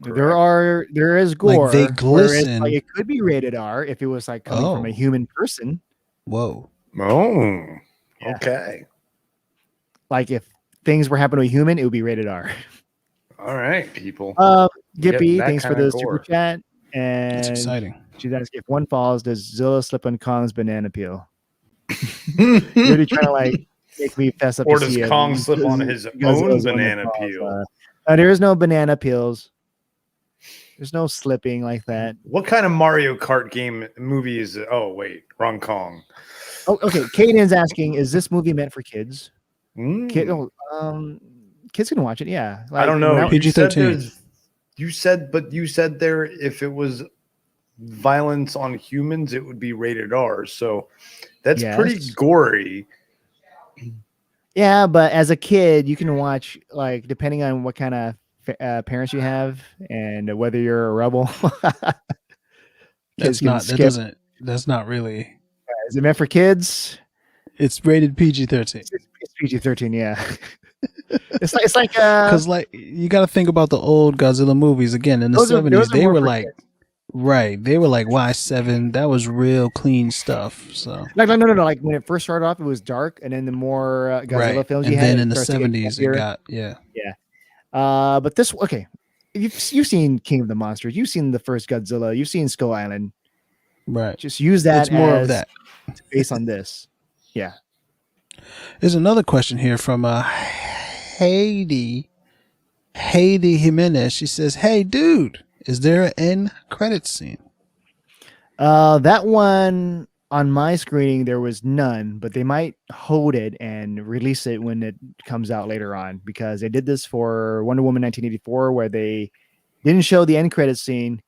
There is gore. Like they where it's glisten. like it could be rated R if it was like coming from a human person. Whoa. Oh, Yeah. okay. Like if things were happening to a human, it would be rated R. All right, people. Gippy, that thanks for kinda the gore. super chat. That's And exciting. she's asking, if one falls, does Zilla slip on Kong's banana peel? You're really trying to like make me fess up. Or to does see it. Kong slip on his Godzilla's own one that banana falls. peel? There is no banana peels. There's no slipping like that. What kind of Mario Kart game movie is it? Oh, wait, wrong Kong. Oh, okay. Kaden's asking, is this movie meant for kids? Mm. Kids can watch it. Yeah. I don't know. PG-13. You said there if it was violence on humans, it would be rated R. So that's pretty gory. Yeah, but as a kid, you can watch, like, depending on what kind of parents you have and whether you're a rebel. That's not really. Is it meant for kids? It's rated PG-13. It's PG-13, yeah. it's like because like you got to think about the old Godzilla movies again in the 70s. They were like kids. Right. They were like Y7. That was real clean stuff. So no. Like when it first started off, it was dark, and then the more Godzilla films you and had, then in the 70s it got yeah. But this you've seen King of the Monsters, you've seen the first Godzilla, you've seen Skull Island, right? Just use that. It's more of that based on this. Yeah. There's another question here from Heidi Jimenez. She says, "Hey, dude, is there an end credits scene?" That one on my screening there was none, but they might hold it and release it when it comes out later on, because they did this for Wonder Woman 1984, where they didn't show the end credits scene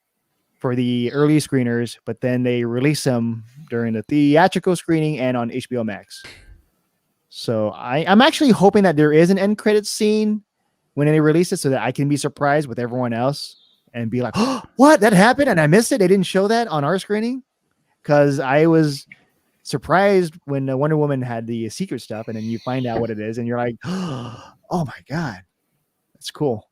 for the early screeners, but then they released them during the theatrical screening and on HBO Max. So I'm actually hoping that there is an end credits scene when they release it, so that I can be surprised with everyone else and be like, oh, what? That happened and I missed it? They didn't show that on our screening? Because I was surprised when Wonder Woman had the secret stuff, and then you find out what it is, and you're like, oh my God, that's cool.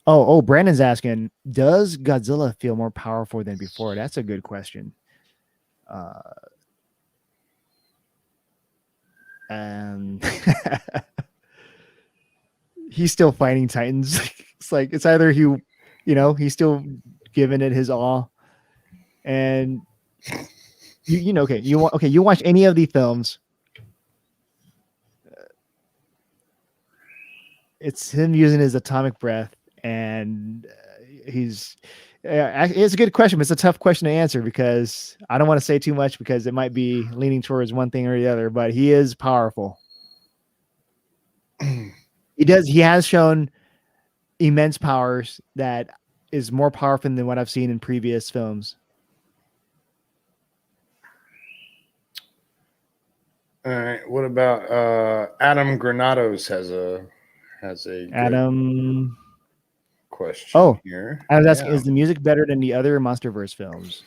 Oh, Brandon's asking, does Godzilla feel more powerful than before? That's a good question. He's still fighting Titans. It's like, it's either he's still giving it his all, and you watch any of the films, it's him using his atomic breath, and it's a good question, but it's a tough question to answer because I don't want to say too much because it might be leaning towards one thing or the other, but he is powerful. He has shown immense powers that is more powerful than what I've seen in previous films. All right. What about Adam Granados has a Adam question here. I was asking, is the music better than the other Monsterverse films?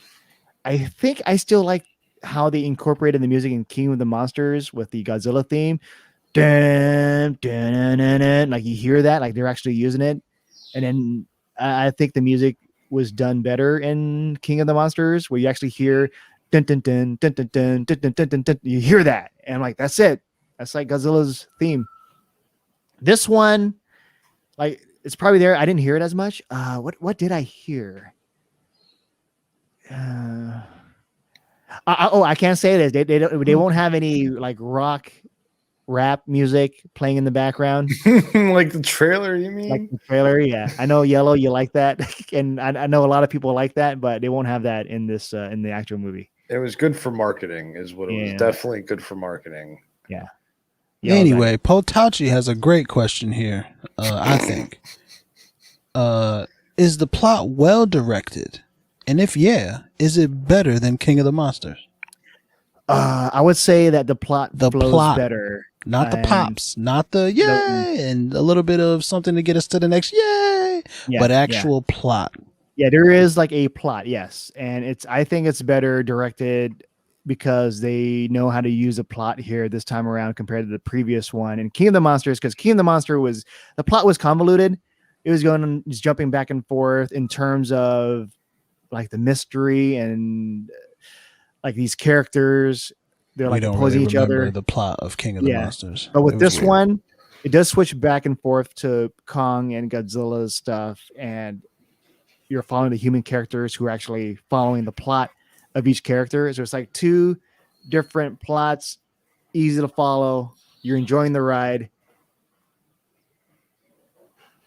I think I still like how they incorporated the music in King of the Monsters with the Godzilla theme. Dun, dun, dun, dun, dun. Like you hear that, like they're actually using it. And then I think the music was done better in King of the Monsters, where you actually hear dun, dun, dun, dun, dun, dun, dun, dun, dun, dun, dun. You hear that, and I'm like, that's it. That's like Godzilla's theme. This one, like, it's probably there. I didn't hear it as much. What did I hear? I can't say this. They won't have any like rock rap music playing in the background. Like the trailer, you mean? Like the trailer, yeah. I know, Yellow, you like that, and I know a lot of people like that, but they won't have that in this in the actual movie. It was good for marketing, is what it was. Definitely good for marketing. Yeah. Anyway, Potauchi has a great question here. I think, is the plot well directed? And if is it better than King of the Monsters? I would say that the plot The flows plot. better. Not the And pops, not the yay, and a little bit of something to get us to the next yay, but actual plot. Yeah, there is like a plot, yes. And I think it's better directed because they know how to use a plot here this time around compared to the previous one. And King of the Monsters, because King of the Monster the plot was convoluted. It was just jumping back and forth in terms of like the mystery and like these characters. They're We like don't opposing really each remember other. the plot of King of the Monsters. But with It was this weird. one, it does switch back and forth to Kong and Godzilla's stuff, and you're following the human characters who are actually following the plot of each character. So it's like two different plots, easy to follow. You're enjoying the ride,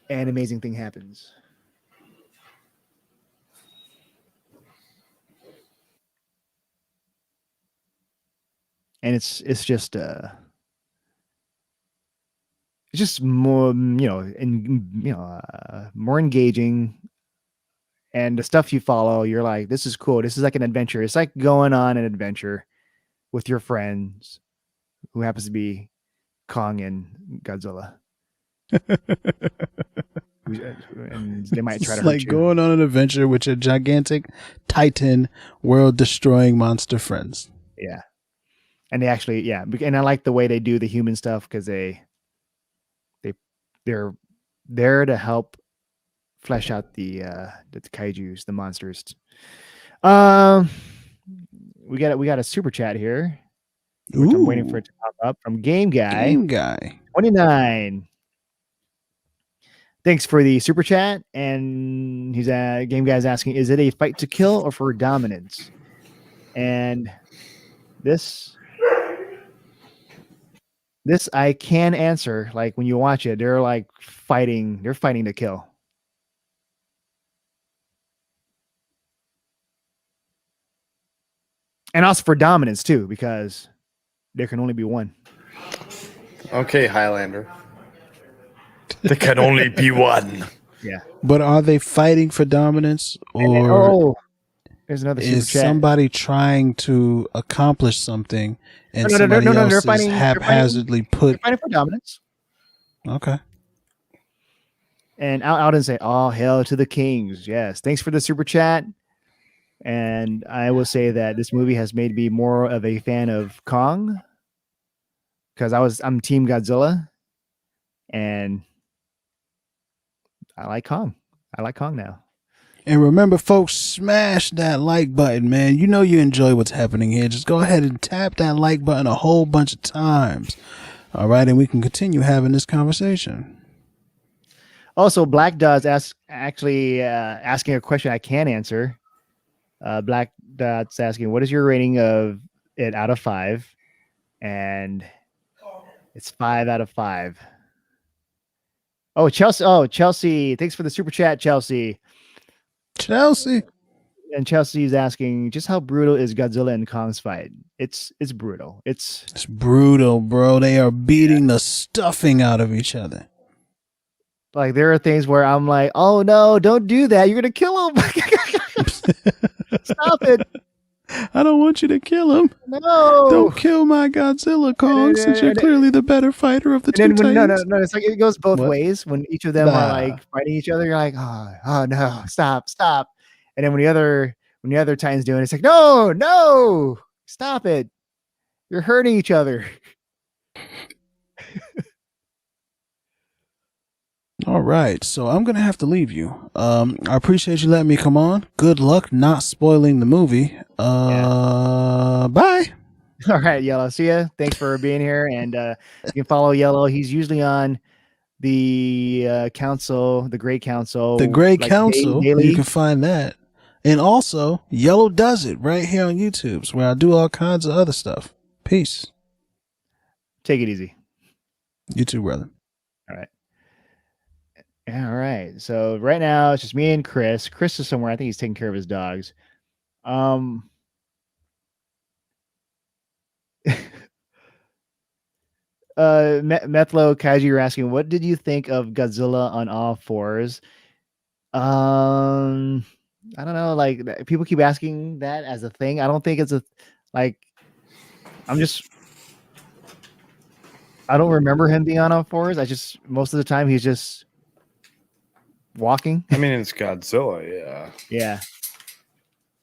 and an amazing thing happens. And it's just more more engaging, and the stuff you follow, you're like, this is cool. This is like an adventure. It's like going on an adventure with your friends, who happens to be Kong and Godzilla. And they might try to It's hurt like you. going on an adventure with your gigantic Titan world-destroying monster friends. Yeah. And they actually, and I like the way they do the human stuff because they're there to help flesh out the kaijus, the monsters. We got a super chat here, which I'm waiting for it to pop up from Game Guy. Game Guy 29. Thanks for the super chat. And he's Game Guy's asking, is it a fight to kill or for dominance? And this I can answer. Like when you watch it, they're like fighting. They're fighting to kill. And also for dominance too, because there can only be one. Okay, Highlander. There can only be one. Yeah. But are they fighting for dominance, or there's another super is chat. somebody trying to accomplish something and No, somebody else they're is fighting, haphazardly they're put? fighting for dominance. Okay. And I'll say, all hail to the kings. Yes. Thanks for the super chat. And I will say that this movie has made me more of a fan of Kong, because I'm Team Godzilla, and I like Kong. I like Kong now. And remember, folks, smash that like button, man. You know you enjoy what's happening here. Just go ahead and tap that like button a whole bunch of times. All right, and we can continue having this conversation. Also, Black Dot's asking a question I can answer. Black Dot's asking, what is your rating of it out of 5? And it's 5 out of 5. Oh, Chelsea. Thanks for the super chat, Chelsea. And Chelsea's asking, just how brutal is Godzilla and Kong's fight? It's brutal. It's brutal, bro. They are beating the stuffing out of each other. Like, there are things where I'm like, oh no, don't do that. You're gonna kill him. Stop it. I don't want you to kill him. No. Don't kill my Godzilla, Kong, since you're clearly the better fighter of the two Titans. No. It's like it goes both ways. When each of them are like fighting each other, you're like, oh no, stop. And then when the other Titan's doing it, it's like, no, stop it. You're hurting each other. All right, so I'm gonna have to leave you. I appreciate you letting me come on. Good luck not spoiling the movie. Bye. All right, Yellow. See ya. Thanks for being here. And you can follow Yellow. He's usually on the council, the Great Council. The Great Council. Daily. You can find that. And also, Yellow Does It right here on YouTube, where I do all kinds of other stuff. Peace. Take it easy. You too, brother. All right. All right. So right now it's just me and Chris. Chris is somewhere. I think he's taking care of his dogs. Metlo Kaiji, you're asking, what did you think of Godzilla on all fours? I don't know. Like, people keep asking that as a thing. I don't think it's I don't remember him being on all fours. Most of the time he's just walking. I mean, it's Godzilla, yeah. Yeah.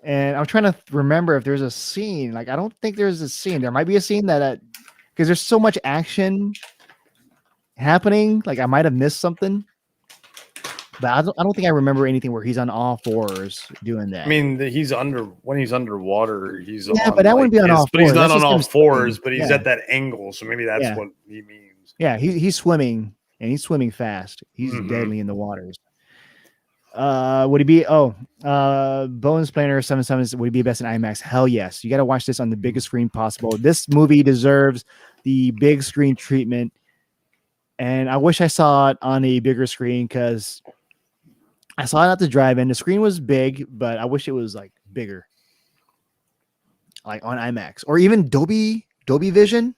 And I'm trying to remember if there's a scene. Like, I don't think there's a scene. There might be a scene that because there's so much action happening. Like, I might have missed something. But I don't think I remember anything where he's on all fours doing that. I mean, when he's underwater, he's but that wouldn't be on all fours. But he's not That's on just all him fours, swimming. but he's at that angle, so maybe that's what he means. Yeah, he's swimming, and he's swimming fast. He's deadly in the waters. Would he be? Bones Planner 77 would he be best in IMAX? Hell yes! You got to watch this on the biggest screen possible. This movie deserves the big screen treatment, and I wish I saw it on a bigger screen because I saw it at the drive-in. The screen was big, but I wish it was like bigger, like on IMAX or even Dolby Vision.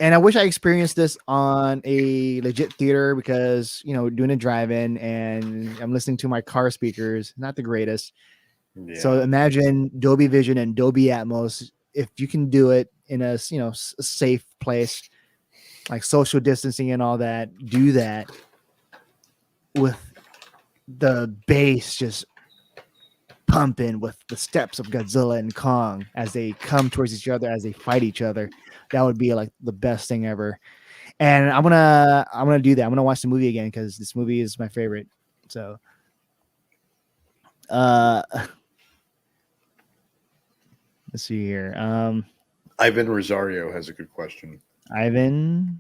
And I wish I experienced this on a legit theater because, doing a drive-in and I'm listening to my car speakers, not the greatest. Yeah. So imagine Dolby Vision and Dolby Atmos. If you can do it in a, safe place, like social distancing and all that, do that with the bass just pumping with the steps of Godzilla and Kong as they come towards each other, as they fight each other. That would be like the best thing ever. And I'm gonna do that. I'm gonna watch the movie again because this movie is my favorite. So let's see here. Ivan Rosario has a good question. Ivan.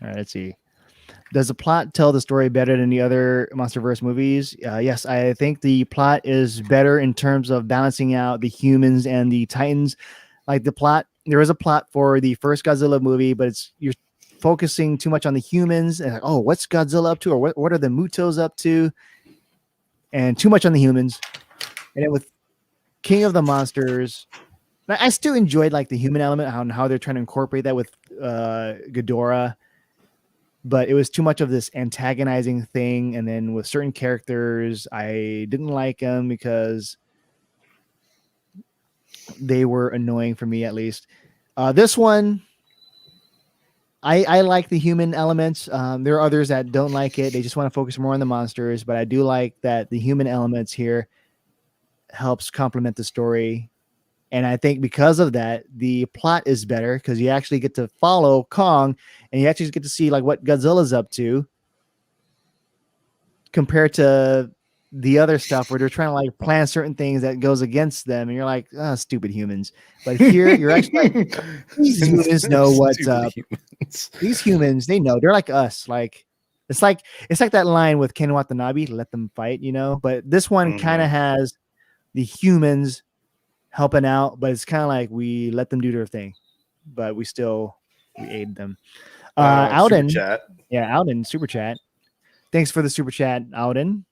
All right, let's see. Does the plot tell the story better than the other MonsterVerse movies? Yes, I think the plot is better in terms of balancing out the humans and the Titans. Like the plot, there is a plot for the first Godzilla movie, but you're focusing too much on the humans and what's Godzilla up to, or what are the Mutos up to, and too much on the humans. And then with King of the Monsters, I still enjoyed like the human element, how they're trying to incorporate that with Ghidorah. But it was too much of this antagonizing thing. And then with certain characters, I didn't like them because they were annoying for me, at least. This one, I like the human elements. There are others that don't like it. They just want to focus more on the monsters. But I do like that the human elements here helps complement the story. And I think because of that, the plot is better because you actually get to follow Kong and you actually get to see like what Godzilla's up to compared to the other stuff where they're trying to like plan certain things that goes against them. And you're like, stupid humans. But here you're actually like, these humans know what's up. These humans, they know. They're like us. Like it's like that line with Ken Watanabe, let them fight, But this one kind of has the humans helping out, but it's kind of like we let them do their thing, but we aid them. Alden, Alden, super chat. Thanks for the super chat, Alden.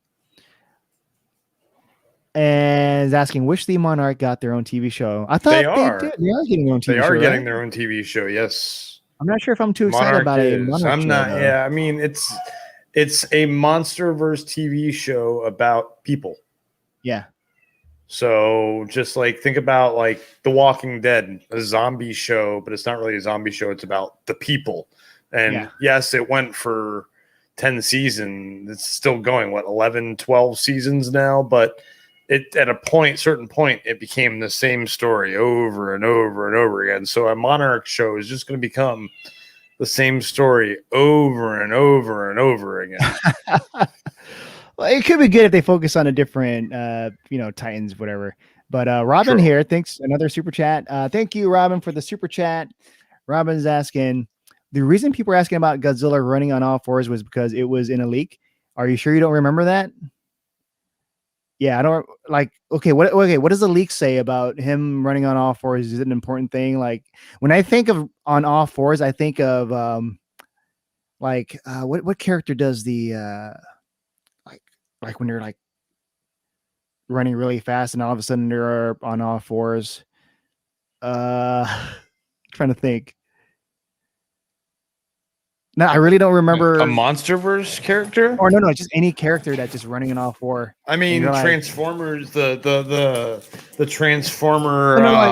And is asking, wish the Monarch got their own TV show. I thought they are getting their own TV show. They are getting their own TV show. Yes. I'm not sure if I'm too excited about it. I'm not. Show, yeah, I mean it's a MonsterVerse TV show about people. Yeah. So just like think about like The Walking Dead, a zombie show, but it's not really a zombie show. It's about the people. And yes, it went for 10 seasons. It's still going, 11, 12 seasons now. But it at a certain point, it became the same story over and over and over again. So a Monarch show is just going to become the same story over and over and over again. Well, it could be good if they focus on a different, Titans, whatever. But Robin here thanks another super chat. Thank you, Robin, for the super chat. Robin's asking, the reason people are asking about Godzilla running on all fours was because it was in a leak. Are you sure you don't remember that? Yeah, I don't like. Okay, what does the leak say about him running on all fours? Is it an important thing? Like when I think of on all fours, I think of what character does the like when they're like running really fast and all of a sudden they're on all fours. Trying to think. No, I really don't remember. A MonsterVerse character? Or no, just any character that's just running in all four. I mean, like, Transformers, the Transformer No, like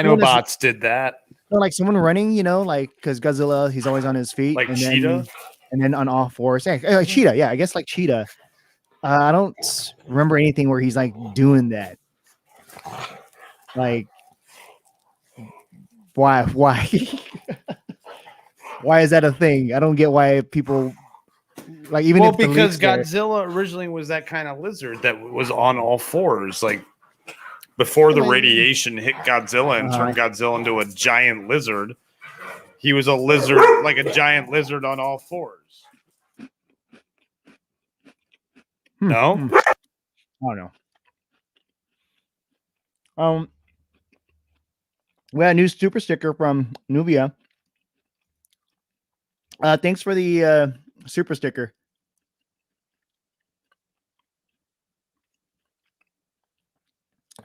Dinobots did that. No, like someone running, like because Godzilla, he's always on his feet, Like and Cheetah? then on all fours. Yeah, like Cheetah. Yeah, I guess like Cheetah. I don't remember anything where he's like doing that. Like, why, why is that a thing? I don't get why people like even Well, if the because leaks there- Godzilla originally was that kind of lizard that was on all fours, like before the radiation hit Godzilla and turned Godzilla into a giant lizard. He was a lizard, like a giant lizard on all fours. No, I don't know. We got a new super sticker from Nubia. Thanks for the super sticker.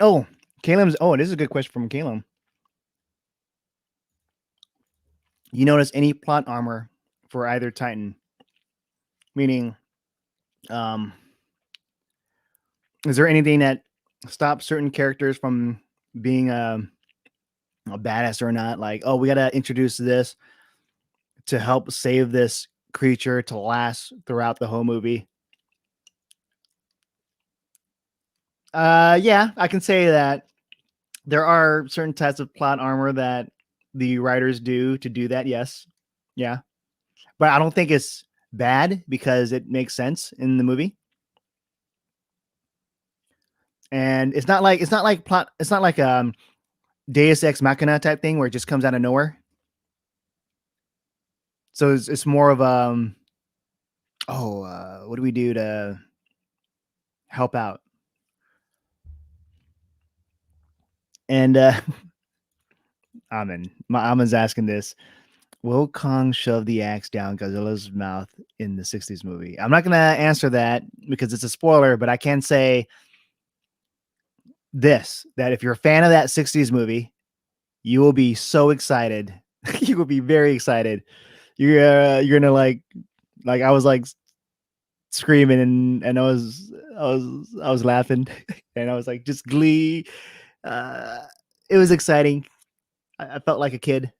Oh, Caleb's. Oh, this is a good question from Caleb. You notice any plot armor for either Titan? Meaning, is there anything that stops certain characters from being a badass or not? Like, oh, we got to introduce this to help save this creature to last throughout the whole movie. Yeah, I can say that there are certain types of plot armor that the writers do to do that. Yes. Yeah. But I don't think it's bad because it makes sense in the movie. And it's not like Deus Ex Machina type thing where it just comes out of nowhere. So it's more of what do we do to help out? And Amon's asking this. Will Kong shove the axe down Godzilla's mouth in the 60s movie? I'm not going to answer that because it's a spoiler, but I can say this, that if you're a fan of that 60s movie, you will be so excited. You will be very excited. You're going to like I was like screaming and I was laughing and I was like just glee. It was exciting. I felt like a kid.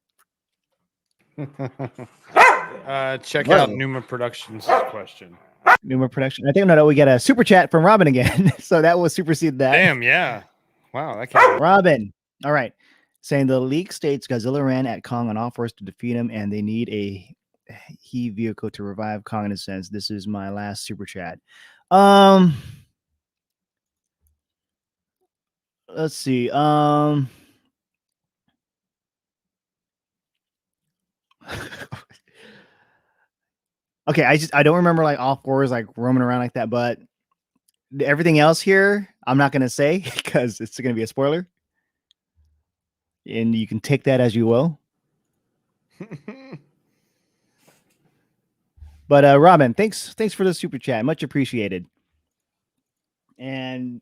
check out Numa Productions question. Numa Production. I think we got a super chat from Robin again. So that will supersede that. Damn, yeah. Wow, that can't Robin. All right. Saying the leak states Godzilla ran at Kong on all fours to defeat him, and they need a he vehicle to revive Kong in a sense. This is my last super chat. Let's see. Okay, I don't remember like all fours like roaming around like that, but everything else here I'm not gonna say because it's gonna be a spoiler, and you can take that as you will. But Robin, thanks for the super chat, much appreciated. And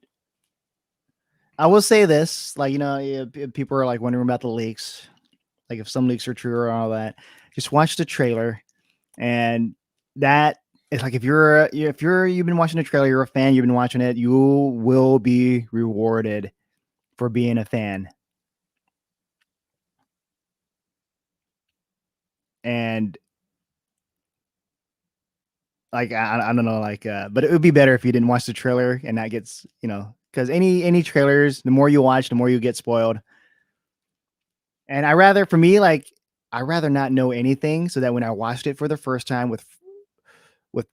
I will say this, like people are like wondering about the leaks, like if some leaks are true or all that. Just watch the trailer, and that is like if you've been watching the trailer, you're a fan, you've been watching it, you will be rewarded for being a fan. And like I don't know, like but it would be better if you didn't watch the trailer and that gets because any trailers, the more you watch, the more you get spoiled. And I rather not know anything so that when I watched it for the first time with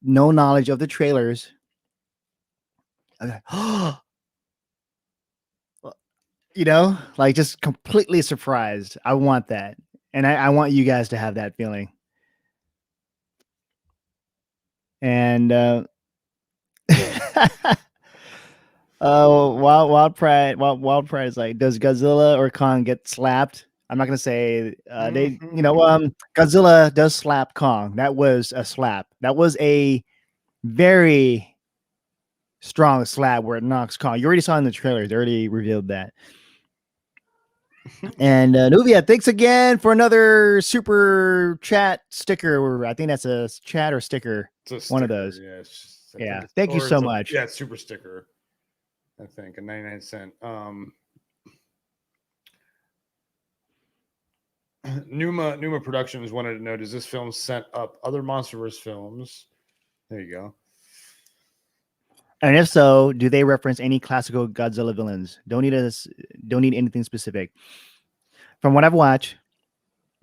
no knowledge of the trailers, I'm like, oh, like just completely surprised. I want that. And I want you guys to have that feeling. And Wild Pride is like, does Godzilla or Kong get slapped? I'm not gonna say Godzilla does slap Kong. That was a slap. That was a very strong slap where it knocks Kong. You already saw in the trailer. They already revealed that. And Nuvia, thanks again for another super chat sticker. Or I think that's a chat or sticker. It's a One of sticker, those. Yeah. Yeah. Thank you so much. Yeah, it's super sticker. I think a 99 cent. Numa Productions wanted to know: does this film set up other MonsterVerse films? There you go. And if so, do they reference any classical Godzilla villains? Don't need anything specific. From what I've watched,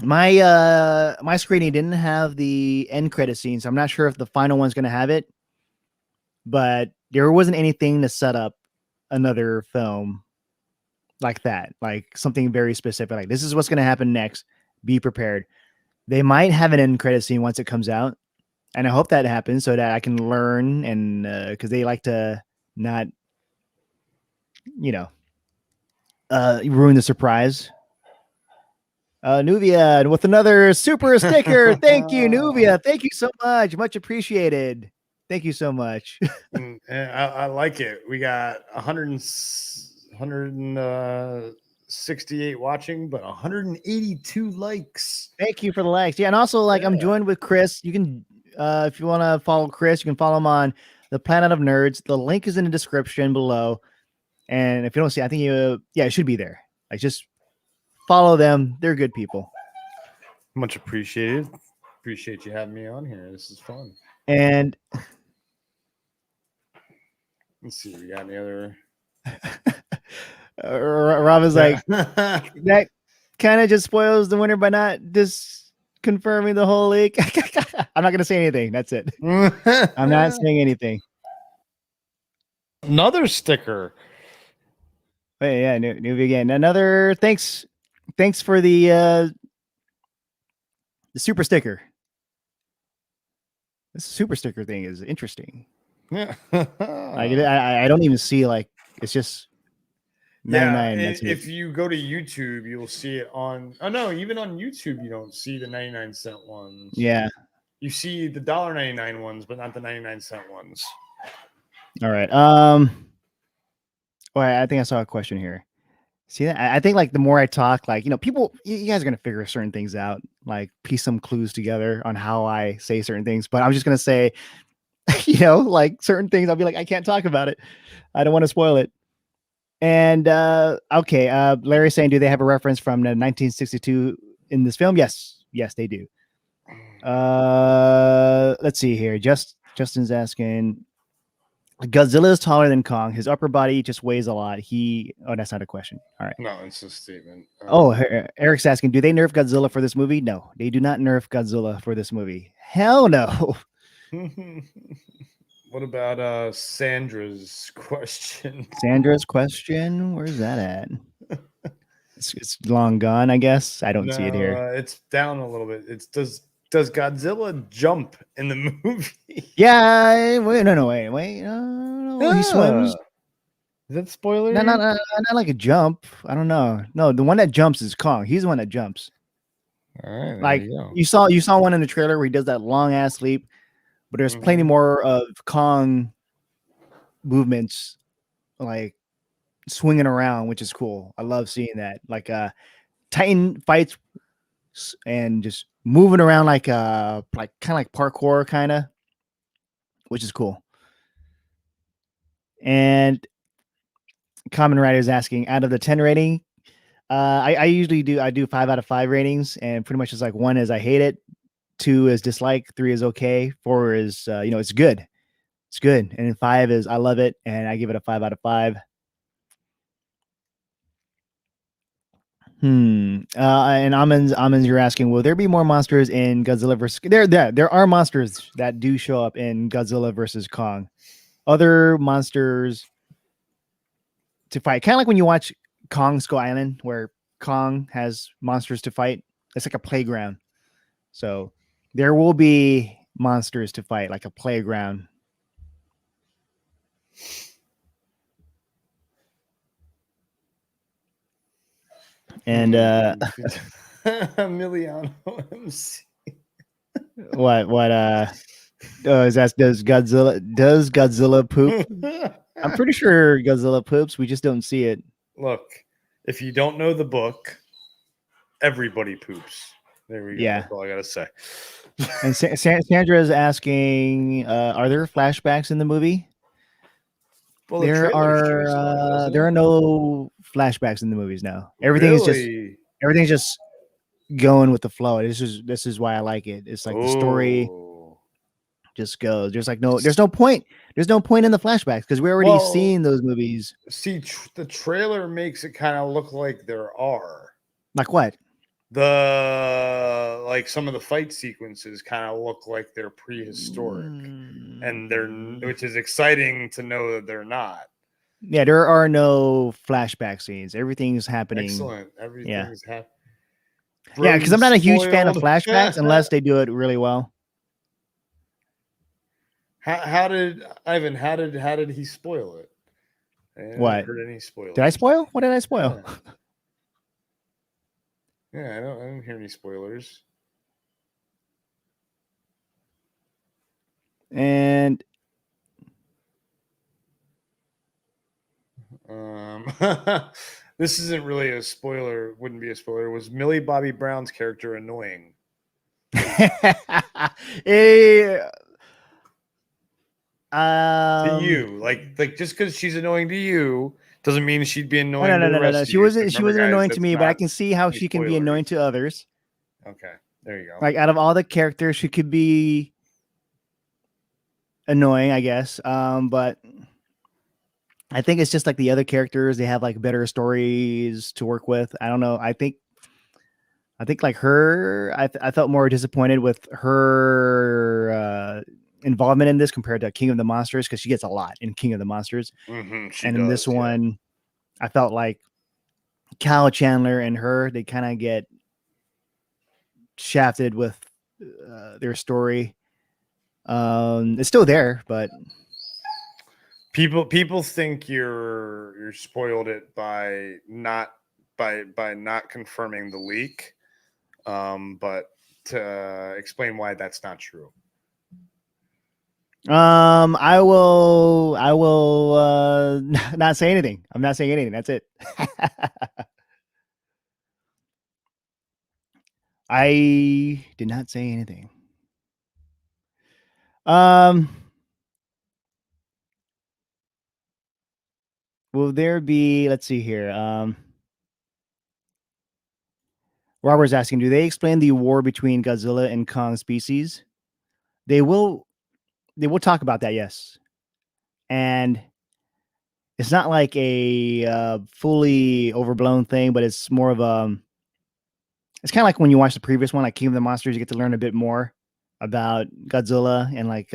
my screening didn't have the end credit scene, so I'm not sure if the final one's going to have it. But there wasn't anything to set up another film like that, like something very specific. Like, this is what's going to happen next. Be prepared. They might have an end credit scene once it comes out, and I hope that happens so that I can learn. And because they like to not, ruin the surprise. Nuvia with another super sticker. Thank you, Nuvia. Thank you so much. Much appreciated. Thank you so much. And I like it. We got 168 watching, but 182 likes. Thank you for the likes. Yeah, and also I'm joined with Chris. You can, if you want to follow Chris, you can follow him on the Planet of Nerds. The link is in the description below. And if you don't see, I think it should be there. Like, just follow them. They're good people. Much appreciated. Appreciate you having me on here. This is fun. And let's see, we got any other. Rob is like, that kind of just spoils the winner by not just confirming the whole leak. I'm not going to say anything. That's it. I'm not saying anything. Another sticker. Wait, yeah, new again. Another thanks for the super sticker. This super sticker thing is interesting. Yeah. I don't even see, like, it's just 99. Yeah, that's if you go to YouTube, you'll see it on. Oh no, even on YouTube, you don't see the 99-cent ones. Yeah, you see the $1.99 ones, but not the 99-cent ones. All right. Well, I think I saw a question here. See that? I think, like, the more I talk, like, people, you guys are gonna figure certain things out, like piece some clues together on how I say certain things. But I'm just gonna say, like, certain things, I'll be like, I can't talk about it. I don't want to spoil it. And okay, Larry's saying, do they have a reference from the 1962 in this film? Yes, they do. Let's see here. Justin's asking, Godzilla is taller than Kong. His upper body just weighs a lot. Oh, that's not a question. All right. No, it's a statement. Eric's asking, do they nerf Godzilla for this movie? No, they do not nerf Godzilla for this movie. Hell no. What about Sandra's question? Sandra's question? Where's that at? It's long gone, I guess. I don't see it here. It's down a little bit. It's does Godzilla jump in the movie? Yeah. Wait. No. He swims. Is that spoiler? No, not like a jump. I don't know. No, the one that jumps is Kong. He's the one that jumps. All right. Like, you saw one in the trailer where he does that long ass leap. But there's plenty more of Kong movements, like swinging around, which is cool. I love seeing that. Like Titan fights and just moving around like kind of like parkour kind of, which is cool. And Common Rider is asking, out of the 10 rating, I usually do 5 out of 5 ratings, and pretty much it's like 1 is I hate it, 2 is dislike, 3 is okay, 4 is it's good. It's good. And then 5 is I love it, and I give it a 5 out of 5. And Amens, you're asking, will there be more monsters in Godzilla versus there are monsters that do show up in Godzilla versus Kong. Other monsters to fight. Kind of like when you watch Kong Skull Island, where Kong has monsters to fight. It's like a playground. So there will be monsters to fight, like a playground. And Emiliano MC. What is that? Does Godzilla poop? I'm pretty sure Godzilla poops. We just don't see it. Look, If you don't know the book, everybody poops. There we go. Yeah. That's all I gotta say. And Sandra is asking, are there flashbacks in the movie? Well, the trailer shows one, doesn't There it? are no flashbacks in the movies now. Everything is just Really? everything's just going with the flow. This is why I like it. It's like the story Oh. just goes. There's no point. There's no point in the flashbacks because we already Well, seen those movies. See, the trailer makes it kind of look like there are. Like what? Like some of the fight sequences kind of look like they're prehistoric, and which is exciting to know that they're not. Yeah, there are no flashback scenes. Everything's happening. Excellent. Everything's happening. Yeah, because I'm not a huge fan of flashbacks unless they do it really well. How did Ivan? How did he spoil it? I What? heard any spoilers? Did I spoil? What did I spoil? Yeah, I don't hear any spoilers. And this isn't really a spoiler. Wouldn't be a spoiler. Was Millie Bobby Brown's character annoying? To you, like just because she's annoying to you doesn't mean she'd be annoying. No. She wasn't annoying to me, but I can see how she can be annoying to others. Okay, there you go. Like out of all the characters, she could be annoying, I guess. But I think it's just like the other characters; they have like better stories to work with. I don't know. I think like her, I felt more disappointed with her involvement in this compared to King of the Monsters because she gets a lot in King of the Monsters, And in this one, I felt like Kyle Chandler and her, they kind of get shafted with their story. It's still there, but people think you're spoiled it by not confirming the leak. But to explain why that's not true. I will not say anything. I'm not saying anything. That's it. I did not say anything. Will there be, let's see here. Robert's asking, do they explain the war between Godzilla and Kong species? They will talk about that, yes. And it's not like a fully overblown thing, but it's more of it's kind of like when you watch the previous one, like King of the Monsters, you get to learn a bit more about Godzilla and like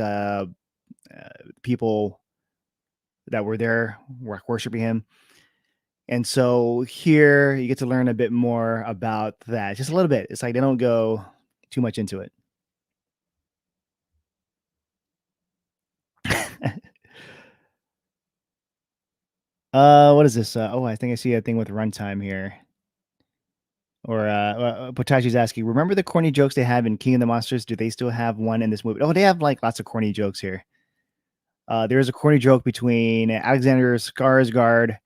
people that were there worshiping him. And so here you get to learn a bit more about that, just a little bit. It's like they don't go too much into it. What is this? Oh, I think I see a thing with runtime here. Or Potachi's asking, remember the corny jokes they have in King of the Monsters? Do they still have one in this movie? Oh, they have like lots of corny jokes here. There's a corny joke between Alexander Skarsgard,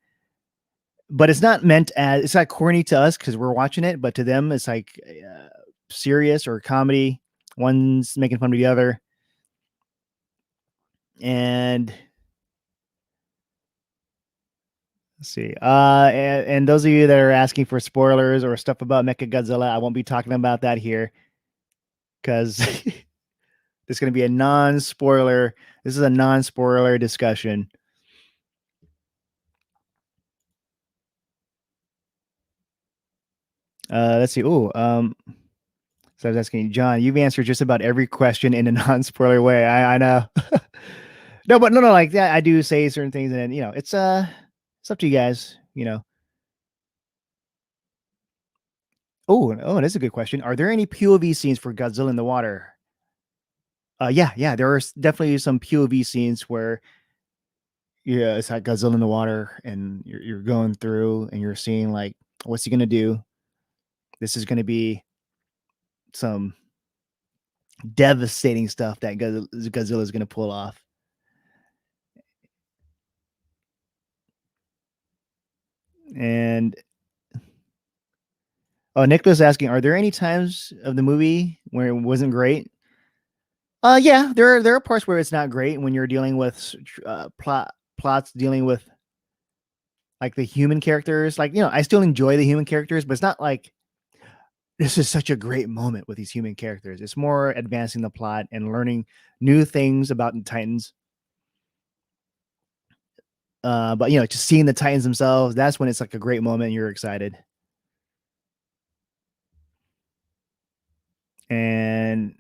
but it's not meant as, it's not corny to us because we're watching it, but to them it's like serious or comedy. One's making fun of the other. And let's see. And those of you that are asking for spoilers or stuff about Mechagodzilla, I won't be talking about that here because there's going to be a non-spoiler. This is a non-spoiler discussion. Let's see. So I was asking John, you've answered just about every question in a non-spoiler way. I know. No, like that. I do say certain things, and then, you know, it's up to you guys, you know. Oh, that's a good question. Are there any POV scenes for Godzilla in the water? Yeah, there are definitely some POV scenes where, yeah, it's like Godzilla in the water, and you're going through, and you're seeing like, what's he gonna do? This is gonna be some devastating stuff that Godzilla is gonna pull off. And Oh, Nicholas asking, are there any times of the movie where it wasn't great? Yeah, there are parts where it's not great when you're dealing with plots dealing with like the human characters. Like, I still enjoy the human characters, but it's not like this is such a great moment with these human characters. It's more advancing the plot and learning new things about the Titans. But just seeing the Titans themselves, that's when it's like a great moment and you're excited. And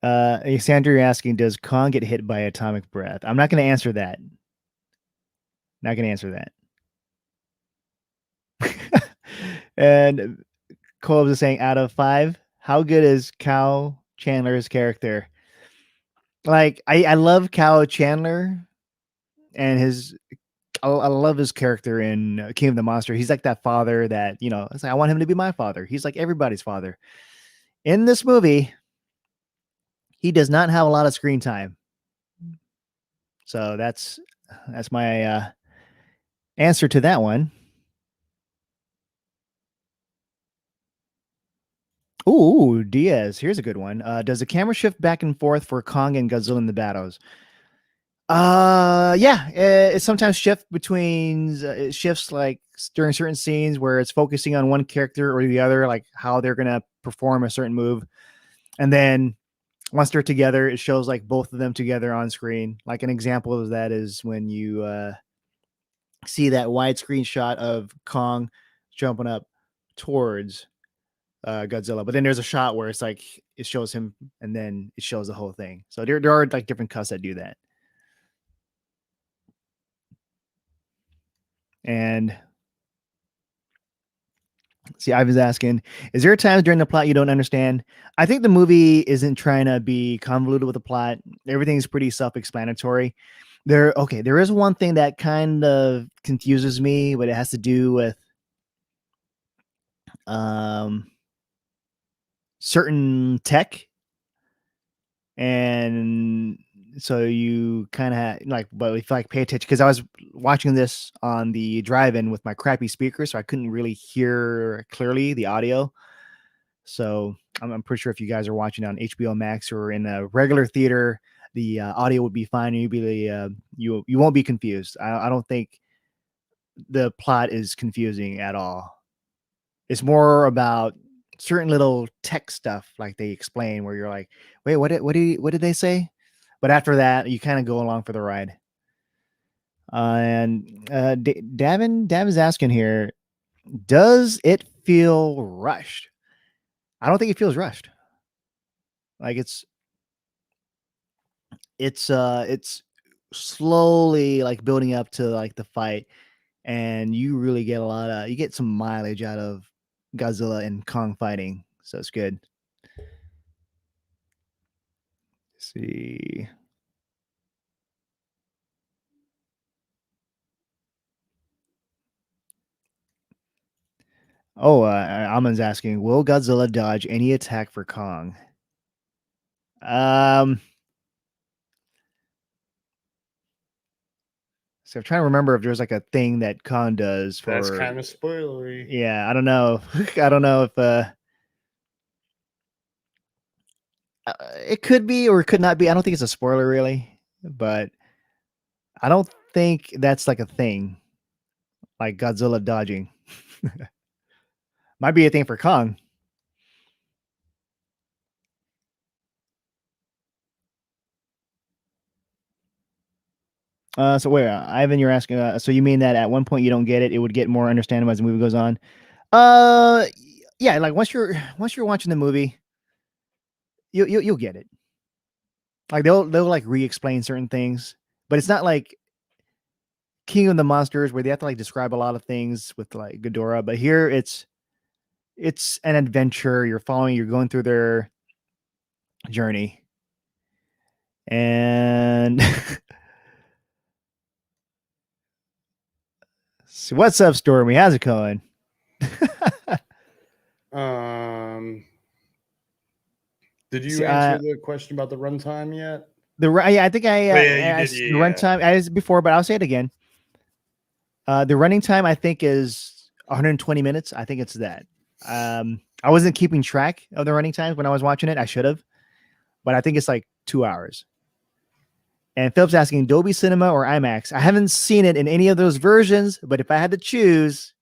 Sandra, you're asking, does Kong get hit by atomic breath? I'm not going to answer that. Not going to answer that. And Colbs is saying, out of 5, how good is Cal Chandler's character? Like, I love Cal Chandler and I love his character in King of the Monster. He's like that father that, it's like, I want him to be my father. He's like everybody's father. In this movie, he does not have a lot of screen time. So that's my answer to that one. Ooh, Diaz. Here's a good one. Does the camera shift back and forth for Kong and Godzilla in the battles? Yeah. It sometimes shifts between. It shifts like during certain scenes where it's focusing on one character or the other, like how they're gonna perform a certain move, and then once they're together, it shows like both of them together on screen. Like an example of that is when you see that widescreen shot of Kong jumping up towards Godzilla, but then there's a shot where it's like it shows him and then it shows the whole thing. So there are like different cuts that do that. And see, Ivan's asking, is there times during the plot you don't understand? I think the movie isn't trying to be convoluted with the plot. Everything's pretty self-explanatory. There is one thing that kind of confuses me, but it has to do with certain tech. And so you kind of like, but if like pay attention, because I was watching this on the drive-in with my crappy speaker, so I couldn't really hear clearly the audio. So I'm pretty sure if you guys are watching on HBO Max or in a regular theater, the audio would be fine. And you won't be confused. I don't think the plot is confusing at all. It's more about certain little tech stuff like they explain where you're like, wait, what did they say? But after that, you kind of go along for the ride. And Davin's asking here, does it feel rushed? I don't think it feels rushed. Like it's slowly like building up to like the fight, and you really get you get some mileage out of Godzilla and Kong fighting. So it's good. Let's see. Oh, Amon's asking, will Godzilla dodge any attack for Kong? So I'm trying to remember if there's like a thing that Kong does for. That's kind of spoilery. Yeah, I don't know. I don't know if it could be or it could not be. I don't think it's a spoiler really, but I don't think that's like a thing, like Godzilla dodging. Might be a thing for Kong. So wait, Ivan, you're asking. So you mean that at one point you don't get it? It would get more understandable as the movie goes on. Yeah, like once you're watching the movie, you'll get it. Like they'll like re-explain certain things, but it's not like King of the Monsters where they have to like describe a lot of things with like Ghidorah. But here it's an adventure. You're going through their journey, and so what's up, Stormy? How's it going? Did you answer the question about the runtime yet? Yeah, I think I asked the runtime as before, but I'll say it again. The running time I think is 120 minutes. I think it's that. I wasn't keeping track of the running times when I was watching it. I should have, but I think it's like 2 hours. And Philip's asking Dolby Cinema or IMAX. I haven't seen it in any of those versions, but if I had to choose,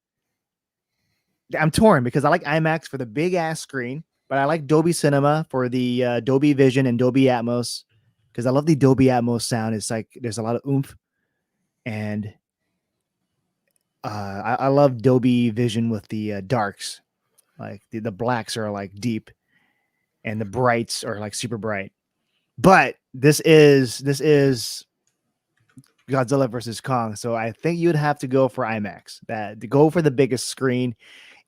I'm torn because I like IMAX for the big ass screen, but I like Dolby Cinema for the Dolby Vision and Dolby Atmos because I love the Dolby Atmos sound. It's like there's a lot of oomph, and I love Dolby Vision with the darks, like the blacks are like deep, and the brights are like super bright. But this is Godzilla versus Kong, so I think you'd have to go for IMAX. That to go for the biggest screen,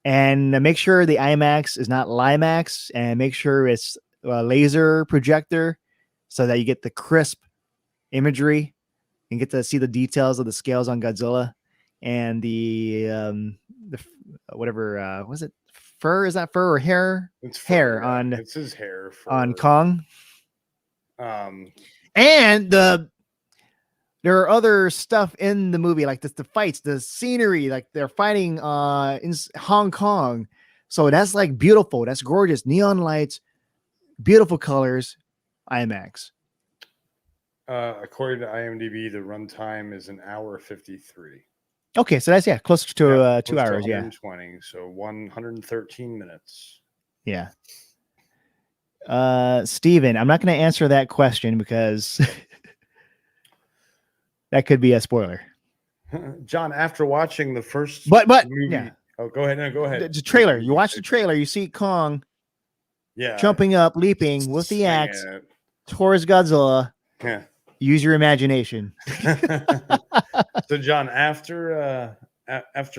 and make sure the IMAX is not Limax, and make sure it's a laser projector, so that you get the crisp imagery and get to see the details of the scales on Godzilla and the whatever was it fur? Is that fur or hair? It's hair fur, on it's his hair on Kong. Um, And there are other stuff in the movie, like the fights, the scenery, like they're fighting in Hong Kong. So that's like beautiful. That's gorgeous. Neon lights, beautiful colors, IMAX. According to IMDb, the runtime is an hour 53. Okay, so that's closer to 2 close to hours. 120, so 113 minutes. Yeah. Steven, I'm not going to answer that question because that could be a spoiler. John, after watching the first but movie, yeah. Oh, go ahead. No, go ahead. The trailer. You watch the trailer. You see Kong, jumping up, leaping with the axe towards Godzilla. Yeah. Use your imagination. So, John, after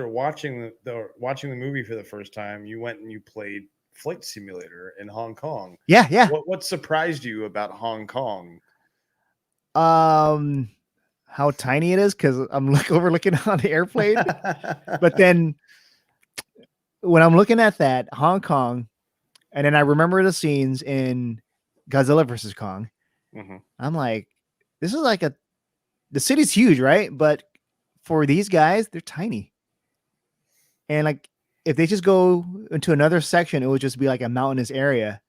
watching the movie for the first time, you went and you played Flight Simulator in Hong Kong. Yeah. What surprised you about Hong Kong? How tiny it is because I'm overlooking on the airplane. But then when I'm looking at that Hong Kong, and then I remember the scenes in Godzilla versus Kong, I'm like, this is like the city's huge, right? But for these guys, they're tiny. And like, if they just go into another section, it would just be like a mountainous area.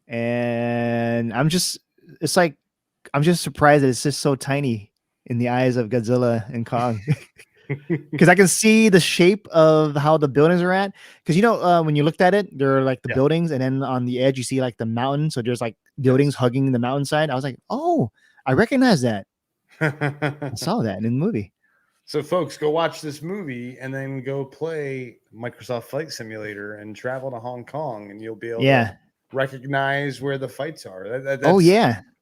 And I'm just surprised that it's just so tiny in the eyes of Godzilla and Kong. Because I can see the shape of how the buildings are at. Because when you looked at it, there are like the buildings, and then on the edge you see like the mountain. So there's like buildings hugging the mountainside. I was like, oh, I recognize that. I saw that in the movie. So, folks, go watch this movie and then go play Microsoft Flight Simulator and travel to Hong Kong, and you'll be able to recognize where the fights are. That's,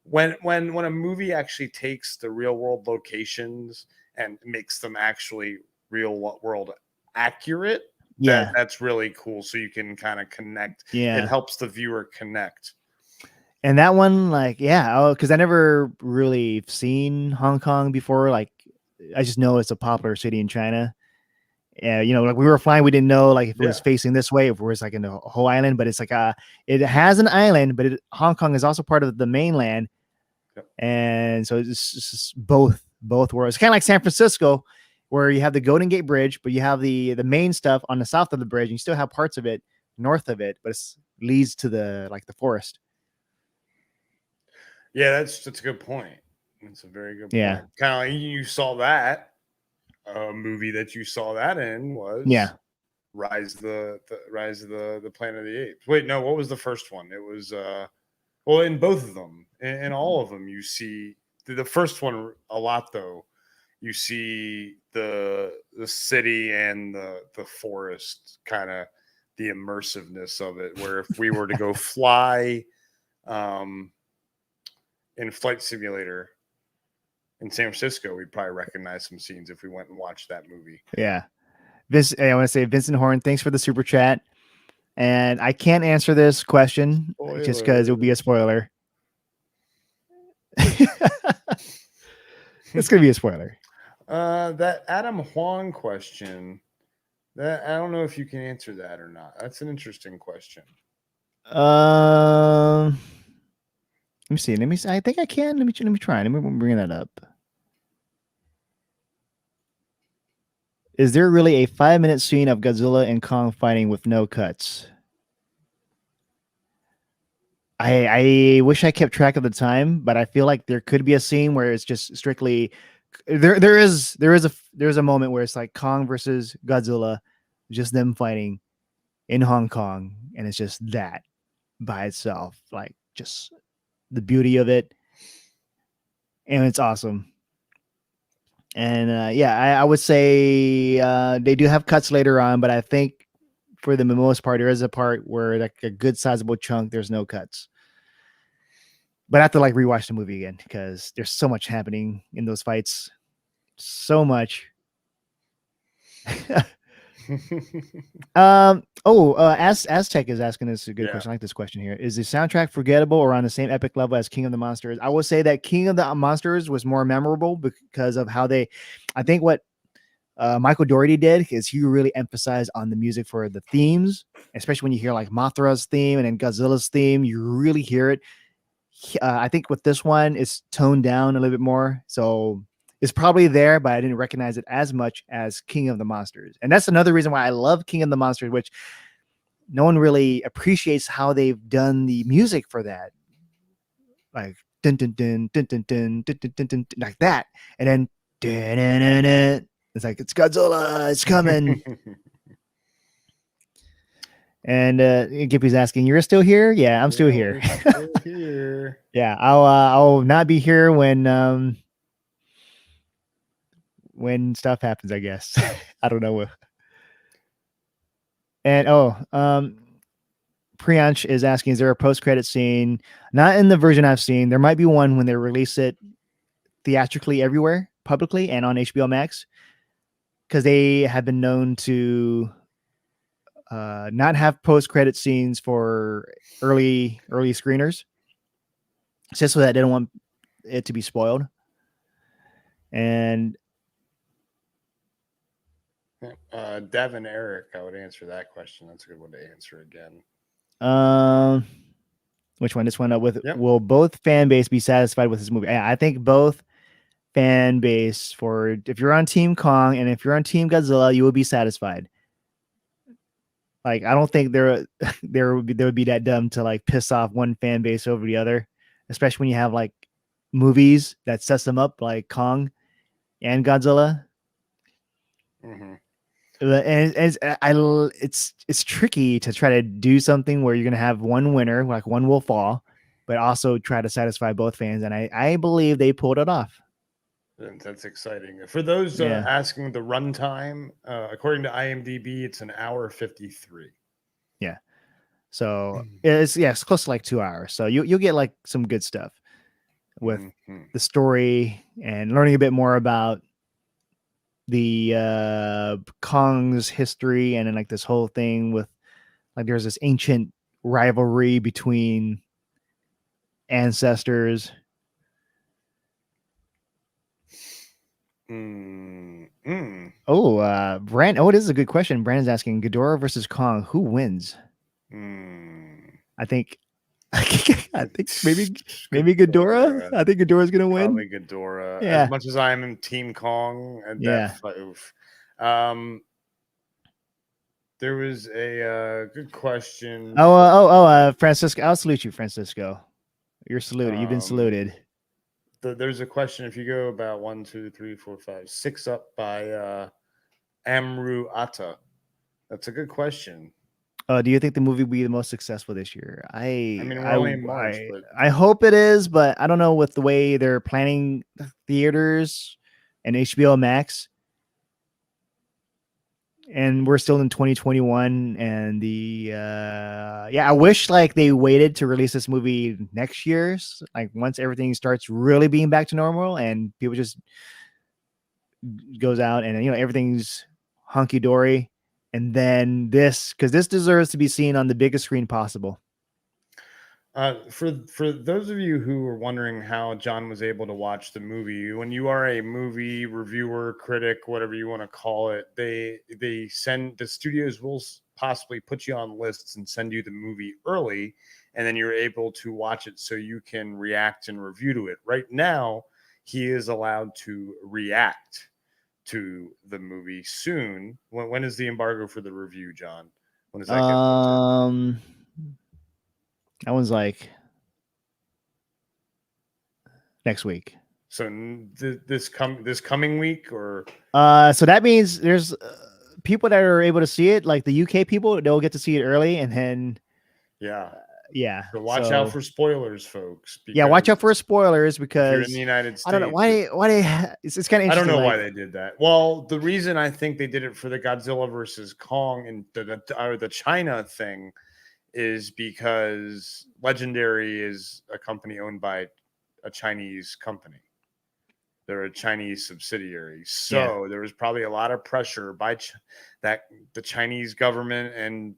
when a movie actually takes the real world locations and makes them actually real world accurate, that's really cool. So you can kind of connect. It helps the viewer connect. And that one, because I never really seen Hong Kong before. Like, I just know it's a popular city in China. Like we were flying, we didn't know like if it was facing this way, if it was like in the whole island. But it's like it has an island, but Hong Kong is also part of the mainland, and so it's just both worlds. It's kind of like San Francisco, where you have the Golden Gate Bridge, but you have the main stuff on the south of the bridge, and you still have parts of it north of it, but it leads to the forest. Yeah, that's a good point. That's a very good point. Kind of like you saw that movie that you saw that in was Rise of the Planet of the Apes. Wait, no, what was the first one? It was in both of them, in all of them, you see the first one a lot though. You see the city and the forest, kind of the immersiveness of it. Where if we were to go fly, in Flight Simulator in San Francisco, we'd probably recognize some scenes if we went and watched that movie. Yeah. I want to say Vincent Horn, thanks for the super chat. And I can't answer this question just because it would be a spoiler. It's going to be a spoiler. That Adam Huang question, that I don't know if you can answer that or not. That's an interesting question. Let me see. I think I can. Let me try. Let me bring that up. Is there really a 5-minute scene of Godzilla and Kong fighting with no cuts? I wish I kept track of the time, but I feel like there could be a scene where it's just strictly there's a moment where it's like Kong versus Godzilla, just them fighting in Hong Kong, and it's just that by itself, like just the beauty of it, and it's awesome. And yeah, I would say they do have cuts later on, but I think for the most part, there is a part where like a good sizable chunk, there's no cuts. But I have to like rewatch the movie again because there's so much happening in those fights. So much. Aztec is asking us a good question. I like this question here. Is the soundtrack forgettable or on the same epic level as King of the Monsters? I would say that King of the Monsters was more memorable because of how I think what Michael Dougherty did is he really emphasized on the music for the themes, especially when you hear like Mothra's theme and then Godzilla's theme, you really hear it. I think with this one, it's toned down a little bit more. So it's probably there, but I didn't recognize it as much as King of the Monsters. And that's another reason why I love King of the Monsters, which no one really appreciates how they've done the music for that. Like dun dun dun dun dun dun dun dun dun, dun, like that. And then dun, dun, dun, dun, it's like it's Godzilla, it's coming. And Gippy's asking, "You're still here?" Yeah, I'm still here. Still here. Yeah, I'll not be here when stuff happens, I guess. I don't know. And Priyansh is asking, "Is there a post-credit scene?" Not in the version I've seen. There might be one when they release it theatrically everywhere, publicly, and on HBO Max, because they have been known to not have post-credit scenes for early screeners, just so that they don't want it to be spoiled. And Devin Eric, I would answer that question. That's a good one to answer again. Which one? This one with will both fan base be satisfied with this movie? I think both fan base, for if you're on Team Kong and if you're on Team Godzilla, you will be satisfied. Like I don't think there would be that dumb to like piss off one fan base over the other, especially when you have like movies that sets them up like Kong and Godzilla. Mm-hmm. And it's tricky to try to do something where you're gonna have one winner, like one will fall, but also try to satisfy both fans. And I believe they pulled it off. That's exciting. For those asking the runtime, according to IMDb, it's an hour 53. Yeah. So it's close to like 2 hours. So you'll get like some good stuff with the story and learning a bit more about the Kong's history, and then like this whole thing with like there's this ancient rivalry between ancestors. Brand. Oh, it is a good question. Brandon's asking Ghidorah versus Kong. Who wins? I think maybe Ghidorah. I think Ghidorah's gonna win. Probably Ghidorah. Yeah. As much as I am in Team Kong, and there was a good question. Francisco. I'll salute you, Francisco. You're saluted. You've been saluted. There's a question. If you go about 1, 2, 3, 4, 5, 6 up by Amru Atta, that's a good question. Do you think the movie will be the most successful this year? I mean, we're only in March, but I hope it is, but I don't know with the way they're planning theaters and HBO Max. And we're still in 2021, and I wish like they waited to release this movie next year, like once everything starts really being back to normal and people just goes out and everything's hunky dory, and then because this deserves to be seen on the biggest screen possible. For those of you who are wondering how John was able to watch the movie, when you are a movie reviewer, critic, whatever you want to call it, they send the studios will possibly put you on lists and send you the movie early, and then you're able to watch it so you can react and review to it. Right now, he is allowed to react to the movie soon. When is the embargo for the review, John? When does that get lifted? That one's like next week. So this coming week, or so that means there's people that are able to see it, like the UK people, they'll get to see it early, and then yeah. Yeah. So watch out for spoilers, folks. Yeah, watch out for spoilers, if you're because in the United States. I don't know why it's kind of interesting. I don't know why they did that. Well, the reason I think they did it for the Godzilla versus Kong and the China thing is because Legendary is a company owned by a Chinese company. They're a Chinese subsidiary. So there was probably a lot of pressure by the Chinese government and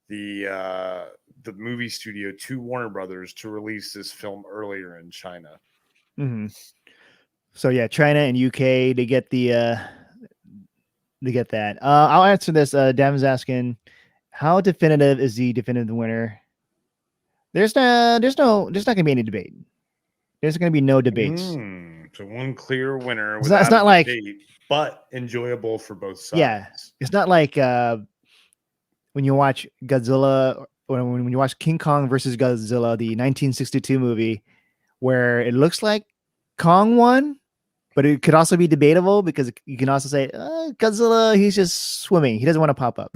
the movie studio to Warner Brothers to release this film earlier in China. Mm-hmm. So yeah, China and UK, they get that. I'll answer this. Dam's asking, how definitive is the definitive winner? There's not gonna be any debate. There's gonna be no debates. So one clear winner. It's not like debate, but enjoyable for both sides. Yeah, it's not like when you watch Godzilla, or when you watch King Kong versus Godzilla, the 1962 movie, where it looks like Kong won, but it could also be debatable because you can also say Godzilla, he's just swimming, he doesn't want to pop up.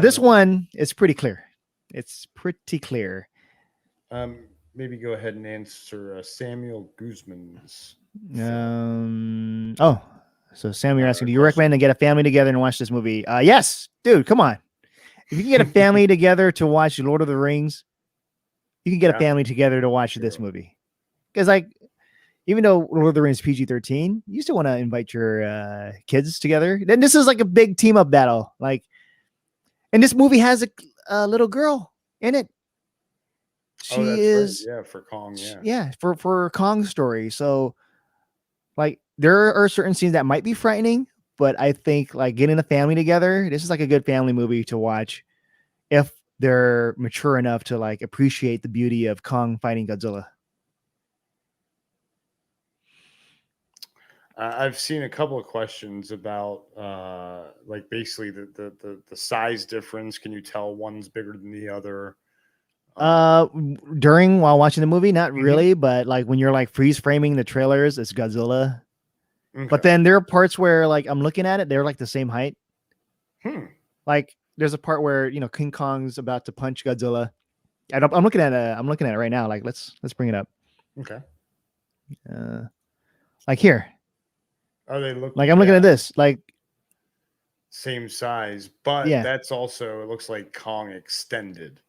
This one is pretty clear. It's pretty clear. Maybe go ahead and answer Samuel Guzman's. So Sam, you're asking, do you recommend to get a family together and watch this movie? Yes, dude, come on. If you can get a family together to watch Lord of the Rings, you can get a family together to watch this movie. Because like, even though Lord of the Rings is PG-13, you still want to invite your kids together. Then this is like a big team up battle. Like, and this movie has a little girl in it. She is right. For Kong, for Kong's story. So like, there are certain scenes that might be frightening, but I think like getting a family together, this is like a good family movie to watch if they're mature enough to like appreciate the beauty of Kong fighting Godzilla. I've seen a couple of questions about like basically the size difference. Can you tell one's bigger than the other? While watching the movie, not really, but like when you're like freeze framing the trailers, it's Godzilla. Okay. But then there are parts where like I'm looking at it, they're like the same height. Like there's a part where King Kong's about to punch Godzilla. I'm looking at it right now. Like let's bring it up. Okay. Like here. Oh, they look like I'm looking at this, like same size, but that's also, it looks like Kong extended.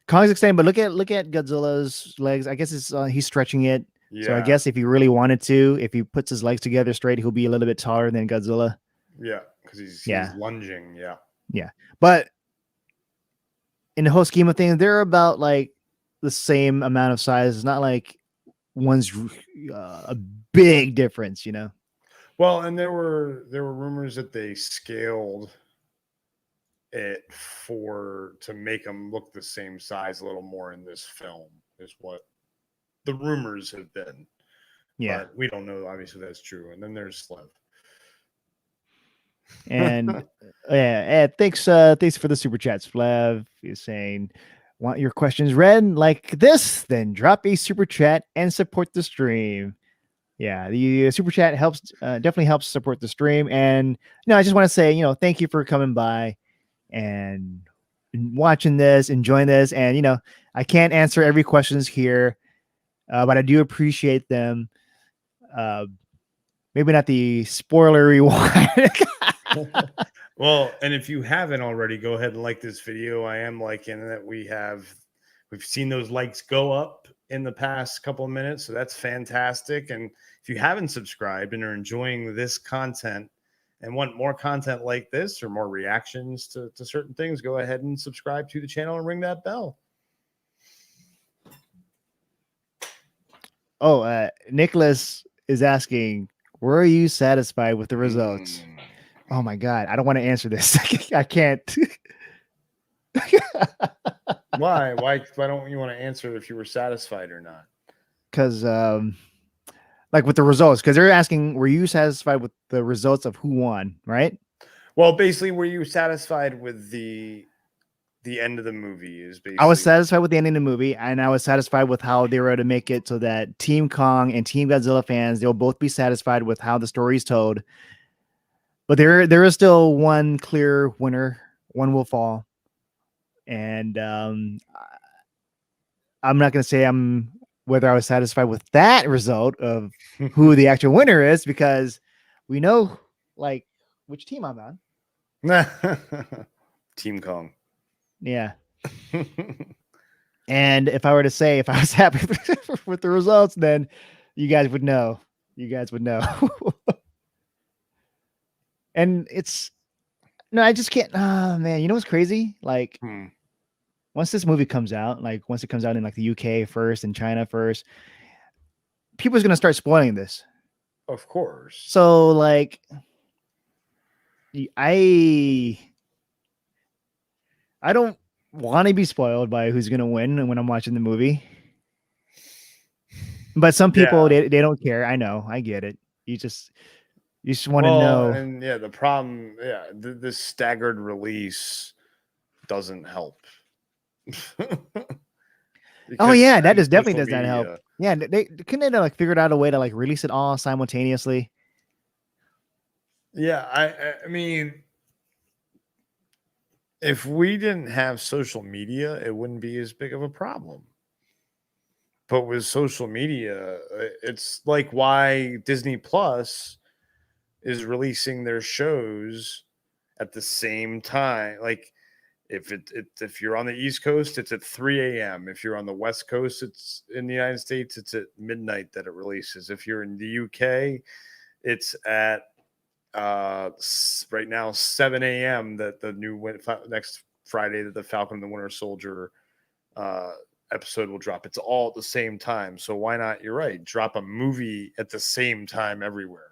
Kong's extended, but look at Godzilla's legs. I guess it's he's stretching it. Yeah. So I guess if he really wanted to, if he puts his legs together straight, he'll be a little bit taller than Godzilla. Yeah, because he's lunging. Yeah. Yeah. But in the whole scheme of things, they're about like the same amount of size. It's not like one's a big difference, Well, and there were rumors that they scaled it to make them look the same size a little more in this film, is what the rumors have been. Yeah, but we don't know. Obviously, that's true. And then there's Slev. And thanks for the super chats. Flav is saying, want your questions read like this? Then drop a super chat and support the stream. Yeah, the super chat definitely helps support the stream. And I just want to say, thank you for coming by and watching this, enjoying this. And I can't answer every questions here, but I do appreciate them. Maybe not the spoilery one. Well, and if you haven't already, go ahead and like this video. I am liking that we've seen those likes go up in the past couple of minutes, so that's fantastic. And if you haven't subscribed and are enjoying this content and want more content like this or more reactions to certain things, go ahead and subscribe to the channel and ring that bell. Oh, Nicholas is asking, were you satisfied with the results? Oh my God, I don't want to answer this. I can't. Why don't you want to answer if you were satisfied or not? Because Like with the results, because they're asking, were you satisfied with the results of who won, right? Well, basically, were you satisfied with the end of the movie? Is basically I was satisfied with the ending of the movie, and I was satisfied with how they were able to make it so that Team Kong and Team Godzilla fans, they'll both be satisfied with how the story is told. But there is still one clear winner. One will fall, and I'm not going to say whether I was satisfied with that result of who the actual winner is, because we know like which team I'm on. Team Kong. Yeah. And if I were to say if I was happy with the results, then you guys would know. You guys would know. And I just can't. Oh man, you know what's crazy? Like once this movie comes out, like once it comes out in like the UK first and China first, people's gonna start spoiling this. Of course. So like, I don't want to be spoiled by who's gonna win when I'm watching the movie. But some people they don't care. I know, I get it. You just want to know. And the problem, this staggered release doesn't help. Oh yeah, that definitely does not help. Yeah, couldn't they like figured out a way to like release it all simultaneously? Yeah, I mean, if we didn't have social media, it wouldn't be as big of a problem. But with social media, it's like why Disney Plus is releasing their shows at the same time. Like if you're on the East Coast, it's at 3 a.m. If you're on the West Coast, it's in the United States, it's at midnight that it releases. If you're in the UK, it's at right now 7 a.m. that the next Friday that the Falcon and the Winter Soldier episode will drop. It's all at the same time. So why not? You're right. Drop a movie at the same time everywhere.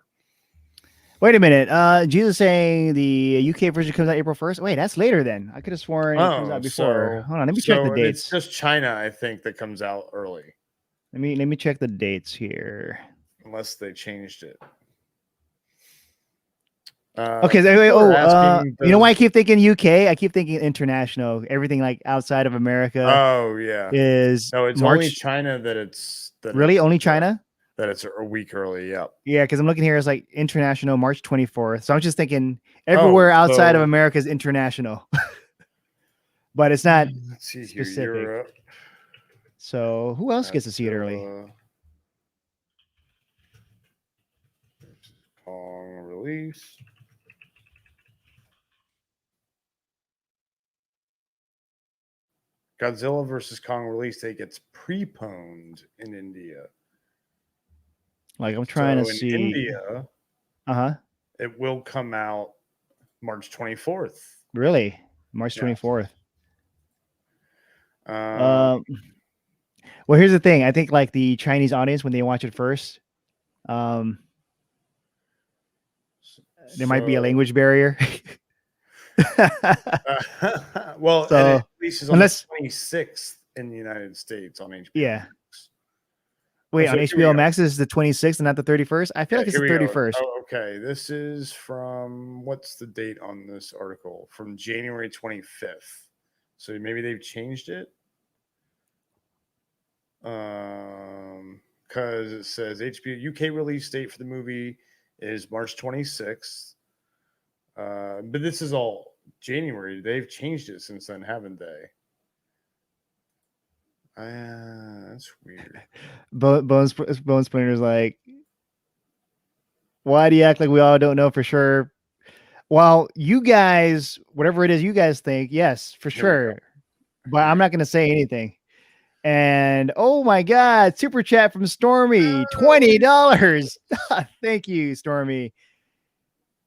Wait a minute. Jesus saying the UK version comes out April 1st. Wait, that's later then. I could have sworn it comes out before. Hold on, let me check the dates. It's just China, I think, that comes out early. Let me check the dates here. Unless they changed it. Okay. So, you know why I keep thinking UK? I keep thinking international. Everything like outside of America. Oh yeah. It's March. Only China that it's really only China. That it's a week early. Yeah. Yeah, because I'm looking here. It's like international March 24th. So I'm just thinking everywhere outside of America is international, but it's not specific. Europe. So who else gets to see it early? Kong release. Godzilla versus Kong release date gets preponed in India. Like I'm trying to see India. It will come out March 24th. Really? March 24th. Well, here's the thing. I think like the Chinese audience, when they watch it first, there might be a language barrier. Well, so, and it releases on the 26th in the United States on HBO. Yeah. Wait, on HBO Max is the 26th and not the 31st? I feel like it's the 31st. Oh, okay. This is from, what's the date on this article? From January 25th. So maybe they've changed it. Because it says HBO UK release date for the movie is March 26th. But this is all January. They've changed it since then, haven't they? That's weird. Bone Splinter's like, why do you act like we all don't know for sure? Well, you guys, whatever it is you guys think, yes, for sure. But I'm not going to say anything. And oh my God, super chat from Stormy, $20. Thank you, Stormy.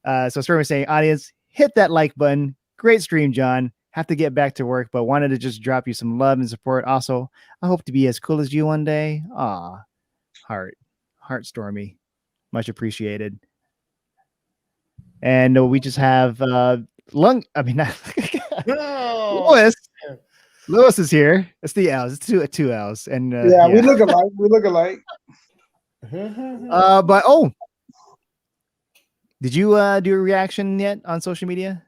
So Stormy saying, audience, hit that like button. Great stream, John. Have to get back to work, but wanted to just drop you some love and support. Also, I hope to be as cool as you one day. Aw, heart Stormy, much appreciated. And we just have Lewis is here. It's the L's. It's two L's. And we look alike. But did you do a reaction yet on social media?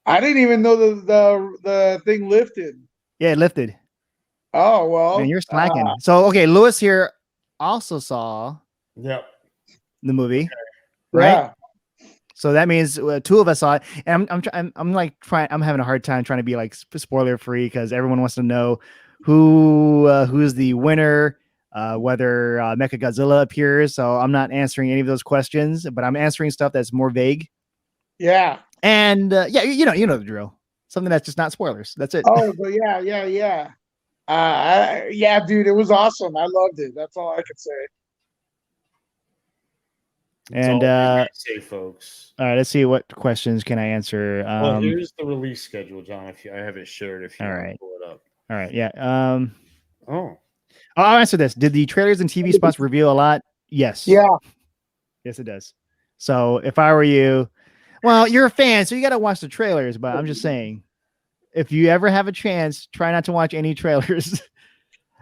I didn't even know the thing lifted. Yeah, it lifted. Oh well, Man, you're slacking. So okay, Lewis here also saw Yep. the movie, right? yeah. So that means two of us saw it, and I'm like I'm having a hard time trying to be like spoiler free because everyone wants to know who's the winner, whether Mechagodzilla appears. So I'm not answering any of those questions, but I'm answering stuff that's more vague. Yeah. And yeah, you know the drill. Something that's just not spoilers. That's it. Oh, but yeah. Yeah, dude, it was awesome. I loved it. That's all I could say. And say, folks. all right, let's see what questions can I answer. Well, here's the release schedule, John. If I have it shared, if you all want right. to pull it up. All right, yeah. I'll answer this. Did the trailers and TV spots reveal a lot? Yes. Yeah. Yes, it does. So if I were you, well, you're a fan, so you got to watch the trailers. But I'm just saying, if you ever have a chance, try not to watch any trailers.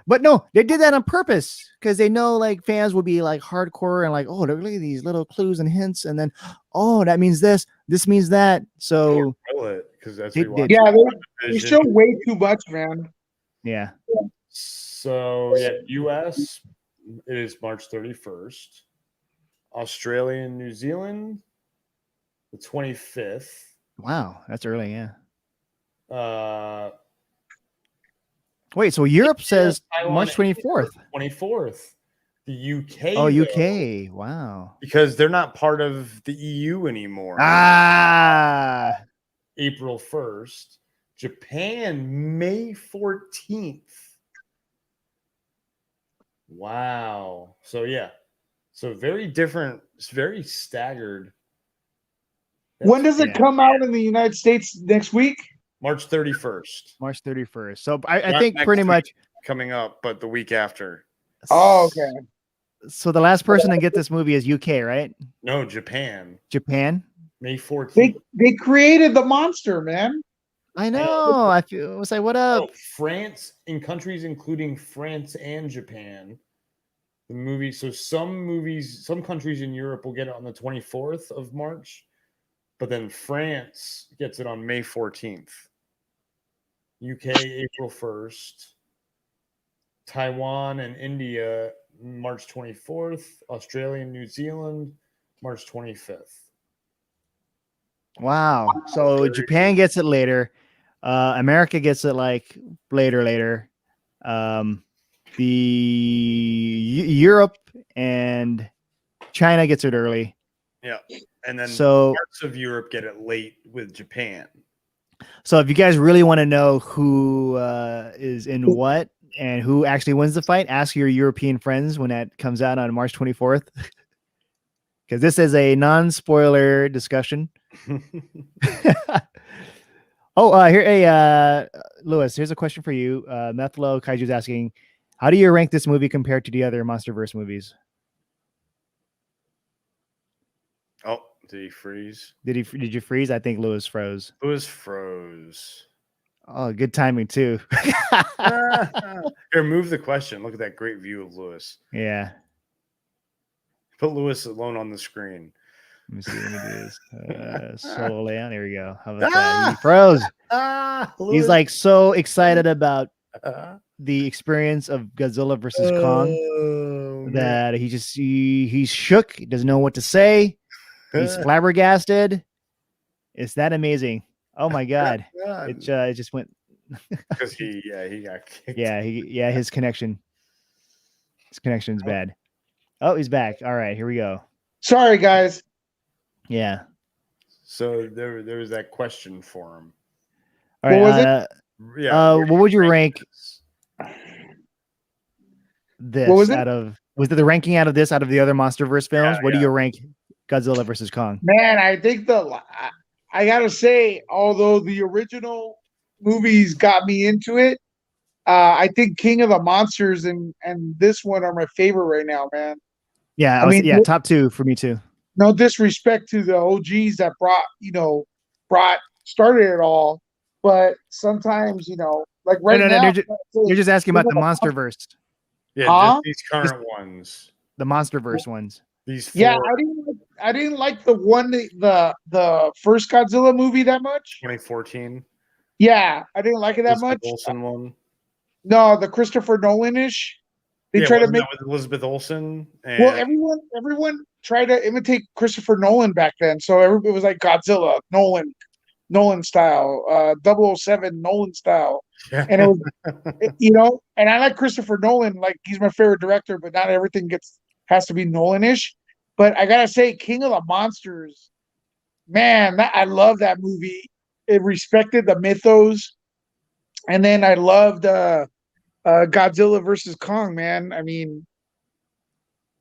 But no, they did that on purpose because they know like fans will be like hardcore and like, oh, look at these little clues and hints, and then, oh, that means this means that. So because that's they show way too much, man. Yeah. So yeah, US it is March 31st. Australia and New Zealand, the 25th. Wow, that's early, yeah. Wait, so Europe says Taiwan, March 24th. 24th. The UK. Oh, UK. Wow. Because they're not part of the EU anymore. April 1st. Japan, May 14th. Wow. So yeah. So very different. It's very staggered. When does it come out in the United States next week? March 31st. March 31st. So I think pretty much coming up, but the week after. Oh, okay. So the last person to get this movie is UK, right? No, Japan. Japan? May 14th. They created the monster, man. I know. I was like, what up? Oh, France, in countries including France and Japan. The movie. So some countries in Europe will get it on the 24th of March. But then France gets it on May 14th. UK, April 1st. Taiwan and India, March 24th. Australia and New Zealand, March 25th. Wow. So Japan gets it later. America gets it like later. The Europe and China gets it early. Yeah. And then so parts of Europe get it late with Japan. So if you guys really want to know who is in what and who actually wins the fight, ask your European friends when that comes out on March 24th. Because this is a non-spoiler discussion. Here, Lewis, here's a question for you. Methlo Kaiju's asking, how do you rank this movie compared to the other MonsterVerse movies? Oh, did he freeze? Did you freeze? I think Lewis froze. Lewis froze. Oh, good timing too. Here, move the question. Look at that great view of Lewis. Yeah. Put Lewis alone on the screen. Let me see. Let me do this. Soul Leon. There we go. How about that? He froze. He's like so excited about the experience of Godzilla versus Kong that he's shook. He doesn't know what to say. He's flabbergasted. It's that amazing. Oh my god! It just went because he got kicked. Yeah, his connection's bad. Oh, he's back. All right, here we go. Sorry, guys. Yeah. So there was that question for him. All right. What was it? Yeah. What would you rank this was it? out of? Was it the ranking out of this out of the other MonsterVerse films? What do you rank Godzilla versus Kong? Man, I think I gotta say, although the original movies got me into it, I think King of the Monsters and this one are my favorite right now, man. Yeah, I mean, top two for me too. No disrespect to the OGs that started it all, but sometimes like right now, you're just asking about the MonsterVerse. Yeah, just these current ones. The MonsterVerse ones. These Yeah, four I didn't like the one the first Godzilla movie that much. 2014 Yeah, I didn't like it that Elizabeth much. Olsen one. No, the Christopher Nolan-ish. They Yeah, try to wasn't make that with Elizabeth Olsen? well, And everyone tried to imitate Christopher Nolan back then. So everybody was like Godzilla, Nolan style, 007 Nolan style. And it was and I like Christopher Nolan, like he's my favorite director, but not everything has to be Nolan-ish. But I gotta say, King of the Monsters, man, I love that movie. It respected the mythos, and then I loved Godzilla versus Kong. Man, I mean,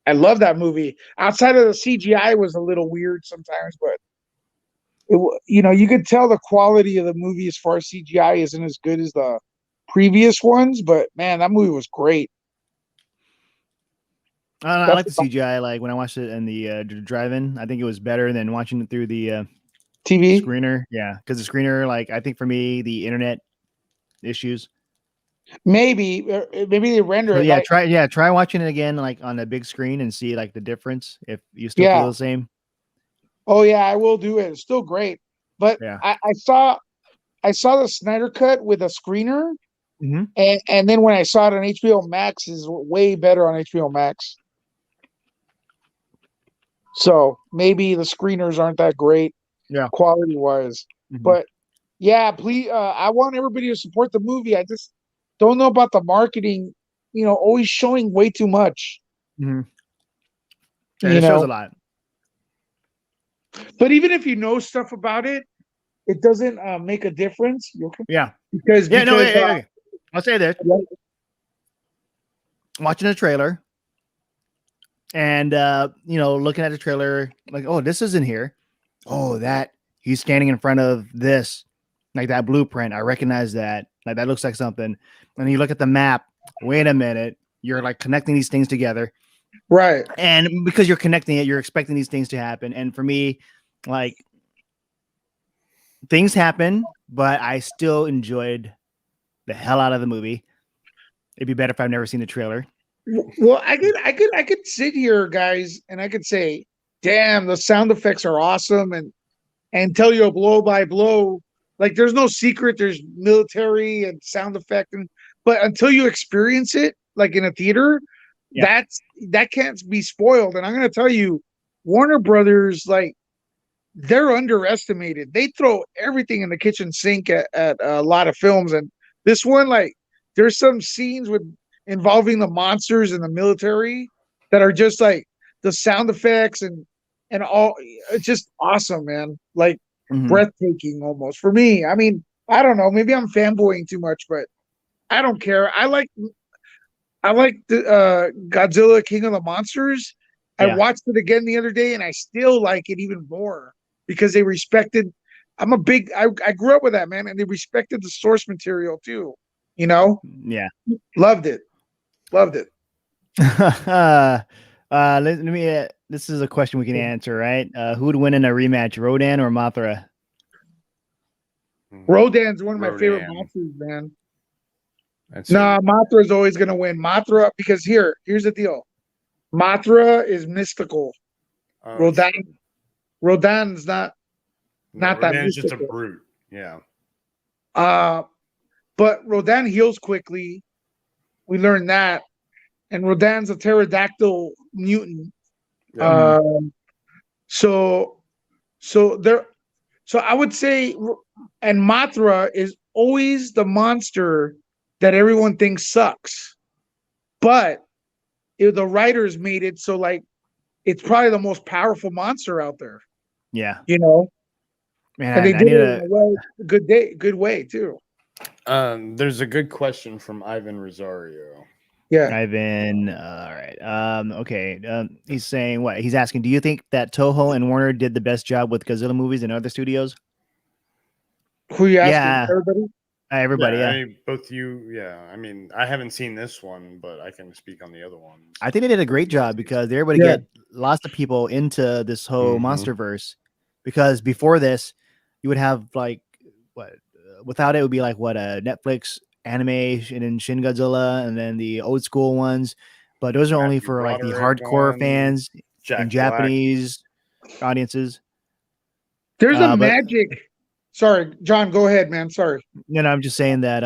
I love that movie. Outside of the CGI was a little weird sometimes, but you could tell the quality of the movie as far as CGI isn't as good as the previous ones. But man, that movie was great. I like the CGI. Like when I watched it in the drive-in, I think it was better than watching it through the TV screener. Yeah, because the screener, like I think for me, the internet issues. maybe they render So it. yeah, try watching it again, like on a big screen, and see like the difference if you still feel the same. Oh yeah, I will do it. It's still great, but Yeah. I saw the Snyder Cut with a screener, and then when I saw it on HBO Max, is way better on HBO Max. So maybe the screeners aren't that great, quality wise. But yeah, please, I want everybody to support the movie. I just don't know about the marketing. Always showing way too much. Yeah, it shows a lot. But even if you know stuff about it, it doesn't make a difference. Okay? Yeah. Because I'll say this. Watching a trailer and looking at the trailer, like, oh, this isn't here. Oh, that he's standing in front of this, like that blueprint. I recognize that. Like that looks like something. And you look at the map. Wait a minute. You're like connecting these things together. Right. And because you're connecting it, you're expecting these things to happen. And for me, like things happen, but I still enjoyed the hell out of the movie. It'd be better if I've never seen the trailer. Well, I could sit here, guys, and I could say, damn, the sound effects are awesome and tell you a blow by blow. Like there's no secret, there's military and sound effect, but until you experience it, like in a theater, that can't be spoiled. And I'm gonna tell you, Warner Brothers, like they're underestimated. They throw everything in the kitchen sink at a lot of films, and this one, like, there's some scenes involving the monsters and the military that are just like the sound effects and all. It's just awesome, man. Like breathtaking almost for me. I mean, I don't know. Maybe I'm fanboying too much, but I don't care. I like the Godzilla King of the Monsters. I watched it again the other day, and I still like it even more because they respected. I grew up with that, man, and they respected the source material too. Yeah, loved it. Let me. This is a question we can answer, right? Who would win in a rematch, Rodan or Mothra? Rodan's one of my favorite monsters, man. Mothra is always going to win. Mothra, because here's the deal. Mothra is mystical. Rodan's not that Rodan's mystical. just a brute. Yeah. But Rodan heals quickly. We learned that. And Rodan's a pterodactyl mutant. So I would say, and Mothra is always the monster that everyone thinks sucks, but the writers made it so like it's probably the most powerful monster out there. Yeah, man, and they did it in a good way too. There's a good question from Ivan Rosario. Yeah, Ivan. All right. Okay. He's saying what? He's asking, do you think that Toho and Warner did the best job with Godzilla movies and other studios? Who are you asking? Everybody. I mean, both you. Yeah. I mean, I haven't seen this one, but I can speak on the other ones. I think they did a great job because they're able to get lots of people into this whole MonsterVerse. Because before this, you would have like what? Without it would be like what a Netflix anime and then Shin Godzilla and then the old school ones but those are only Matthew for like the Broderick hardcore one, fans Jack and Black. Japanese audiences. There's a But magic. Sorry, John, go ahead, man. Sorry. I'm just saying that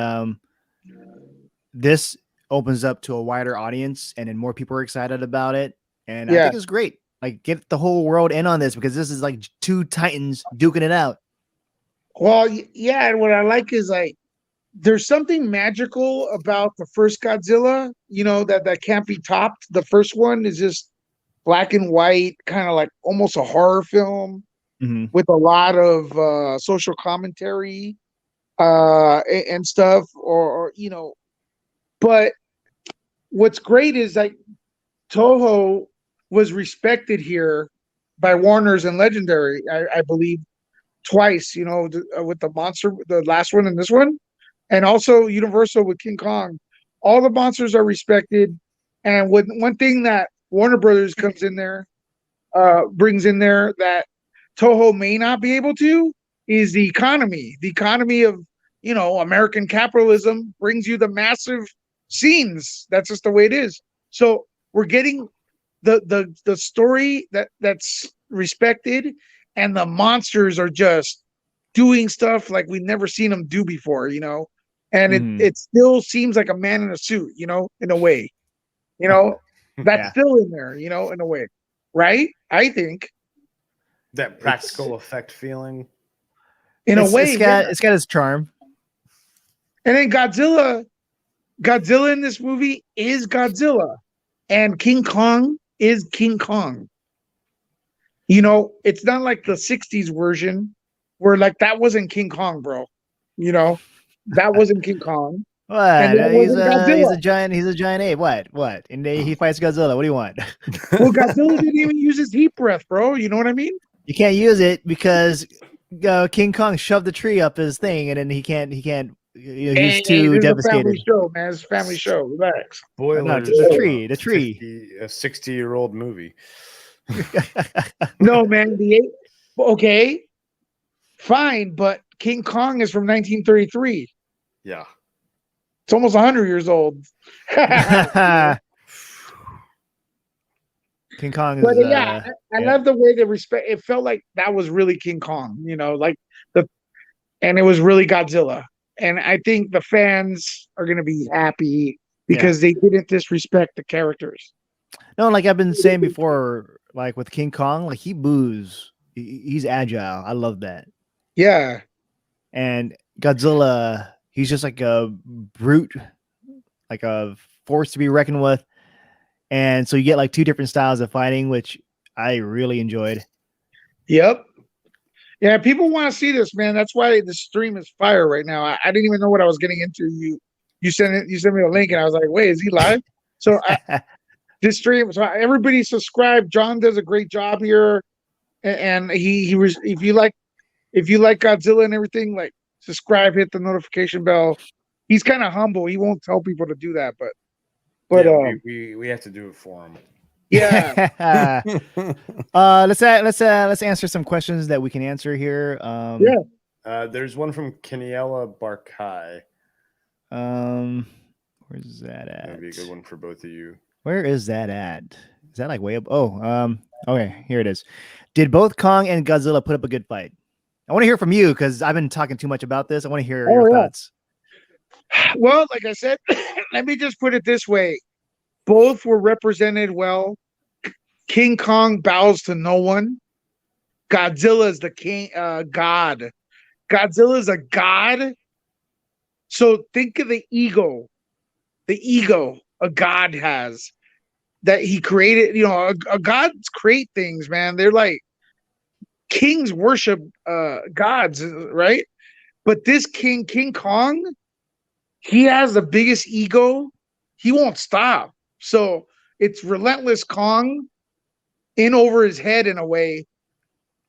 this opens up to a wider audience, and then more people are excited about it. And I Yeah. think it's great. Like, get the whole world in on this because this is like two titans duking it out. Well, yeah, and what I like is like there's something magical about the first Godzilla, that can't be topped. The first one is just black and white, kind of like almost a horror film Mm-hmm. with a lot of social commentary and stuff, or but what's great is like Toho was respected here by Warner's and Legendary, I believe, twice, with the monster, the last one and this one, and also Universal with King Kong. All the monsters are respected. And one thing that Warner Brothers comes in there, brings in there that Toho may not be able to is the economy. The economy of, American capitalism brings you the massive scenes. That's just the way it is. So we're getting the story that's respected, and the monsters are just doing stuff like we've never seen them do before, and it still seems like a man in a suit, in a way, that's still in there, in a way, right? I think That practical effect feeling. in a way, it's got its charm. And then Godzilla in this movie is Godzilla, and King Kong is King Kong. It's not like the 60s version where like that wasn't King Kong, bro. That wasn't King Kong. What? He's a giant. He's a giant ape. What? And he fights Godzilla. What do you want? Well, Godzilla didn't even use his heat breath, bro. You know what I mean? You can't use it because King Kong shoved the tree up his thing, and then he can't. He's too devastated. It's a family show, man. It's a family show. Relax. Spoilers. No, the tree. A 60-year-old movie. No, man. Okay, fine, but King Kong is from 1933. Yeah. It's almost 100 years old. King Kong is. But yeah, I love the way they respect. It felt like that was really King Kong, and it was really Godzilla. And I think the fans are going to be happy because they didn't disrespect the characters. No, like I've been saying before, like with King Kong, like he moves. He's agile. I love that. Yeah. And Godzilla, he's just like a brute, like a force to be reckoned with. And so you get like two different styles of fighting, which I really enjoyed. Yep. Yeah, people want to see this, man. That's why the stream is fire right now. I didn't even know what I was getting into. You sent me a link, and I was like, "Wait, is he live?" So this stream. So everybody subscribe. John does a great job here, and he was. If you like Godzilla and everything, like subscribe, hit the notification bell. He's kind of humble. He won't tell people to do that, but we have to do it for him. Yeah. Let's answer some questions that we can answer here. There's one from Keniela Barkai. Where's that at? That'd be a good one for both of you. Where is that at? Is that like way up? Oh, okay, here it is. Did both Kong and Godzilla put up a good fight? I want to hear from you because I've been talking too much about this. I want to hear your thoughts. Well, like I said, let me just put it this way. Both were represented well. King Kong bows to no one. Godzilla is the king, god. Godzilla is a god. So think of the ego a god has that he created. A gods create things, man. They're like kings worship gods, right? But this King Kong, he has the biggest ego. He won't stop. So it's relentless Kong in over his head in a way,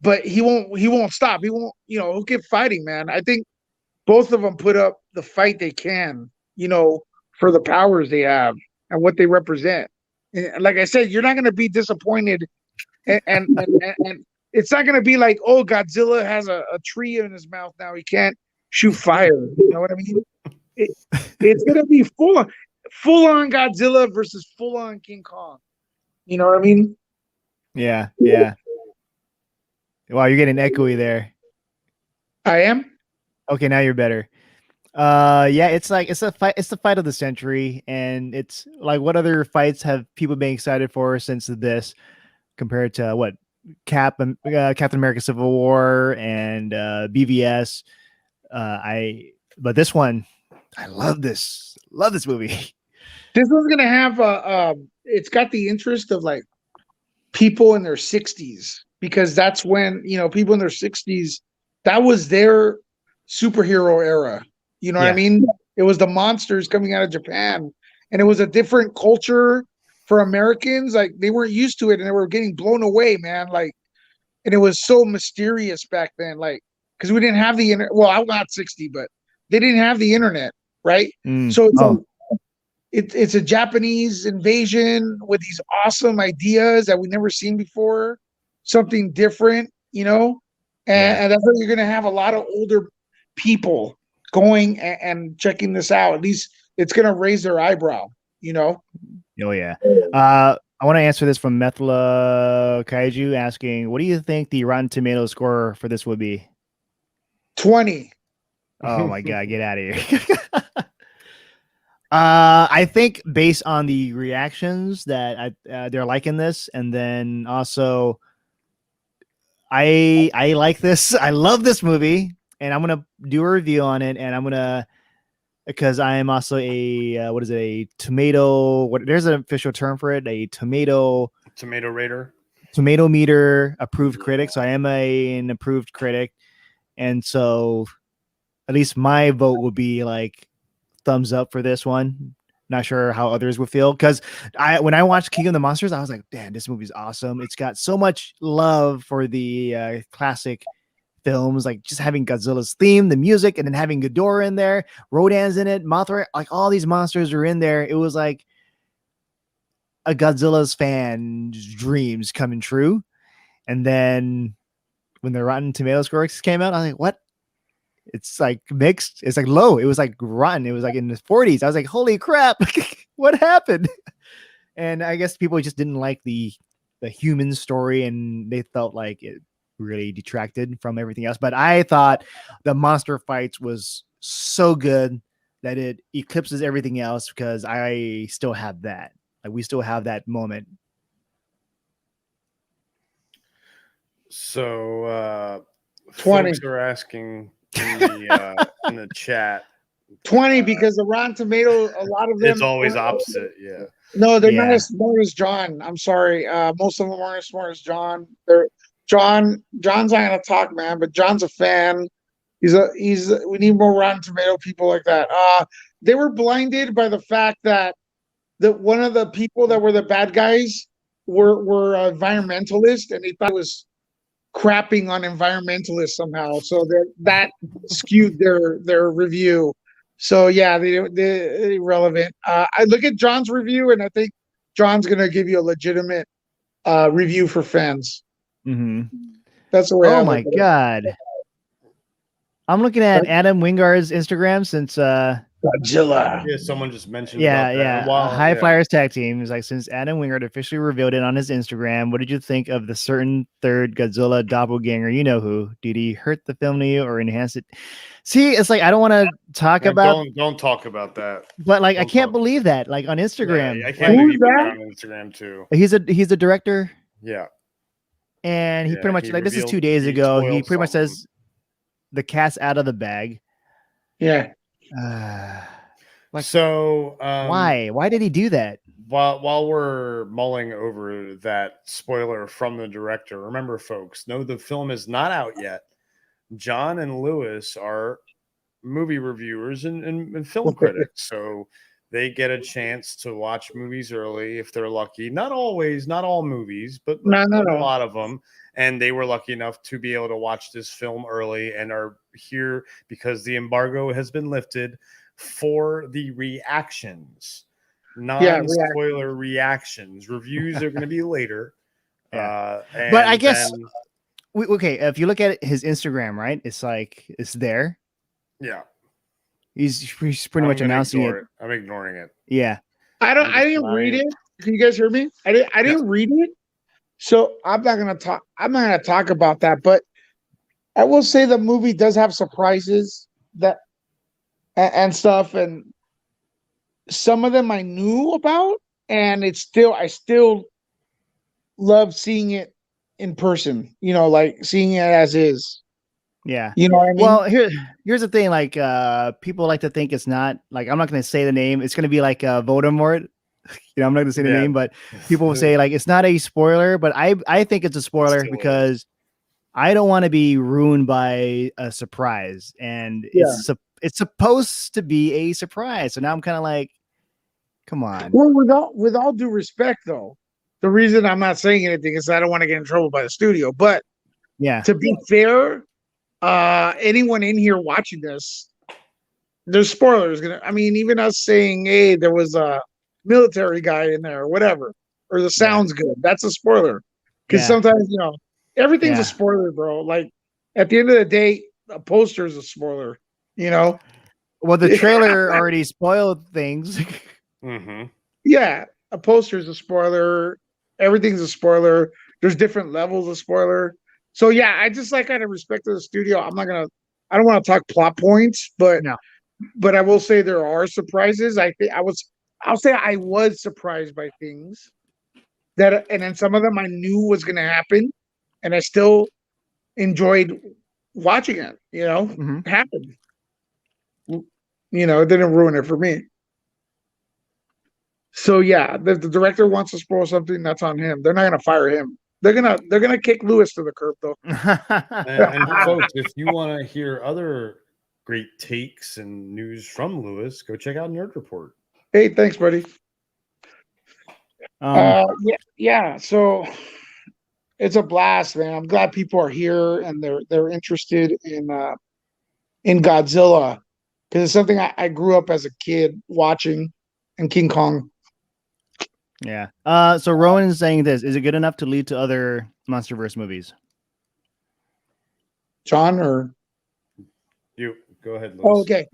but he won't stop. He won't, he'll keep fighting, man. I think both of them put up the fight they can, for the powers they have and what they represent. And like I said, you're not going to be disappointed, and it's not going to be like, oh, Godzilla has a tree in his mouth now. He can't shoot fire. You know what I mean? It's going to be full on Godzilla versus full on King Kong. You know what I mean? Yeah, yeah. Wow, you're getting echoey there. I am. Okay, now you're better. Yeah, it's like it's the fight of the century, and it's like what other fights have people been excited for since this compared to what Captain America Civil War and BVS. But this one, I love this movie. This one's gonna have it's got the interest of like people in their 60s because that's when people in their 60s, that was their superhero era. You know what I Yeah. mean? It was the monsters coming out of Japan, and it was a different culture for Americans. Like they weren't used to it, and they were getting blown away, man. Like, and it was so mysterious back then, like because we didn't have the internet. Well, I'm not 60, but they didn't have the internet, right? So it's Oh, it's a Japanese invasion with these awesome ideas that we've never seen before, something different, and, Yeah. and that's why you're going to have a lot of older people going and checking this out. At least it's going to raise their eyebrow, oh yeah. I want to answer this from Methla Kaiju asking, what do you think the Rotten Tomatoes score for this would be? 20. Oh my god, get out of here. I think based on the reactions that they're liking this, and then also I like this. I love this movie, and I'm gonna do a review on it, and I'm gonna because I am also a tomato. There's an official term for it, a tomato Raider. tomato meter approved critic. So I am an approved critic, and so at least my vote would be like thumbs up for this one. Not sure how others would feel because when I watched King of the Monsters, I was like, damn, this movie's awesome. It's got so much love for the classic films, like just having Godzilla's theme, the music, and then having Ghidorah in there, Rodan's in it, Mothra, like all these monsters are in there. It was like a Godzilla's fan's dreams coming true. And then when the Rotten Tomatoes scores came out, I was like, what? It's like mixed. It's like low. It was like rotten. It was like in the 40s. I was like, holy crap, what happened? And I guess people just didn't like the human story, and they felt like it really detracted from everything else. But I thought the monster fights was so good that it eclipses everything else because I still have that. Like we still have that moment. So 20. folks are asking in the chat. 20 because the Rotten Tomato, a lot of them. It's always opposite. Yeah. No, they're not Yeah. as smart as John. I'm sorry. Most of them aren't as smart as John. John's not gonna talk, man, but John's a fan. We need more Rotten Tomato people like that. They were blinded by the fact that one of the people that were the bad guys were environmentalists, and they thought it was crapping on environmentalists somehow. So that skewed their review. So yeah, they're irrelevant. I look at John's review, and I think John's gonna give you a legitimate review for fans. Mm-hmm. That's the way. Oh my god! I'm looking at Adam Wingard's Instagram since Godzilla. Yeah, someone just mentioned. yeah, about that. yeah. And while- High yeah. Flyers Tag Team is like, since Adam Wingard officially revealed it on his Instagram, what did you think of the certain third Godzilla doppelganger? You know who? Did he hurt the film to you or enhance it? See, it's like I don't want to talk Man, about, don't talk about that. but like I don't can't talk. believe that. Like on Instagram, Yeah, I like, can't believe Who's you put that? that on Instagram too. he's a director, Yeah. and he Yeah, pretty much he like this is revealed 2 days he ago. He spoiled pretty much something. says the cat's out of the bag. Yeah. Like, So why? Why did he do that? While we're mulling over that spoiler from the director, remember, folks, no, the film is not out yet. John and Lewis are movie reviewers and film critics, so they get a chance to watch movies early if they're lucky. Not always, not all movies, but No. a lot of them. And they were lucky enough to be able to watch this film early and are here because the embargo has been lifted for the reactions. Non-spoiler reactions. Reviews are going to be later. Yeah. But I guess then, okay, if you look at his Instagram, right, it's like it's there. yeah. He's pretty I'm much gonna announcing it. ignore it. I'm ignoring it. Yeah. I didn't read it. Can you guys hear me? I didn't read it. So I'm not gonna talk about that, but I will say the movie does have surprises that and stuff, and some of them I knew about, and I still love seeing it in person, like seeing it as is. Yeah. You know what I mean? Well, here's the thing. Like, people like to think it's not like I'm not going to say the name. It's going to be like Voldemort. I'm not going to say the name, but people will say like it's not a spoiler. But I think it's a spoiler Still because I don't want to be ruined by a surprise, and it's supposed to be a surprise. So now I'm kind of like, come on. Well, with all due respect, though, the reason I'm not saying anything is I don't want to get in trouble by the studio. But Yeah. to be fair, anyone in here watching this, there's spoilers. Even us saying, "Hey, there was a military guy in there," or whatever, or the sounds good. That's a spoiler because sometimes everything's a spoiler, bro. Like at the end of the day, a poster is a spoiler. Well, the trailer already spoiled things. Mm-hmm. Yeah, a poster is a spoiler. Everything's a spoiler. There's different levels of spoiler. So yeah, I just like out of respect to the studio, I don't want to talk plot points, but I will say there are surprises. I'll say I was surprised by things and then some of them I knew was going to happen, and I still enjoyed watching it. It happened. It didn't ruin it for me. So yeah, the director wants to spoil something, that's on him. They're not going to fire him. They're gonna kick Lewis to the curb, though. and folks, if you want to hear other great takes and news from Lewis, go check out Nerd Report. Hey, thanks, buddy. Yeah. So it's a blast, man. I'm glad people are here and they're interested in Godzilla because it's something I grew up as a kid watching, and King Kong. Yeah. So Rowan is saying this: is it good enough to lead to other MonsterVerse movies? John or you go ahead, Lewis. Oh, okay.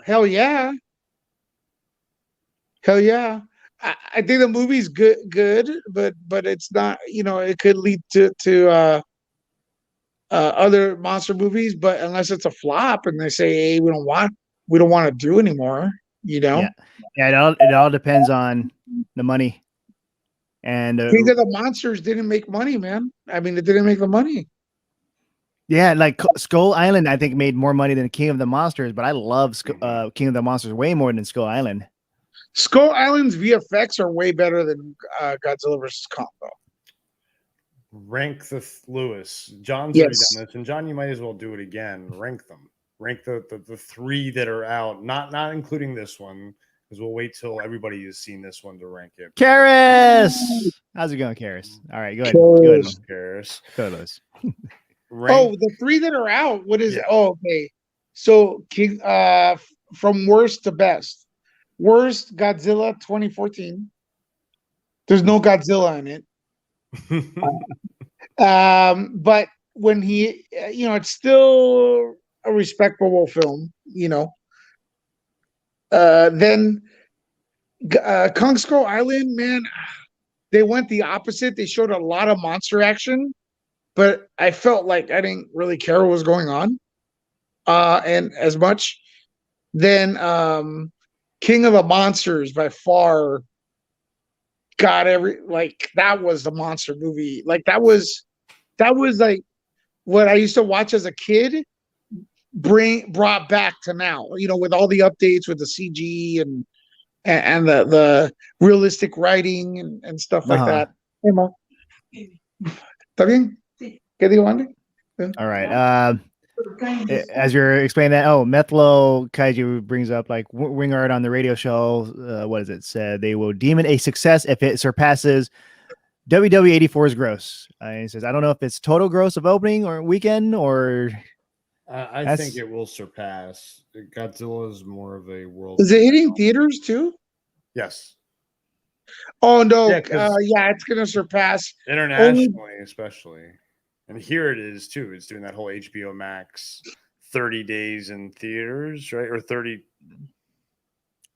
Hell yeah. I think the movie's good, but it's not. It could lead to other monster movies, but unless it's a flop and they say, "Hey, we don't want to do anymore," Yeah. It all depends on the money. And King of the Monsters didn't make money, man. It didn't make the money. Yeah, like Skull Island, I think made more money than King of the Monsters, but I love King of the Monsters way more than Skull Island. Skull Island's VFX are way better than Godzilla vs. Kong, though. Rank Lewis. John's already done this, and John, you might as well do it again. Rank them. Rank the three that are out, not including this one, because we'll wait till everybody has seen this one to rank it. Karis! How's it going, Karis? All right, go ahead. Karis. Go ahead, Lewis. The three that are out. What is it? Oh, okay. So King, from worst to best. Worst, Godzilla 2014. There's no Godzilla in it. But when he, it's still a respectable film, Then Kong Skull Island, man, they went the opposite. They showed a lot of monster action, but I felt like I didn't really care what was going on. And as much. Then King of the Monsters by far got that was the monster movie. Like that was like what I used to watch as a kid brought back to now, with all the updates with the CG and the realistic writing and stuff like that. ¿Está bien? ¿Qué digo, Andy? All right. As you're explaining that, Methlo Kaiju brings up like Wingard on the radio show. What is it? Said they will deem it a success if it surpasses WW84's gross. He says, I don't know if it's total gross of opening or weekend or. I think it will surpass. Godzilla is more of a world. Is it hitting theaters too? Yes. Oh no! It's gonna surpass internationally, especially. And here it is too. It's doing that whole HBO Max 30 days in theaters, right? Or 30 days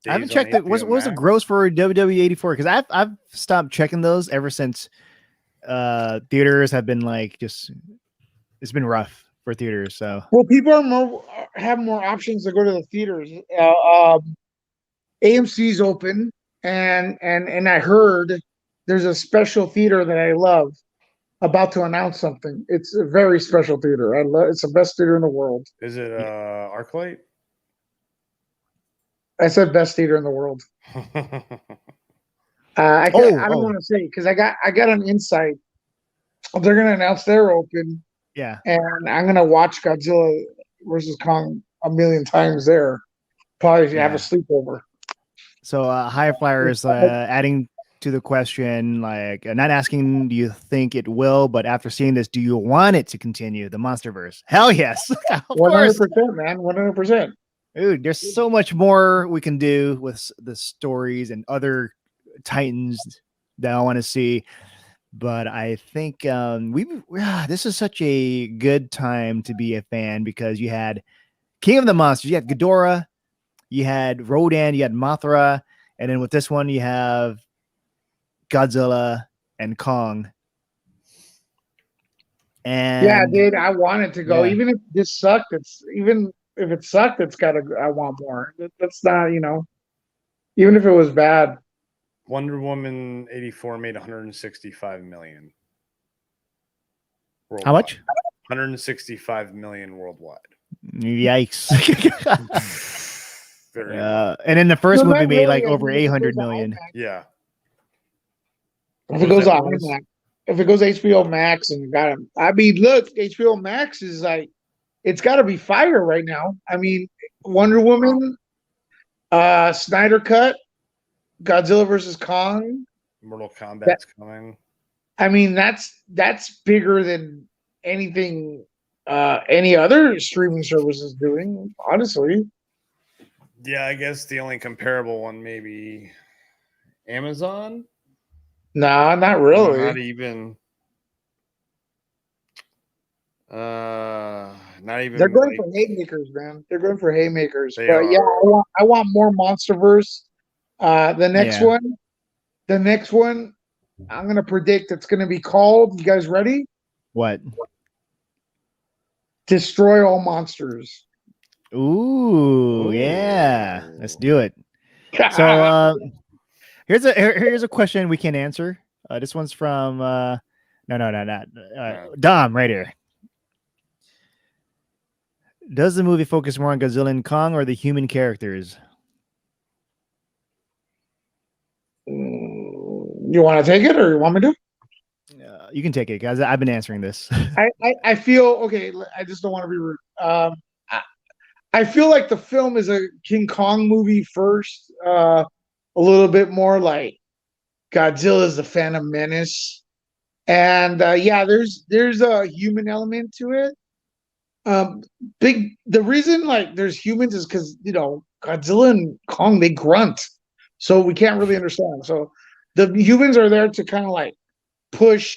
I haven't on checked it. What HBO was the Max. gross for WWE 84? Because I've stopped checking those ever since theaters have been like just it's been rough for theaters. So Well, people have more options to go to the theaters. AMC's open, and I heard there's a special theater that I love about to announce something. It's a very special theater. It's the best theater in the world. Is it ArcLight? I said best theater in the world. I don't want to say because I got an insight. They're gonna announce they're open, yeah. and I'm gonna watch Godzilla versus Kong a million times there. Probably have a sleepover. So High Flyers adding to the question, like not asking, do you think it will? But after seeing this, do you want it to continue the MonsterVerse? Hell yes, of course, 100%, man, 100%. Dude, there's so much more we can do with the stories and other Titans that I want to see. But I think this is such a good time to be a fan because you had King of the Monsters, you had Ghidorah, you had Rodan, you had Mothra, and then with this one you have Godzilla and Kong. And yeah, dude, I want it to go. Even if this sucked, if it sucked, I want more. That's not, even if it was bad. Wonder Woman 84 made 165 million. How much? 165 million worldwide. Yikes. Very and then the first movie made like over 800 million. Yeah. If it goes on if it goes HBO Max and got him, I mean, look, HBO Max is like, it's got to be fire right now. I mean, Wonder Woman, Snyder Cut, Godzilla versus Kong, Mortal Kombat's coming. I mean, that's bigger than anything any other streaming service is doing, honestly. Yeah, I guess the only comparable one maybe Amazon. Nah, not really. Not even. Not even. They're going for haymakers, man. They're going for haymakers. They But are. yeah, I want more MonsterVerse. The next one, I'm gonna predict it's gonna be called. You guys ready? What? Destroy All Monsters. Ooh, yeah. Let's do it. So here's a question we can answer. This one's from not Dom right here. Does the movie focus more on Godzilla and Kong or the human characters? You want to take it or you want me to? You can take it, guys. I've been answering this. I feel okay. I just don't want to be rude. I feel like the film is a King Kong movie first. A little bit more like Godzilla's the Phantom Menace, and there's a human element to it. The reason like there's humans is because Godzilla and Kong, they grunt, so we can't really understand. So the humans are there to kind of like push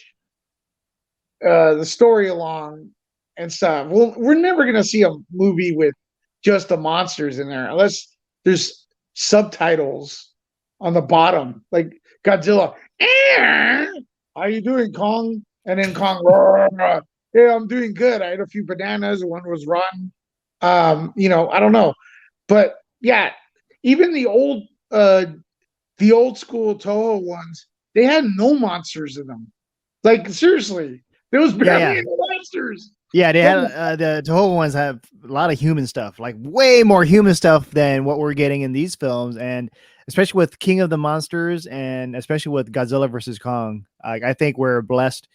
the story along and stuff. Well, we're never gonna see a movie with just the monsters in there unless there's subtitles on the bottom, like Godzilla. How you doing, Kong? And then Kong, yeah, I'm doing good. I had a few bananas. One was rotten. I don't know, but yeah, even the old school Toho ones, they had no monsters in them. Like seriously, there was barely any monsters. Yeah, they had the Toho ones have a lot of human stuff, like way more human stuff than what we're getting in these films, and especially with King of the Monsters, and especially with Godzilla versus Kong. I think we're blessed,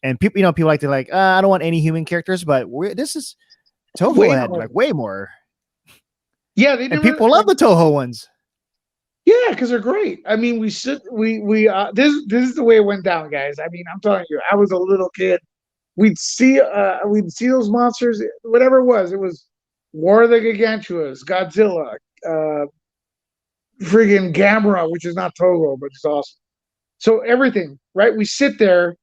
and people like to I don't want any human characters, but this is Toho had like way more. Yeah, they and people love the Toho ones. Yeah, because they're great. I mean, this is the way it went down, guys. I mean, I'm telling you, I was a little kid. We'd see those monsters, whatever it was War of the Gigantuas, Godzilla, friggin' Gamera, which is not Toho, but it's awesome. So everything, right? We sit there,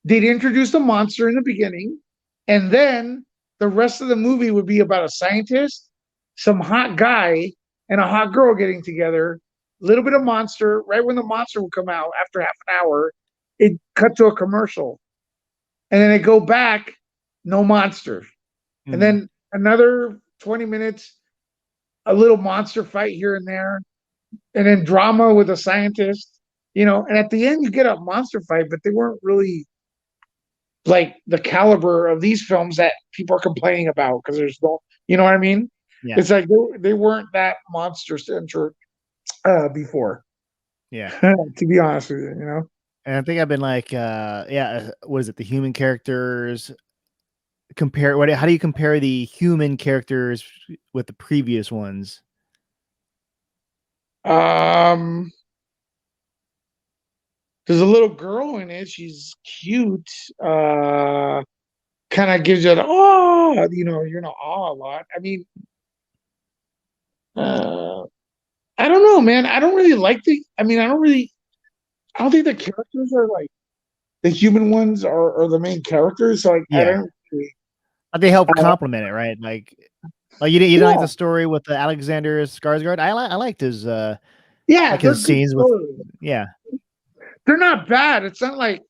they'd introduce the monster in the beginning, and then the rest of the movie would be about a scientist, some hot guy, and a hot girl getting together. A little bit of monster. Right when the monster would come out after half an hour, it cut to a commercial, and then it go back, no monster, and then another 20 minutes, a little monster fight here and there, and then drama with a scientist, and at the end you get a monster fight, but they weren't really like the caliber of these films that people are complaining about because there's no, you know what I mean? Yeah. It's like they weren't that monster centric before. Yeah. To be honest with you, And I think I've been like, what is it? The human characters how do you compare the human characters with the previous ones? There's a little girl in it. She's cute. Kind of gives you the you're in awe a lot. I mean, I don't know, man. I don't really like I don't think the characters are like the human ones are the main characters. So I don't really, They help complement it, right? Like you didn't like the story with the Alexander Skarsgård. I liked his like his scenes with they're not bad. It's not like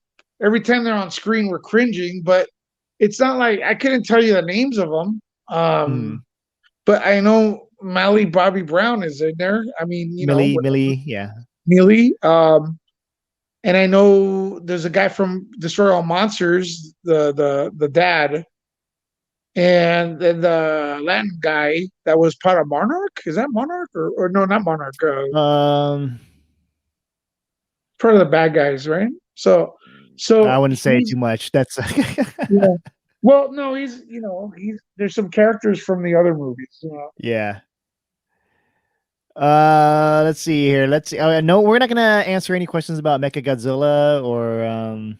every time they're on screen we're cringing, but it's not like I couldn't tell you the names of them. But I know Millie Bobby Brown is in there. I mean, Millie, yeah. Millie. And I know there's a guy from Destroy All Monsters, the dad, and then the Latin guy that was part of Monarch. Is that Monarch or no, not Monarch? Part of the bad guys, right? So I wouldn't say too much. That's yeah. Well, no, he's there's some characters from the other movies. Yeah. Let's see here. No, we're not gonna answer any questions about Mechagodzilla or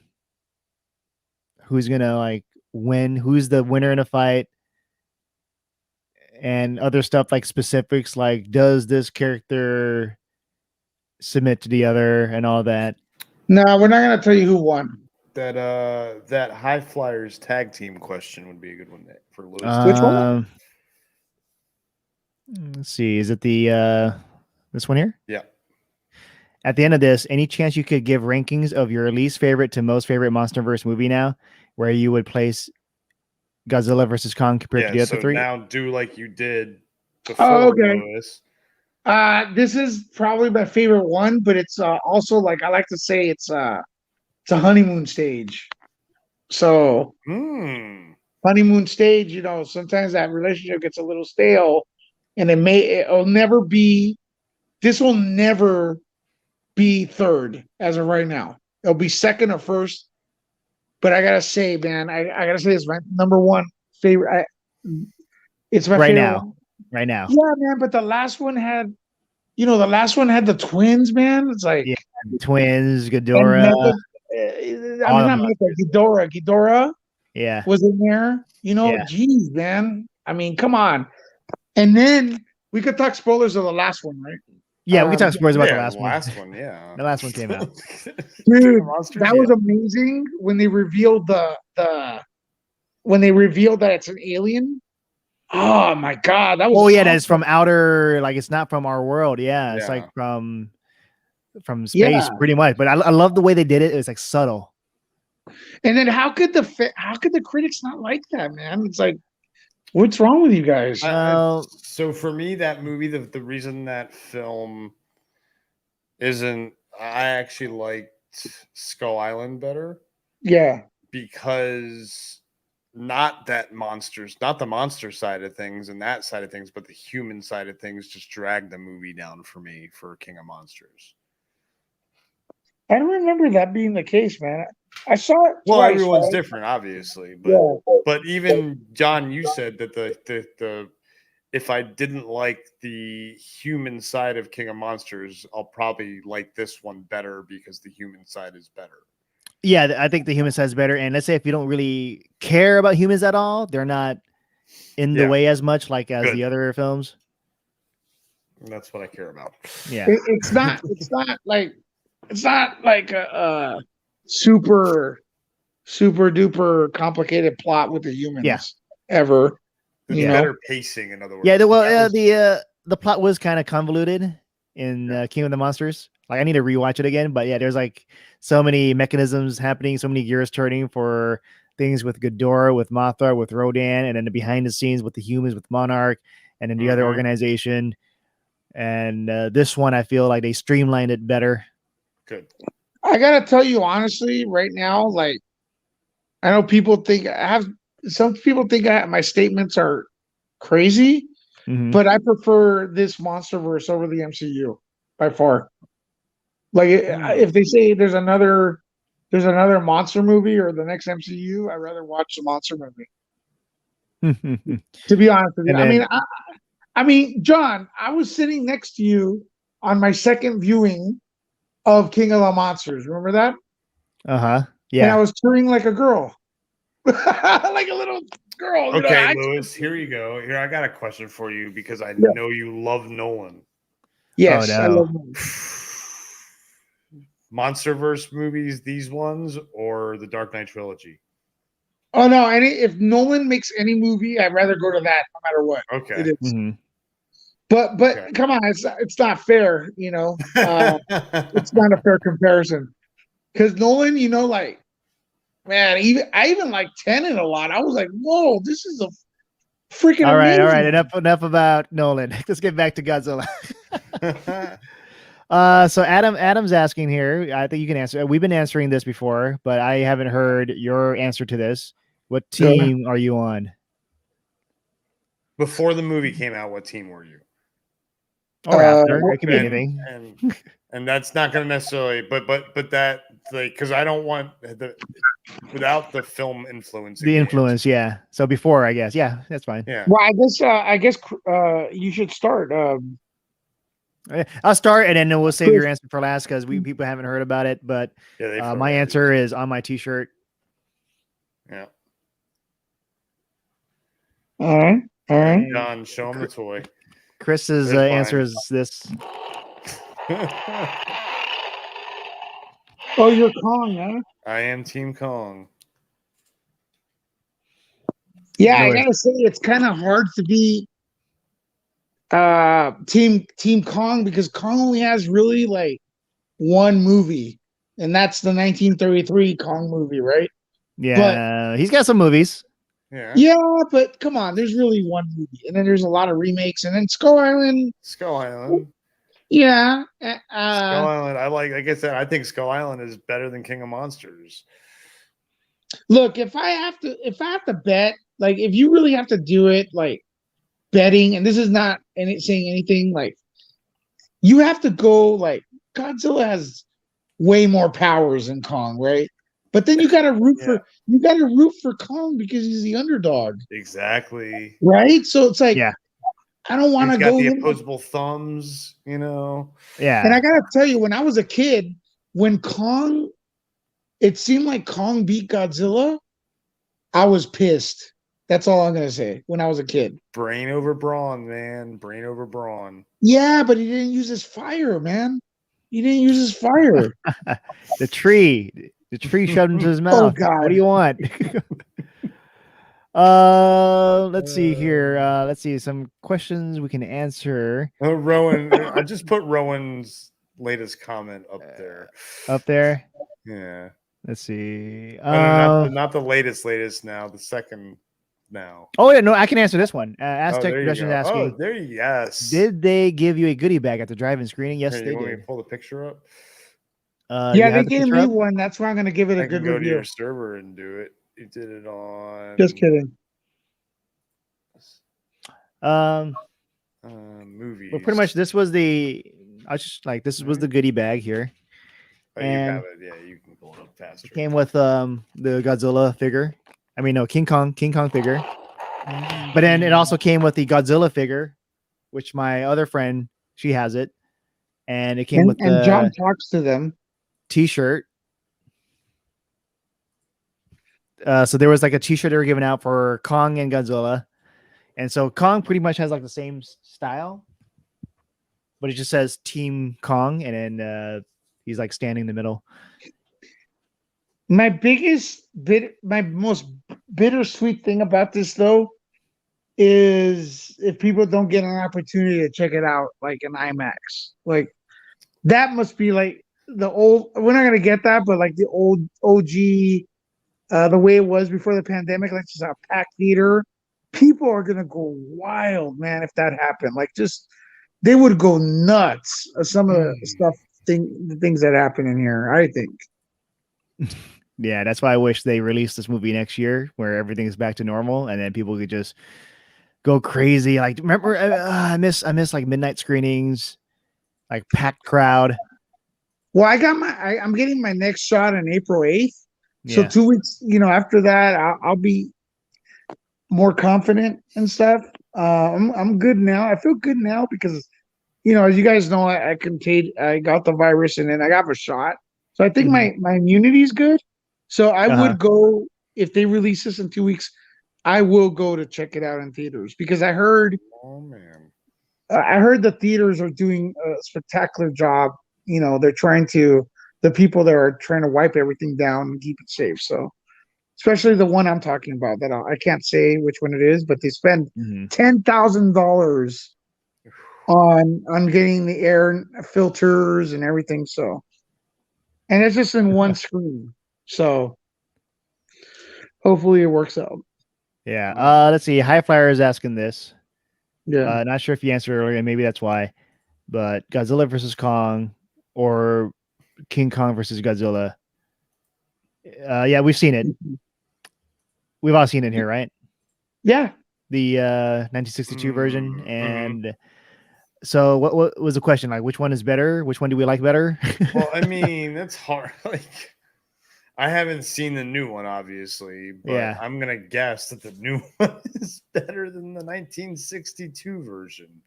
who's gonna win, who's the winner in a fight, and other stuff like specifics, like does this character submit to the other and all that. No, we're not gonna tell you who won. That High Flyers tag team question would be a good one for Lewis. Which one? Let's see. Is it the this one here? Yeah. At the end of this, any chance you could give rankings of your least favorite to most favorite MonsterVerse movie now, where you would place Godzilla versus Kong compared to the other three? Now do like you did before, okay. Lewis. This is probably my favorite one, but it's also like I like to say it's a honeymoon stage. So honeymoon stage, sometimes that relationship gets a little stale, and this will never be third as of right now. It'll be second or first. But I gotta say, man, I gotta say it's my number one favorite. It's my favorite one. Right now. Yeah, man, but the last one had the twins, man. It's like the twins, Ghidorah. Ghidorah. Yeah. Was in there. Geez, man. I mean, come on. And then we could talk spoilers of the last one, right? Yeah, we can talk spoilers about the last one. Yeah. The last one came out. Dude, that was amazing when they revealed that it's an alien. Oh my god, that was awesome. That's from outer, it's not from our world. Yeah, it's like from space pretty much. But I love the way they did it. It was like subtle. And then how could the critics not like that, man? It's like, what's wrong with you guys? So for me, that movie, the reason that film isn't, I actually liked Skull Island better. Yeah. Because not the monster side of things and that side of things, but the human side of things just dragged the movie down for me for King of Monsters. I don't remember that being the case, man. I saw it. Well, everyone's different, obviously, but even John, you said that the if I didn't like the human side of King of Monsters, I'll probably like this one better because the human side is better. Yeah, I think the human side is better. And let's say if you don't really care about humans at all, they're not in the way as much as the other films. And that's what I care about. Yeah, it's not like a super duper complicated plot with the humans. Yeah. ever. There's You know, better pacing, in other words. Yeah, That was- the plot was kind of convoluted in King of the Monsters. Like I need to rewatch it again, but yeah, there's like so many mechanisms happening, so many gears turning for things with Ghidorah, with Mothra, with Rodan, and then the behind the scenes with the humans, with Monarch, and then the other organization. And this one, I feel like they streamlined it better. good. I gotta tell you honestly, right now, like I know people think some people think my statements are crazy, Mhm. but I prefer this MonsterVerse over the MCU by far. Like if they say there's another monster movie or the next MCU, I'd rather watch the monster movie. To be honest with you, And then, I mean, John, I was sitting next to you on my second viewing of King of the Monsters. Remember that? uh huh, And I yeah. was turning like a girl, like a little girl. You know, Okay, Lewis, here you go. Here, I got a question for you because I Yeah. know you love Nolan. Yes, Oh, I no. love him. MonsterVerse movies, these ones, or the Dark Knight trilogy? Oh no! If Nolan makes any movie, I'd rather go to that no matter what it Okay. is. Mhm. But Okay. come on, it's not fair. You know, it's not a fair comparison because Nolan, you know, like man, I even like Tenet a lot. I was like, whoa, this is a freaking All right, amazing. enough about Nolan. Let's get back to Godzilla. So Adam's asking here. I think you can answer. We've been answering this before, but I haven't heard your answer to this. What team are you on? Before the movie came out, what team were you? Or after? It can be And- anything. And that's not going to necessarily, but that like because I don't want without the film influence. The influence, yeah. So before, I guess, yeah, that's fine. Yeah. Well, I guess you should start. I'll start, and then we'll save Chris- your answer for last because people haven't heard about it. But Yeah. They've heard my already. answer is on my T-shirt. Yeah. All right, all right. And John, show him the toy. Chris's There's answer mine. is this. Oh, you're Kong, huh? I am Team Kong. Yeah, I Lewis. gotta say it's kind of hard to be team Kong because Kong only has really like one movie, and that's the 1933 Kong movie, right? Yeah, he's got some movies. Yeah. Yeah, but come on, there's really one movie, and then there's a lot of remakes, and then Skull Island. Skull Island. Yeah, Skull Island. Like I said, I think Skull Island is better than King of Monsters. look, if I have to bet, like if you really have to do it, like betting, and this is not saying anything, like you have to go like Godzilla has way more powers than Kong, right? But then you got to root for Kong because he's the underdog, Exactly. right? So it's like, Yeah. I don't want He's to got go the in. opposable thumbs, you know. Yeah, And I gotta tell you, when I was a kid, when Kong, it seemed like Kong beat Godzilla, I was pissed. That's all I'm gonna say. When I was a kid, Brain over brawn, man. Brain over brawn. yeah, but he didn't use his fire, man. He didn't use his fire. the tree shoved into his mouth. God. What do you want? Let's see here. Let's see some questions we can answer Rowan, I just put Rowan's latest comment up there. up there. Yeah. Let's see. Not the latest now, the second now. Oh yeah, no, I can answer this one. Aztec there you Productions go. asking, Oh, there you yes. did they give you a goodie bag at the drive-in screening? Yes, Here, they you want me did. to pull the picture up? You Yeah, have they the gave picture me up? one. That's why I'm gonna give it I a can good go to review. your server and do it. You did it on Just kidding. movies. Well, pretty much this was the. I was just like this was the goodie bag here. Oh, you and- have it. Yeah, you can pull it up faster. It came with the Godzilla figure. I mean, no, King Kong figure. But then it also came with the Godzilla figure, which my other friend, she has it. And it came with And the John talks to them. T-shirt. So there was like a T-shirt they were giving out for Kong and Godzilla. And so Kong pretty much has like the same style, but it just says Team Kong, and then he's like standing in the middle. My most bittersweet thing about this, though, is if people don't get an opportunity to check it out, like in IMAX, like that must be like the old. We're not gonna get that, but like the old OG, the way it was before the pandemic, like just a packed theater. People are gonna go wild, man, if that happened. Like just they would go nuts. Some of the the things that happen in here, I think. Yeah, that's why I wish they released this movie next year, where everything is back to normal, and then people could just go crazy. Like, remember, I miss like midnight screenings, like packed crowd. Well, I'm getting my next shot on April 8th. So Yeah. 2 weeks, after that, I'll be more confident and stuff. I'm good now. I feel good now because, as you guys know, I got the virus and then I got a shot. So I think Mhm. my immunity is good. So I Uh-huh. would go if they release this in 2 weeks. I will go to check it out in theaters because Oh man. I heard the theaters are doing a spectacular job. They're the people that are trying to wipe everything down and keep it safe. So, especially the one I'm talking about that I can't say which one it is, but they spend Mhm. $10,000 on getting the air filters and everything. So, and it's just in one screen. So, hopefully it works out. Yeah. Let's see. High Flyer is asking this. Yeah. Not sure if you answered earlier, and maybe that's why. But Godzilla versus Kong, or King Kong versus Godzilla. Yeah, we've seen it. We've all seen it here, right? Yeah. The 1962 version, and so what was the question? Like, which one is better? Which one do we like better? Well, I mean, that's hard. Like, I haven't seen the new one, obviously, but Yeah. I'm gonna guess that the new one is better than the 1962 version.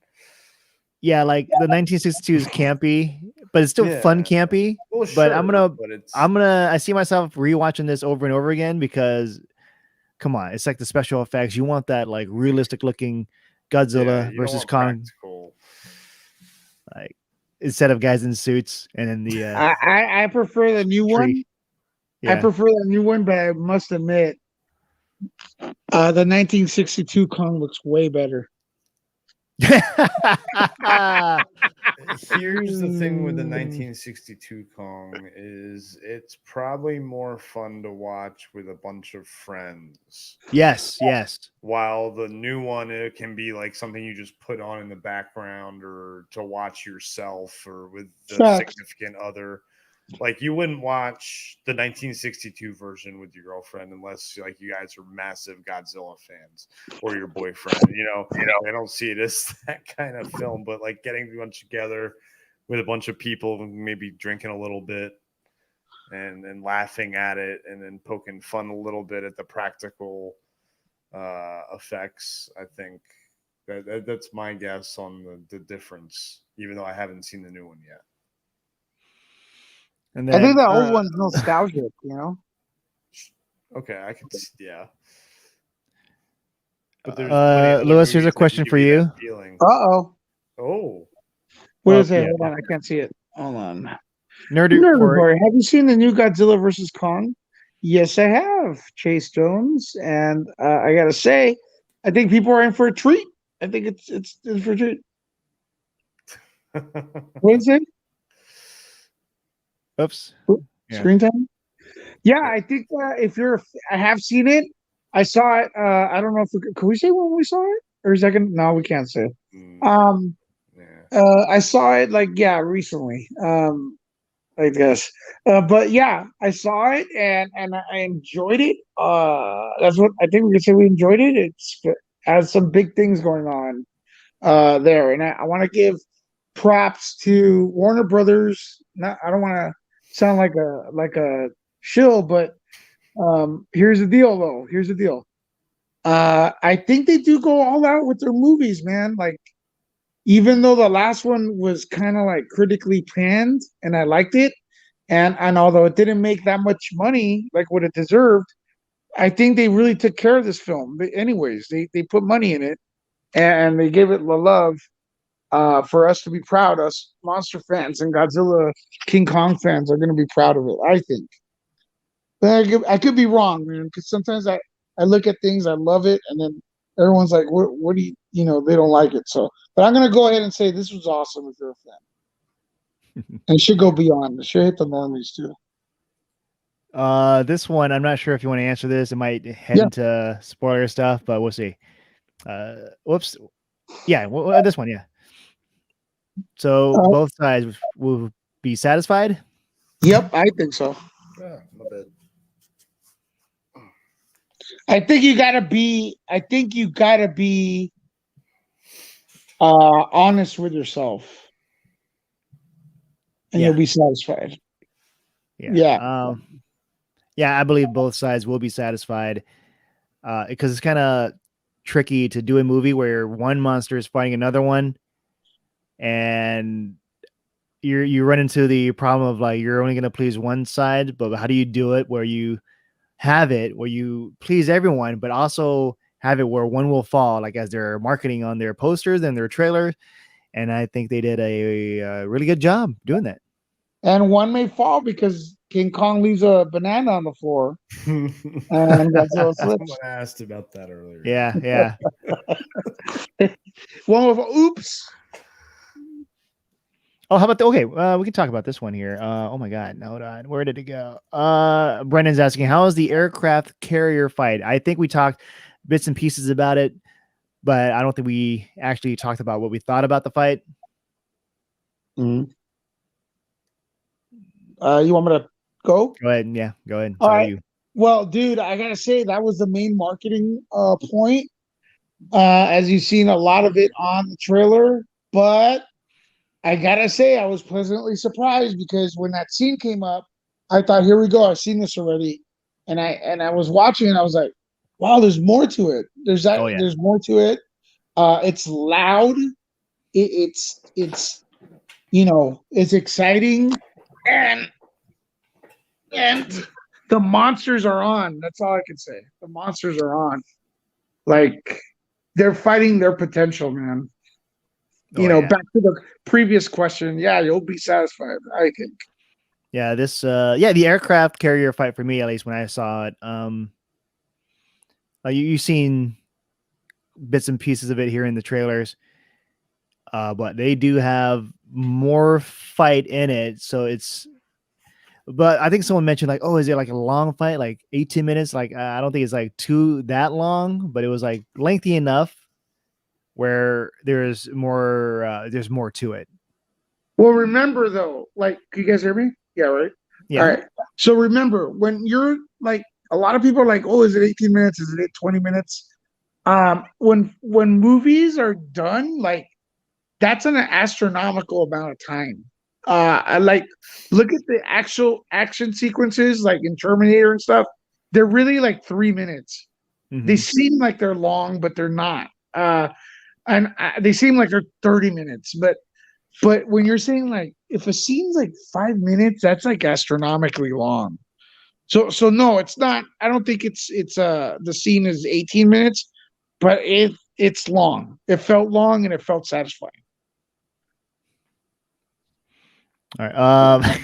Yeah, like the 1962 is campy, but it's still fun Yeah. campy. Well, But sure, but it's I see myself rewatching this over and over again because, come on, it's like the special effects. You want that like realistic looking Godzilla you don't versus want Kong, practical. like instead of guys in suits, and then the I prefer the new tree. one. I Yeah. prefer the new one, but I must admit, the 1962 Kong looks way better. Here's the thing with the 1962 Kong is it's probably more fun to watch with a bunch of friends. Yes. While the new one, it can be like something you just put on in the background or to watch yourself or with the Facts. significant other. Like you wouldn't watch the 1962 version with your girlfriend unless like you guys are massive Godzilla fans or your boyfriend. I don't see it as that kind of film, but like getting a bunch together with a bunch of people, maybe drinking a little bit and laughing at it, and then poking fun a little bit at the practical effects. I think that's my guess on the difference, even though I haven't seen the new one yet. And I think then the old one's nostalgic, Okay, I can yeah. But there's plenty of other Lewis, here's a movies that can question give for you you. that feeling. Uh-oh. Oh, What Oh, is it? yeah. Hold on, I can't see it. Hold on. Nerd Nerd report. Report. Have you seen the new Godzilla versus Kong? Yes, I have, Chase Jones. And I gotta say, I think people are in for a treat. I think it's for a treat. What is it? Oops. Yeah. Screen time? Yeah, I think I have seen it. I saw it. I don't know if can we say when we saw it, or is that gonna? No, we can't say. Yeah. I saw it recently. I guess. But yeah, I saw it and I enjoyed it. That's what I think we can say. We enjoyed it. It has some big things going on there, and I want to give props to Warner Brothers. I don't want to sound like a shill, but here's the deal, though. Here's the deal. I think they do go all out with their movies, man. Like, even though the last one was kind of like critically panned, and I liked it, and although it didn't make that much money like what it deserved, I think they really took care of this film. Anyways, they put money in it, and they gave it the love for us to be proud. Us monster fans and Godzilla, King Kong fans are going to be proud of it, I think. But I could be wrong, man, because sometimes I look at things, I love it, and then everyone's like, what do you know, they don't like it. So, but I'm gonna go ahead and say this was awesome if you're a fan. And it should go beyond. It should hit the normies too. This one, I'm not sure if you want to answer this. It might head Yeah. into spoiler stuff, but we'll see. Whoops. Yeah, this one, yeah. So both sides will be satisfied. Yep, I think so. Yeah, my bad. I think you gotta be honest with yourself. And you'll be satisfied. Yeah. I believe both sides will be satisfied. Because it's kind of tricky to do a movie where one monster is fighting another one, and you run into the problem of like you're only going to please one side, but how do you do it where you have it where you please everyone, but also have it where one will fall, like as they're marketing on their posters and their trailers. And I think they did a really good job doing that. And one may fall because King Kong leaves a banana on the floor. And Godzilla slips. Someone asked about that earlier. Yeah. One with oops. Oh, how about we can talk about this one here. Oh my God, hold on. Where did it go? Brendan's asking, how is the aircraft carrier fight? I think we talked bits and pieces about it, but I don't think we actually talked about what we thought about the fight. Mm-hmm. You want me to go? Go ahead. Yeah, go ahead. All right. You. Well, dude, I gotta say that was the main marketing point. As you've seen a lot of it on the trailer, but I gotta say I was pleasantly surprised because when that scene came up, I thought, here we go, I've seen this already. And I was watching and I was like, wow, there's more to it. There's more to it. It's loud. It's it's exciting, and the monsters are on. That's all I can say. The monsters are on. Like they're fighting their potential, man. Back to the previous question. Yeah, you'll be satisfied, I think. Yeah, the aircraft carrier fight for me, at least when I saw it. You've seen bits and pieces of it here in the trailers. But they do have more fight in it. So but I think someone mentioned like, oh, is it like a long fight? Like 18 minutes? Like, I don't think it's like that long, but it was like lengthy enough where there's more to it. Well, remember though, like, can you guys hear me? Yeah, right. Yeah. All right. So remember, when you're like, a lot of people are like, oh, is it 18 minutes? Is it 20 minutes? When movies are done, like, that's an astronomical amount of time. I like look at the actual action sequences, like in Terminator and stuff. They're really like 3 minutes. Mm-hmm. They seem like they're long, but they're not. They seem like they're 30 minutes. But when you're saying like if a scene's like 5 minutes, that's like astronomically long. So no, it's not. I don't think it's the scene is 18 minutes, but it's long. It felt long and it felt satisfying. All right.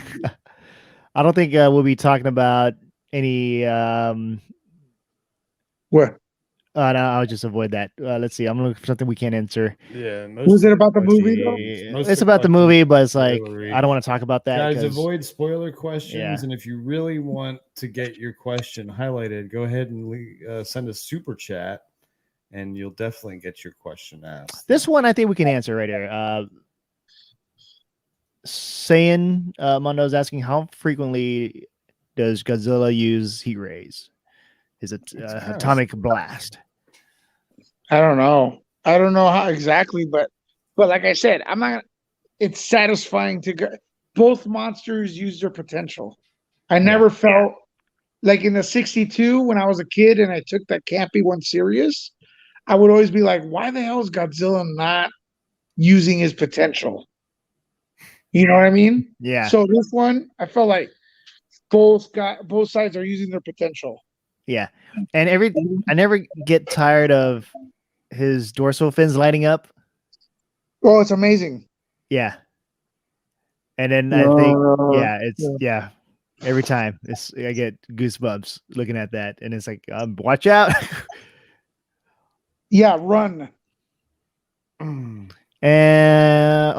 I don't think we'll be talking about any. What? No, I'll just avoid that. Let's see. I'm looking for something we can't answer. Yeah. Was it about the movie though? It's about the movie, but it's like I don't want to talk about that. Guys, avoid spoiler questions, and if you really want to get your question highlighted, go ahead and send a super chat, and you'll definitely get your question asked. This one I think we can answer right here. Mondo's asking, how frequently does Godzilla use heat rays? Is it atomic blast? I don't know how exactly, but like I said, I'm not. It's satisfying to go. Both monsters use their potential. I never felt like in the 62 when I was a kid and I took that can't be one serious. I would always be like, why the hell is Godzilla not using his potential? You know what I mean? Yeah. So this one, I felt like both sides are using their potential. Yeah, and I never get tired of his dorsal fins lighting up. Oh, it's amazing. Yeah, and then I think every time I get goosebumps looking at that, and it's like watch out. Yeah, Run. And The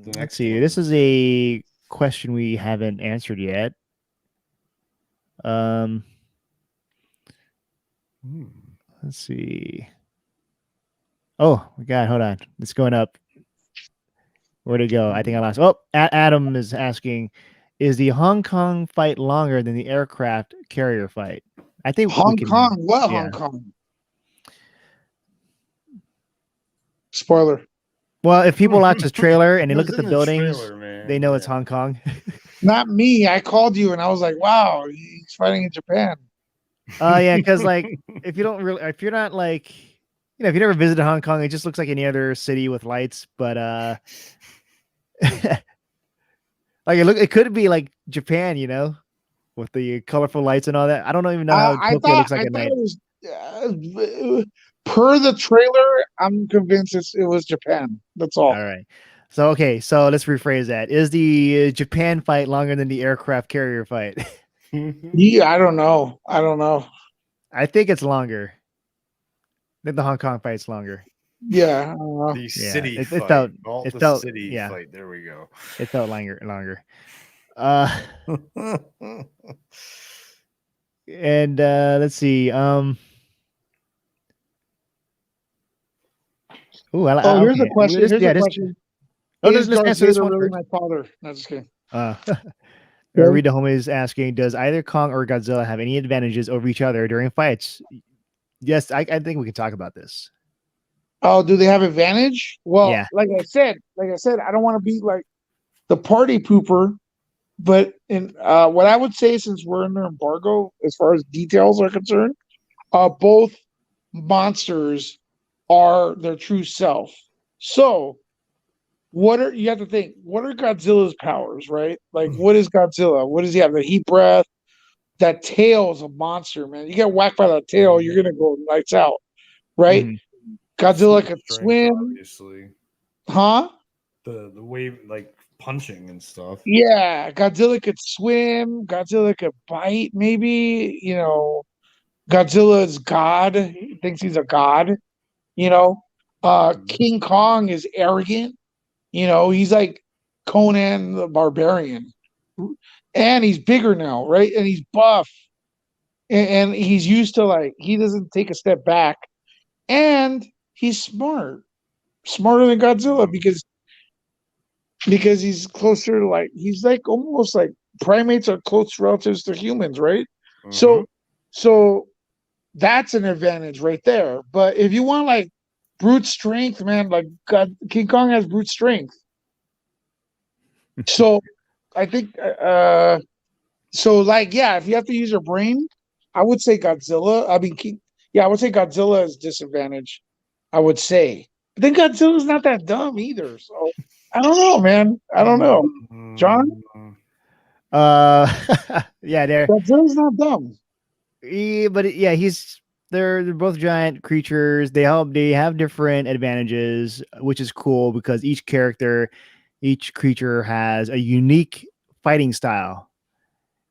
let's next see. one. This is a question we haven't answered yet. Um, let's see. Oh my God, hold on. It's going up. Where'd it go? I think I lost. Oh, Adam is asking, is the Hong Kong fight longer than the aircraft carrier fight? I think we Hong can. Kong. What Yeah. Hong Kong? Spoiler. Well, if people watch this trailer and they look It's at the in buildings, trailer, man. they know it's Yeah. Hong Kong. Not me. I called you and I was like, wow, he's fighting in Japan. Yeah, because like if you don't really, if you're not like, if you never visited Hong Kong, it just looks like any other city with lights. But like it could be like Japan, with the colorful lights and all that. I don't even know how Tokyo looks like I at thought night. it was per the trailer. I'm convinced it was Japan. That's all. All right. So okay, so let's rephrase that. Is the Japan fight longer than the aircraft carrier fight? Yeah, I don't know. I don't know. I think it's longer. I think the Hong Kong fight's longer. Yeah, I don't know. The Yeah, city it fight. felt- Vault it the felt- city yeah. fight. There we go. It felt longer. And let's see. Here's a okay. question. This- Here's yeah, a this- question. Oh, Is let's Darth answer this Vader one really first. my father? No, just kidding. Rita Home is asking, does either Kong or Godzilla have any advantages over each other during fights? Yes, I think we can talk about this. Oh, do they have advantage? Well, Yeah. like I said, I don't want to be like the party pooper, but in what I would say, since we're under embargo as far as details are concerned, both monsters are their true self. So, you have to think? What are Godzilla's powers, right? Like, what is Godzilla? What does he have? The heat breath. That tail is a monster, man. You get whacked by that tail, you're gonna go lights out, right? Mhm. Godzilla Super could strength, swim, obviously. huh? The wave, like punching and stuff. Yeah, Godzilla could swim. Godzilla could bite. Maybe Godzilla is God. He thinks he's a god. You know, King Kong is arrogant. He's like Conan the Barbarian, and he's bigger now, right? And he's buff, and he's used to he doesn't take a step back, and he's smarter than Godzilla because he's closer to he's like almost like primates are close relatives to humans, right? Mhm. So that's an advantage right there. But if you want brute strength, man, King Kong has brute strength. So I think yeah, if you have to use your brain, I would say Godzilla. I mean I would say Godzilla is disadvantage. I would say. But then Godzilla's not that dumb either. So I don't know, man. I don't know. John? Yeah, Godzilla's not dumb. they're both giant creatures. They have different advantages, which is cool because each creature has a unique fighting style,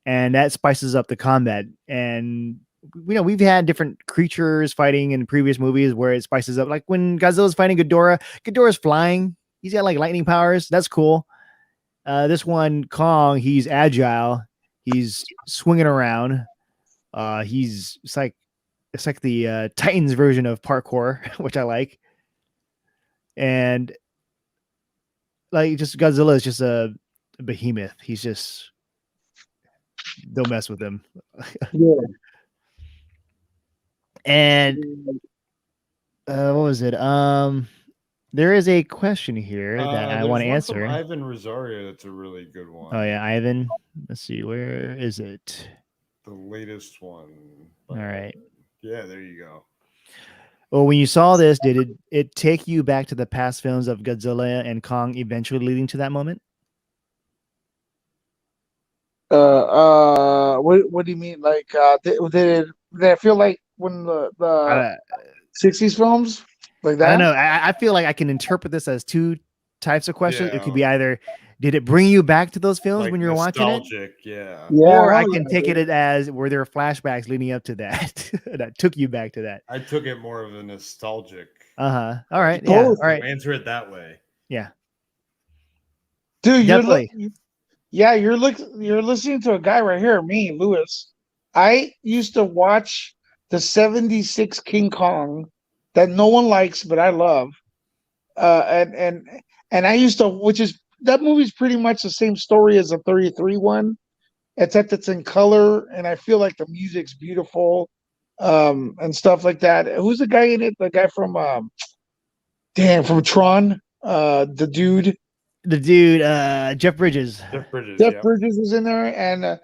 and that spices up the combat. And we've had different creatures fighting in previous movies where it spices up. Like when Godzilla's fighting Ghidorah's flying. He's got like lightning powers. That's cool. This one, Kong, he's agile. He's swinging around. It's like the Titans version of parkour, which I like. And like just Godzilla is just a behemoth. He's just, don't mess with him. Yeah. And what was it? There is a question here that I want to There's one from answer. Ivan Rosario. That's a really good one. Oh yeah, Ivan. Let's see, where is it? The latest one. All right. Yeah, there you go. Well, when you saw this, did it take you back to the past films of Godzilla and Kong, eventually leading to that moment? What do you mean? Did I feel like when the 60s films like that? I don't know. I feel like I can interpret this as two types of questions. It could be either Did it bring you back to those films Like when you were watching it? nostalgic, yeah. Yeah, Or I hell can yeah, take dude. it as were there flashbacks leading up to that that took you back to that. I took it more of a nostalgic. Uh-huh. All right. Yeah. Both. All right. Answer it that way. Yeah. Dude, Definitely. you're listening to a guy right here, me, Lewis. I used to watch the 76 King Kong that no one likes, but I love. And I used to, which is that movie's pretty much the same story as the 33 one, except it's in color, and I feel like the music's beautiful, and stuff like that. Who's the guy in it? The guy from from Tron, the dude. The dude, Jeff Bridges. Jeff Bridges, Jeff yeah. Bridges is in there, and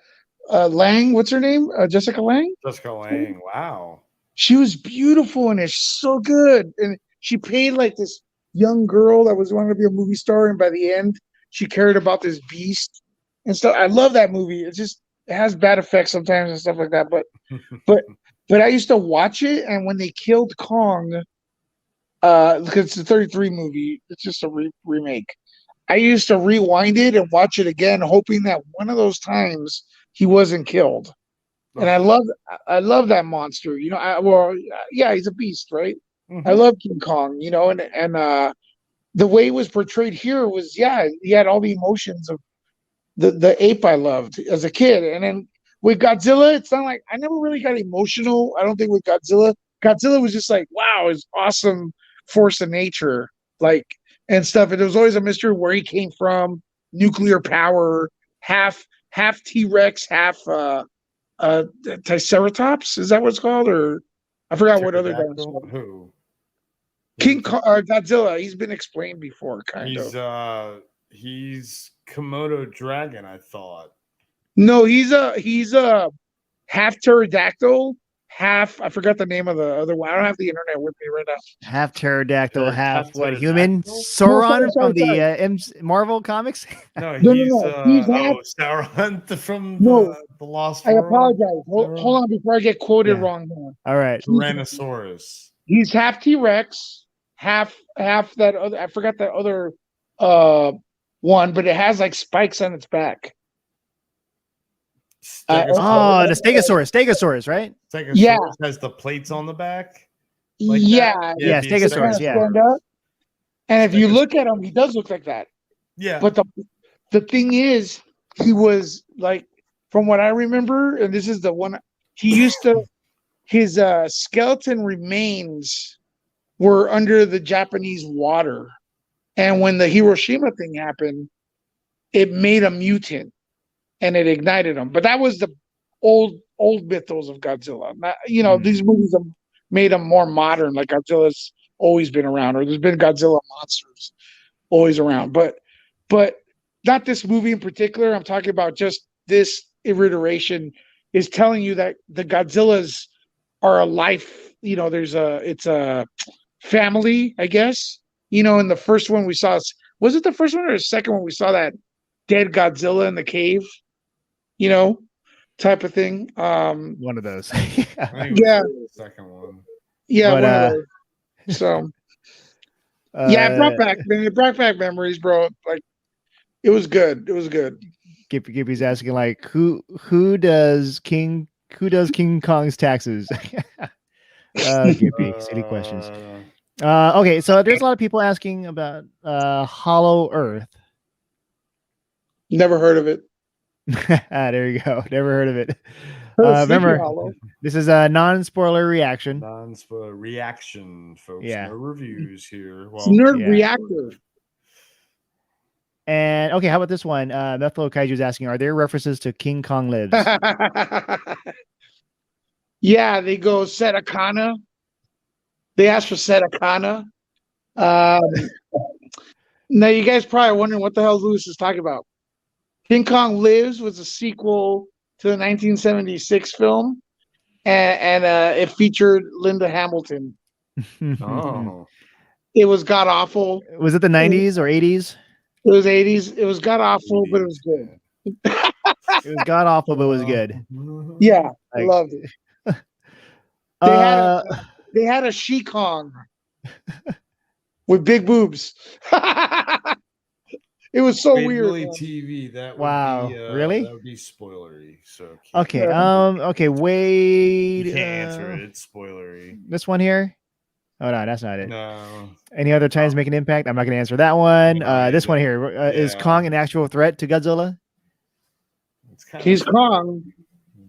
Lang, what's her name? Jessica Lang. Jessica Lange. Wow. She was beautiful and it's so good. And she played like this young girl that was wanting to be a movie star, and by the end, she cared about this beast and stuff. I love that movie. It has bad effects sometimes and stuff like that. But but I used to watch it, and when they killed Kong, because it's a 33 movie, it's just a remake. I used to rewind it and watch it again, hoping that one of those times he wasn't killed. And I love that monster. You know, yeah, he's a beast, right? Mhm. I love King Kong. You know, and the way it was portrayed here was, yeah, he had all the emotions of the ape I loved as a kid. And then with Godzilla, it's not like I never really got emotional. I don't think with Godzilla. Godzilla was just like, wow, it's awesome force of nature, like, and stuff. And there was always a mystery where he came from, nuclear power, half T-Rex, half Triceratops. Is that what it's called? Or I forgot what other dinosaur. Who? Godzilla. He's been explained before, kind of. He's Komodo dragon, I thought. No, he's a half pterodactyl, half. I forgot the name of the other one. I don't have the internet with me right now. Half pterodactyl, half half what? Human? pterodactyl? Sauron No, sorry, from the Marvel comics? No, No, he's he's half. Sauron from No, the Lost I World. apologize. Hold on before I get quoted Yeah. wrong here. All right. Tyrannosaurus. He's half T-Rex, half that other. I forgot that other one, but it has like spikes on its back. Oh, the Stegosaurus, right? Stegosaurus Yeah. has the plates on the back. Like Yeah, that? Yeah, the Stegosaurus, yeah. stand up. And if you look at him, he does look like that. Yeah. But the thing is, he was like, from what I remember, and this is the one he used to, his skeleton remains were under the Japanese water. And when the Hiroshima thing happened, it made a mutant and it ignited him. But that was the old mythos of Godzilla. Not, these movies have made him more modern, like Godzilla's always been around, or there's been Godzilla monsters always around. But not this movie in particular. I'm talking about just this iteration is telling you that the Godzillas are a life. It's a family, I guess. In the first one we saw, was it the first one or the second one we saw that dead Godzilla in the cave? Type of thing. One of those. I think it was Yeah. the second one. Yeah, But, one of those. So yeah, it brought back memories, bro. Like it was good. It was good. Gippy's asking like who does King Kong's taxes? Gippy, silly questions. Okay, so there's a lot of people asking about Hollow Earth. Never heard of it. There you go. Never heard of it. Sleepy Remember, Hollow. this is a non-spoiler reaction. Non-spoiler reaction, folks. Yeah. No reviews here. It's Nerd yeah. Reactor. And okay, how about this one? Methlo Kaiju is asking, are there references to King Kong Lives? Yeah, they go Setakana. They asked for Setakana. Now you guys probably wondering what the hell Lewis is talking about. King Kong Lives was a sequel to the 1976 film, and it featured Linda Hamilton. Oh. It was god awful. Was it the 90s or 80s? It was 80s. It was god awful, but it was good. It was god awful, but it was good. Yeah, I Like- loved it. They had a She-Kong with big boobs. It was so Wade weird. Willie Man. TV. That would Wow, be really? that would be spoilery. So Okay. Yeah. Okay. you Wade. can't answer it. It's spoilery. This one here. Oh no, that's not it. No. Any other times make an impact? I'm not going to answer that one. No, This you one don't. here is Yeah. Kong an actual threat to Godzilla? It's kind He's of Kong.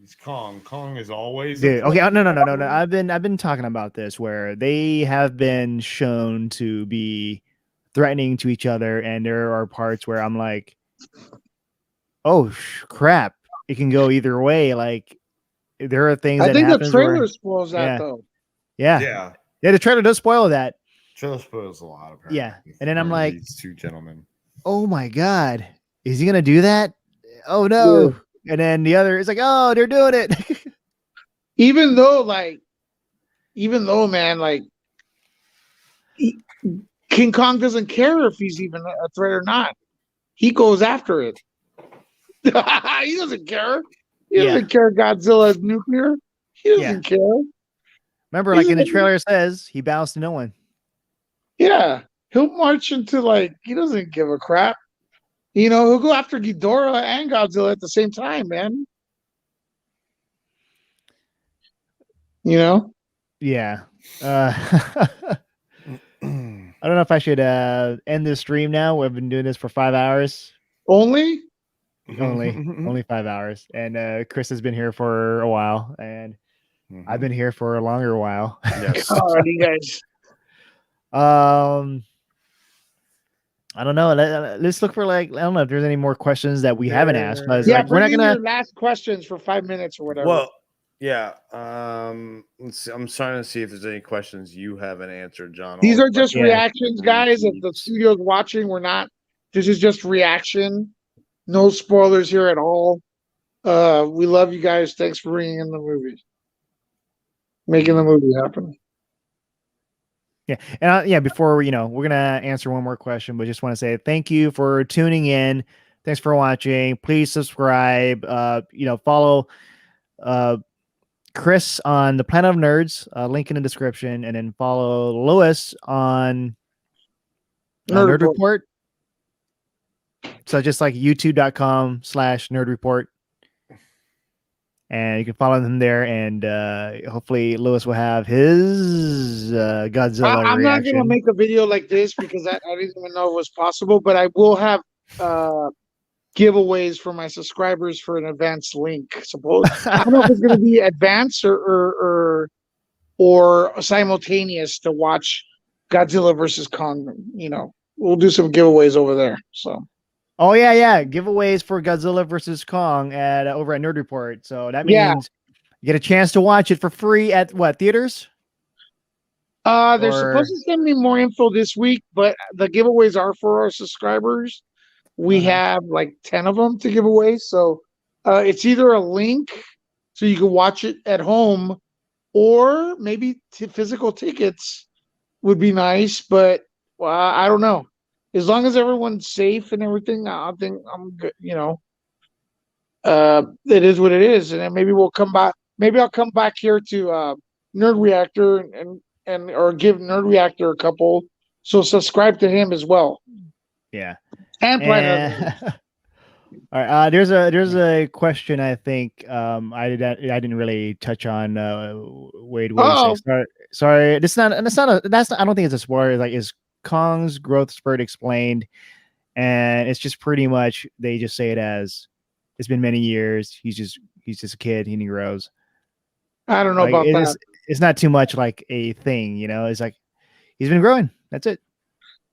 He's Kong. Kong is always Dude, a okay, threat. no. I've been talking about this where they have been shown to be threatening to each other, and there are parts where I'm like, oh crap, it can go either way. Like there are things I that think the happens trailer where, spoils that though. yeah, Yeah. the trailer does spoil that. Trailer spoils a lot. Apparently. Yeah, and then I'm For like, these two gentlemen. oh my god, is he gonna do that? Oh no. And then the other is like, oh, they're doing it. Even though, man, King Kong doesn't care if he's even a threat or not. He goes after it. He doesn't care. He doesn't care Godzilla is nuclear. He doesn't care. Remember, like in the trailer says, he bows to no one. Yeah. He'll march into he doesn't give a crap. You know, he'll go after Ghidorah and Godzilla at the same time, man. You know? Yeah. I don't know if I should end this stream now. We've been doing this for 5 hours. Only 5 hours. And Chris has been here for a while, and I've been here for a longer while. Yes. God, you guys. I don't know. Let's look for I don't know if there's any more questions that we haven't asked. Yeah, we're not gonna your last questions for 5 minutes or whatever. Well, yeah. Let's see. I'm trying to see if there's any questions you haven't answered, John. These are just Yeah. reactions, guys. If the studio's watching, this is just reaction. No spoilers here at all. We love you guys. Thanks for bringing in the movie. Making the movie happen. Yeah. And before we're going to answer one more question, but just want to say thank you for tuning in. Thanks for watching. Please subscribe, follow Chris on the Planet of Nerds, link in the description, and then follow Lewis on Nerd Report. So just like youtube.com/Nerd Report. And you can follow them there, and hopefully Lewis will have his Godzilla I'm not reaction. going to make a video like this because I didn't even know it was possible, but I will have giveaways for my subscribers for an advanced link. Suppose I don't know if it's going to be advanced or simultaneous to watch Godzilla versus Kong. You know, we'll do some giveaways over there. So. Oh yeah, giveaways for Godzilla versus Kong over at Nerd Report. So that means you get a chance to watch it for free at what theaters? They're supposed to send me more info this week, but the giveaways are for our subscribers. We have 10 of them to give away. So it's either a link so you can watch it at home, or maybe physical tickets would be nice, but I don't know. As long as everyone's safe and everything, I think I'm good. You know, it is what it is, and then maybe we'll come back. Maybe I'll come back here to Nerd Reactor and or give Nerd Reactor a couple. So subscribe to him as well. Yeah, and Planet. All right. There's a question. I think I didn't really touch on. Wade, sorry. That's not. I don't think it's a spoiler. Is Kong's growth spurt explained, and it's just pretty much they just say it as it's been many years. He's just a kid and he grows. I don't know about that. It's not too much like a thing, It's like he's been growing. That's it.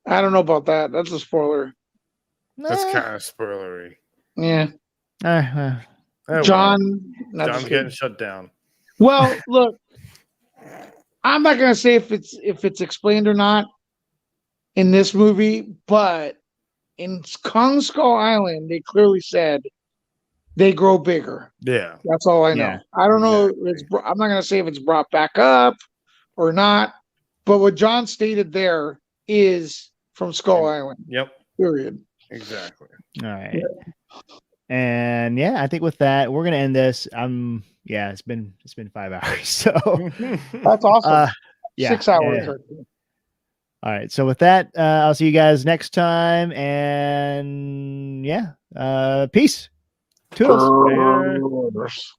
I don't know about that. That's a spoiler. That's kind of spoilery. Yeah. John's getting shut down. Well, look, I'm not gonna say if it's explained or not in this movie, but in Kong Skull Island, they clearly said they grow bigger. Yeah, that's all I know. Yeah. I don't know. I'm not gonna say if it's brought back up or not, but what John stated there is from Skull Island. Yep. Period. Exactly. All right. Yeah. And I think with that, we're gonna end this. It's been 5 hours, so that's awesome. 6 hours. All right. So with that, I'll see you guys next time. And yeah, peace. Toodles. Burrs.